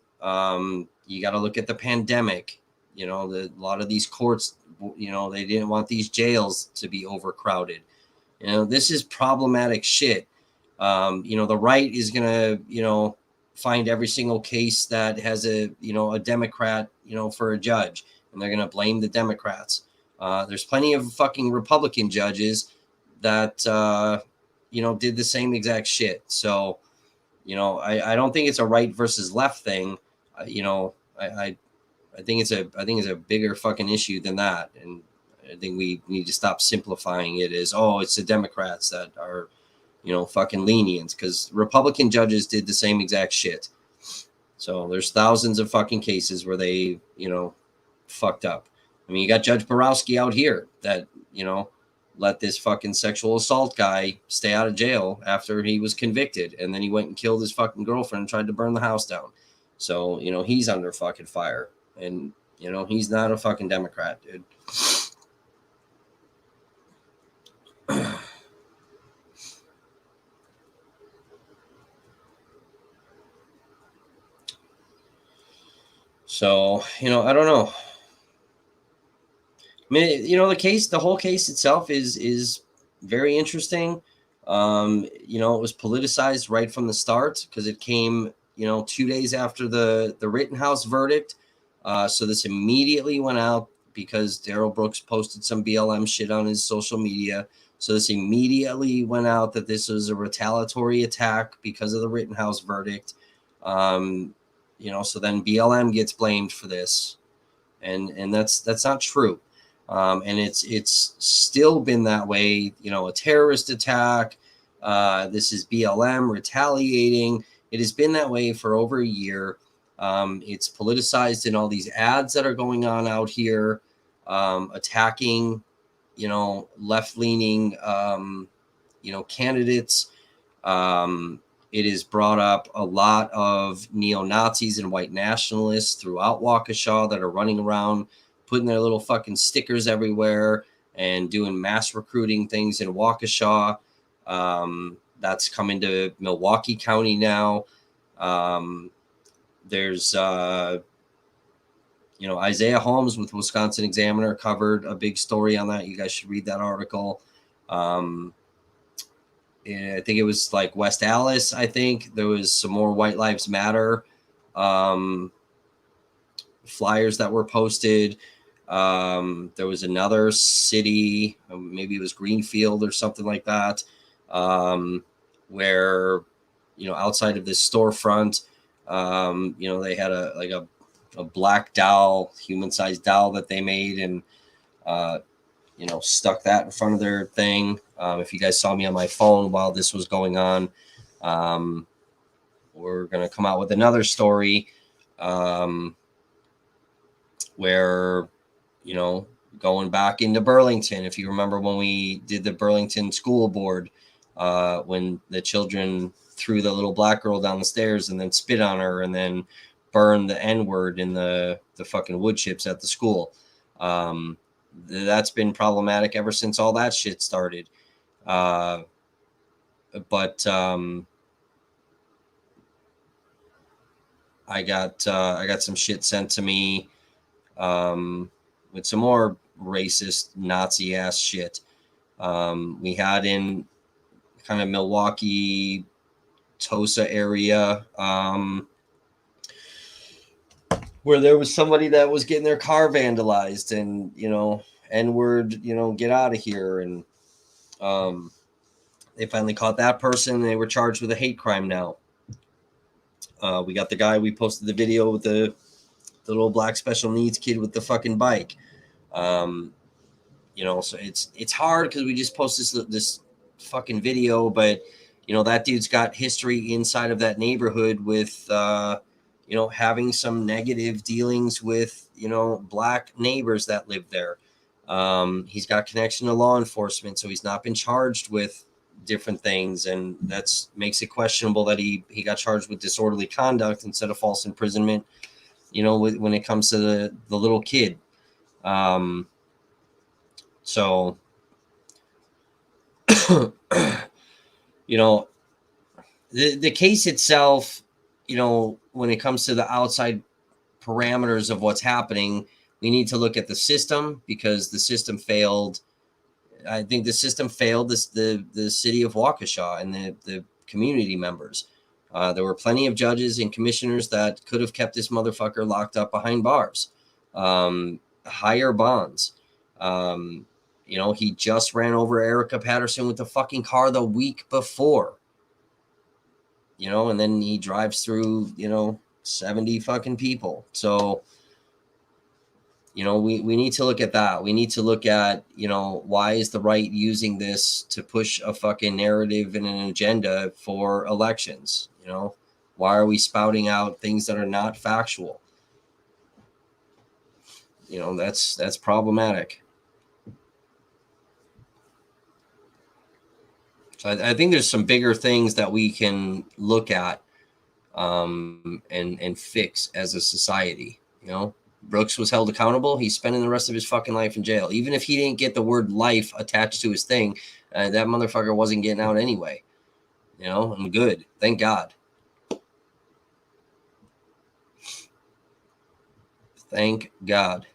you got to look at the pandemic. You know, a lot of these courts, you know, they didn't want these jails to be overcrowded. You know, this is problematic shit. You know, the right is going to, you know, find every single case that has a, you know, a Democrat, you know, for a judge, and they're going to blame the Democrats. There's plenty of fucking Republican judges that, you know, did the same exact shit. So, you know, I don't think it's a right versus left thing. You know, I think it's a bigger fucking issue than that. And I think we need to stop simplifying it as, oh, it's the Democrats that are, you know, fucking lenient, because Republican judges did the same exact shit. So there's thousands of fucking cases where they, you know, fucked up. I mean, you got Judge Borowski out here that, you know, let this fucking sexual assault guy stay out of jail after he was convicted, and then he went and killed his fucking girlfriend and tried to burn the house down. So, you know, he's under fucking fire, and, you know, he's not a fucking Democrat, dude. So, you know, I don't know. I mean, you know, the whole case itself is very interesting. You know, it was politicized right from the start because it came, you know, 2 days after the Rittenhouse verdict. So this immediately went out because Darrell Brooks posted some BLM shit on his social media. So this immediately went out that this was a retaliatory attack because of the Rittenhouse verdict. You know, so then BLM gets blamed for this, and that's not true. And it's still been that way. You know, a terrorist attack. This is BLM retaliating. It has been that way for over a year. It's politicized in all these ads that are going on out here, attacking, left-leaning, candidates. It has brought up a lot of neo-Nazis and white nationalists throughout Waukesha that are running around putting their little fucking stickers everywhere and doing mass recruiting things in Waukesha. That's coming to Milwaukee County now. There's, Isaiah Holmes with Wisconsin Examiner covered a big story on that. You guys should read that article. I think it was like West Allis. I think there was some more White Lives Matter flyers that were posted. There was another city, maybe it was Greenfield or something like that, where, outside of this storefront, they had a black doll, human-sized doll that they made, and stuck that in front of their thing. If you guys saw me on my phone while this was going on, we're going to come out with another story where, going back into Burlington, if you remember when we did the Burlington school board, when the children threw the little black girl down the stairs and then spit on her and then burned the N-word in the fucking wood chips at the school. That's been problematic ever since all that shit started. But I got some shit sent to me with some more racist Nazi ass shit. We had in kind of Milwaukee, Tosa area, where there was somebody that was getting their car vandalized and, N-word, get out of here. And they finally caught that person. They were charged with a hate crime now. We got the guy, we posted the video with the little black special needs kid with the fucking bike. So it's hard because we just posted this fucking video, but, that dude's got history inside of that neighborhood with, having some negative dealings with, black neighbors that live there. He's got connection to law enforcement, so he's not been charged with different things, and that's makes it questionable that he got charged with disorderly conduct instead of false imprisonment, when it comes to the little kid. So, the case itself, when it comes to the outside parameters of what's happening, we need to look at the system, because the system failed. I think the system failed the city of Waukesha and the community members. There were plenty of judges and commissioners that could have kept this motherfucker locked up behind bars, higher bonds. He just ran over Erica Patterson with the fucking car the week before. And then he drives through, 70 fucking people. So, we need to look at that. We need to look at, why is the right using this to push a fucking narrative and an agenda for elections? Why are we spouting out things that are not factual? That's problematic. So I think there's some bigger things that we can look at and fix as a society. Brooks was held accountable. He's spending the rest of his fucking life in jail. Even if he didn't get the word life attached to his thing, that motherfucker wasn't getting out anyway. I'm good. Thank God. Thank God.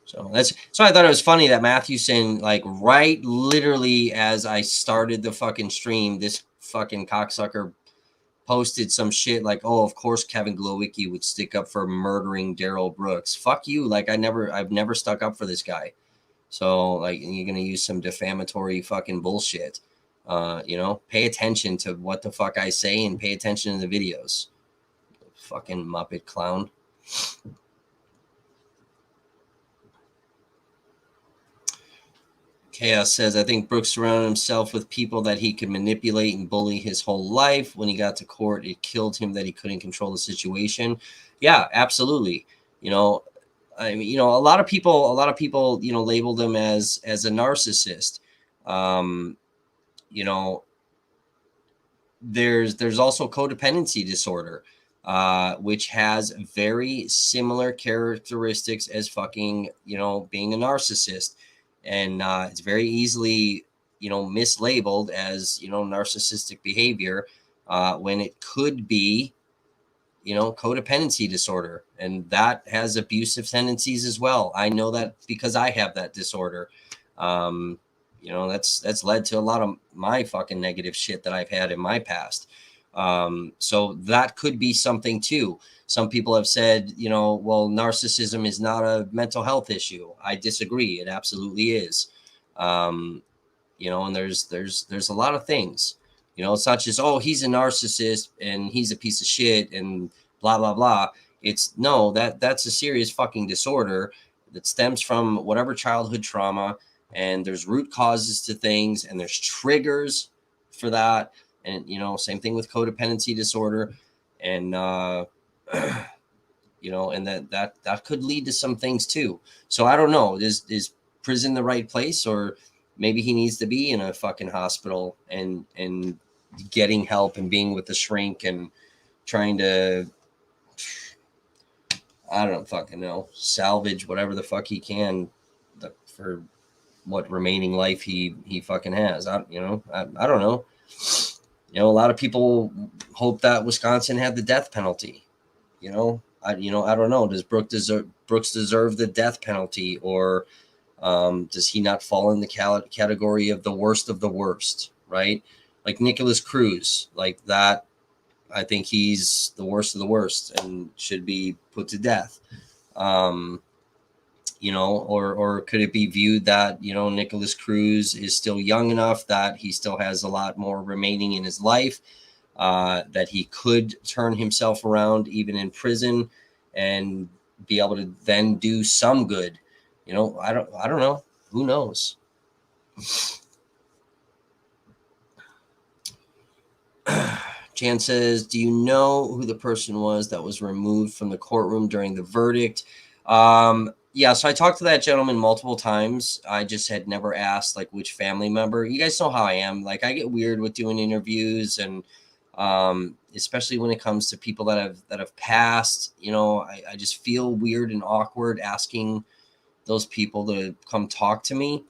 So I thought it was funny that Mathewson, right literally as I started the fucking stream, this fucking cocksucker posted some shit like, oh, of course Kevin Glowicki would stick up for murdering Daryl Brooks. Fuck you. I've never stuck up for this guy. So you're going to use some defamatory fucking bullshit. Pay attention to what the fuck I say and pay attention to the videos. Fucking Muppet clown. Chaos says, I think Brooks surrounded himself with people that he could manipulate and bully his whole life. When he got to court, it killed him that he couldn't control the situation. Yeah, absolutely. I mean, a lot of people, labeled him as a narcissist. You know, there's also codependency disorder, which has very similar characteristics as fucking, being a narcissist. And it's very easily, mislabeled as, narcissistic behavior, when it could be, codependency disorder. And that has abusive tendencies as well. I know that because I have that disorder. That's led to a lot of my fucking negative shit that I've had in my past. So that could be something too. Some people have said, well, narcissism is not a mental health issue. I disagree. It absolutely is. And there's a lot of things. It's not just, oh, he's a narcissist and he's a piece of shit and blah blah blah. It's no, that's a serious fucking disorder that stems from whatever childhood trauma, and there's root causes to things, and there's triggers for that. And same thing with codependency disorder, and and that could lead to some things too. So I don't know, is prison the right place, or maybe he needs to be in a fucking hospital and getting help and being with the shrink and trying to, I don't fucking know, salvage whatever the fuck he can for what remaining life he fucking has. I don't know. A lot of people hope that Wisconsin had the death penalty. I don't know. Does Brooks deserve the death penalty, or does he not fall in the category of the worst, right? Like Nicholas Cruz, like that. I think he's the worst of the worst and should be put to death. Or could it be viewed that, Nicholas Cruz is still young enough that he still has a lot more remaining in his life, that he could turn himself around even in prison and be able to then do some good. I don't know. Who knows? Jan says, do you know who the person was that was removed from the courtroom during the verdict? Yeah, so I talked to that gentleman multiple times. I just had never asked like which family member. You guys know how I am. Like I get weird with doing interviews, and especially when it comes to people that have passed. I just feel weird and awkward asking those people to come talk to me.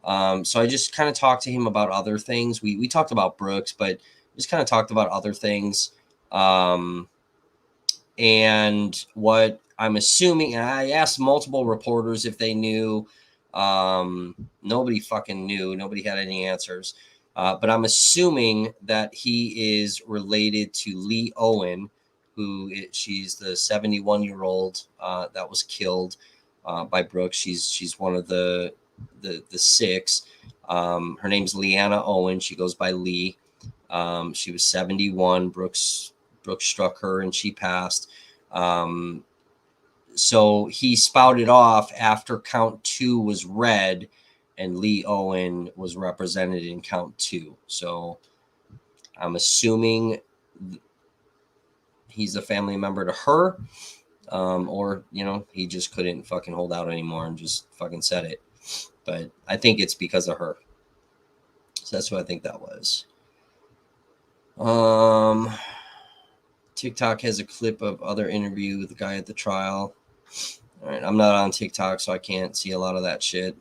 So I just kind of talked to him about other things. We talked about Brooks, but just kind of talked about other things. And what I'm assuming, and I asked multiple reporters if they knew. Nobody fucking knew. Nobody had any answers. But I'm assuming that he is related to Lee Owen, she's the 71-year-old that was killed by Brooks. She's one of the six. Her name's Leanna Owen. She goes by Lee. She was 71. Brooks struck her and she passed. So he spouted off after count 2 was read, and Lee Owen was represented in count 2. So I'm assuming he's a family member to her, or he just couldn't fucking hold out anymore and just fucking said it. But I think it's because of her. So that's what I think that was. TikTok has a clip of other interview with the guy at the trial. All right, I'm not on TikTok, so I can't see a lot of that shit.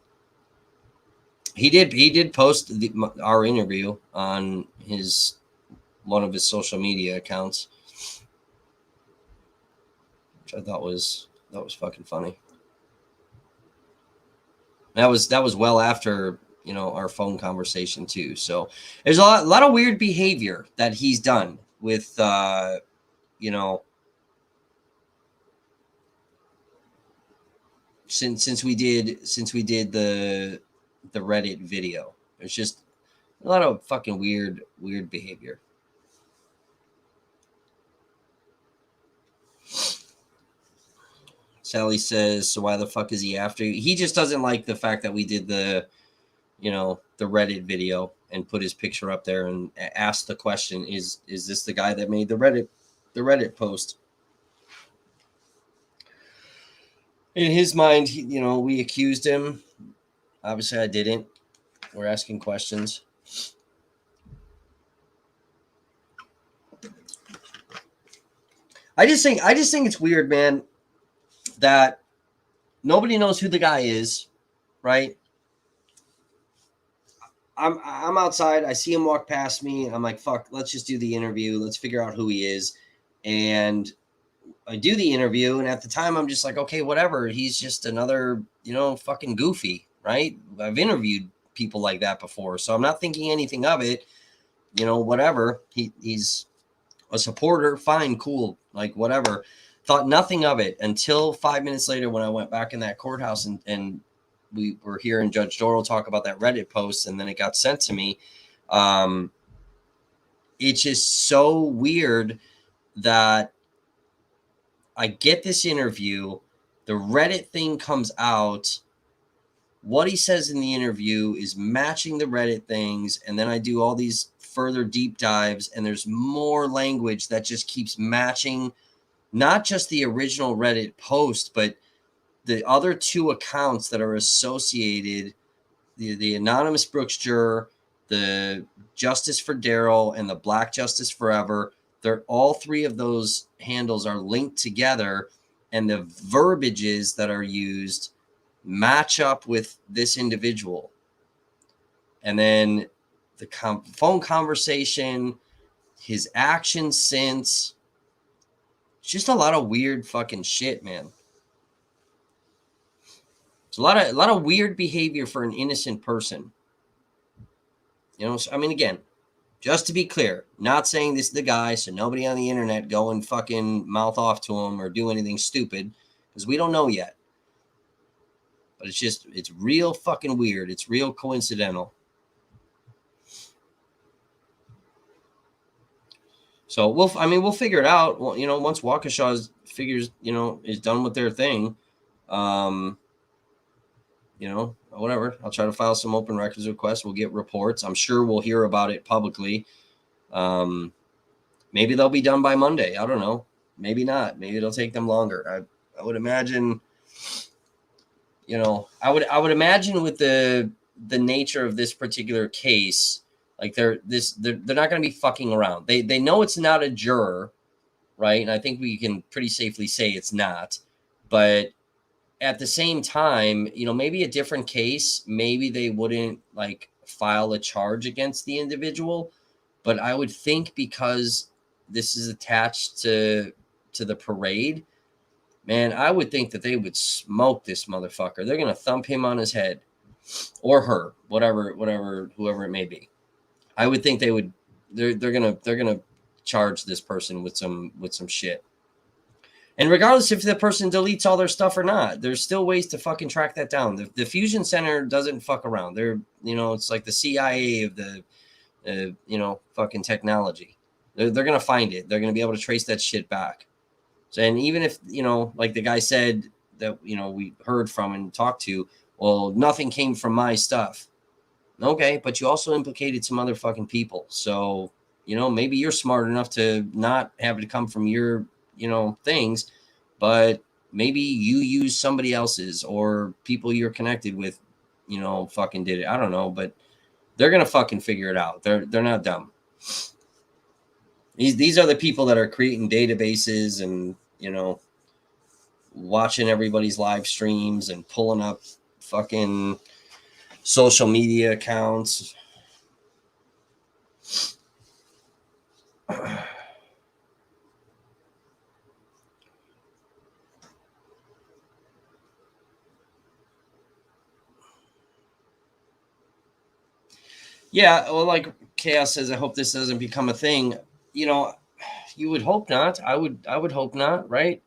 He did post our interview on one of his social media accounts, which I thought was fucking funny. That was well after our phone conversation too. So there's a lot of weird behavior that he's done with since we did the Reddit video. There's just a lot of fucking weird behavior. Sally says, so why the fuck is he after you? He just doesn't like the fact that we did the Reddit video and put his picture up there and asked the question, is this the guy that made the Reddit post? In his mind, we accused him. Obviously, I didn't. We're asking questions. I just think it's weird, man, that nobody knows who the guy is, right? I'm outside. I see him walk past me. I'm like, fuck, let's just do the interview. Let's figure out who he is. And I do the interview. And at the time, I'm just like, okay, whatever. He's just another, fucking goofy, right? I've interviewed people like that before. So I'm not thinking anything of it. Whatever. He's a supporter. Fine, cool. Like, whatever. Thought nothing of it until 5 minutes later when I went back in that courthouse and we were hearing Judge Doral talk about that Reddit post, and then it got sent to me. It's just so weird that I get this interview, the Reddit thing comes out, what he says in the interview is matching the Reddit things, and then I do all these further deep dives, and there's more language that just keeps matching not just the original Reddit post, but the other two accounts that are associated, the anonymous Brooks juror, the Justice for Daryl, and the Black Justice Forever. They're all three of those handles are linked together, and the verbiages that are used match up with this individual. And then the phone conversation, his actions since, just a lot of weird fucking shit, man. It's a lot of weird behavior for an innocent person. I mean, again, just to be clear, not saying this is the guy, so nobody on the internet go and fucking mouth off to him or do anything stupid, because we don't know yet. But it's real fucking weird. It's real coincidental. So we'll figure it out. Well, once Waukesha is done with their thing, whatever. I'll try to file some open records requests. We'll get reports. I'm sure we'll hear about it publicly. Maybe they'll be done by Monday. I don't know. Maybe not. Maybe it'll take them longer. I would imagine, I would imagine with the nature of this particular case, like they're not going to be fucking around. They know it's not a juror, right? And I think we can pretty safely say it's not. But at the same time, maybe a different case, maybe they wouldn't like file a charge against the individual. But I would think because this is attached to the parade, man, I would think that they would smoke this motherfucker. They're going to thump him on his head or her, whoever it may be. I would think they would, they're going to charge this person with some shit. And regardless if the person deletes all their stuff or not, there's still ways to fucking track that down. The Fusion Center doesn't fuck around. They're, it's like the CIA of the, fucking technology. They're going to find it. They're going to be able to trace that shit back. So, and even if, like the guy said that, we heard from and talked to, well, nothing came from my stuff. Okay, but you also implicated some other fucking people. So, maybe you're smart enough to not have it come from your, things, but maybe you use somebody else's or people you're connected with, fucking did it. I don't know, but they're going to fucking figure it out. They're not dumb. These are the people that are creating databases and, watching everybody's live streams and pulling up fucking social media accounts. Yeah, well, like Chaos says, I hope this doesn't become a thing. You would hope not. I would hope not, right?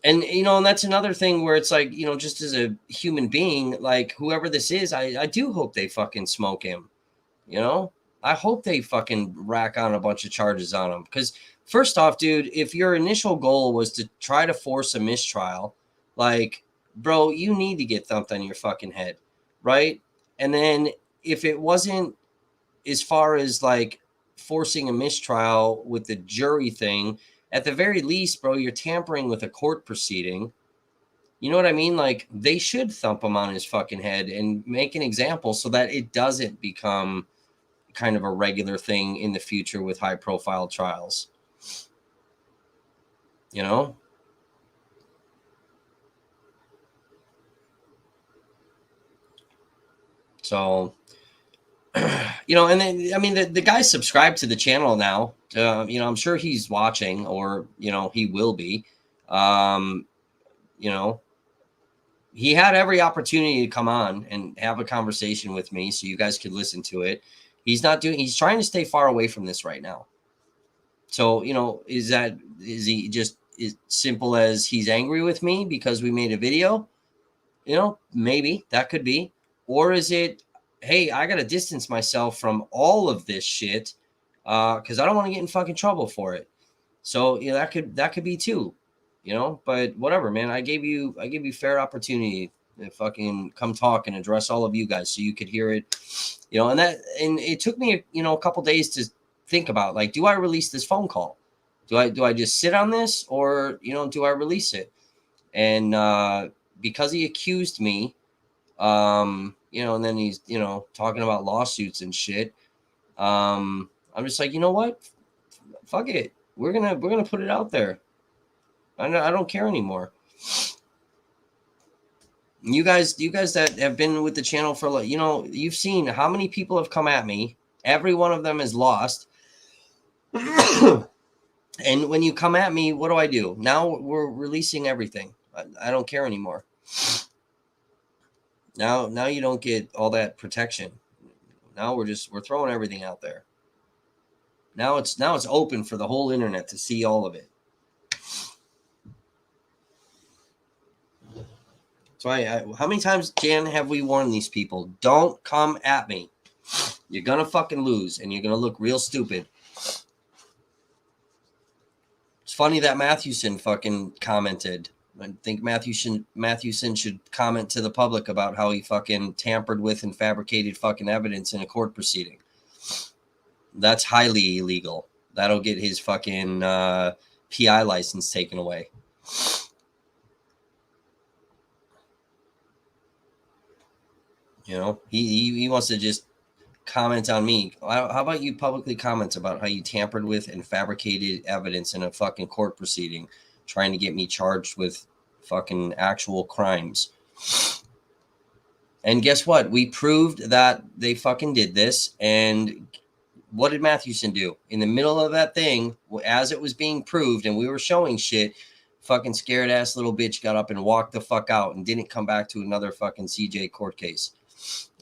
And and that's another thing where it's like, just as a human being, like whoever this is, I do hope they fucking smoke him. I hope they fucking rack on a bunch of charges on him. Because first off, dude, if your initial goal was to try to force a mistrial, like, bro, you need to get thumped on your fucking head, right? And then if it wasn't as far as like forcing a mistrial with the jury thing, at the very least, bro, you're tampering with a court proceeding, You know what I mean? Like, they should thump him on his fucking head and make an example so that it doesn't become kind of a regular thing in the future with high profile trials. You know? So, you know, and then, I mean, the guy's subscribed to the channel now. You know, I'm sure he's watching, or, you know, he will be. You know, he had every opportunity to come on and have a conversation with me so you guys could listen to it. He's not doing, he's trying to stay far away from this right now. So, you know, is he just as simple as he's angry with me because we made a video? You know, maybe that could be. Or is it, hey, I got to distance myself from all of this shit because I don't want to get in fucking trouble for it. So, you know, that could be too, you know, but whatever, man. I gave you fair opportunity to fucking come talk and address all of you guys so you could hear it, you know, and it took me, you know, a couple days to think about, like, do I release this phone call? Do I just sit on this, or, you know, do I release it? And because he accused me, you know, and then he's, you know, talking about lawsuits and shit. I'm just like, you know what? Fuck it. We're gonna put it out there. I don't care anymore. You guys that have been with the channel for, like, you know, you've seen how many people have come at me. Every one of them is lost. And when you come at me, what do? Now we're releasing everything. I don't care anymore. Now you don't get all that protection. Now we're throwing everything out there. Now it's open for the whole internet to see all of it. So how many times, Jan, have we warned these people? Don't come at me. You're gonna fucking lose, and you're gonna look real stupid. It's funny that Mathewson fucking commented. I think Mathewson should comment to the public about how he fucking tampered with and fabricated fucking evidence in a court proceeding. That's highly illegal. That'll get his fucking PI license taken away. You know, he wants to just comment on me. How about you publicly comment about how you tampered with and fabricated evidence in a fucking court proceeding, trying to get me charged with fucking actual crimes? And guess what? We proved that they fucking did this. And what did Mathewson do? In the middle of that thing, as it was being proved and we were showing shit, fucking scared ass little bitch got up and walked the fuck out and didn't come back to another fucking CJ court case.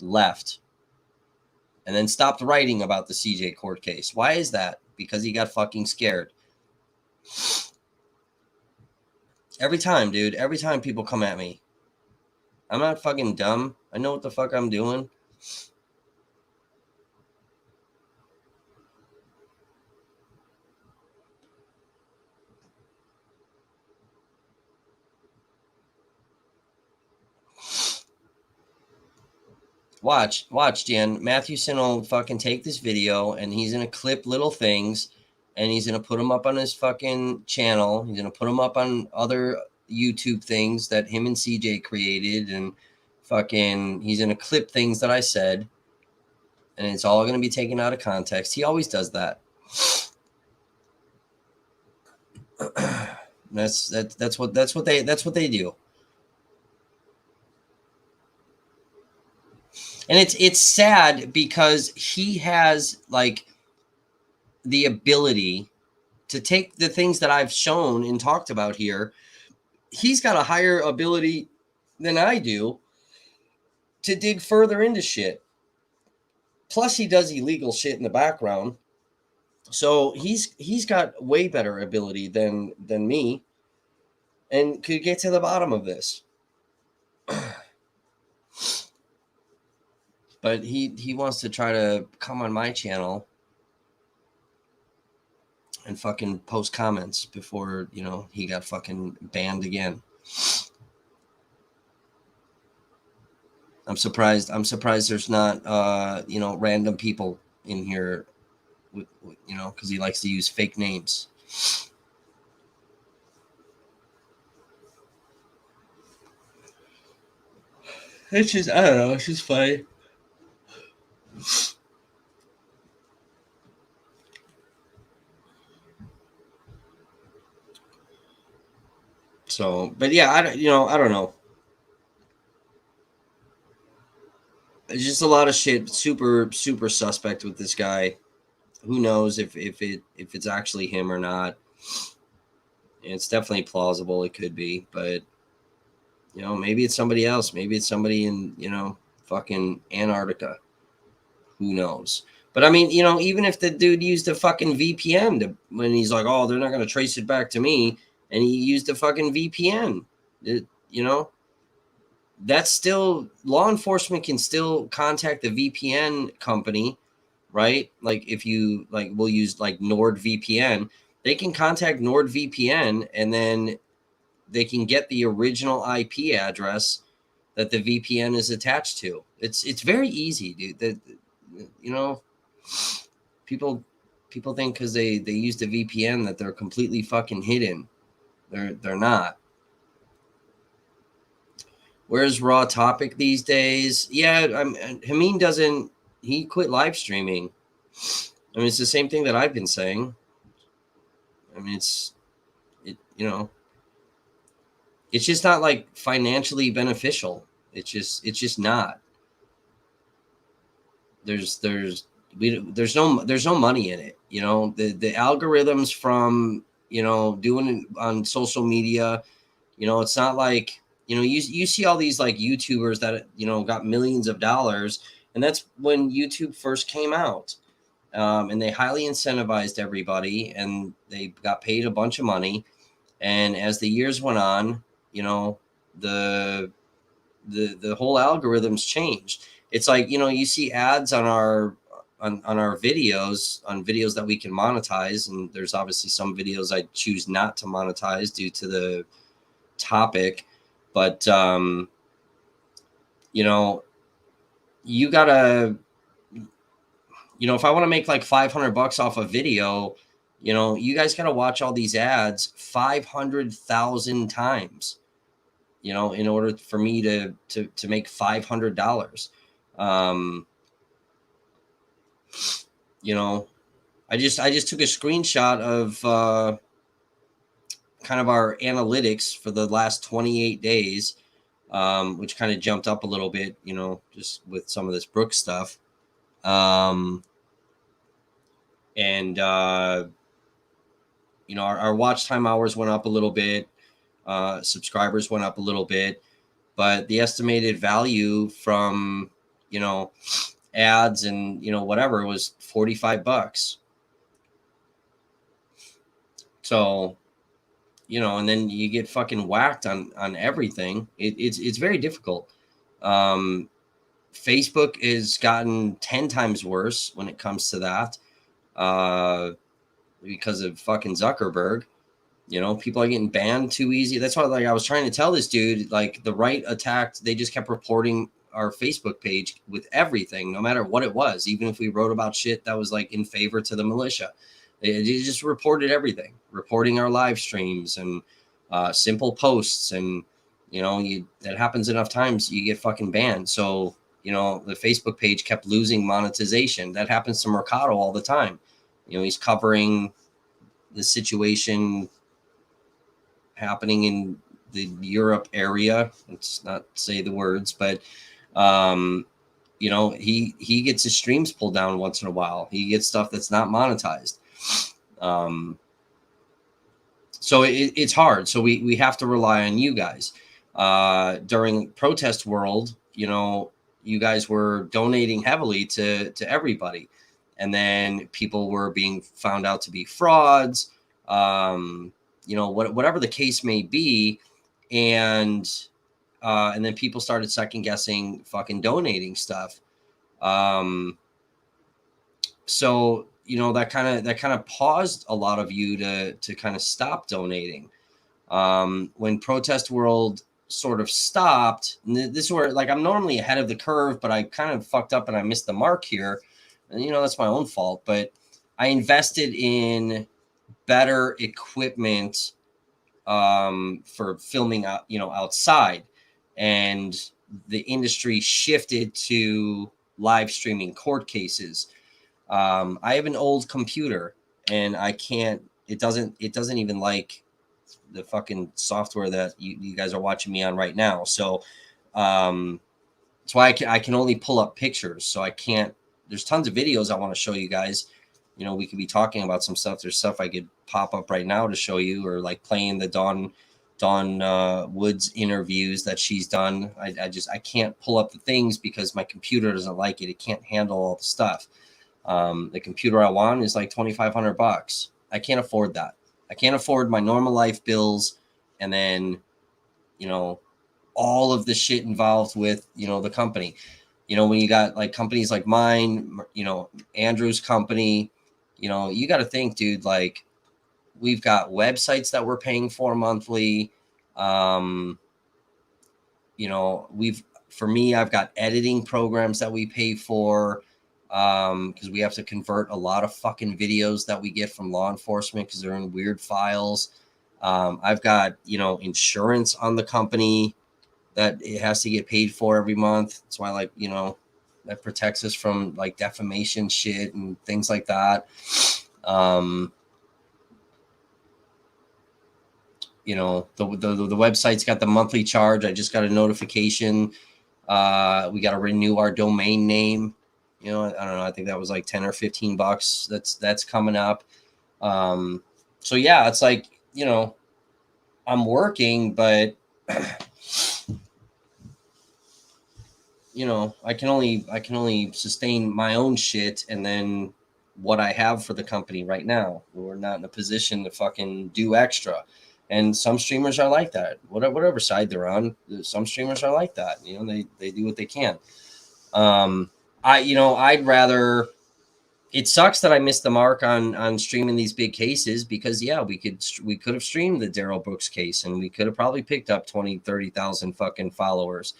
Left. And then stopped writing about the CJ court case. Why is that? Because he got fucking scared. Every time, dude. Every time people come at me. I'm not fucking dumb. I know what the fuck I'm doing. Watch, Jan. Mathewson will fucking take this video and he's going to clip little things and he's going to put them up on his fucking channel. He's going to put them up on other YouTube things that him and CJ created, and fucking he's going to clip things that I said, and it's all going to be taken out of context. He always does that. That's what they do. And it's sad because he has, like, the ability to take the things that I've shown and talked about here. He's got a higher ability than I do to dig further into shit. Plus, he does illegal shit in the background. So he's got way better ability than me, and could get to the bottom of this. But he wants to try to come on my channel and fucking post comments before, you know, he got fucking banned again. I'm surprised there's not you know, random people in here with, you know, because he likes to use fake names. It's just, I don't know. It's just funny. So, but yeah, I don't know. It's just a lot of shit. Super, super suspect with this guy. Who knows if it's actually him or not? It's definitely plausible. It could be, but maybe it's somebody else. Maybe it's somebody in fucking Antarctica. Who knows? But I mean, even if the dude used a fucking VPN when he's like, oh, they're not going to trace it back to me, and he used a fucking VPN, that's still, law enforcement can still contact the VPN company, right? Like if you we'll use like NordVPN, they can contact NordVPN and then they can get the original IP address that the VPN is attached to. It's very easy, dude. People think because they used a VPN that they're completely fucking hidden. They're not. Where's Raw Topic these days? Yeah, Hameen doesn't. He quit live streaming. I mean, it's the same thing that I've been saying. I mean, it's just not like financially beneficial. It's just not. There's no money in it. The algorithms from doing it on social media. It's not like you see all these like YouTubers that got millions of dollars, and that's when YouTube first came out. And they highly incentivized everybody, and they got paid a bunch of money. And as the years went on, the whole algorithms changed. It's like you see ads on our videos that we can monetize, and there's obviously some videos I choose not to monetize due to the topic, but you gotta, if I want to make like $500 off a video, you guys gotta watch all these ads 500,000 times, in order for me to make $500. I just took a screenshot of kind of our analytics for the last 28 days, which kind of jumped up a little bit, just with some of this Brooks stuff. And our watch time hours went up a little bit. Subscribers went up a little bit, but the estimated value from, ads and, whatever was $45. So, and then you get fucking whacked on everything. It's very difficult. Facebook has gotten 10 times worse when it comes to that, because of fucking Zuckerberg. People are getting banned too easy. That's why, like, I was trying to tell this dude, like, the right attacked. They just kept reporting our Facebook page with everything, no matter what it was. Even if we wrote about shit that was like in favor to the militia, they just reported everything, reporting our live streams and simple posts. And that happens enough times, you get fucking banned. So the Facebook page kept losing monetization. That happens to Mercado all the time. He's covering the situation happening in the Europe area. Let's not say the words, but he gets his streams pulled down once in a while. He gets stuff that's not monetized. So it's hard. So we have to rely on you guys. During protest world, you guys were donating heavily to everybody, and then people were being found out to be frauds. Whatever the case may be, and then people started second guessing fucking donating stuff. So that kind of paused a lot of you to kind of stop donating. When protest world sort of stopped, and this is where, like, I'm normally ahead of the curve, but I kind of fucked up and I missed the mark here, and that's my own fault. But I invested in better equipment for filming out outside, and the industry shifted to live streaming court cases. I have an old computer and I can't, it doesn't even like the fucking software that you guys are watching me on right now. So that's why I can only pull up pictures. So I can't, there's tons of videos I want to show you guys. You know, we could be talking about some stuff. There's stuff I could pop up right now to show you, or like playing the Dawn Woods interviews that she's done. I can't pull up the things because my computer doesn't like it. It can't handle all the stuff. The computer I want is like $2,500. I can't afford that. I can't afford my normal life bills, and then, you know, all of the shit involved with, you know, the company. You know, when you got like companies like mine, you know, Andrew's company, you know, you got to think, dude, like we've got websites that we're paying for monthly. You know, for me, I've got editing programs that we pay for, because we have to convert a lot of fucking videos that we get from law enforcement because they're in weird files. I've got, you know, insurance on the company that it has to get paid for every month. That's why, like, you know, that protects us from like defamation shit and things like that. You know, the website's got the monthly charge. I just got a notification. We got to renew our domain name. You know, I don't know. I think that was like 10 or 15 bucks. That's coming up. So yeah, it's like, you know, I'm working, but you know, I can only sustain my own shit and then what I have for the company right now. We're not in a position to fucking do extra. And some streamers are like that. Whatever side they're on, some streamers are like that. You know, they do what they can. I'd rather. It sucks that I missed the mark on streaming these big cases because yeah, we could have streamed the Daryl Brooks case and we could have probably picked up 20,000-30,000 fucking followers.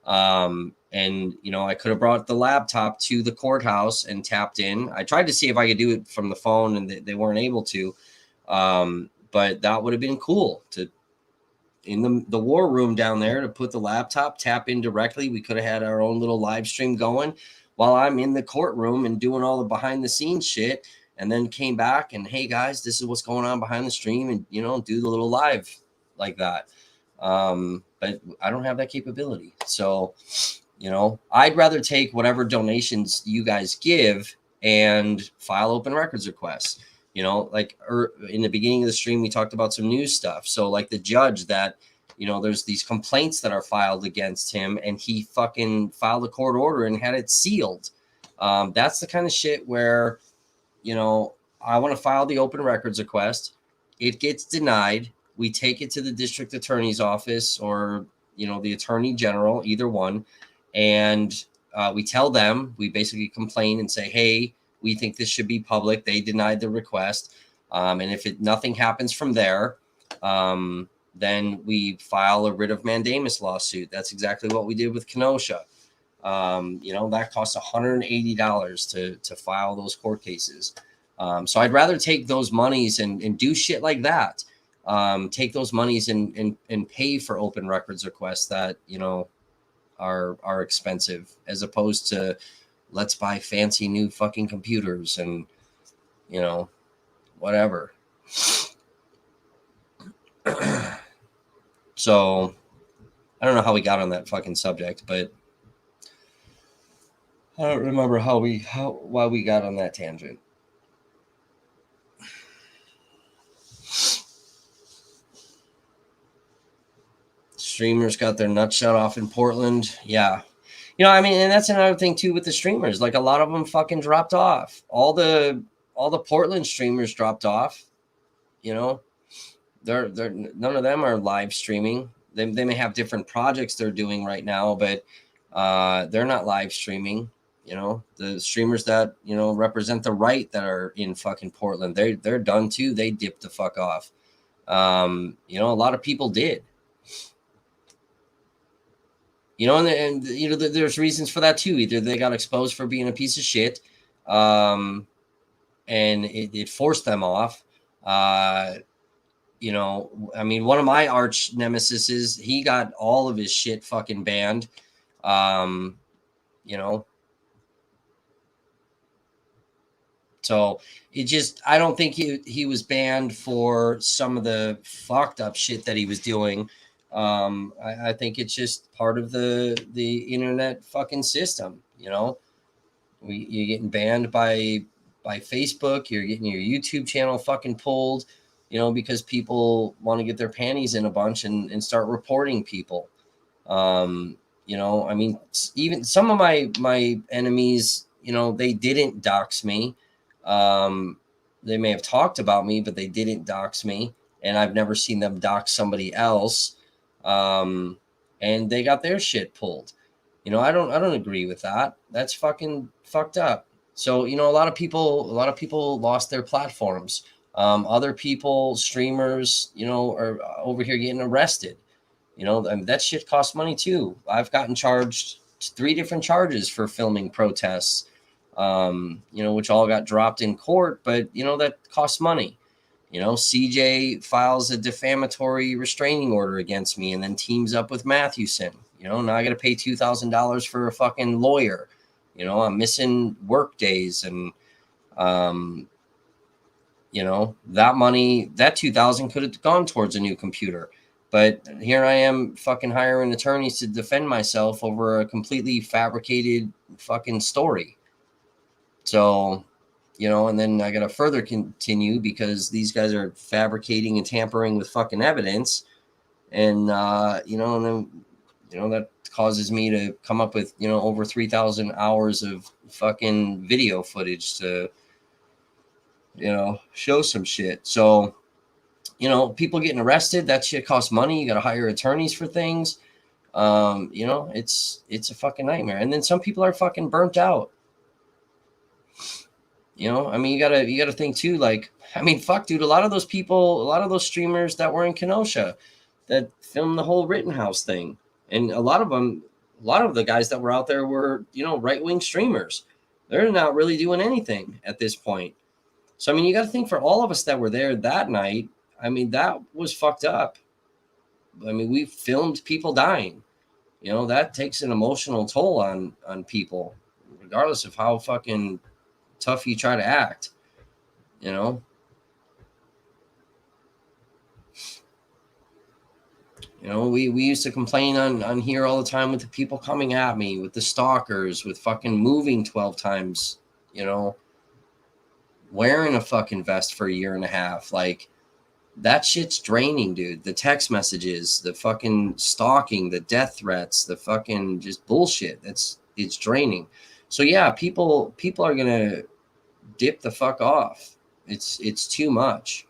And you know, I could have brought the laptop to the courthouse and tapped in. I tried to see if I could do it from the phone and they weren't able to. But that would have been cool to in the war room down there to put the laptop, tap in directly. We could have had our own little live stream going while I'm in the courtroom and doing all the behind the scenes shit, and then came back and, hey guys, this is what's going on behind the stream, and you know, do the little live like that. But I don't have that capability. So, you know, I'd rather take whatever donations you guys give and file open records requests. You know, like in the beginning of the stream, we talked about some news stuff. So like the judge that, you know, there's these complaints that are filed against him and he fucking filed a court order and had it sealed. That's the kind of shit where, you know, I want to file the open records request. It gets denied. We take it to the district attorney's office or, you know, the attorney general, either one. And we tell them, we basically complain and say, hey, we think this should be public. They denied the request. And if nothing happens from there, then we file a writ of mandamus lawsuit. That's exactly what we did with Kenosha. You know, that costs $180 to file those court cases. So I'd rather take those monies and do shit like that. Take those monies and pay for open records requests that, you know, are expensive, as opposed to let's buy fancy new fucking computers and, you know, whatever. So I don't know how we got on that fucking subject, but I don't remember why we got on that tangent. Streamers got their nuts shut off in Portland. Yeah. You know, I mean, and that's another thing too with the streamers. Like a lot of them fucking dropped off. All the Portland streamers dropped off. You know, they're none of them are live streaming. They may have different projects they're doing right now, but they're not live streaming. You know, the streamers that, you know, represent the right that are in fucking Portland, they're done too. They dipped the fuck off. You know, a lot of people did. You know, and you know, there's reasons for that too. Either they got exposed for being a piece of shit, and it forced them off. You know, I mean, one of my arch nemesises, he got all of his shit fucking banned. You know, so it just, I don't think he was banned for some of the fucked up shit that he was doing. I think it's just part of the internet fucking system. You know, you're getting banned by Facebook. You're getting your YouTube channel fucking pulled. You know, because people want to get their panties in a bunch and start reporting people. You know, I mean, even some of my enemies, you know, they didn't dox me. They may have talked about me, but they didn't dox me, and I've never seen them dox somebody else. And they got their shit pulled. You know, I don't agree with that. That's fucking fucked up. So, you know, a lot of people lost their platforms. Other people, streamers, you know, are over here getting arrested. You know, I mean, that shit costs money too. I've gotten charged 3 different charges for filming protests, you know, which all got dropped in court, but, you know, that costs money. You know, CJ files a defamatory restraining order against me and then teams up with Mathewson. You know, now I got to pay $2,000 for a fucking lawyer. You know, I'm missing work days and, you know, that money, that 2,000 could have gone towards a new computer. But here I am fucking hiring attorneys to defend myself over a completely fabricated fucking story. So, you know, and then I got to further continue because these guys are fabricating and tampering with fucking evidence. And, you know, and then, you know, that causes me to come up with, you know, over 3,000 hours of fucking video footage to, you know, show some shit. So, you know, people getting arrested, that shit costs money. You got to hire attorneys for things. You know, it's a fucking nightmare. And then some people are fucking burnt out. You know, I mean, you gotta think too. Like, I mean, fuck, dude. A lot of those people, a lot of those streamers that were in Kenosha, that filmed the whole Rittenhouse thing, and a lot of them, a lot of the guys that were out there were, you know, right wing streamers. They're not really doing anything at this point. So I mean, you got to think for all of us that were there that night. I mean, that was fucked up. I mean, we filmed people dying. You know, that takes an emotional toll on people, regardless of how fucking tough you try to act. You know, we used to complain on here all the time with the people coming at me, with the stalkers, with fucking moving 12 times. You know, wearing a fucking vest for a year and a half, like. That shit's draining, dude. The text messages, the fucking stalking, the death threats, the fucking just bullshit. It's draining. So yeah, people are gonna dip the fuck off. It's too much.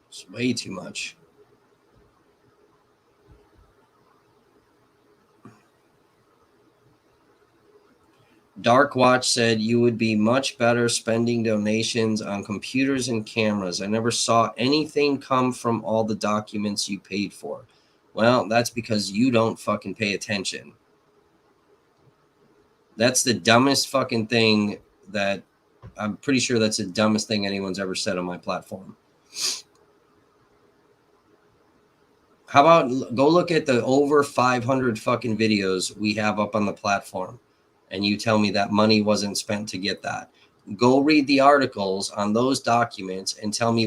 It's way too much. Dark Watch said you would be much better spending donations on computers and cameras. I never saw anything come from all the documents you paid for. Well, that's because you don't fucking pay attention. That's the dumbest fucking thing that I'm pretty sure that's the dumbest thing anyone's ever said on my platform. How about go look at the over 500 fucking videos we have up on the platform and you tell me that money wasn't spent to get that. Go read the articles on those documents and tell me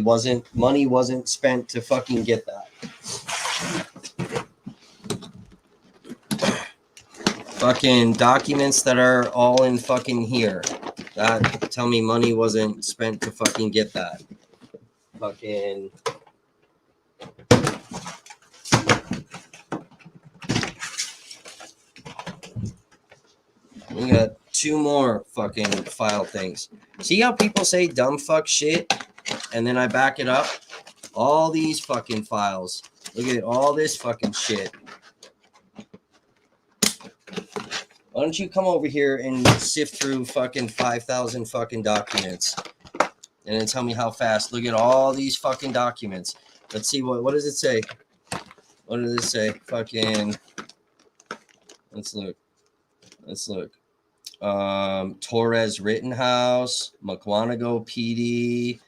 money wasn't spent to fucking get that. Fucking documents that are all in fucking here. That tell me money wasn't spent to fucking get that. Fucking we got 2 more fucking file things. See how people say dumb fuck shit and then I back it up? All these fucking files. Look at all this fucking shit. Why don't you come over here and sift through fucking 5,000 fucking documents and then tell me how fast? Look at all these fucking documents. Let's see what does it say? What does it say? Fucking. Let's look. Torres Rittenhouse, McWanago PD,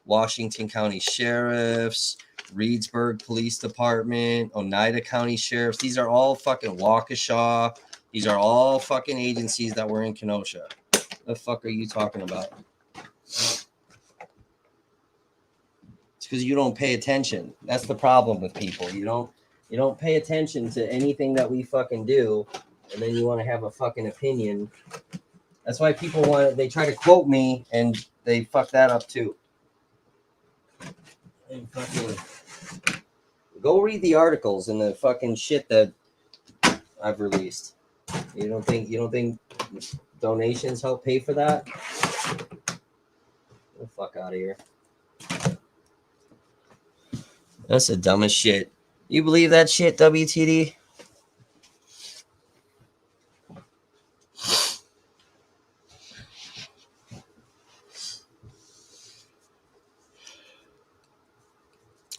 Washington County Sheriffs, Reedsburg Police Department, Oneida County Sheriffs. These are all fucking Waukesha. These are all fucking agencies that were in Kenosha. The fuck are you talking about? It's because you don't pay attention. That's the problem with people. You don't pay attention to anything that we fucking do, and then you want to have a fucking opinion. That's why people they try to quote me, and they fuck that up too. And fucking go read the articles and the fucking shit that I've released. You don't think donations help pay for that? Get the fuck out of here. That's the dumbest shit. You believe that shit, WTD?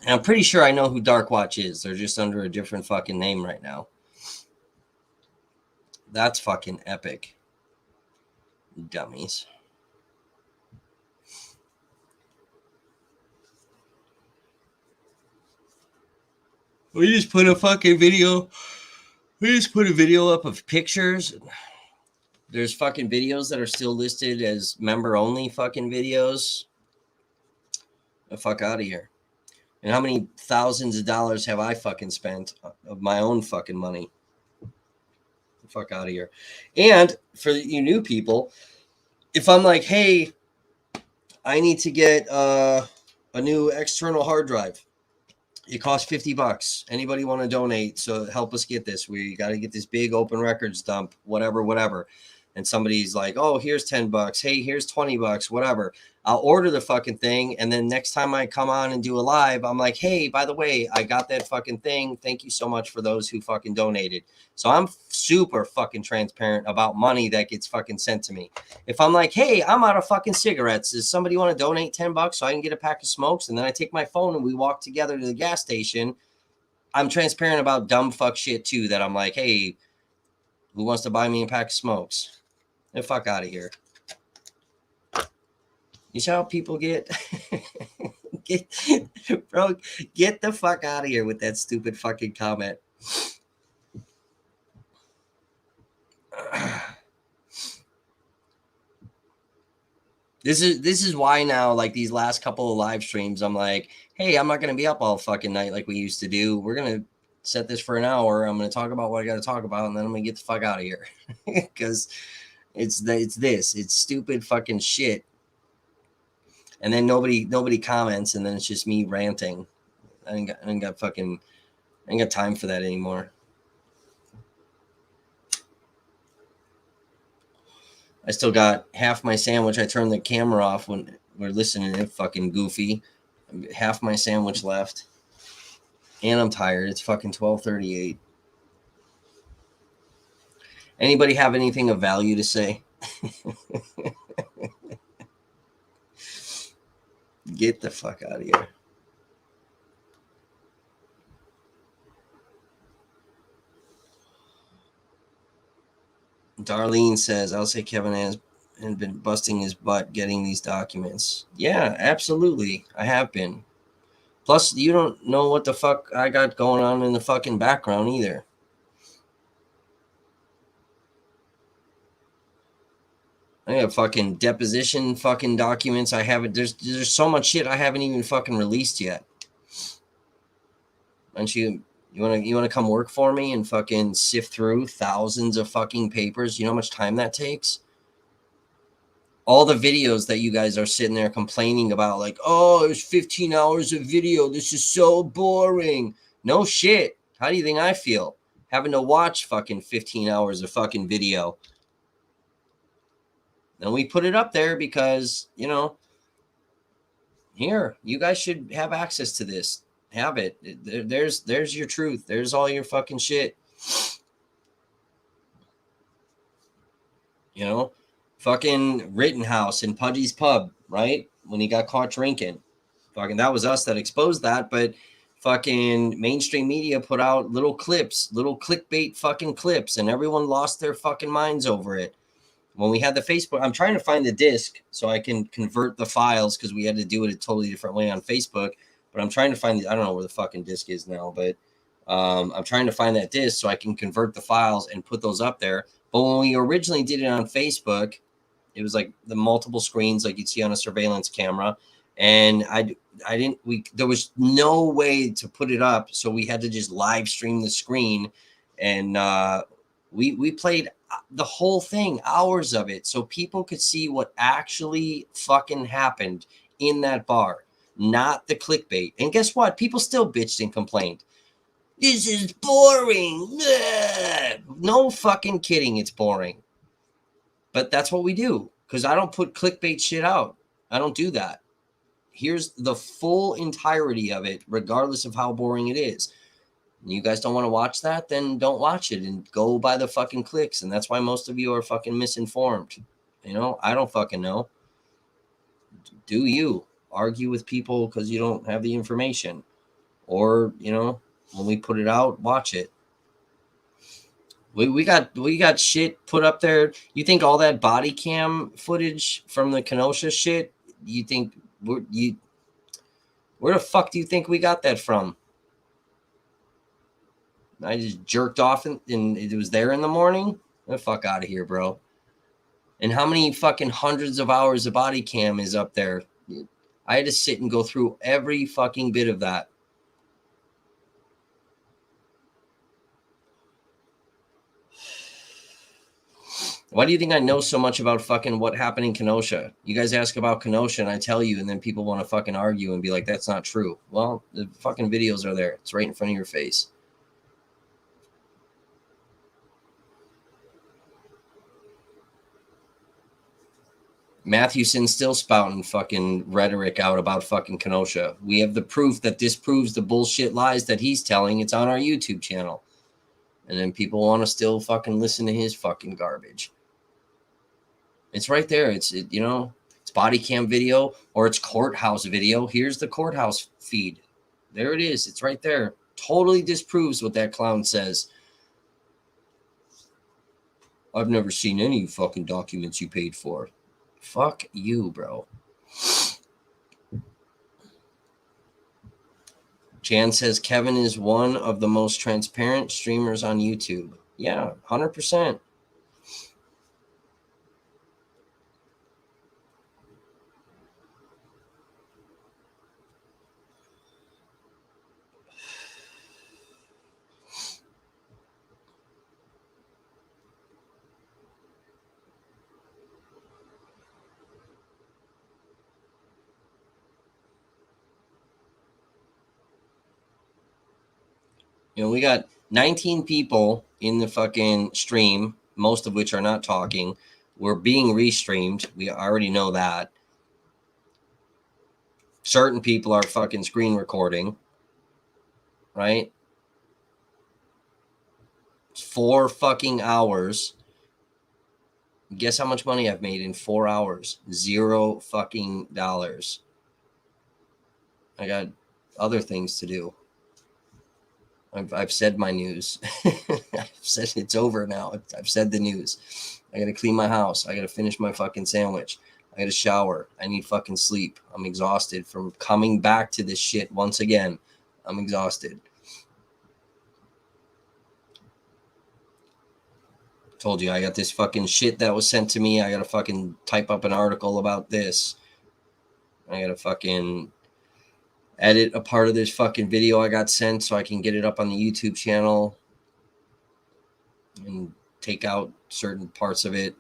And I'm pretty sure I know who Darkwatch is. They're just under a different fucking name right now. That's fucking epic. Dummies. We just put a fucking video. We just put a video up of pictures. There's fucking videos that are still listed as member only fucking videos. The fuck out of here. And how many thousands of dollars have I fucking spent of my own fucking money? The fuck out of here. And for you new people, if I'm like, hey, I need to get a new external hard drive. It costs $50. Anybody want to donate? So help us get this. We got to get this big open records dump, whatever. And somebody's like, oh, here's $10. Hey, here's $20, whatever. I'll order the fucking thing. And then next time I come on and do a live, I'm like, hey, by the way, I got that fucking thing. Thank you so much for those who fucking donated. So I'm super fucking transparent about money that gets fucking sent to me. If I'm like, hey, I'm out of fucking cigarettes. Does somebody want to donate $10 so I can get a pack of smokes? And then I take my phone and we walk together to the gas station. I'm transparent about dumb fuck shit too. That I'm like, hey, who wants to buy me a pack of smokes? The fuck out of here. You see how people get? Get the fuck out of here with that stupid fucking comment. This is why now, like these last couple of live streams, I'm like, hey, I'm not gonna be up all fucking night like we used to do. We're gonna set this for an hour. I'm gonna talk about what I gotta talk about, and then I'm gonna get the fuck out of here. Because it's stupid fucking shit. And then nobody comments, and then it's just me ranting. I ain't got time for that anymore. I still got half my sandwich. I turned the camera off when we're listening to it, fucking goofy. Half my sandwich left. And I'm tired. It's fucking 12:38. Anybody have anything of value to say? Get the fuck out of here. Darlene says, I'll say Kevin has been busting his butt getting these documents. Yeah, absolutely. I have been. Plus, you don't know what the fuck I got going on in the fucking background either. I have fucking deposition fucking documents. I haven't. There's so much shit I haven't even fucking released yet. Don't you wanna come work for me and fucking sift through thousands of fucking papers? You know how much time that takes? All the videos that you guys are sitting there complaining about, like, oh, there's 15 hours of video. This is so boring. No shit. How do you think I feel? Having to watch fucking 15 hours of fucking video. And we put it up there because, here, you guys should have access to this. Have it. There's your truth. There's all your fucking shit. Fucking Rittenhouse in Pudgy's Pub, right? When he got caught drinking. Fucking that was us that exposed that, but fucking mainstream media put out little clips, little clickbait fucking clips, and everyone lost their fucking minds over it. When we had the Facebook, I'm trying to find the disc so I can convert the files because we had to do it a totally different way on Facebook. but I'm trying to find I don't know where the fucking disc is now, but I'm trying to find that disc so I can convert the files and put those up there. But when we originally did it on Facebook, it was like the multiple screens like you'd see on a surveillance camera. And there was no way to put it up. So we had to just live stream the screen. And we played the whole thing, hours of it, so people could see what actually fucking happened in that bar, not the clickbait. And guess what? People still bitched and complained. This is boring. Ugh. No fucking kidding. It's boring. But that's what we do, because I don't put clickbait shit out. I don't do that. Here's the full entirety of it, regardless of how boring it is. You guys don't want to watch that? Then don't watch it and go by the fucking clicks. And that's why most of you are fucking misinformed. You know, I don't fucking know. Do you argue with people because you don't have the information? Or, you know, when we put it out, watch it. We got shit put up there. You think all that body cam footage from the Kenosha shit, you think where the fuck do you think we got that from? I just jerked off and it was there in the morning? Get the fuck out of here, bro. And how many fucking hundreds of hours of body cam is up there? I had to sit and go through every fucking bit of that. Why do you think I know so much about fucking what happened in Kenosha? You guys ask about Kenosha and I tell you, and then people want to fucking argue and be like, that's not true. Well, the fucking videos are there. It's right in front of your face. Matthewson's still spouting fucking rhetoric out about fucking Kenosha. We have the proof that disproves the bullshit lies that he's telling. It's on our YouTube channel. And then people want to still fucking listen to his fucking garbage. It's right there. It's body cam video or it's courthouse video. Here's the courthouse feed. There it is. It's right there. Totally disproves what that clown says. I've never seen any fucking documents you paid for. Fuck you, bro. Jan says Kevin is one of the most transparent streamers on YouTube. Yeah, 100%. You know, we got 19 people in the fucking stream, most of which are not talking. We're being restreamed. We already know that. Certain people are fucking screen recording, right? 4 fucking hours. Guess how much money I've made in 4 hours? $0 fucking dollars. I got other things to do. I've said my news. I've said it's over now. I've said the news. I got to clean my house. I got to finish my fucking sandwich. I got to shower. I need fucking sleep. I'm exhausted from coming back to this shit once again. I'm exhausted. Told you I got this fucking shit that was sent to me. I got to fucking type up an article about this. I got to fucking edit a part of this fucking video I got sent so I can get it up on the YouTube channel and take out certain parts of it.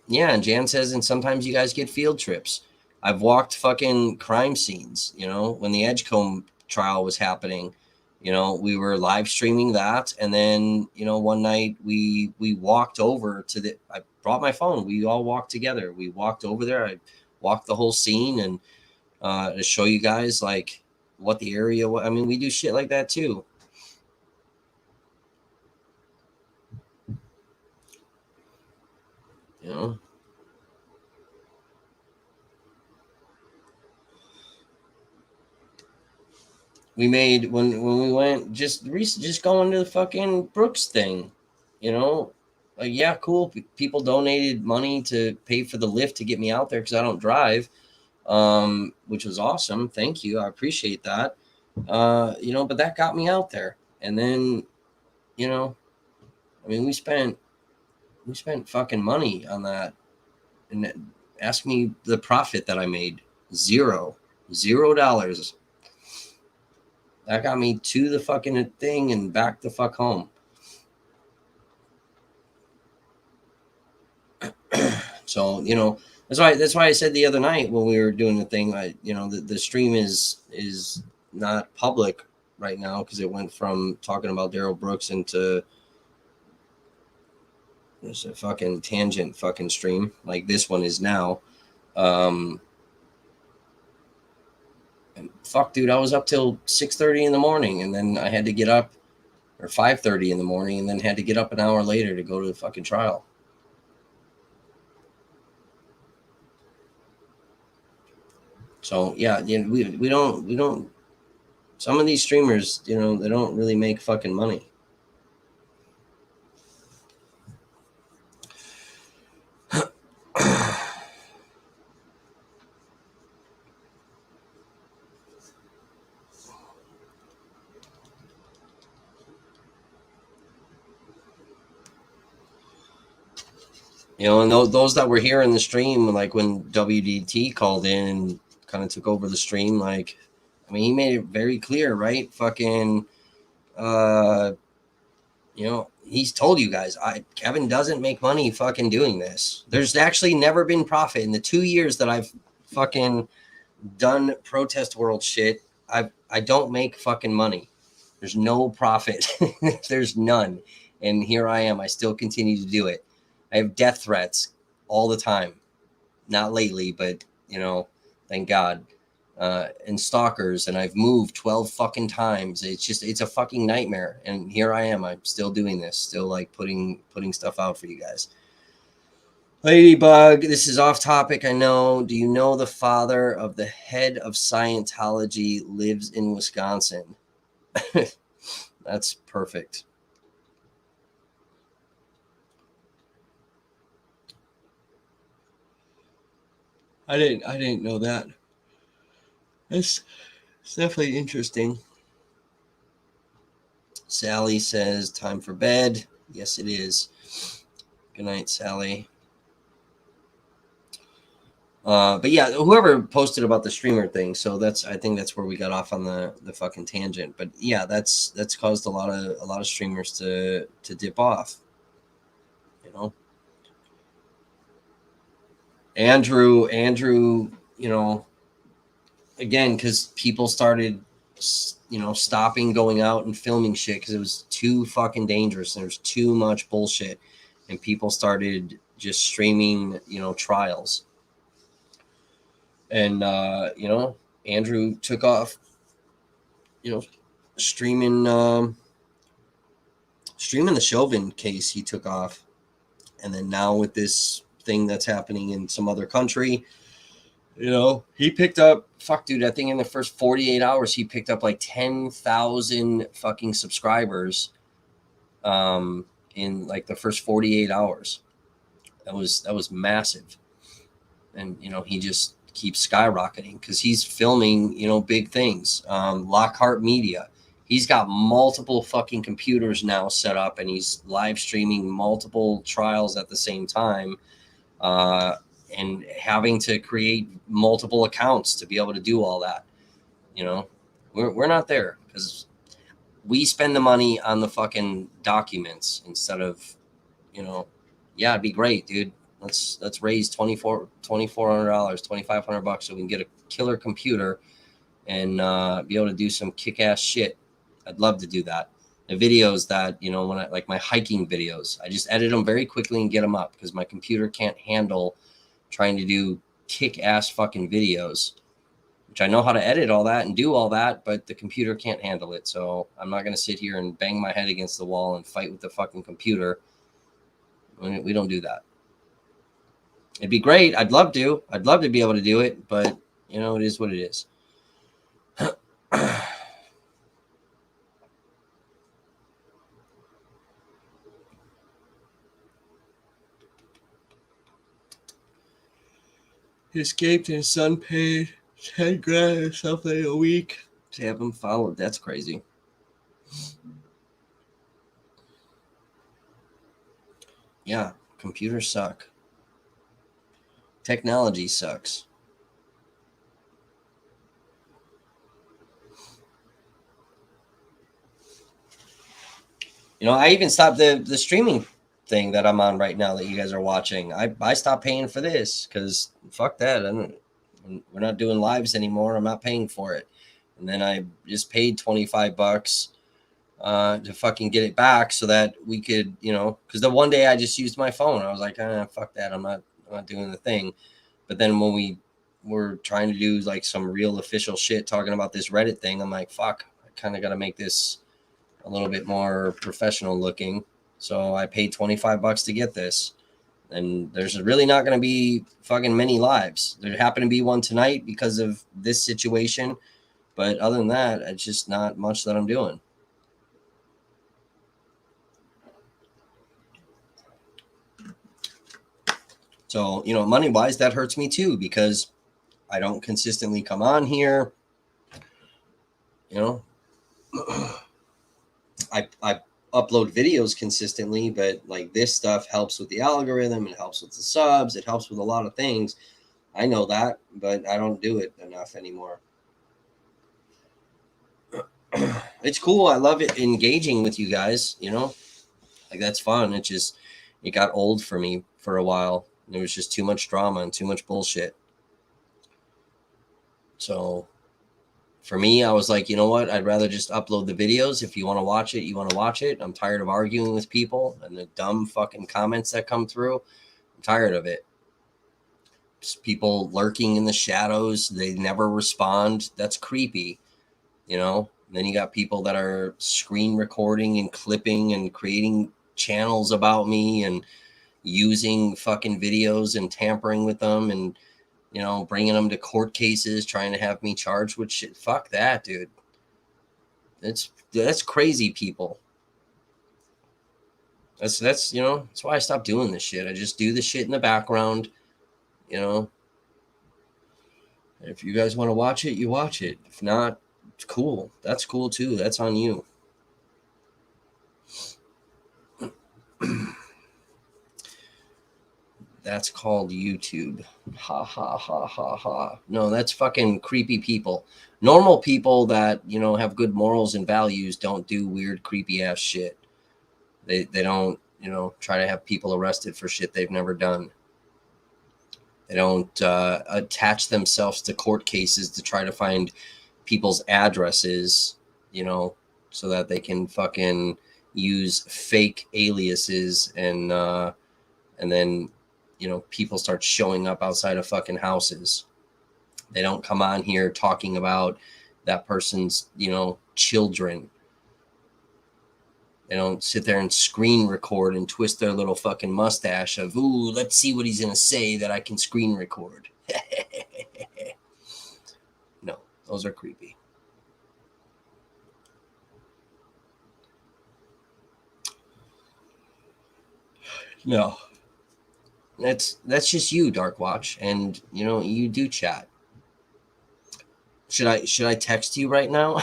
Yeah, and Jan says, and sometimes you guys get field trips. I've walked fucking crime scenes, you know, when the Edgecombe trial was happening. You know, we were live streaming that. And then, you know, one night we walked over to I brought my phone. We all walked together. We walked over there. I walked the whole scene and to show you guys like what the area was. I mean, we do shit like that too. You know, we made when we went just going to the fucking Brooks thing, you know, like, yeah, cool. People donated money to pay for the lift to get me out there because I don't drive. which was awesome. Thank you. I appreciate that. But that got me out there. And then, we spent fucking money on that. And ask me the profit that I made. $0. That got me to the fucking thing and back the fuck home. So, that's why I said the other night when we were doing the thing, the stream is not public right now because it went from talking about Daryl Brooks into there's a fucking tangent fucking stream like this one is now. And fuck, dude, I was up till 6:30 in the morning, and then I had to get up, or 5:30 in the morning, and then had to get up an hour later to go to the fucking trial. So yeah, we don't. Some of these streamers, they don't really make fucking money. And those that were here in the stream, like when WDT called in and kind of took over the stream, he made it very clear, right? Fucking, he's told you guys, Kevin doesn't make money fucking doing this. There's actually never been profit in the 2 years that I've fucking done protest world shit. I don't make fucking money. There's no profit. There's none. And here I am. I still continue to do it. I have death threats all the time. Not lately, but thank God. And stalkers, and I've moved 12 fucking times. It's a fucking nightmare. And here I am. I'm still doing this, still like putting stuff out for you guys. Ladybug, this is off topic, I know. Do you know the father of the head of Scientology lives in Wisconsin? That's perfect. I didn't know that. It's definitely interesting. Sally says, time for bed. Yes, it is. Good night, Sally. But yeah, whoever posted about the streamer thing, so I think that's where we got off on the fucking tangent. But yeah, that's caused a lot of streamers to dip off. Andrew, again, because people started, stopping going out and filming shit because it was too fucking dangerous and there's too much bullshit, and people started just streaming, trials. And Andrew took off, streaming the Chauvin case. He took off, and then now with this thing that's happening in some other country, he picked up, fuck, dude, I think in the first 48 hours, he picked up like 10,000 fucking subscribers in like the first 48 hours. That was massive. And, he just keeps skyrocketing because he's filming, big things. Lockhart Media. He's got multiple fucking computers now set up, and he's live streaming multiple trials at the same time. And having to create multiple accounts to be able to do all that. We're not there because we spend the money on the fucking documents instead of, yeah, it'd be great, dude. Let's raise $2,400, $2,500 so we can get a killer computer and be able to do some kick-ass shit. I'd love to do that. The videos that, when I like my hiking videos, I just edit them very quickly and get them up because my computer can't handle trying to do kick-ass fucking videos, which I know how to edit all that and do all that, but the computer can't handle it. So I'm not going to sit here and bang my head against the wall and fight with the fucking computer. We don't do that. It'd be great. I'd love to be able to do it, but it is what it is. He escaped and his son paid $10,000 or something a week to have him followed. That's crazy. Yeah, computers suck. Technology sucks. You know, I even stopped the streaming thing that I'm on right now that you guys are watching. I stopped paying for this because fuck that. We're not doing lives anymore. I'm not paying for it. And then I just paid $25 to fucking get it back so that we could, you know, because the one day I just used my phone. I was like, fuck that. I'm not doing the thing. But then when we were trying to do like some real official shit talking about this Reddit thing, I'm like, fuck, I kind of got to make this a little bit more professional looking. So I paid $25 to get this. And there's really not going to be fucking many lives. There happened to be one tonight because of this situation. But other than that, it's just not much that I'm doing. So, you know, money wise, that hurts me too because I don't consistently come on here. You know, I upload videos consistently, but like this stuff helps with the algorithm, it helps with the subs, it helps with a lot of things. I know that, but I don't do it enough anymore. It's cool. I love it engaging with you guys, you know, like that's fun. It got old for me for a while. There was just too much drama and too much bullshit. So for me, I was like, you know what? I'd rather just upload the videos. If you want to watch it, you want to watch it. I'm tired of arguing with people and the dumb fucking comments that come through. I'm tired of it. Just people lurking in the shadows. They never respond. That's creepy, you know? And then you got people that are screen recording and clipping and creating channels about me and using fucking videos and tampering with them and, you know, bringing them to court cases, trying to have me charged with shit. Fuck that, dude. That's crazy people. That's you know, that's why I stopped doing this shit. I just do the shit in the background, you know. If you guys want to watch it, you watch it. If not, it's cool. That's cool too. That's on you. That's called YouTube. Ha ha ha ha ha. No, that's fucking creepy people. Normal people that, you know, have good morals and values don't do weird, creepy ass shit. They don't, you know, try to have people arrested for shit they've never done. They don't attach themselves to court cases to try to find people's addresses, you know, so that they can fucking use fake aliases and then, you know, people start showing up outside of fucking houses. They don't come on here talking about that person's, you know, children. They don't sit there and screen record and twist their little fucking mustache of, ooh, let's see what he's going to say that I can screen record. No, those are creepy. No. That's just you, Dark Watch, and you know, you do chat. Should I text you right now?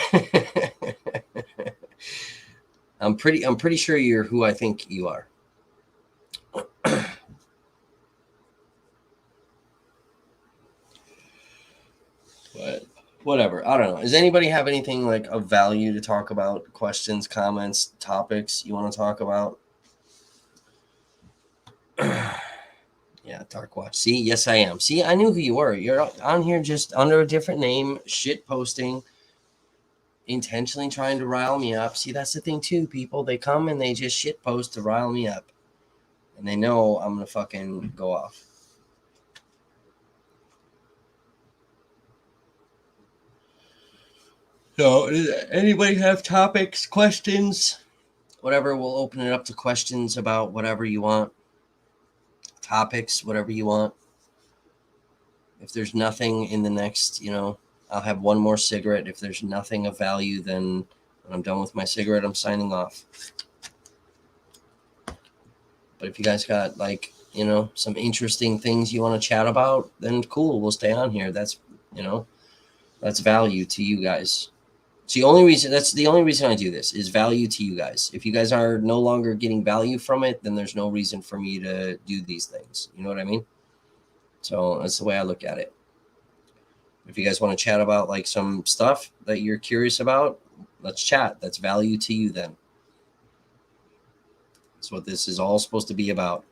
I'm pretty sure you're who I think you are. But whatever. I don't know. Does anybody have anything like of value to talk about? Questions, comments, topics you want to talk about? Yeah, Dark Watch. See, yes, I am. See, I knew who you were. You're on here just under a different name, shit posting, intentionally trying to rile me up. See, that's the thing too, people. They come and they just shit post to rile me up. And they know I'm gonna fucking go off. So, does anybody have topics, questions? Whatever, we'll open it up to questions about whatever you want. Topics, whatever you want. If there's nothing in the next, you know, I'll have one more cigarette. If there's nothing of value, then when I'm done with my cigarette, I'm signing off. But if you guys got like, some interesting things you want to chat about, then cool, we'll stay on here. That's value to you guys. It's the only reason. That's the only reason I do this, is value to you guys. If you guys are no longer getting value from it, then there's no reason for me to do these things. You know what I mean? So that's the way I look at it. If you guys want to chat about like some stuff that you're curious about, let's chat. That's value to you then. That's what this is all supposed to be about.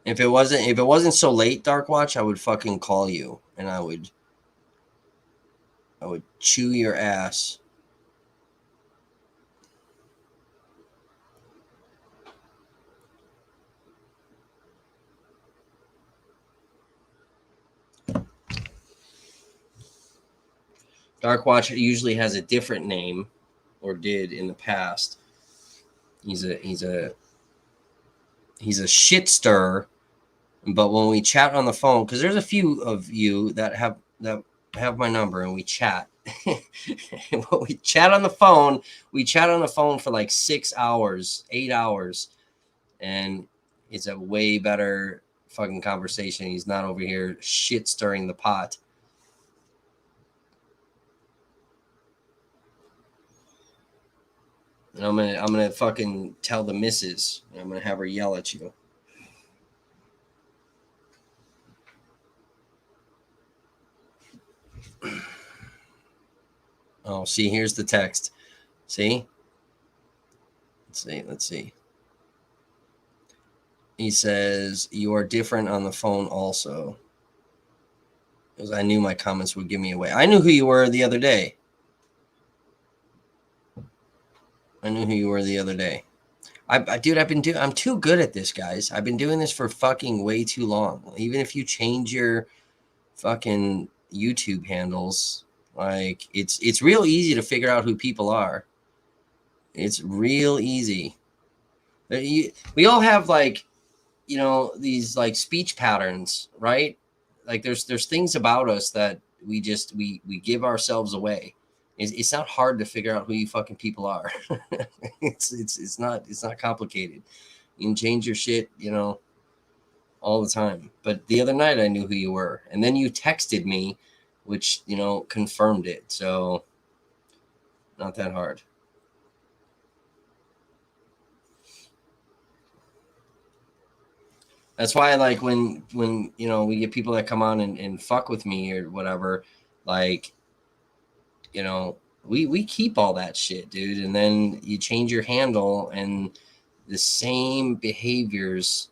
If it wasn't so late, Dark Watch, I would fucking call you and I would chew your ass. Dark Watch usually has a different name, or did in the past. He's a shit stirrer. But when we chat on the phone, because there's a few of you that have my number and we chat. When we chat on the phone, for like 6 hours, 8 hours, and it's a way better fucking conversation. He's not over here shit stirring the pot. And I'm gonna fucking tell the missus, and I'm gonna have her yell at you. Oh, see, here's the text. See? Let's see. He says, "You are different on the phone also." Because I knew my comments would give me away. I knew who you were the other day. Dude, I'm too good at this, guys. I've been doing this for fucking way too long. Even if you change your fucking YouTube handles, like it's real easy to figure out who people are. It's real easy. We all have like, these like speech patterns, right? Like there's things about us that we give ourselves away. It's not hard to figure out who you fucking people are. It's not complicated. You can change your shit, all the time. But the other night I knew who you were, and then you texted me, which confirmed it. So not that hard. That's why, like, when we get people that come on and fuck with me or whatever, like, we keep all that shit, dude. And then you change your handle and the same behaviors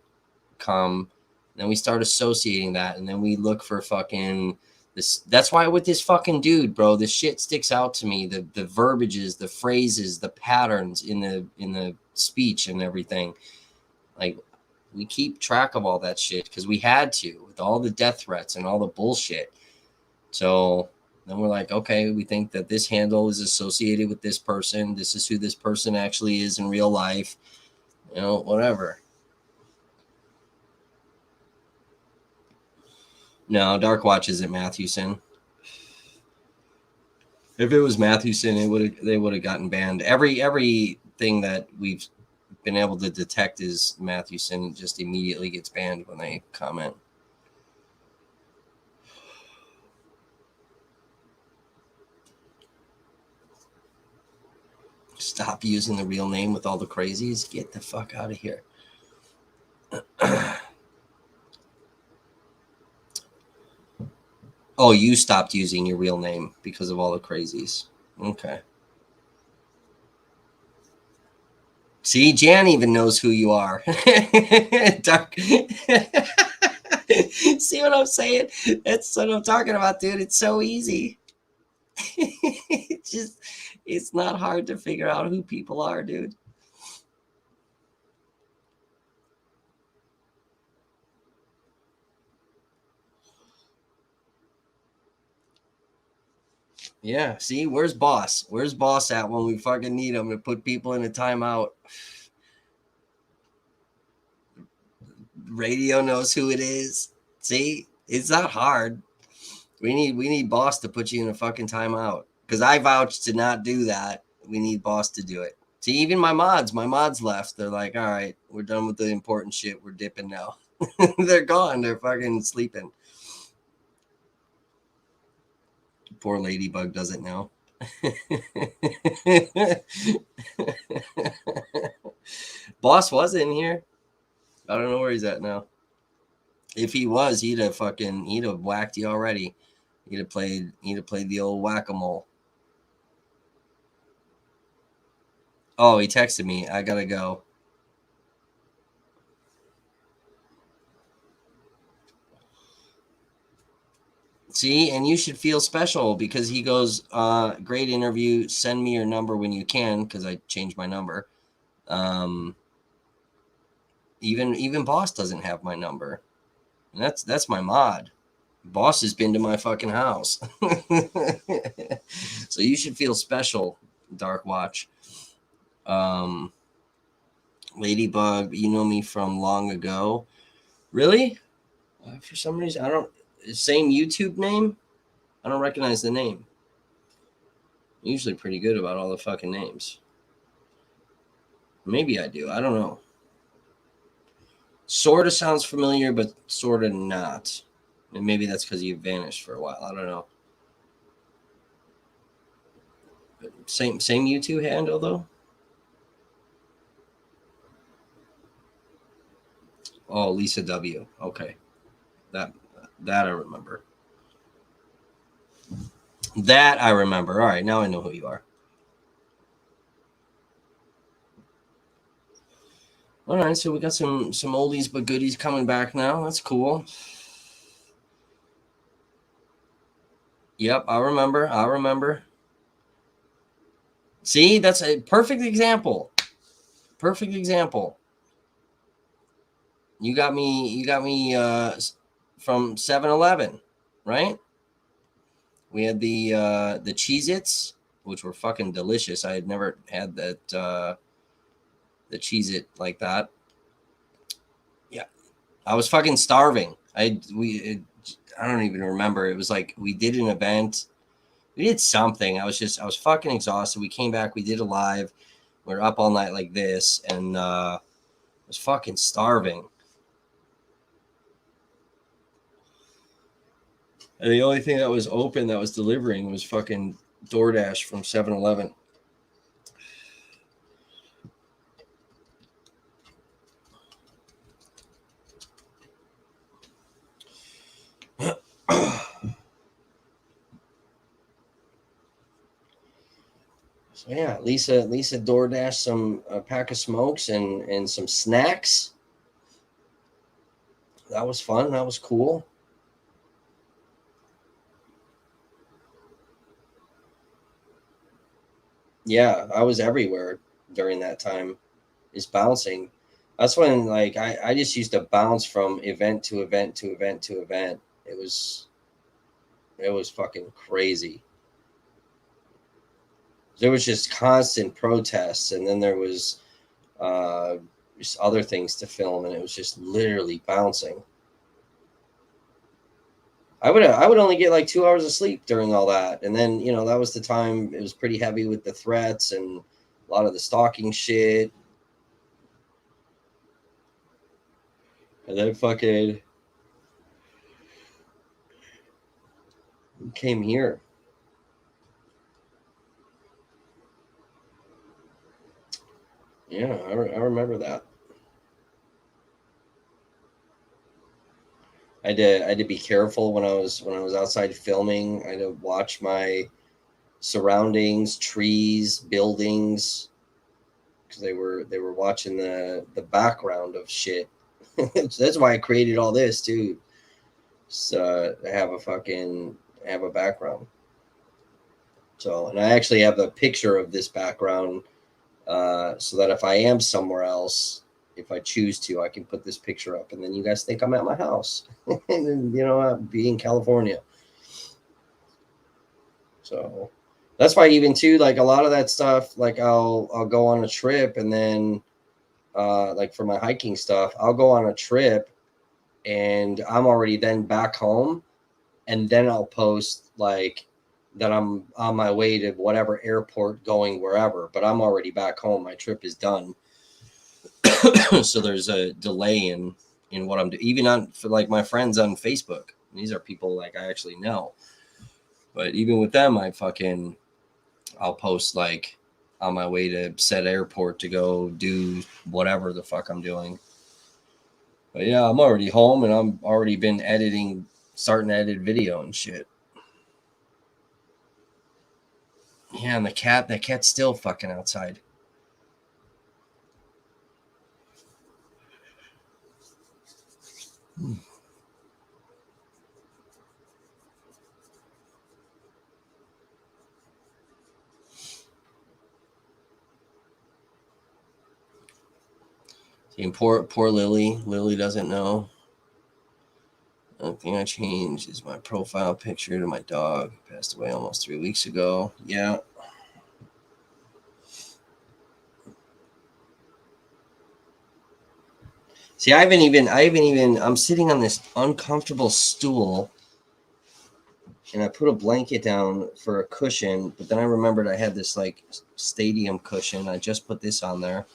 come. Then we start associating that, and then we look for fucking this. That's why with this fucking dude, bro, this shit sticks out to me. The verbiages, the phrases, the patterns in the speech and everything. Like, we keep track of all that shit because we had to, with all the death threats and all the bullshit. So then we're like, okay, we think that this handle is associated with this person. This is who this person actually is in real life. Whatever. No, Dark Watch isn't Mathewson. If it was Mathewson, they would have gotten banned. Everything that we've been able to detect is Mathewson just immediately gets banned when they comment. Stop using the real name with all the crazies. Get the fuck out of here. Oh, you stopped using your real name because of all the crazies. Okay. See, Jan even knows who you are. Dark. See what I'm saying? That's what I'm talking about, dude. It's so easy. It's It's not hard to figure out who people are, dude. Yeah, see, where's boss? Where's boss at when we fucking need him to put people in a timeout? Radio knows who it is. See, it's not hard. We need boss to put you in a fucking timeout. Because I vouched to not do that. We need boss to do it. See, even my mods left. They're like, all right, we're done with the important shit. We're dipping now. They're gone. They're fucking sleeping. Poor Ladybug doesn't know. Boss was in here. I don't know where he's at now. If he was, he'd have whacked you already. He'd have played the old whack-a-mole. Oh, he texted me. I gotta go. See, and you should feel special because he goes, great interview. Send me your number when you can, because I changed my number. Even boss doesn't have my number. And that's my mod. Boss has been to my fucking house. So you should feel special, Dark Watch. Ladybug, you know me from long ago. Really? For some reason, I don't. Same YouTube name? I don't recognize the name. I'm usually pretty good about all the fucking names. Maybe I do. I don't know. Sort of sounds familiar, but sort of not. And maybe that's because you vanished for a while. I don't know. Same YouTube handle though. Oh, Lisa W. Okay, that I remember. That I remember. All right, now I know who you are. All right, so we got some oldies but goodies coming back now. That's cool. Yep, I remember. See, that's a perfect example. Perfect example. You got me from 7-Eleven, right? We had the Cheez-Its, which were fucking delicious. I had never had that the Cheez-It like that. Yeah. I was fucking starving. I don't even remember. It was like we did an event. We did something. I was fucking exhausted. We came back, we did a live. We were up all night like this, and I was fucking starving. And the only thing that was open that was delivering was fucking DoorDash from 7-Eleven. So yeah, Lisa DoorDash some a pack of smokes and some snacks. That was fun. That was cool. Yeah, I was everywhere during that time. Is bouncing. That's when like I just used to bounce from event to event to event to event. It was fucking crazy. There was just constant protests, and then there was just other things to film, and it was just literally bouncing. I would only get like 2 hours of sleep during all that, and then that was the time it was pretty heavy with the threats and a lot of the stalking shit, and then fucking came here. Yeah, I remember that. I had to be careful when I was outside filming. I had to watch my surroundings, trees, buildings, because they were watching the background of shit. That's why I created all this too. So I have a background. So, and I actually have a picture of this background so that if I am somewhere else, if I choose to, I can put this picture up, and then you guys think I'm at my house, and then, you know, I'll be in California. So that's why even too, like a lot of that stuff, like I'll go on a trip, and then like for my hiking stuff, I'll go on a trip and I'm already then back home, and then I'll post like that I'm on my way to whatever airport going wherever, but I'm already back home. My trip is done. So there's a delay in what I'm doing, even on for like my friends on Facebook. These are people like I actually know, but even with them, I'll post like on my way to said airport to go do whatever the fuck I'm doing. But yeah, I'm already home, and I'm already been starting to edit video and shit. Yeah, and the cat's still fucking outside. See, poor Lily. Lily doesn't know. The only thing I changed is my profile picture to my dog. Passed away almost 3 weeks ago. Yeah. See, I haven't even. I'm sitting on this uncomfortable stool, and I put a blanket down for a cushion, but then I remembered I had this like stadium cushion. I just put this on there.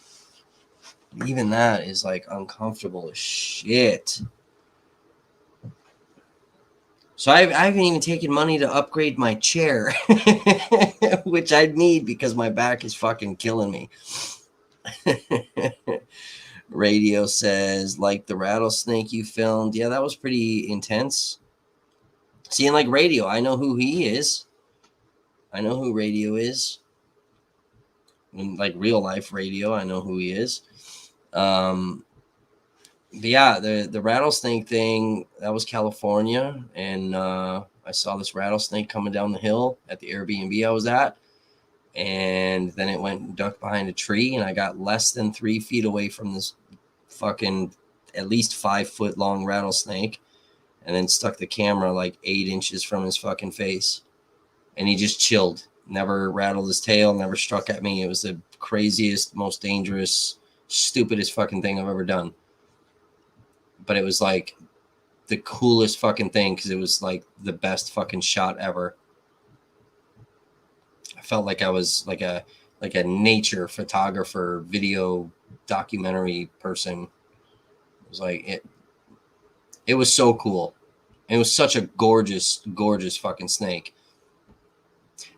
Even that is like uncomfortable as shit. So I haven't even taken money to upgrade my chair, which I'd need because my back is fucking killing me. Radio says, like the rattlesnake you filmed. Yeah, that was pretty intense. Seeing like Radio, I know who he is. I know who Radio is. In like real life Radio, I know who he is. But yeah, the rattlesnake thing, that was California, and I saw this rattlesnake coming down the hill at the Airbnb I was at, and then it went and ducked behind a tree, and I got less than 3 feet away from this fucking at least 5 foot long rattlesnake, and then stuck the camera like 8 inches from his fucking face, and he just chilled, never rattled his tail, never struck at me. It was the craziest, most dangerous, stupidest fucking thing I've ever done. But it was like the coolest fucking thing because it was like the best fucking shot ever. I felt like I was like a nature photographer, video documentary person. It was like it was so cool. It was such a gorgeous fucking snake.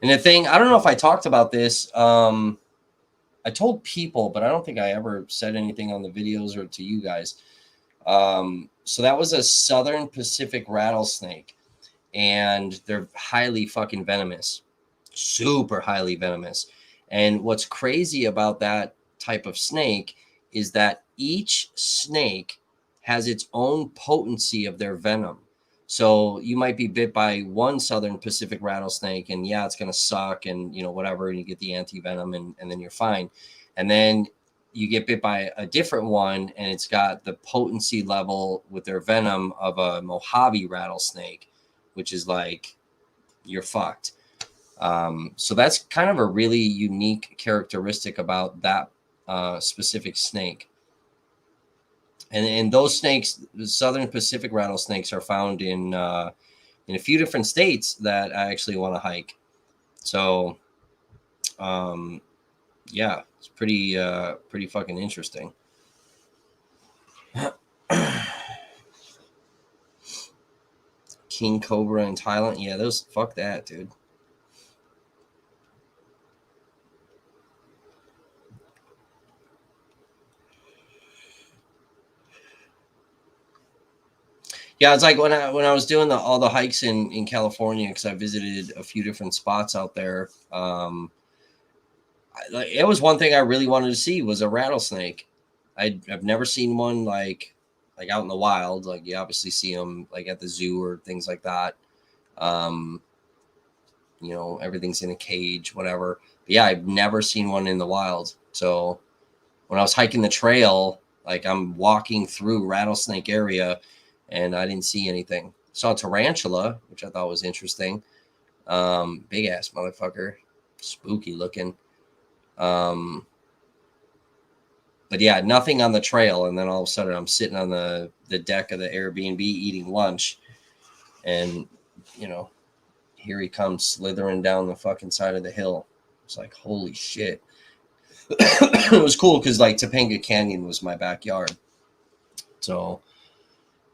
And the thing, I don't know if I talked about this. I told people, but I don't think I ever said anything on the videos or to you guys. So that was a southern Pacific rattlesnake, and they're highly fucking venomous, super highly venomous. And what's crazy about that type of snake is that each snake has its own potency of their venom. So you might be bit by one southern Pacific rattlesnake, and yeah, it's going to suck, and you know, whatever, and you get the anti-venom, and then you're fine. And then you get bit by a different one, and it's got the potency level with their venom of a Mojave rattlesnake, which is like, you're fucked. So that's kind of a really unique characteristic about that specific snake. And those snakes, the southern Pacific rattlesnakes, are found in a few different states that I actually want to hike. So, yeah, it's pretty fucking interesting. King Cobra in Thailand. Yeah, those, fuck that, dude. Yeah, it's like when I was doing all the hikes in California, because I visited a few different spots out there. It was one thing I really wanted to see was a rattlesnake. I've never seen one like out in the wild. Like you obviously see them like at the zoo or things like that. you know, everything's in a cage, whatever. But yeah, I've never seen one in the wild. So when I was hiking the trail, like I'm walking through rattlesnake area and I didn't see anything. Saw a tarantula, which I thought was interesting. Big ass motherfucker, spooky looking. But yeah, nothing on the trail. And then all of a sudden I'm sitting on the deck of the Airbnb eating lunch. And, you know, here he comes slithering down the fucking side of the hill. It's like, holy shit. It was cool because like Topanga Canyon was my backyard. So,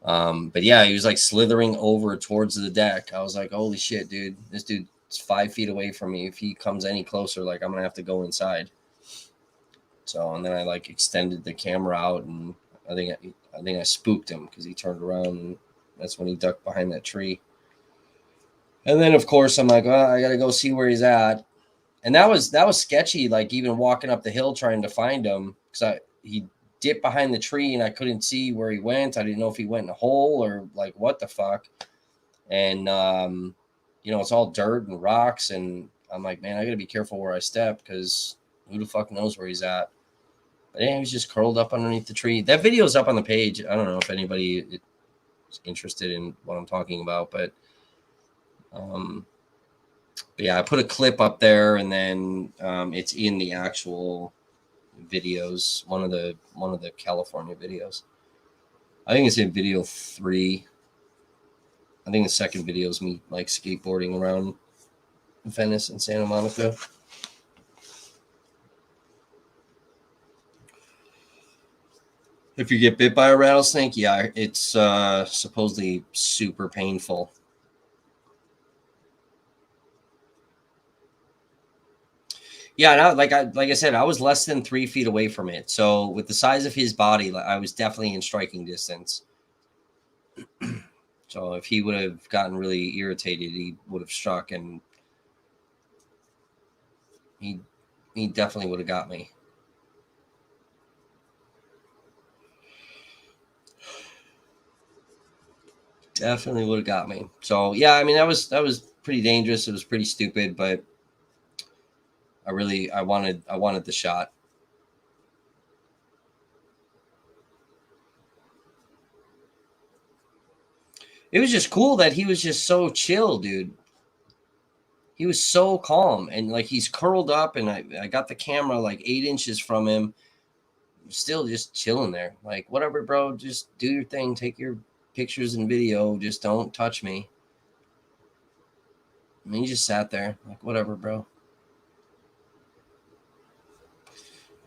but yeah, he was like slithering over towards the deck. I was like, holy shit, dude. This dude's 5 feet away from me. If he comes any closer, like I'm going to have to go inside. So, and then I like extended the camera out and I think I spooked him because he turned around and that's when he ducked behind that tree. And then of course I'm like, well, I got to go see where he's at. And that was sketchy. Like even walking up the hill trying to find him because he dipped behind the tree and I couldn't see where he went. I didn't know if he went in a hole or like what the fuck. And you know, it's all dirt and rocks, and I'm like, man, I gotta be careful where I step because who the fuck knows where he's at. But yeah, he was just curled up underneath the tree. That video's up on the page. I don't know if anybody is interested in what I'm talking about, but yeah, I put a clip up there, and then it's in the actual videos. One of the California videos. I think it's in video 3. I think the second video is me like skateboarding around Venice and Santa Monica. If you get bit by a rattlesnake, yeah, it's supposedly super painful. Yeah, no, like I said, I was less than 3 feet away from it. So with the size of his body, I was definitely in striking distance. So if he would have gotten really irritated, he would have struck, and he definitely would have got me. Definitely would have got me. So yeah, I mean that was pretty dangerous. It was pretty stupid, but I wanted the shot. It was just cool that he was just so chill, dude. He was so calm, and like he's curled up, and I got the camera like 8 inches from him, still just chilling there. Like, whatever, bro, just do your thing, take your pictures and video, just don't touch me. I mean, he just sat there, like, whatever, bro.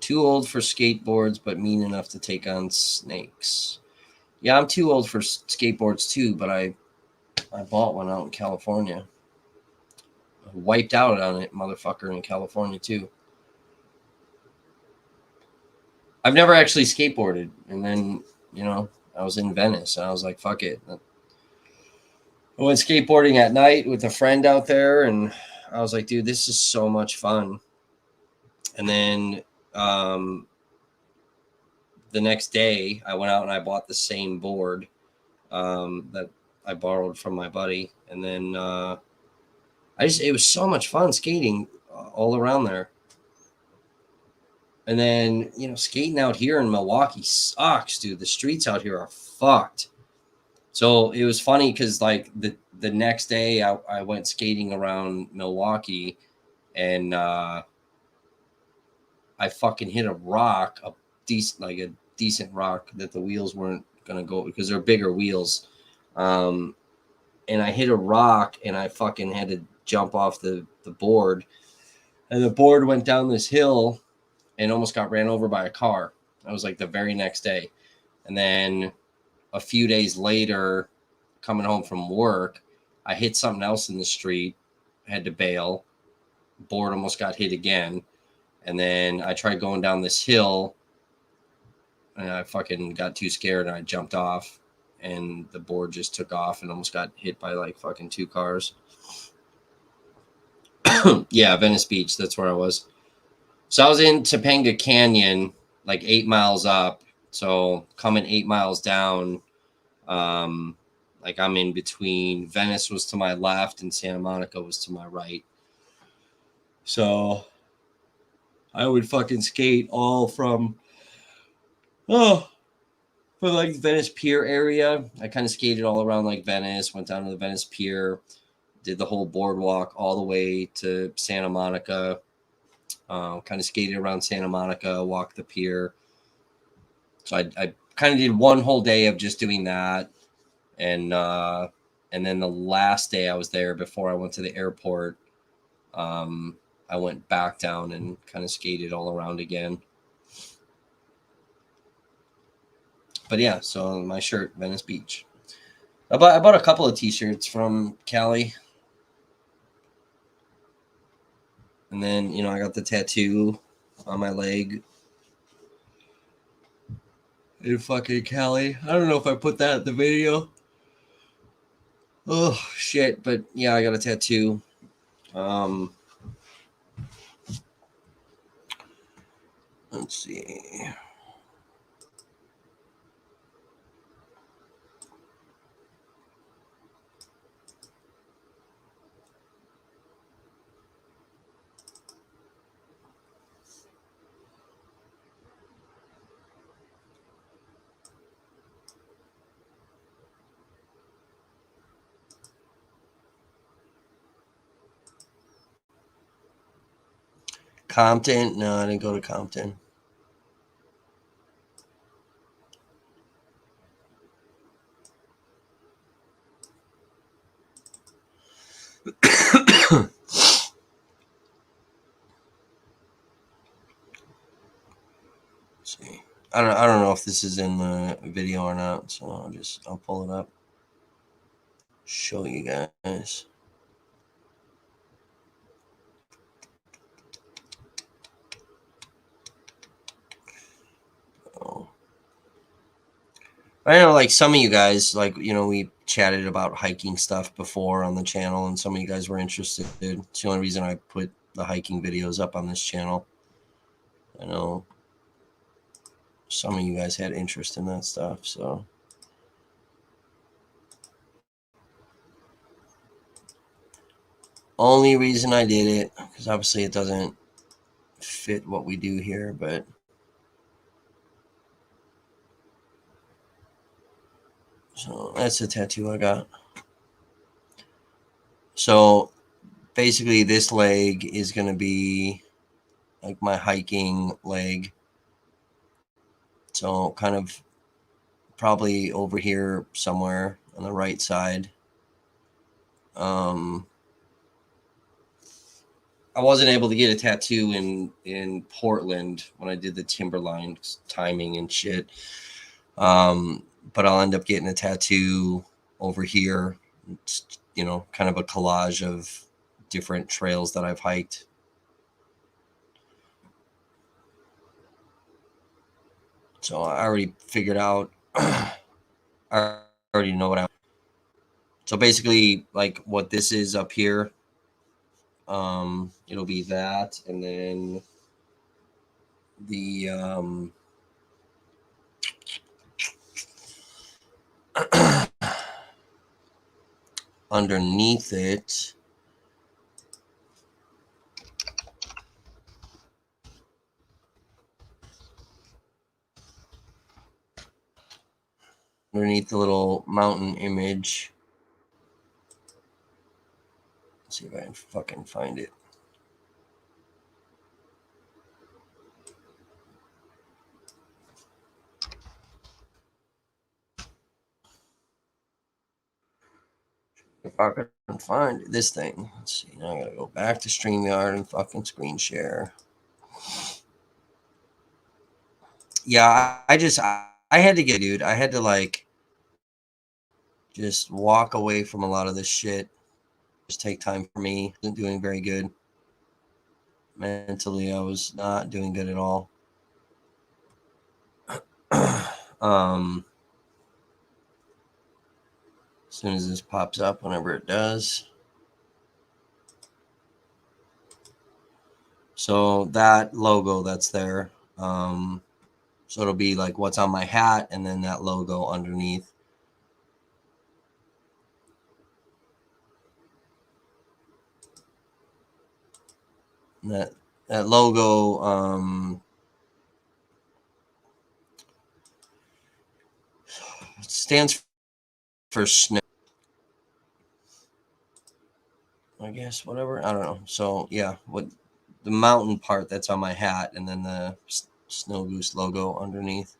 Too old for skateboards, but mean enough to take on snakes. Yeah, I'm too old for skateboards too, but I bought one out in California. I wiped out on it, motherfucker, in California too. I've never actually skateboarded, and then, you know, I was in Venice, and I was like, fuck it. I went skateboarding at night with a friend out there, and I was like, dude, this is so much fun. And then the next day, I went out and I bought the same board that I borrowed from my buddy, and then it was so much fun skating all around there. And then, you know, skating out here in Milwaukee sucks, dude. The streets out here are fucked. So it was funny because like the next day I went skating around Milwaukee, and I fucking hit a rock, a decent rock that the wheels weren't gonna go because they're bigger wheels. And I hit a rock, and I fucking had to jump off the board, and the board went down this hill and almost got ran over by a car. That was like the very next day. And then a few days later, coming home from work, I hit something else in the street, had to bail, board almost got hit again. And then I tried going down this hill, and I fucking got too scared, and I jumped off, and the board just took off and almost got hit by like fucking 2 cars. Yeah, Venice Beach, that's where I was. So I was in Topanga Canyon, like 8 miles up. So coming 8 miles down, I Like I'm in between. Venice was to my left and Santa Monica was to my right. So I would fucking skate all from for like Venice Pier area. I kind of skated all around like Venice, went down to the Venice Pier, did the whole boardwalk all the way to Santa Monica. Kind of skated around Santa Monica, walked the pier. So I kind of did one whole day of just doing that, and then the last day I was there before I went to the airport, I went back down and kind of skated all around again. But yeah, so my shirt, Venice Beach. I bought a couple of t-shirts from Cali. And then, I got the tattoo on my leg in fucking Cali. I don't know if I put that in the video. Oh, shit. But yeah, I got a tattoo. Let's see. Compton? No, I didn't go to Compton. See, I don't know if this is in the video or not, so I'll pull it up, show you guys. Oh. I know, like some of you guys, like we chatted about hiking stuff before on the channel, and some of you guys were interested. It's the only reason I put the hiking videos up on this channel. I know some of you guys had interest in that stuff, so. Only reason I did it, because obviously it doesn't fit what we do here, but so that's the tattoo I got. So basically this leg is going to be like my hiking leg. So kind of probably over here somewhere on the right side. I wasn't able to get a tattoo in Portland when I did the Timberline timing and shit. But I'll end up getting a tattoo over here. It's, kind of a collage of different trails that I've hiked. So I already figured out, I already know what so basically like what this is up here, it'll be that. And then the, underneath it, underneath the little mountain image. Let's see if I can fucking find it. If I can find this thing. Let's see. Now I gotta go back to StreamYard and fucking screen share. Yeah, I had to get, dude. I had to like just walk away from a lot of this shit. Just take time for me. Wasn't doing very good. Mentally, I was not doing good at all. As soon as this pops up, whenever it does. So that logo that's there. So it'll be like what's on my hat and then that logo underneath. And that logo stands for snow, I guess, whatever. I don't know. So yeah, what the mountain part that's on my hat, and then the Snow Goose logo underneath.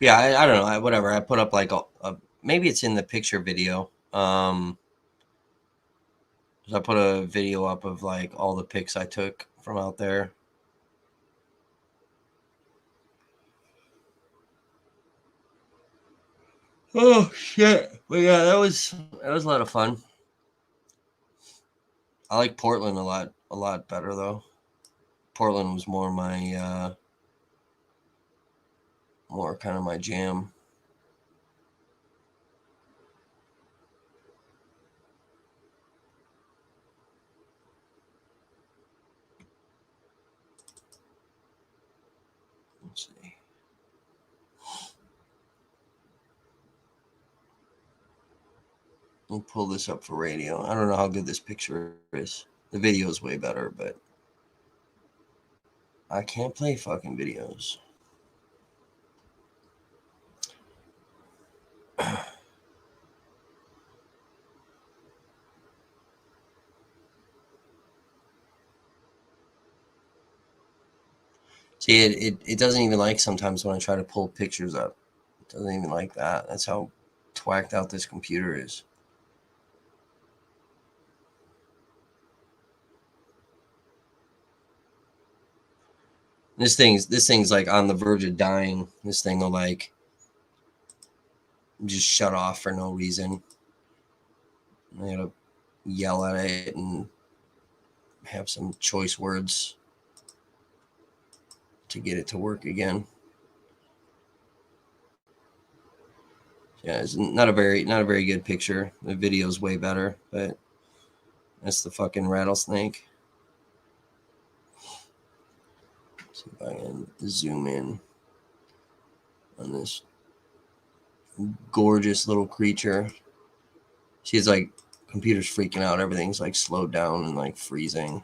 Yeah, I don't know. Whatever. I put up like maybe it's in the picture video. So I put a video up of like all the pics I took from out there. Oh shit! But yeah, that was a lot of fun. I like Portland a lot better though. Portland was more my more kind of my jam. Let's see. We'll pull this up for radio. I don't know how good this picture is. The video is way better, but I can't play fucking videos. See, it doesn't even like sometimes when I try to pull pictures up. It doesn't even like that. That's how twacked out this computer is. This thing's like on the verge of dying. This thing will like just shut off for no reason. I gotta yell at it and have some choice words to get it to work again. Yeah, it's not a very good picture. The video's way better, but that's the fucking rattlesnake. See if I can zoom in on this gorgeous little creature. She's like, computer's freaking out. Everything's like slowed down and like freezing.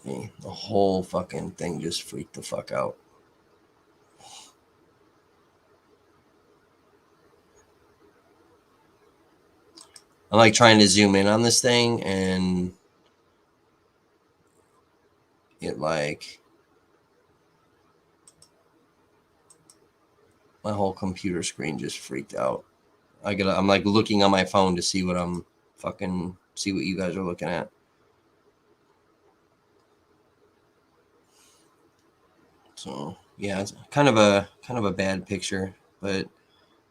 See, the whole fucking thing just freaked the fuck out. I'm like trying to zoom in on this thing and it like my whole computer screen just freaked out. I'm like looking on my phone to see what see what you guys are looking at. So yeah, it's kind of a bad picture, but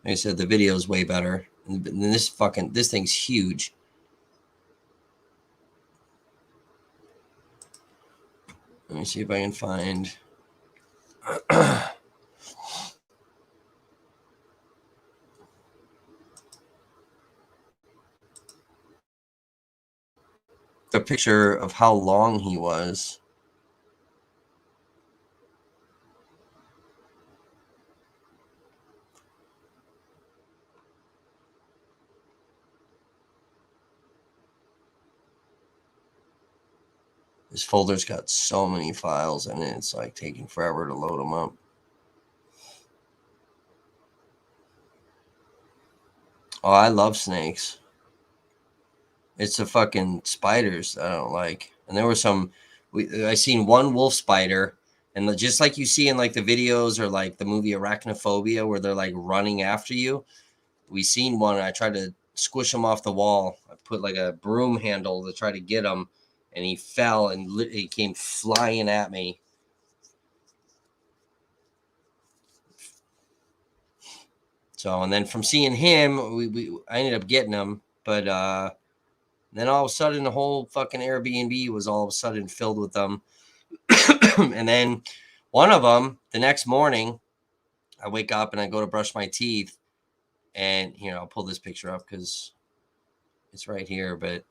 like I said, the video is way better. And this thing's huge. Let me see if I can find. The picture of how long he was. This folder's got so many files in it. It's like taking forever to load them up. Oh, I love snakes. It's the fucking spiders that I don't like. And there were I seen one wolf spider, and just like you see in like the videos or like the movie Arachnophobia, where they're like running after you. We seen one, and I tried to squish him off the wall. I put like a broom handle to try to get him, and he fell and he came flying at me. So, and then from seeing him, I ended up getting him, but then all of a sudden the whole fucking Airbnb was all of a sudden filled with them. And then one of them, the next morning, I wake up and I go to brush my teeth, and here, I'll pull this picture up because it's right here. But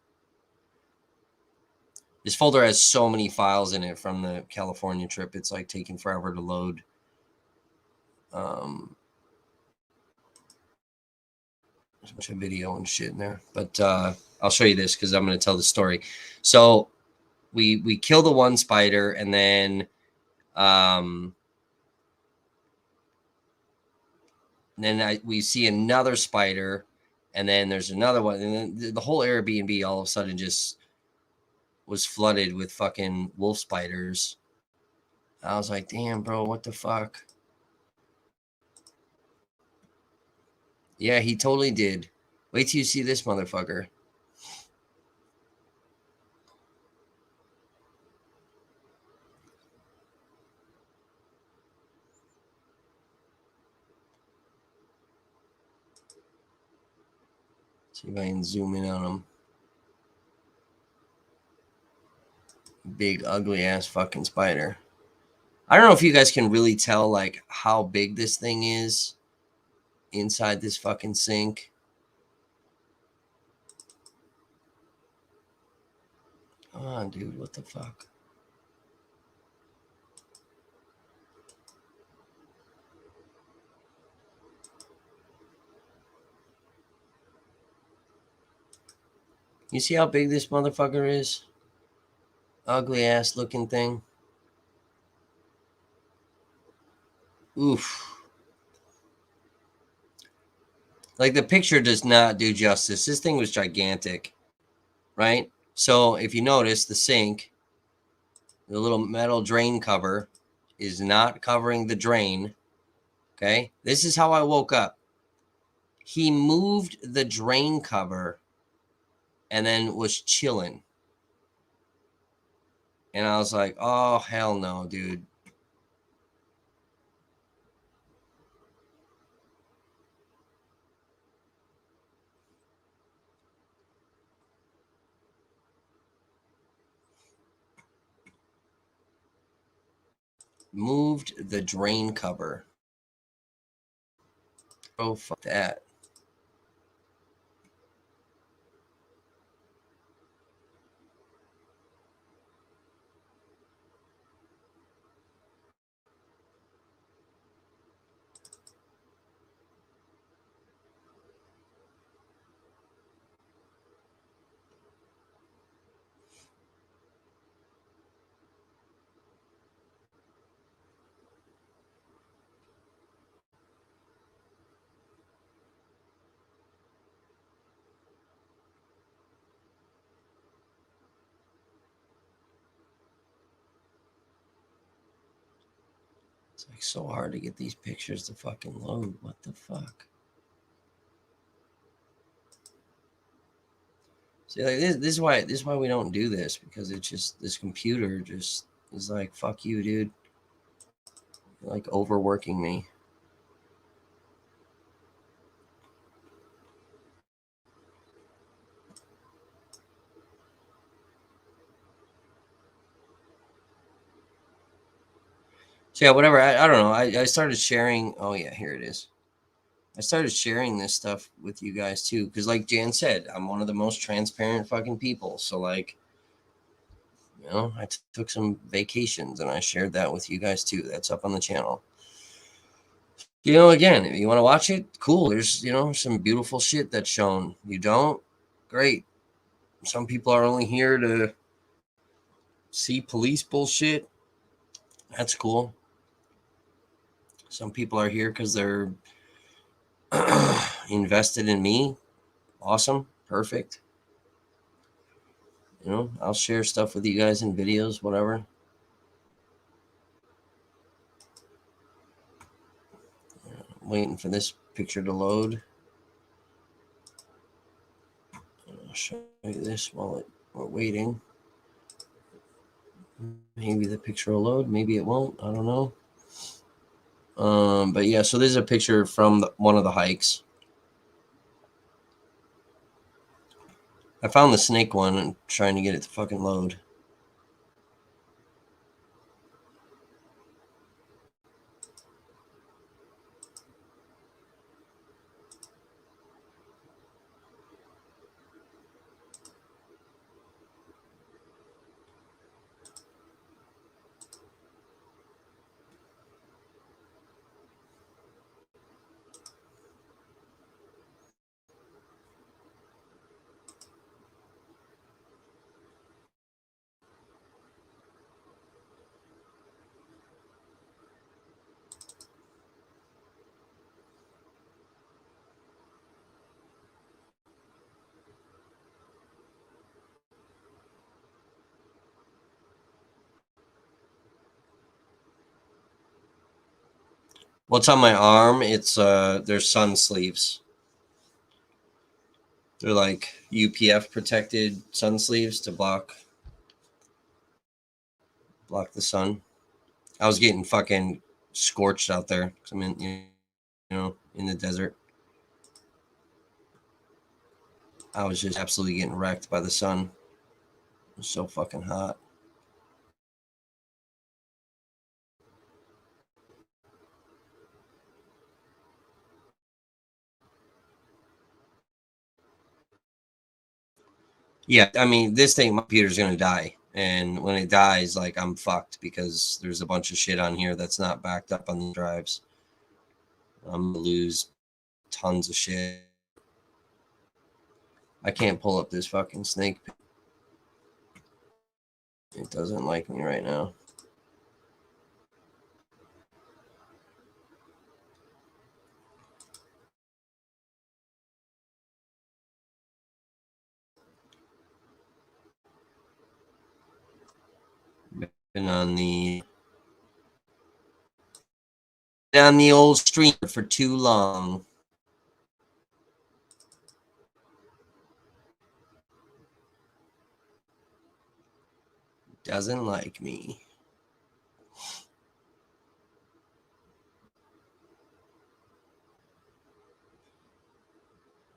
this folder has so many files in it from the California trip. It's like taking forever to load. There's a bunch of video and shit in there. But I'll show you this because I'm going to tell the story. So we kill the one spider, and then we see another spider, and then there's another one, and then the whole Airbnb all of a sudden just was flooded with fucking wolf spiders. I was like, damn, bro, what the fuck? Yeah, he totally did. Wait till you see this motherfucker. See if I can zoom in on him. Big, ugly ass fucking spider. I don't know if you guys can really tell like how big this thing is inside this fucking sink. Come on, dude. What the fuck? You see how big this motherfucker is? Ugly ass looking thing. Oof. Like the picture does not do justice. This thing was gigantic, right? So if you notice the sink, the little metal drain cover is not covering the drain. Okay. This is how I woke up. He moved the drain cover and then was chilling. And I was like, oh, hell no, dude. Moved the drain cover. Oh, fuck that. It's like so hard to get these pictures to fucking load. What the fuck? See, like this is why we don't do this, because it's just this computer just is like, fuck you, dude. You're like overworking me. So yeah, whatever. I don't know. I started sharing. Oh yeah, here it is. I started sharing this stuff with you guys too, because like Jan said, I'm one of the most transparent fucking people. So like, you know, I took some vacations and I shared that with you guys too. That's up on the channel. You know, again, if you want to watch it, cool. There's, you know, some beautiful shit that's shown. You don't? Great. Some people are only here to see police bullshit. That's cool. Some people are here because they're invested in me. Awesome. Perfect. You know, I'll share stuff with you guys in videos, whatever. Waiting for this picture to load. I'll show you this while we're waiting. Maybe the picture will load. Maybe it won't. I don't know. But yeah, so there's a picture from one of the hikes. I found the snake one and trying to get it to fucking load. What's on my arm? It's they're sun sleeves. They're like UPF protected sun sleeves to block the sun. I was getting fucking scorched out there because I'm in, you know, in the desert. I was just absolutely getting wrecked by the sun. It was so fucking hot. Yeah, I mean, this thing, my computer's gonna die, and when it dies, like I'm fucked because there's a bunch of shit on here that's not backed up on the drives. I'm gonna lose tons of shit. I can't pull up this fucking snake. It doesn't like me right now. Been on the old stream for too long. Doesn't like me.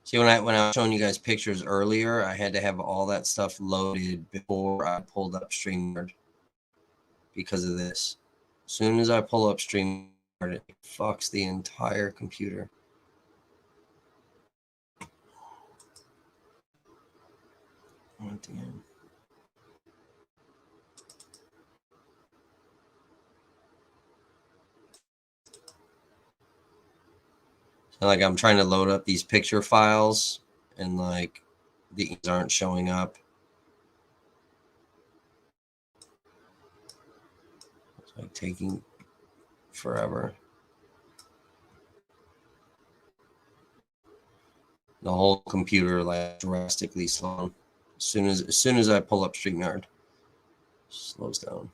See, when I was showing you guys pictures earlier, I had to have all that stuff loaded before I pulled up StreamYard because of this. As soon as I pull up StreamYard, it fucks the entire computer. Damn. So, like, I'm trying to load up these picture files, and like these aren't showing up. It's like taking forever. The whole computer like drastically slow. As soon as I pull up StreamYard, slows down.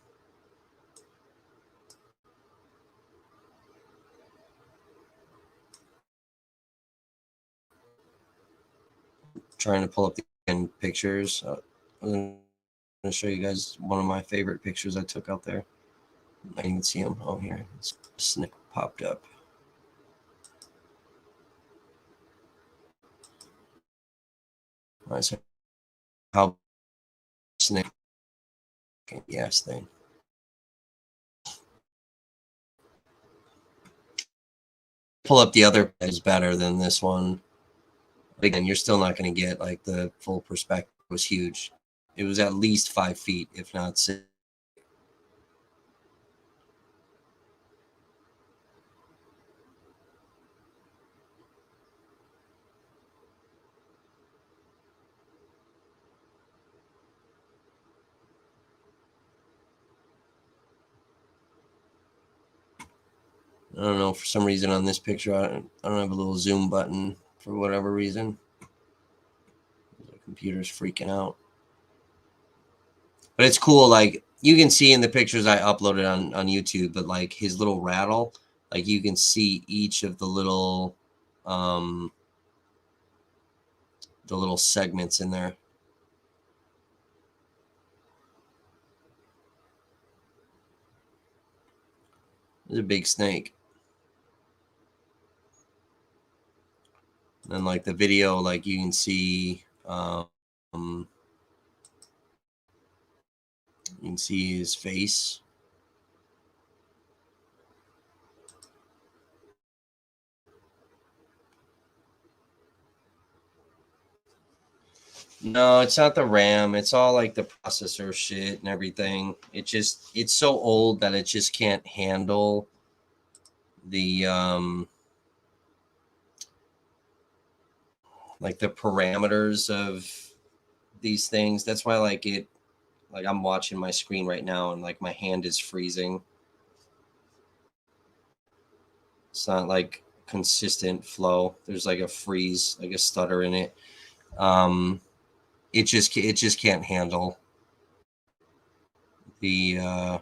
Trying to pull up the pictures. I'm going to show you guys one of my favorite pictures I took out there. I can see them. Oh, here. It's snake popped up. All right, so how snake yes thing. Pull up the other is better than this one. But again, you're still not going to get like the full perspective. It was huge. It was at least 5 feet, if not 6. I don't know, for some reason on this picture, I don't have a little zoom button for whatever reason. The computer's freaking out. But it's cool, like you can see in the pictures I uploaded on YouTube, but like his little rattle, like you can see each of the little segments in there. There's a big snake. And like the video, like you can see his face. No, it's not the RAM. It's all like the processor shit and everything. It's so old that it just can't handle the like the parameters of these things. That's why like I'm watching my screen right now and like my hand is freezing. It's not like consistent flow. There's like a freeze, like a stutter in it. It just can't handle the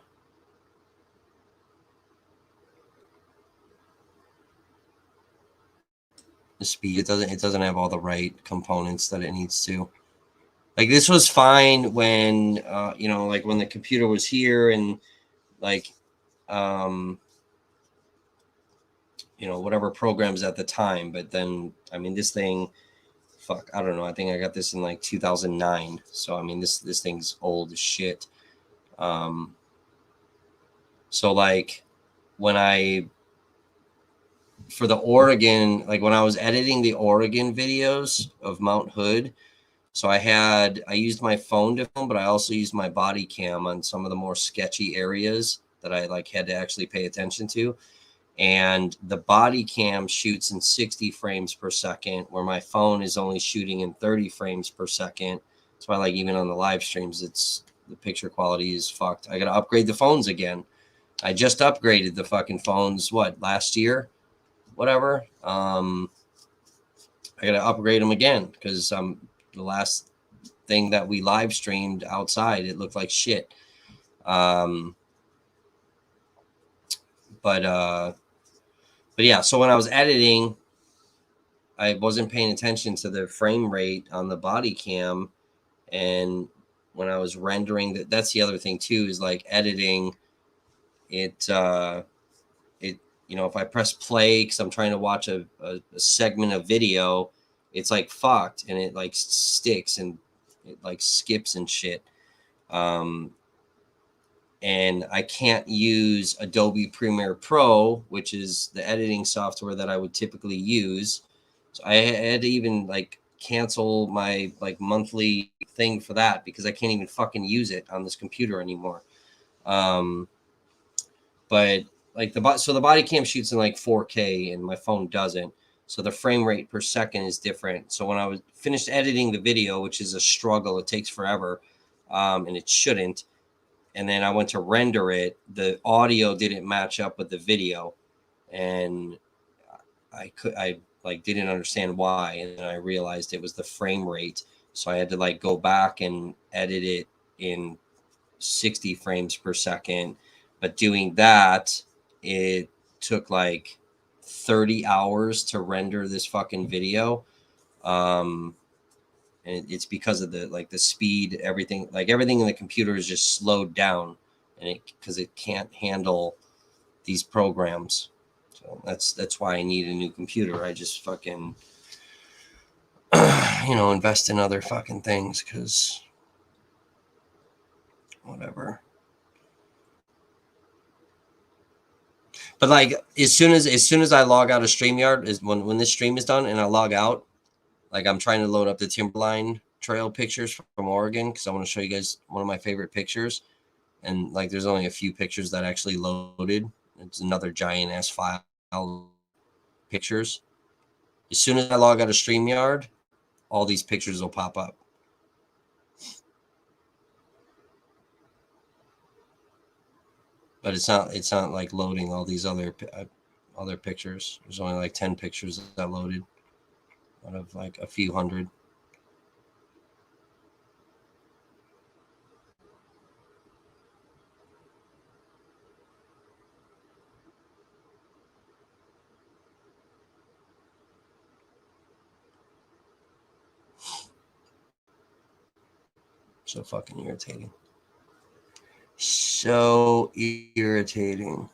the speed. It doesn't have all the right components that it needs to. Like this was fine when like when the computer was here and like whatever programs at the time. But then I mean this thing, fuck, I don't know. I think I got this in like 2009. So I mean this thing's old as shit. So like when for the Oregon, like when I was editing the Oregon videos of Mount Hood, so I used my phone to film, but I also used my body cam on some of the more sketchy areas that I like had to actually pay attention to. And the body cam shoots in 60 frames per second, where my phone is only shooting in 30 frames per second. That's why, like, even on the live streams, the picture quality is fucked. I got to upgrade the phones again. I just upgraded the fucking phones, last year? Whatever. I got to upgrade them again because the last thing that we live streamed outside, it looked like shit. But yeah, so when I was editing, I wasn't paying attention to the frame rate on the body cam. And when I was rendering, that's the other thing too, is like editing it, if I press play because I'm trying to watch a segment of video, it's like fucked and it like sticks and it like skips and shit. And I can't use Adobe Premiere Pro, which is the editing software that I would typically use. So I had to even like cancel my like monthly thing for that because I can't even fucking use it on this computer anymore. But like the body cam shoots in like 4K and my phone doesn't. So the frame rate per second is different. So when I was finished editing the video, which is a struggle, it takes forever, and it shouldn't. And then I went to render it. The audio didn't match up with the video, and I didn't understand why. And then I realized it was the frame rate. So I had to like go back and edit it in 60 frames per second. But doing that, it took like 30 hours to render this fucking video. And it's because of the speed, everything in the computer is just slowed down, and because it can't handle these programs. So that's why I need a new computer. I just fucking invest in other fucking things because whatever. But like as soon as I log out of StreamYard, is when this stream is done and I log out, like I'm trying to load up the Timberline Trail pictures from Oregon because I want to show you guys one of my favorite pictures. And like there's only a few pictures that actually loaded. It's another giant ass file pictures. As soon as I log out of StreamYard, all these pictures will pop up. But it's not like loading all these other pictures. There's only like 10 pictures that loaded out of like a few hundred. So fucking irritating. So irritating.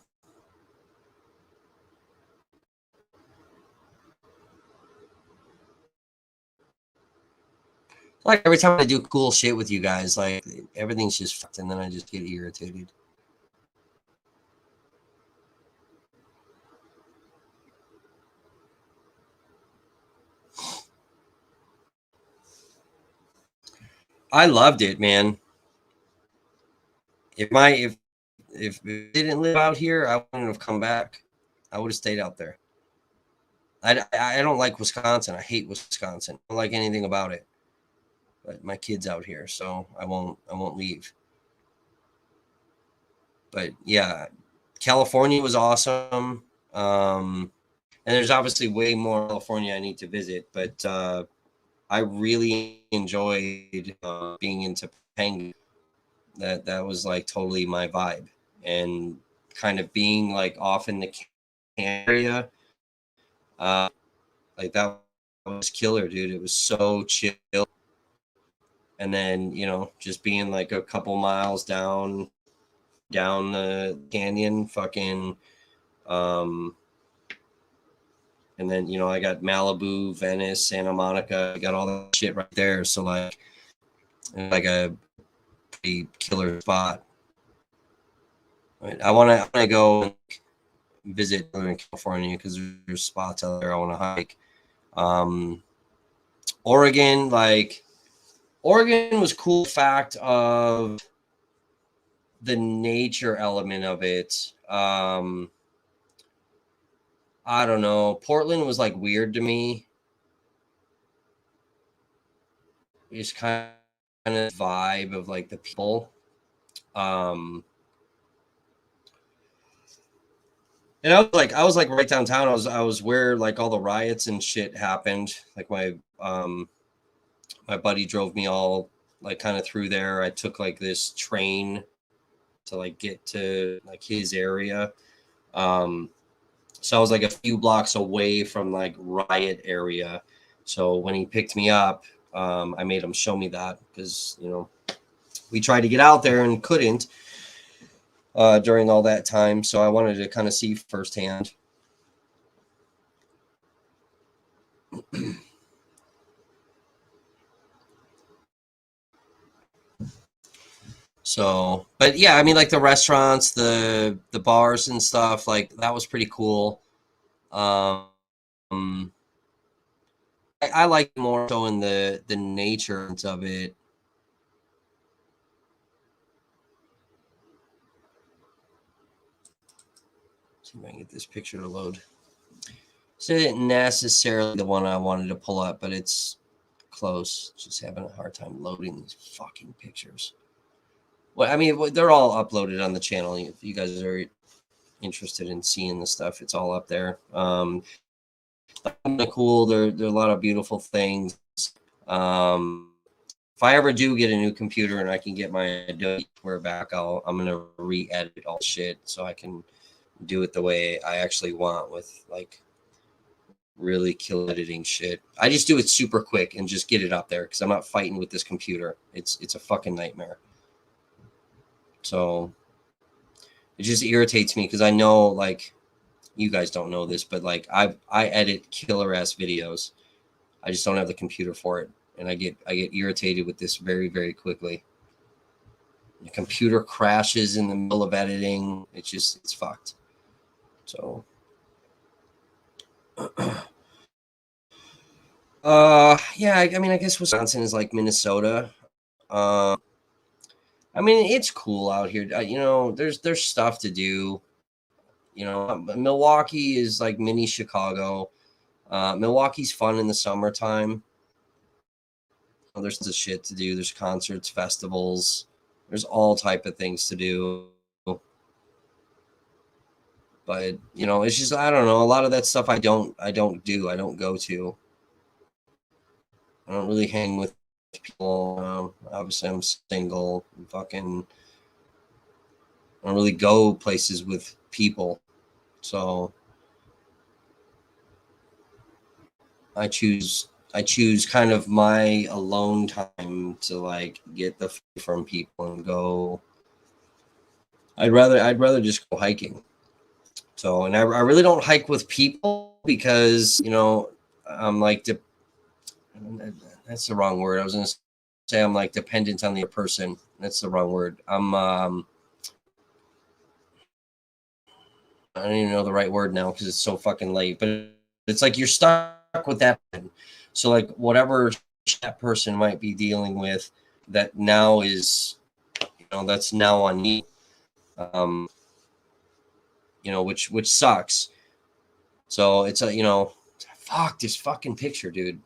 Like every time I do cool shit with you guys, like everything's just fucked, and then I just get irritated. I loved it, man. If it didn't live out here, I wouldn't have come back. I would have stayed out there. I don't like Wisconsin. I hate Wisconsin. I don't like anything about it. But my kid's out here, so I won't leave. But yeah, California was awesome. And there's obviously way more California I need to visit, but I really enjoyed being in Topanga. That was like totally my vibe, and kind of being like off in the area. Like that was killer, dude. It was so chill. And then, you know, just being like a couple miles down the canyon, fucking and then, you know, I got Malibu, Venice, Santa Monica, I got all that shit right there. So like a pretty killer spot. I want to go and visit Northern California because there's spots out there I want to hike. Oregon, like Oregon was cool fact of the nature element of it. I don't know. Portland was like weird to me. It's kind of vibe of like the people. And I was like right downtown. I was where like all the riots and shit happened. Like my buddy drove me all like kind of through there. I took like this train to like get to like his area. So I was like a few blocks away from like riot area. So when he picked me up, I made him show me that because, you know, we tried to get out there and couldn't during all that time. So I wanted to kind of see firsthand. So, but yeah, I mean, like the restaurants, the bars and stuff, like that was pretty cool. Um, I like more so in the nature of it. See if I can get this picture to load. This isn't necessarily the one I wanted to pull up, but it's close. Just having a hard time loading these fucking pictures. Well, I mean, they're all uploaded on the channel. If you guys are interested in seeing the stuff, it's all up there. Cool. There are a lot of beautiful things. If I ever do get a new computer and I can get my Adobe Software back, I'm gonna re-edit all shit so I can do it the way I actually want with like really kill editing shit. I just do it super quick and just get it up there because I'm not fighting with this computer. It's a fucking nightmare. So it just irritates me because I know like you guys don't know this, but like I edit killer ass videos. I just don't have the computer for it, and I get irritated with this very very quickly. The computer crashes in the middle of editing. It's fucked. So yeah, I mean I guess Wisconsin is like Minnesota. I mean it's cool out here. You know, there's stuff to do. You know, Milwaukee is like mini Chicago. Milwaukee's fun in the summertime. There's the shit to do. There's concerts, festivals. There's all type of things to do. But you know, it's just I don't know. A lot of that stuff I don't do. I don't go to. I don't really hang with people. Obviously, I'm single. Fucking, I don't really go places with people. So I choose kind of my alone time to like get the from people and go. I'd rather just go hiking. So, and I really don't hike with people because, you know, I'm like, that's the wrong word. I was going to say I'm like dependent on the person. That's the wrong word. I don't even know the right word now because it's so fucking late, but it's like you're stuck with that person. So like whatever that person might be dealing with that now is, you know, that's now on me. You know, which sucks. So it's a, you know, fuck this fucking picture, dude.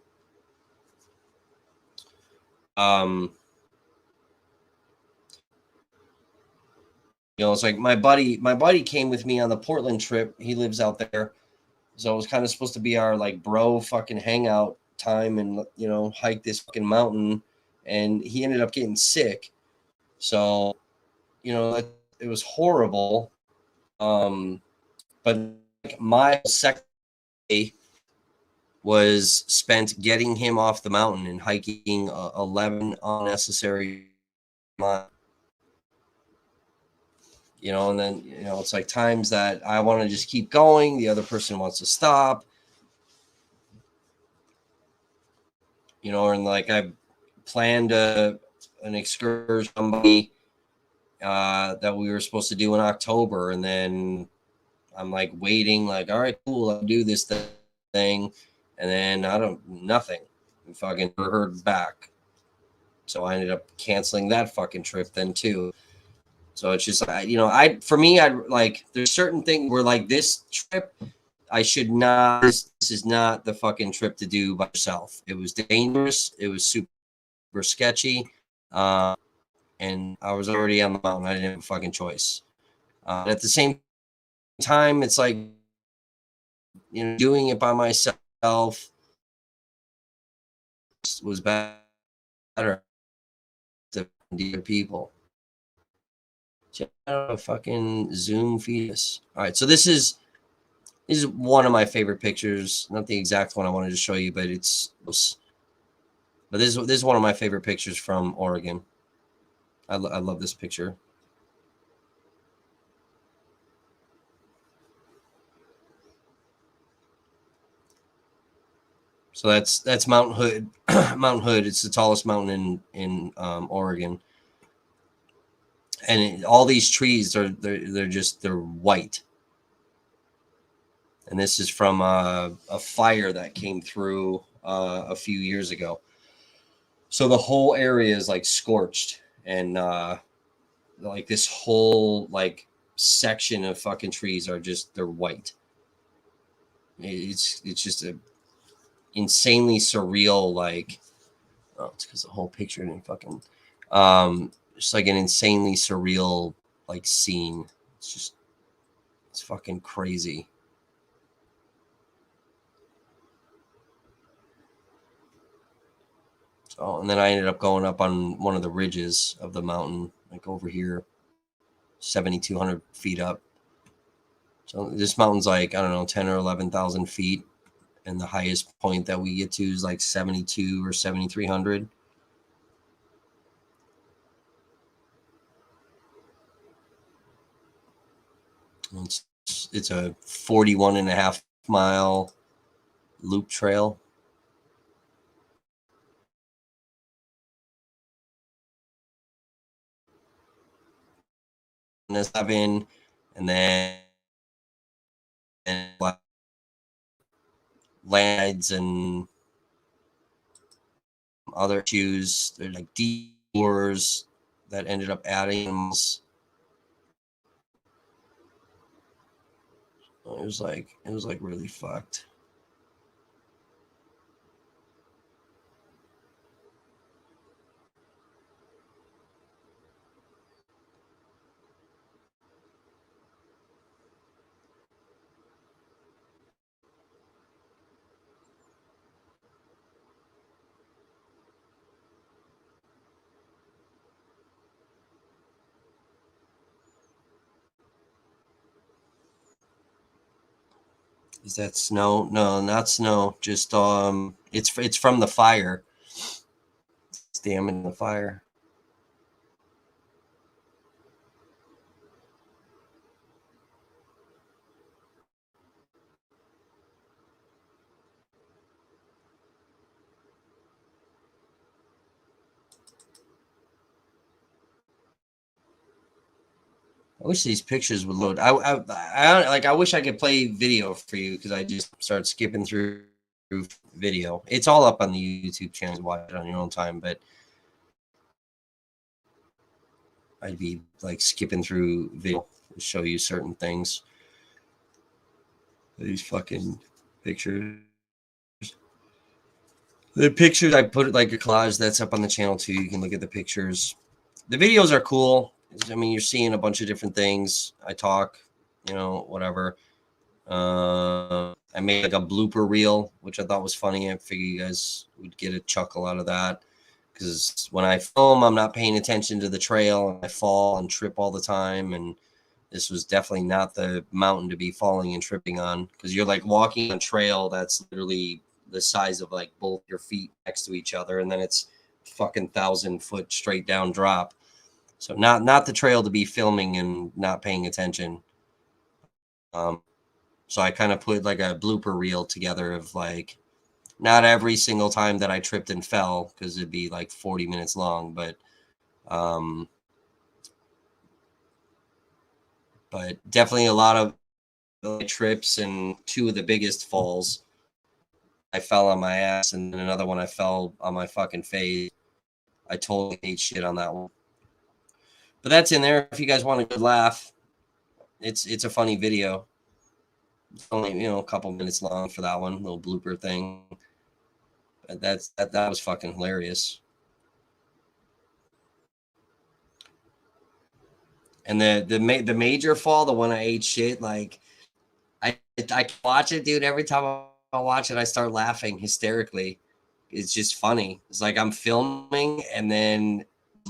You know, it's like my buddy came with me on the Portland trip. He lives out there. So it was kind of supposed to be our like bro fucking hangout time and, you know, hike this fucking mountain. And he ended up getting sick. So, you know, it was horrible. But like my second day, was spent getting him off the mountain and hiking 11 unnecessary miles. You know, and then, you know, it's like times that I want to just keep going. The other person wants to stop, you know, and like I planned an excursion that we were supposed to do in October. And then I'm like waiting, like, all right, cool, I'll do this thing. And then nothing. We fucking heard back. So I ended up canceling that fucking trip then too. So it's just, you know, for me, I like, there's certain things where like this trip, I should not, this is not the fucking trip to do by yourself. It was dangerous. It was super sketchy. And I was already on the mountain. I didn't have a fucking choice. At the same time, it's like, you know, doing it by myself was better to other people. Check out a fucking Zoom fetus. All right, so this is one of my favorite pictures. Not the exact one I wanted to show you, but this is one of my favorite pictures from Oregon. I love this picture. So that's Mount Hood. Mount Hood. It's the tallest mountain in Oregon. And all these trees they're white. And this is from a fire that came through a few years ago. So the whole area is like scorched, and like this whole like section of fucking trees they're white. It's just a insanely surreal, like, oh, it's because the whole picture didn't fucking it's like an insanely surreal like scene. It's fucking crazy. So, and then I ended up going up on one of the ridges of the mountain, like over here, 7,200 feet up. So this mountain's like, I don't know, 10 or 11,000 feet. And the highest point that we get to is like 72 or 7,300. It's a 41.5-mile loop trail. And then lands and other issues. They're like detours that ended up adding. It was like really fucked. Is that snow? No, not snow. Just it's from the fire. It's damaging the fire. I wish these pictures would load. I wish I could play video for you because I just started skipping through video. It's all up on the YouTube channel. Watch it on your own time, but I'd be like skipping through video to show you certain things. These fucking pictures. The pictures I put like a collage that's up on the channel too. You can look at the pictures. The videos are cool. I mean, you're seeing a bunch of different things. I talk, you know, whatever. I made like a blooper reel, which I thought was funny. I figured you guys would get a chuckle out of that because when I film, I'm not paying attention to the trail and I fall and trip all the time. And this was definitely not the mountain to be falling and tripping on because you're like walking on a trail that's literally the size of like both your feet next to each other, and then it's fucking 1,000-foot straight down drop. So not the trail to be filming and not paying attention. So I kind of put like a blooper reel together of like not every single time that I tripped and fell, because it'd be like 40 minutes long, but definitely a lot of trips, and two of the biggest falls. I fell on my ass, and then another one I fell on my fucking face. I totally ate shit on that one. But that's in there if you guys want a good laugh. It's a funny video. It's only, a couple minutes long for that one little blooper thing. But that was fucking hilarious. And the major fall, the one I ate shit, like I watch it, dude. Every time I watch it, I start laughing hysterically. It's just funny. It's like I'm filming, and then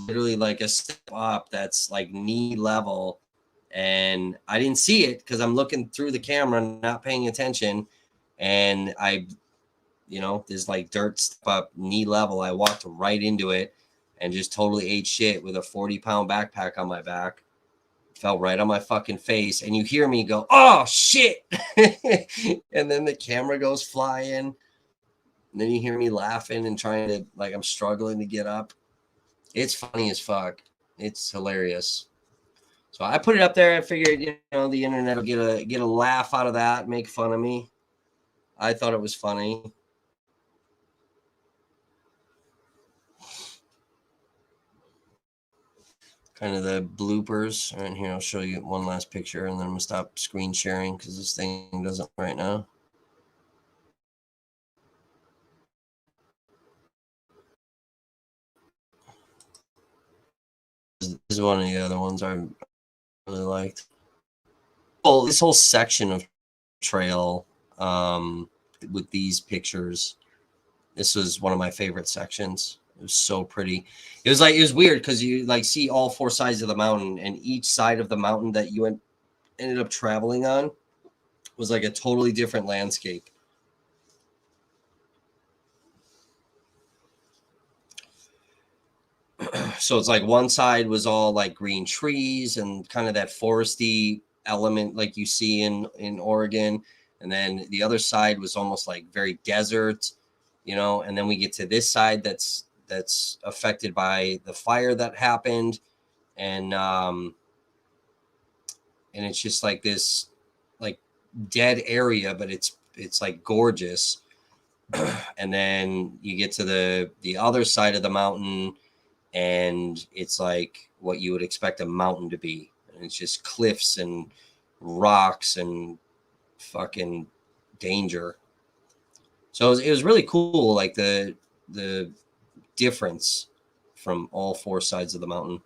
literally like a step up that's like knee level, and I didn't see it because I'm looking through the camera, not paying attention, and there's like dirt step up knee level. I walked right into it and just totally ate shit with a 40-pound backpack on my back. Fell right on my fucking face, and you hear me go, "Oh shit!" And then the camera goes flying, and then you hear me laughing and trying to, like, I'm struggling to get up. It's funny as fuck. It's hilarious. So I put it up there. I figured, the internet will get a laugh out of that, make fun of me. I thought it was funny. Kind of the bloopers. All right, here, I'll show you one last picture, and then I'm going to stop screen sharing because this thing doesn't right now. This is one of the other ones I really liked. Well, this whole section of trail with these pictures, this was one of my favorite sections. It was so pretty. It was weird because you like see all four sides of the mountain, and each side of the mountain that you ended up traveling on was like a totally different landscape. So it's like one side was all like green trees and kind of that foresty element like you see in Oregon, and then the other side was almost like very desert, and then we get to this side that's affected by the fire that happened, and it's just like this like dead area, but it's like gorgeous. And then you get to the other side of the mountain, and it's like what you would expect a mountain to be. And it's just cliffs and rocks and fucking danger. So it was really cool, like the difference from all four sides of the mountain.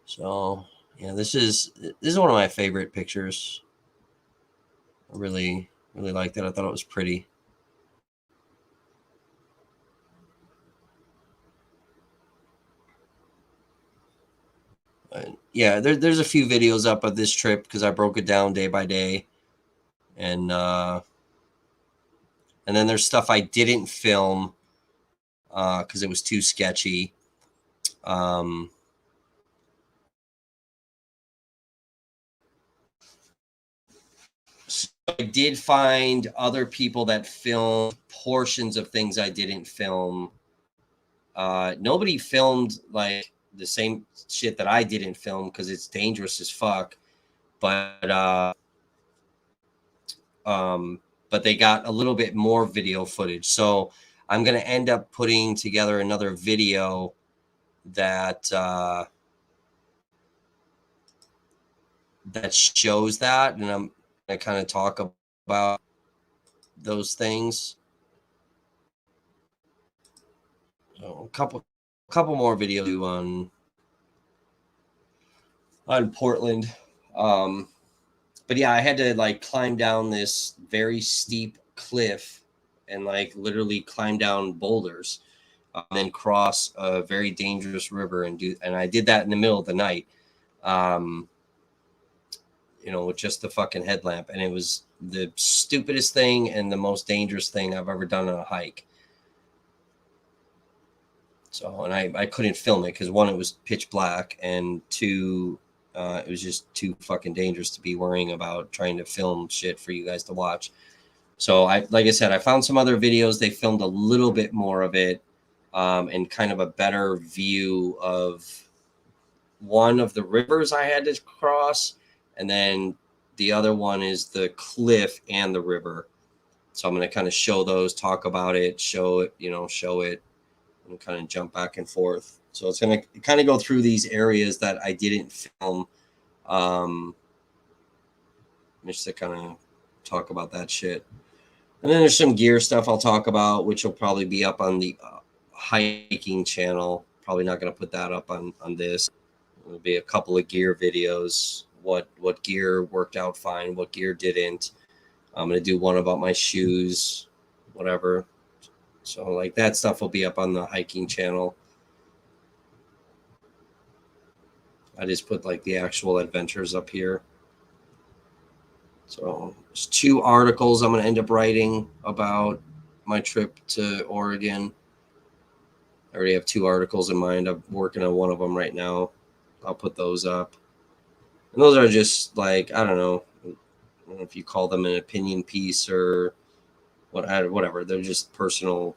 So yeah, this is one of my favorite pictures. I really liked it. I thought it was pretty. Yeah, there's a few videos up of this trip because I broke it down day by day, and then there's stuff I didn't film because it was too sketchy. So I did find other people that filmed portions of things I didn't film. Nobody filmed like the same shit that I didn't film because it's dangerous as fuck. But they got a little bit more video footage. So I'm going to end up putting together another video that that shows that, and I'm going to kind of talk about those things. So a couple more videos on Portland. But yeah, I had to like climb down this very steep cliff and like literally climb down boulders, and then cross a very dangerous river and I did that in the middle of the night, with just the fucking headlamp, and it was the stupidest thing and the most dangerous thing I've ever done on a hike. So, and I couldn't film it because one, it was pitch black, and two, it was just too fucking dangerous to be worrying about trying to film shit for you guys to watch. So like I said, I found some other videos. They filmed a little bit more of it, and kind of a better view of one of the rivers I had to cross, and then the other one is the cliff and the river. So I'm going to kind of show those, talk about it, show it, and kind of jump back and forth. So it's going to kind of go through these areas that I didn't film, just to kind of talk about that shit. And then there's some gear stuff I'll talk about, which will probably be up on the hiking channel. Probably not going to put that up on this. There'll be a couple of gear videos, what gear worked out fine, what gear didn't. I'm going to do one about my shoes, whatever. So like that stuff will be up on the hiking channel. I just put like the actual adventures up here. So there's 2 articles I'm going to end up writing about my trip to Oregon. I already have 2 articles in mind. I'm working on one of them right now. I'll put those up. And those are just like, I don't know if you call them an opinion piece or whatever. They're just personal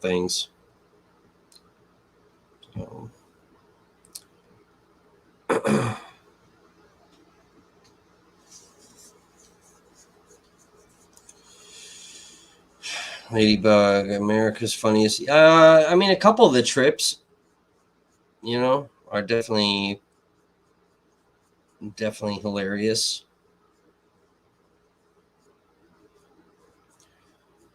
things. So. Ladybug, America's Funniest. I mean, a couple of the trips, are definitely hilarious.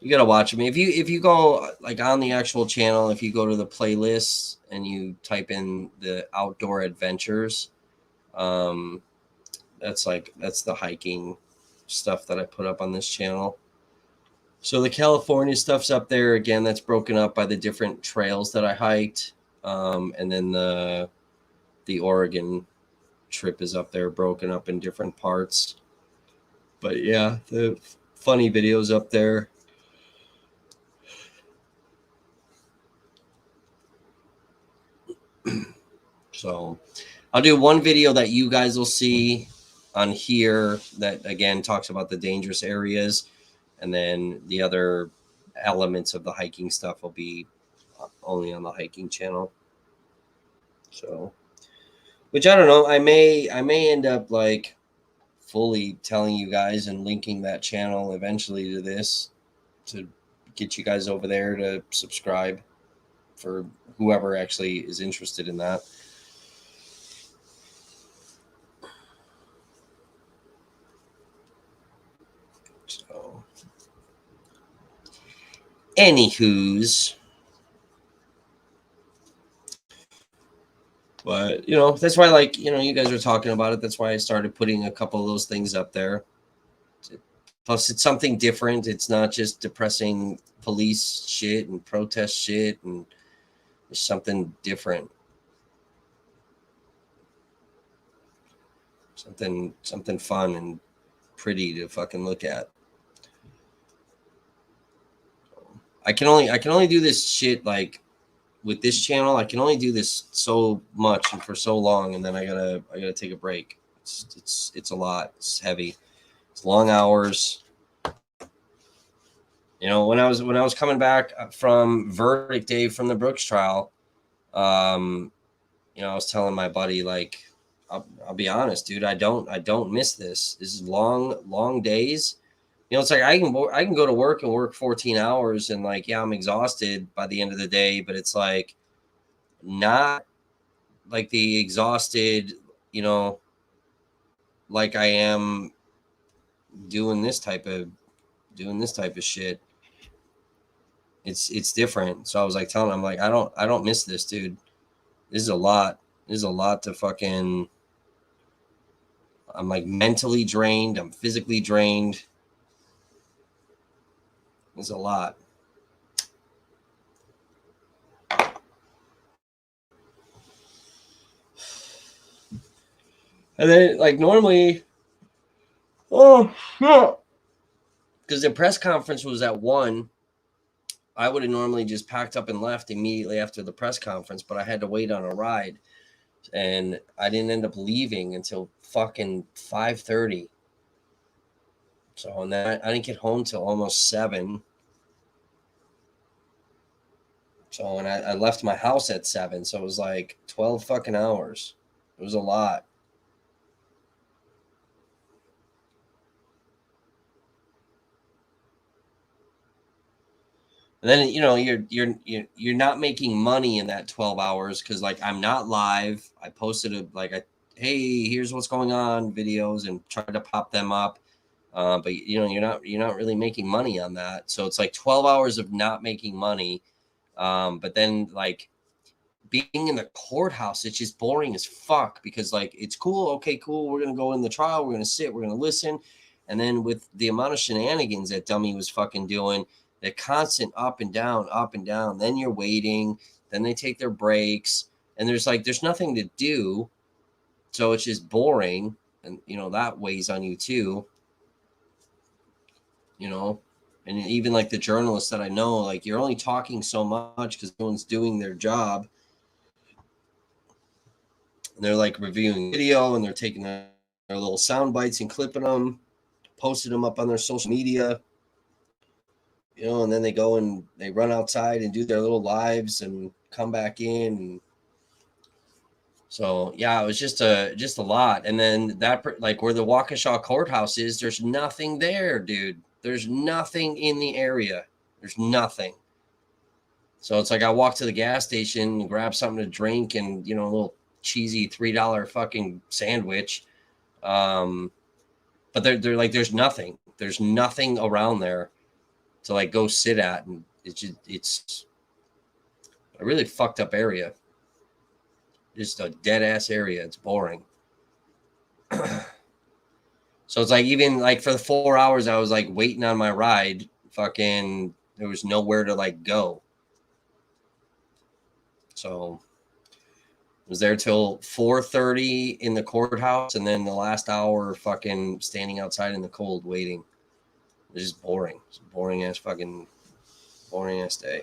You gotta watch them. If you go like on the actual channel, if you go to the playlists and you type in the outdoor adventures, that's the hiking stuff that I put up on this channel. So the California stuff's up there again. That's broken up by the different trails that I hiked, and then the Oregon trip is up there, broken up in different parts. But yeah, the funny videos up there. So I'll do one video that you guys will see on here that again talks about the dangerous areas, and then the other elements of the hiking stuff will be only on the hiking channel. So, which I don't know, I may end up like fully telling you guys and linking that channel eventually to this to get you guys over there to subscribe for whoever actually is interested in that. So, anywho's, but that's why, like, you guys are talking about it. That's why I started putting a couple of those things up there. Plus, it's something different. It's not just depressing police shit and protest shit, and it's something different. Something fun and pretty to fucking look at. I can only do this shit like with this channel. I can only do this so much and for so long, and then I gotta take a break. It's a lot. It's heavy. It's long hours. When I was coming back from verdict day from the Brooks trial, I was telling my buddy, like, I'll be honest, dude, I don't miss this. This is long days. It's like I can go to work and work 14 hours and like, yeah, I'm exhausted by the end of the day, but it's like not like the exhausted, like I am doing this type of shit. It's different. So I was like telling him, like, I don't miss this, dude. This is a lot. This is a lot to fucking. I'm like mentally drained. I'm physically drained. It's a lot. And then, like, normally, Oh, shit. Because the press conference was at 1. I would have normally just packed up and left immediately after the press conference, but I had to wait on a ride. And I didn't end up leaving until fucking 5:30. So, and then I didn't get home till almost 7. So, and I left my house at 7. So it was like 12 fucking hours. It was a lot. And then you're not making money in that 12 hours because like I'm not live. I posted hey, here's what's going on videos and tried to pop them up. But you're not really making money on that. So it's like 12 hours of not making money. But then like being in the courthouse, it's just boring as fuck because like it's cool. Okay, cool. We're gonna go in the trial. We're gonna sit. We're gonna listen. And then with the amount of shenanigans that Dummy was fucking doing, the constant up and down, up and down. Then you're waiting. Then they take their breaks, and there's nothing to do. So it's just boring, and that weighs on you too. And even like the journalists that I know, like you're only talking so much because no one's doing their job. And they're like reviewing video and they're taking their little sound bites and clipping them, posting them up on their social media, and then they go and they run outside and do their little lives and come back in. And so, yeah, it was just a lot. And then that, like where the Waukesha courthouse is, there's nothing there, dude. There's nothing in the area. There's nothing. So it's like I walk to the gas station and grab something to drink and, a little cheesy $3 fucking sandwich. But they're like, there's nothing. There's nothing around there to like go sit at. And it's a really fucked up area. Just a dead ass area. It's boring. So it's like, even like for the 4 hours I was like waiting on my ride, fucking, there was nowhere to like go. So I was there till 4:30 in the courthouse, and then the last hour fucking standing outside in the cold waiting. It was just boring. It's a boring ass day.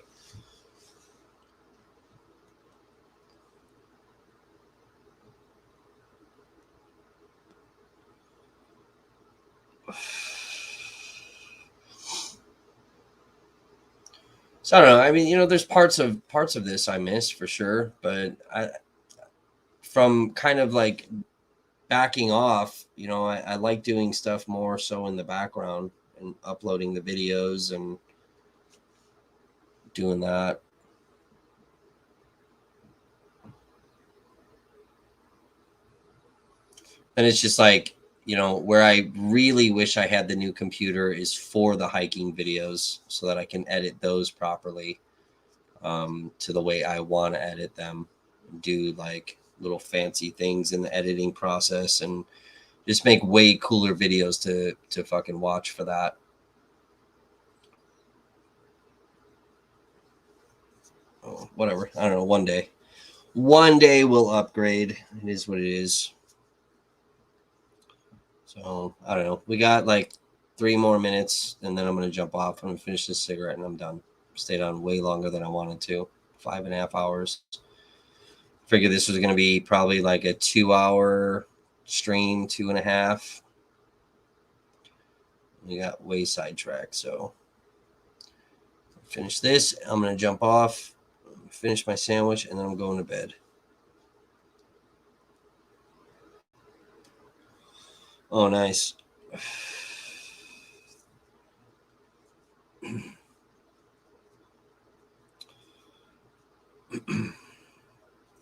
So I don't know. I mean, there's parts of this I miss for sure, but from kind of like backing off, I like doing stuff more so in the background and uploading the videos and doing that. And it's just like, where I really wish I had the new computer is for the hiking videos so that I can edit those properly to the way I want to edit them, do like little fancy things in the editing process and just make way cooler videos to fucking watch for that. Oh, whatever. I don't know. One day we'll upgrade. It is what it is. So I don't know. We got like 3 more minutes and then I'm going to jump off. I'm going to finish this cigarette and I'm done. Stayed on way longer than I wanted to. 5.5 hours. Figured this was going to be probably like a 2-hour stream, 2.5. We got way sidetracked. So finish this. I'm going to jump off, finish my sandwich, and then I'm going to bed. Oh, nice.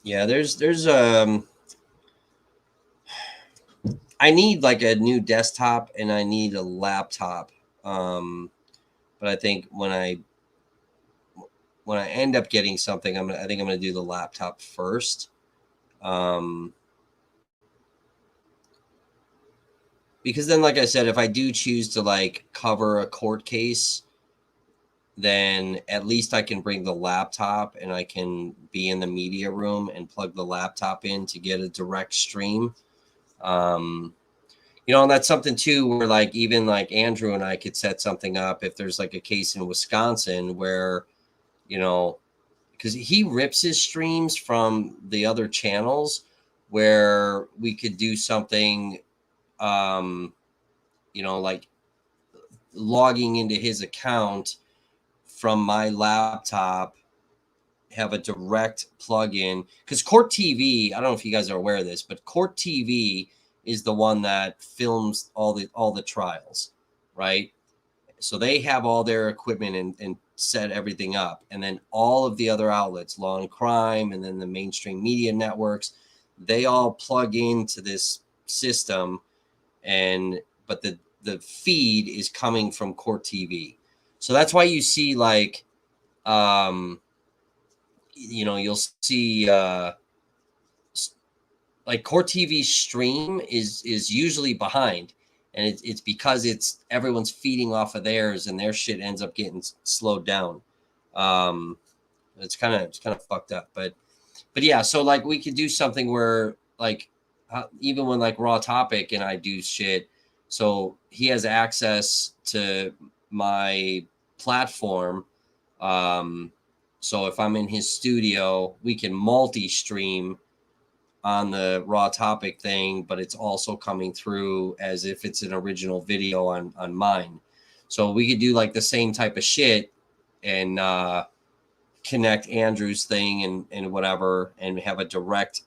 Yeah, there's I need like a new desktop and I need a laptop. But I think when I end up getting something, I think I'm gonna do the laptop first. Because then, like I said, if I do choose to like cover a court case, then at least I can bring the laptop and I can be in the media room and plug the laptop in to get a direct stream. Because You know, and that's something too, where like even like Andrew and I could set something up if there's like a case in Wisconsin where, you know, because he rips his streams from the other channels, where we could do something, you know, like logging into his account from my laptop, have a direct plug-in, because Court TV, I don't know if you guys are aware of this, but Court TV is the one that films all the trials, right? So they have all their equipment and set everything up, and then all of the other outlets, Law and Crime, and then the mainstream media networks, they all plug into this system, and but the feed is coming from Court TV. So that's why you see like, you know, you'll see like Court TV stream is usually behind, and it's because it's everyone's feeding off of theirs, and their shit ends up getting slowed down. It's kind of fucked up, but yeah. So like we could do something where like even when like Raw Topic and I do shit, so he has access to my platform. So if I'm in his studio, we can multi-stream on the Raw Topic thing, but it's also coming through as if it's an original video on mine. So we could do like the same type of shit and connect Andrew's thing and whatever, and have a direct,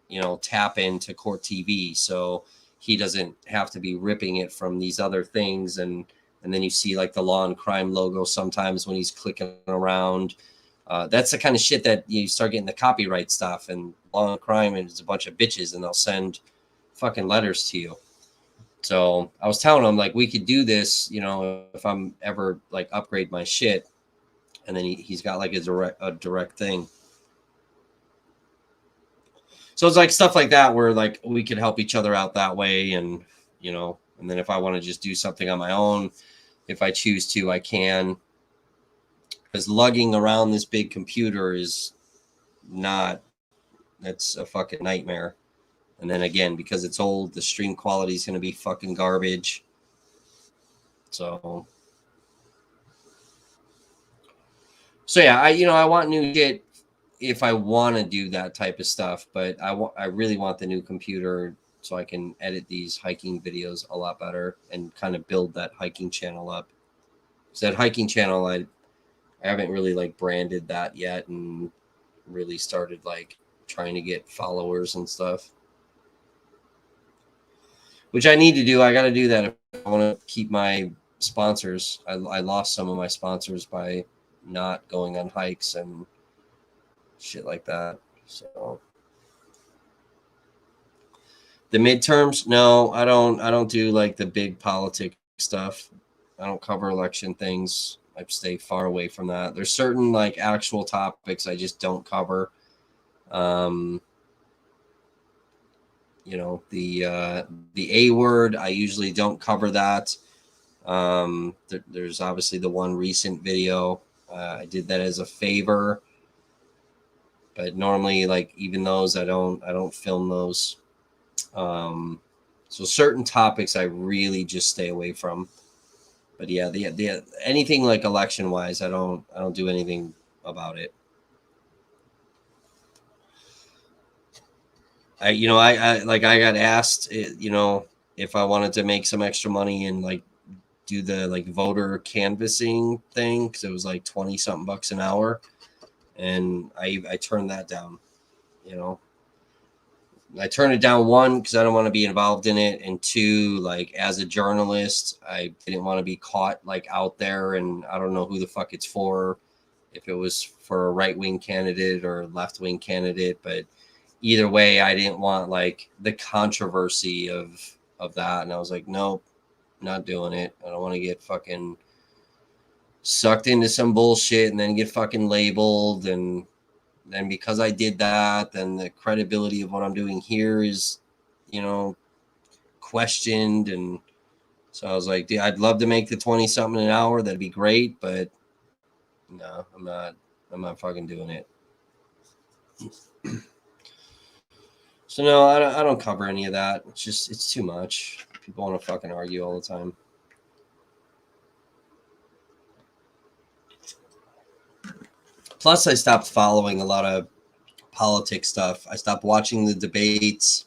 you know, tap into Court TV, so he doesn't have to be ripping it from these other things. And then you see like the Law and Crime logo sometimes when he's clicking around. That's the kind of shit that you start getting the copyright stuff, and Law and Crime is a bunch of bitches, and they'll send fucking letters to you. So I was telling him like we could do this, you know, if I'm ever like upgrade my shit, and then he's got like a direct thing. So it's like stuff like that where like we could help each other out that way, and you know, and then if I want to just do something on my own, if I choose to, I can. Because lugging around this big computer is not, that's a fucking nightmare. And then again, because it's old, the stream quality is going to be fucking garbage. So yeah, I want new shit if I want to do that type of stuff, but I really want the new computer so I can edit these hiking videos a lot better and kind of build that hiking channel up. So that hiking channel, I haven't really like branded that yet and really started like trying to get followers and stuff, which I need to do. I got to do that if I want to keep my sponsors. I lost some of my sponsors by not going on hikes and shit like that. So the midterms, no, I don't do like the big politics stuff. I don't cover election things. I stay far away from that. There's certain like actual topics I just don't cover. You know, the A word, I usually don't cover that. There's obviously the one recent video. I did that as a favor, but normally like even those I don't film those. So certain topics I really just stay away from. But yeah, the anything like election wise, I don't do anything about it. I got asked, you know, if I wanted to make some extra money and like do the like voter canvassing thing, because it was like 20 something bucks an hour, and I turned that down. You know, I turned it down, one, because I don't want to be involved in it, and two, like as a journalist, I didn't want to be caught like out there, and I don't know who the fuck it's for, if it was for a right-wing candidate or left-wing candidate, but either way, I didn't want like the controversy of that, and I was like, nope, not doing it. I don't want to get fucking sucked into some bullshit and then get fucking labeled, and then because I did that, then the credibility of what I'm doing here is, you know, questioned. And so I was like, dude, I'd love to make the 20 something an hour. That'd be great, but no, I'm not fucking doing it. So no, I don't cover any of that. It's too much. People want to fucking argue all the time. Plus, I stopped following a lot of politics stuff. I stopped watching the debates.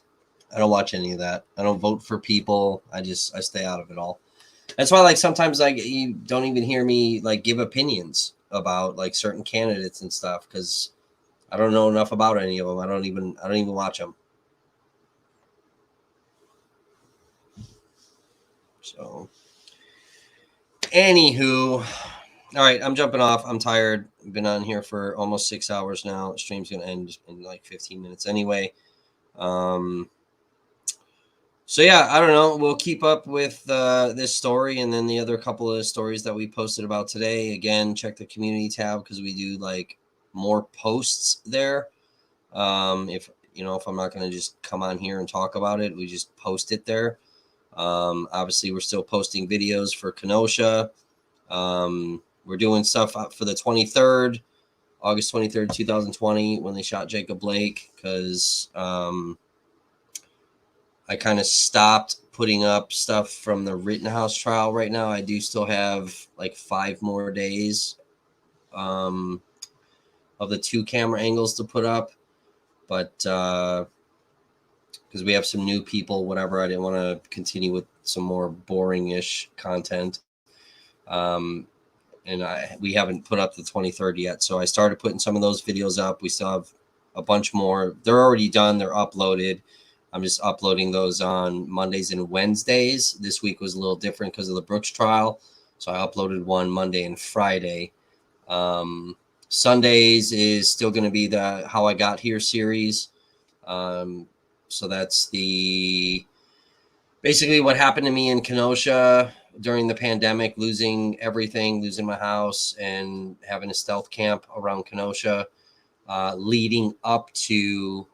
I don't watch any of that. I don't vote for people. I stay out of it all. That's why, like, sometimes you don't even hear me like give opinions about like certain candidates and stuff because I don't know enough about any of them. I don't even watch them. So, anywho, all right, I'm jumping off. I'm tired. I've been on here for almost 6 hours now. The stream's gonna end in like 15 minutes anyway. So yeah, I don't know. We'll keep up with this story and then the other couple of stories that we posted about today. Again, check the community tab because we do like more posts there. If I'm not going to just come on here and talk about it, we just post it there. Obviously, we're still posting videos for Kenosha. We're doing stuff for the 23rd, August 23rd, 2020, when they shot Jacob Blake because I kind of stopped putting up stuff from the Rittenhouse trial right now. I do still have like 5 more days of the 2 camera angles to put up. But because we have some new people, whatever, I didn't want to continue with some more boring-ish content. And we haven't put up the 23rd yet. So I started putting some of those videos up. We still have a bunch more. They're already done. They're uploaded. I'm just uploading those on Mondays and Wednesdays. This week was a little different because of the Brooks trial. So I uploaded one Monday and Friday. Sundays is still going to be the How I Got Here series. So that's basically what happened to me in Kenosha during the pandemic, losing everything, losing my house and having a stealth camp around Kenosha, leading up to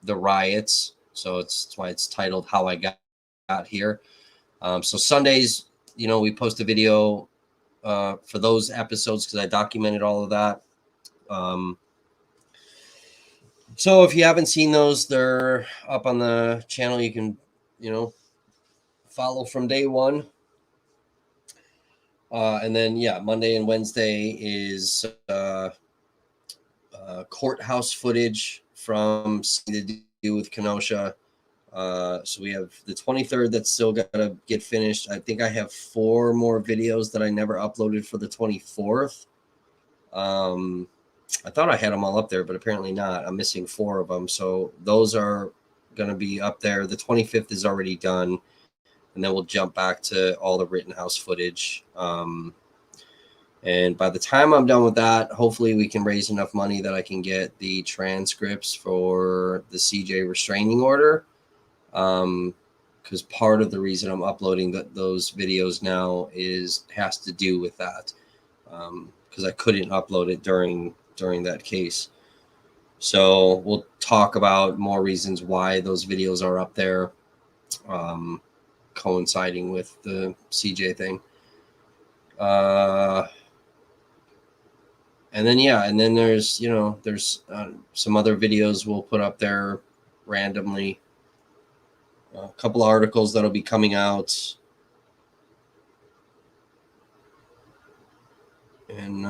the riots. So that's why it's titled How I Got Here. So Sundays, we post a video for those episodes because I documented all of that. So if you haven't seen those, they're up on the channel. You can, follow from day one. And then, Monday and Wednesday is courthouse footage from something to do with Kenosha. So we have the 23rd that's still got to get finished. I think I have 4 more videos that I never uploaded for the 24th. I thought I had them all up there, but apparently not. I'm missing 4 of them. So those are going to be up there. The 25th is already done. And then we'll jump back to all the Rittenhouse footage. And by the time I'm done with that, hopefully we can raise enough money that I can get the transcripts for the CJ restraining order. Because part of the reason I'm uploading those videos now has to do with that. Because I couldn't upload it during that case. So we'll talk about more reasons why those videos are up there, coinciding with the CJ thing. And then there's some other videos we'll put up there randomly. A couple of articles that'll be coming out. And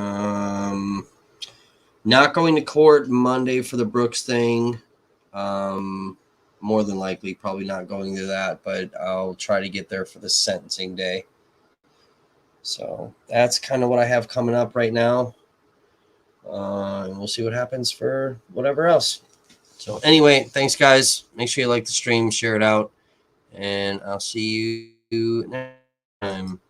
not going to court Monday for the Brooks thing. More than likely, probably not going to that, but I'll try to get there for the sentencing day. So that's kind of what I have coming up right now. And we'll see what happens for whatever else. So anyway, thanks guys. Make sure you like the stream, share it out, and I'll see you next time.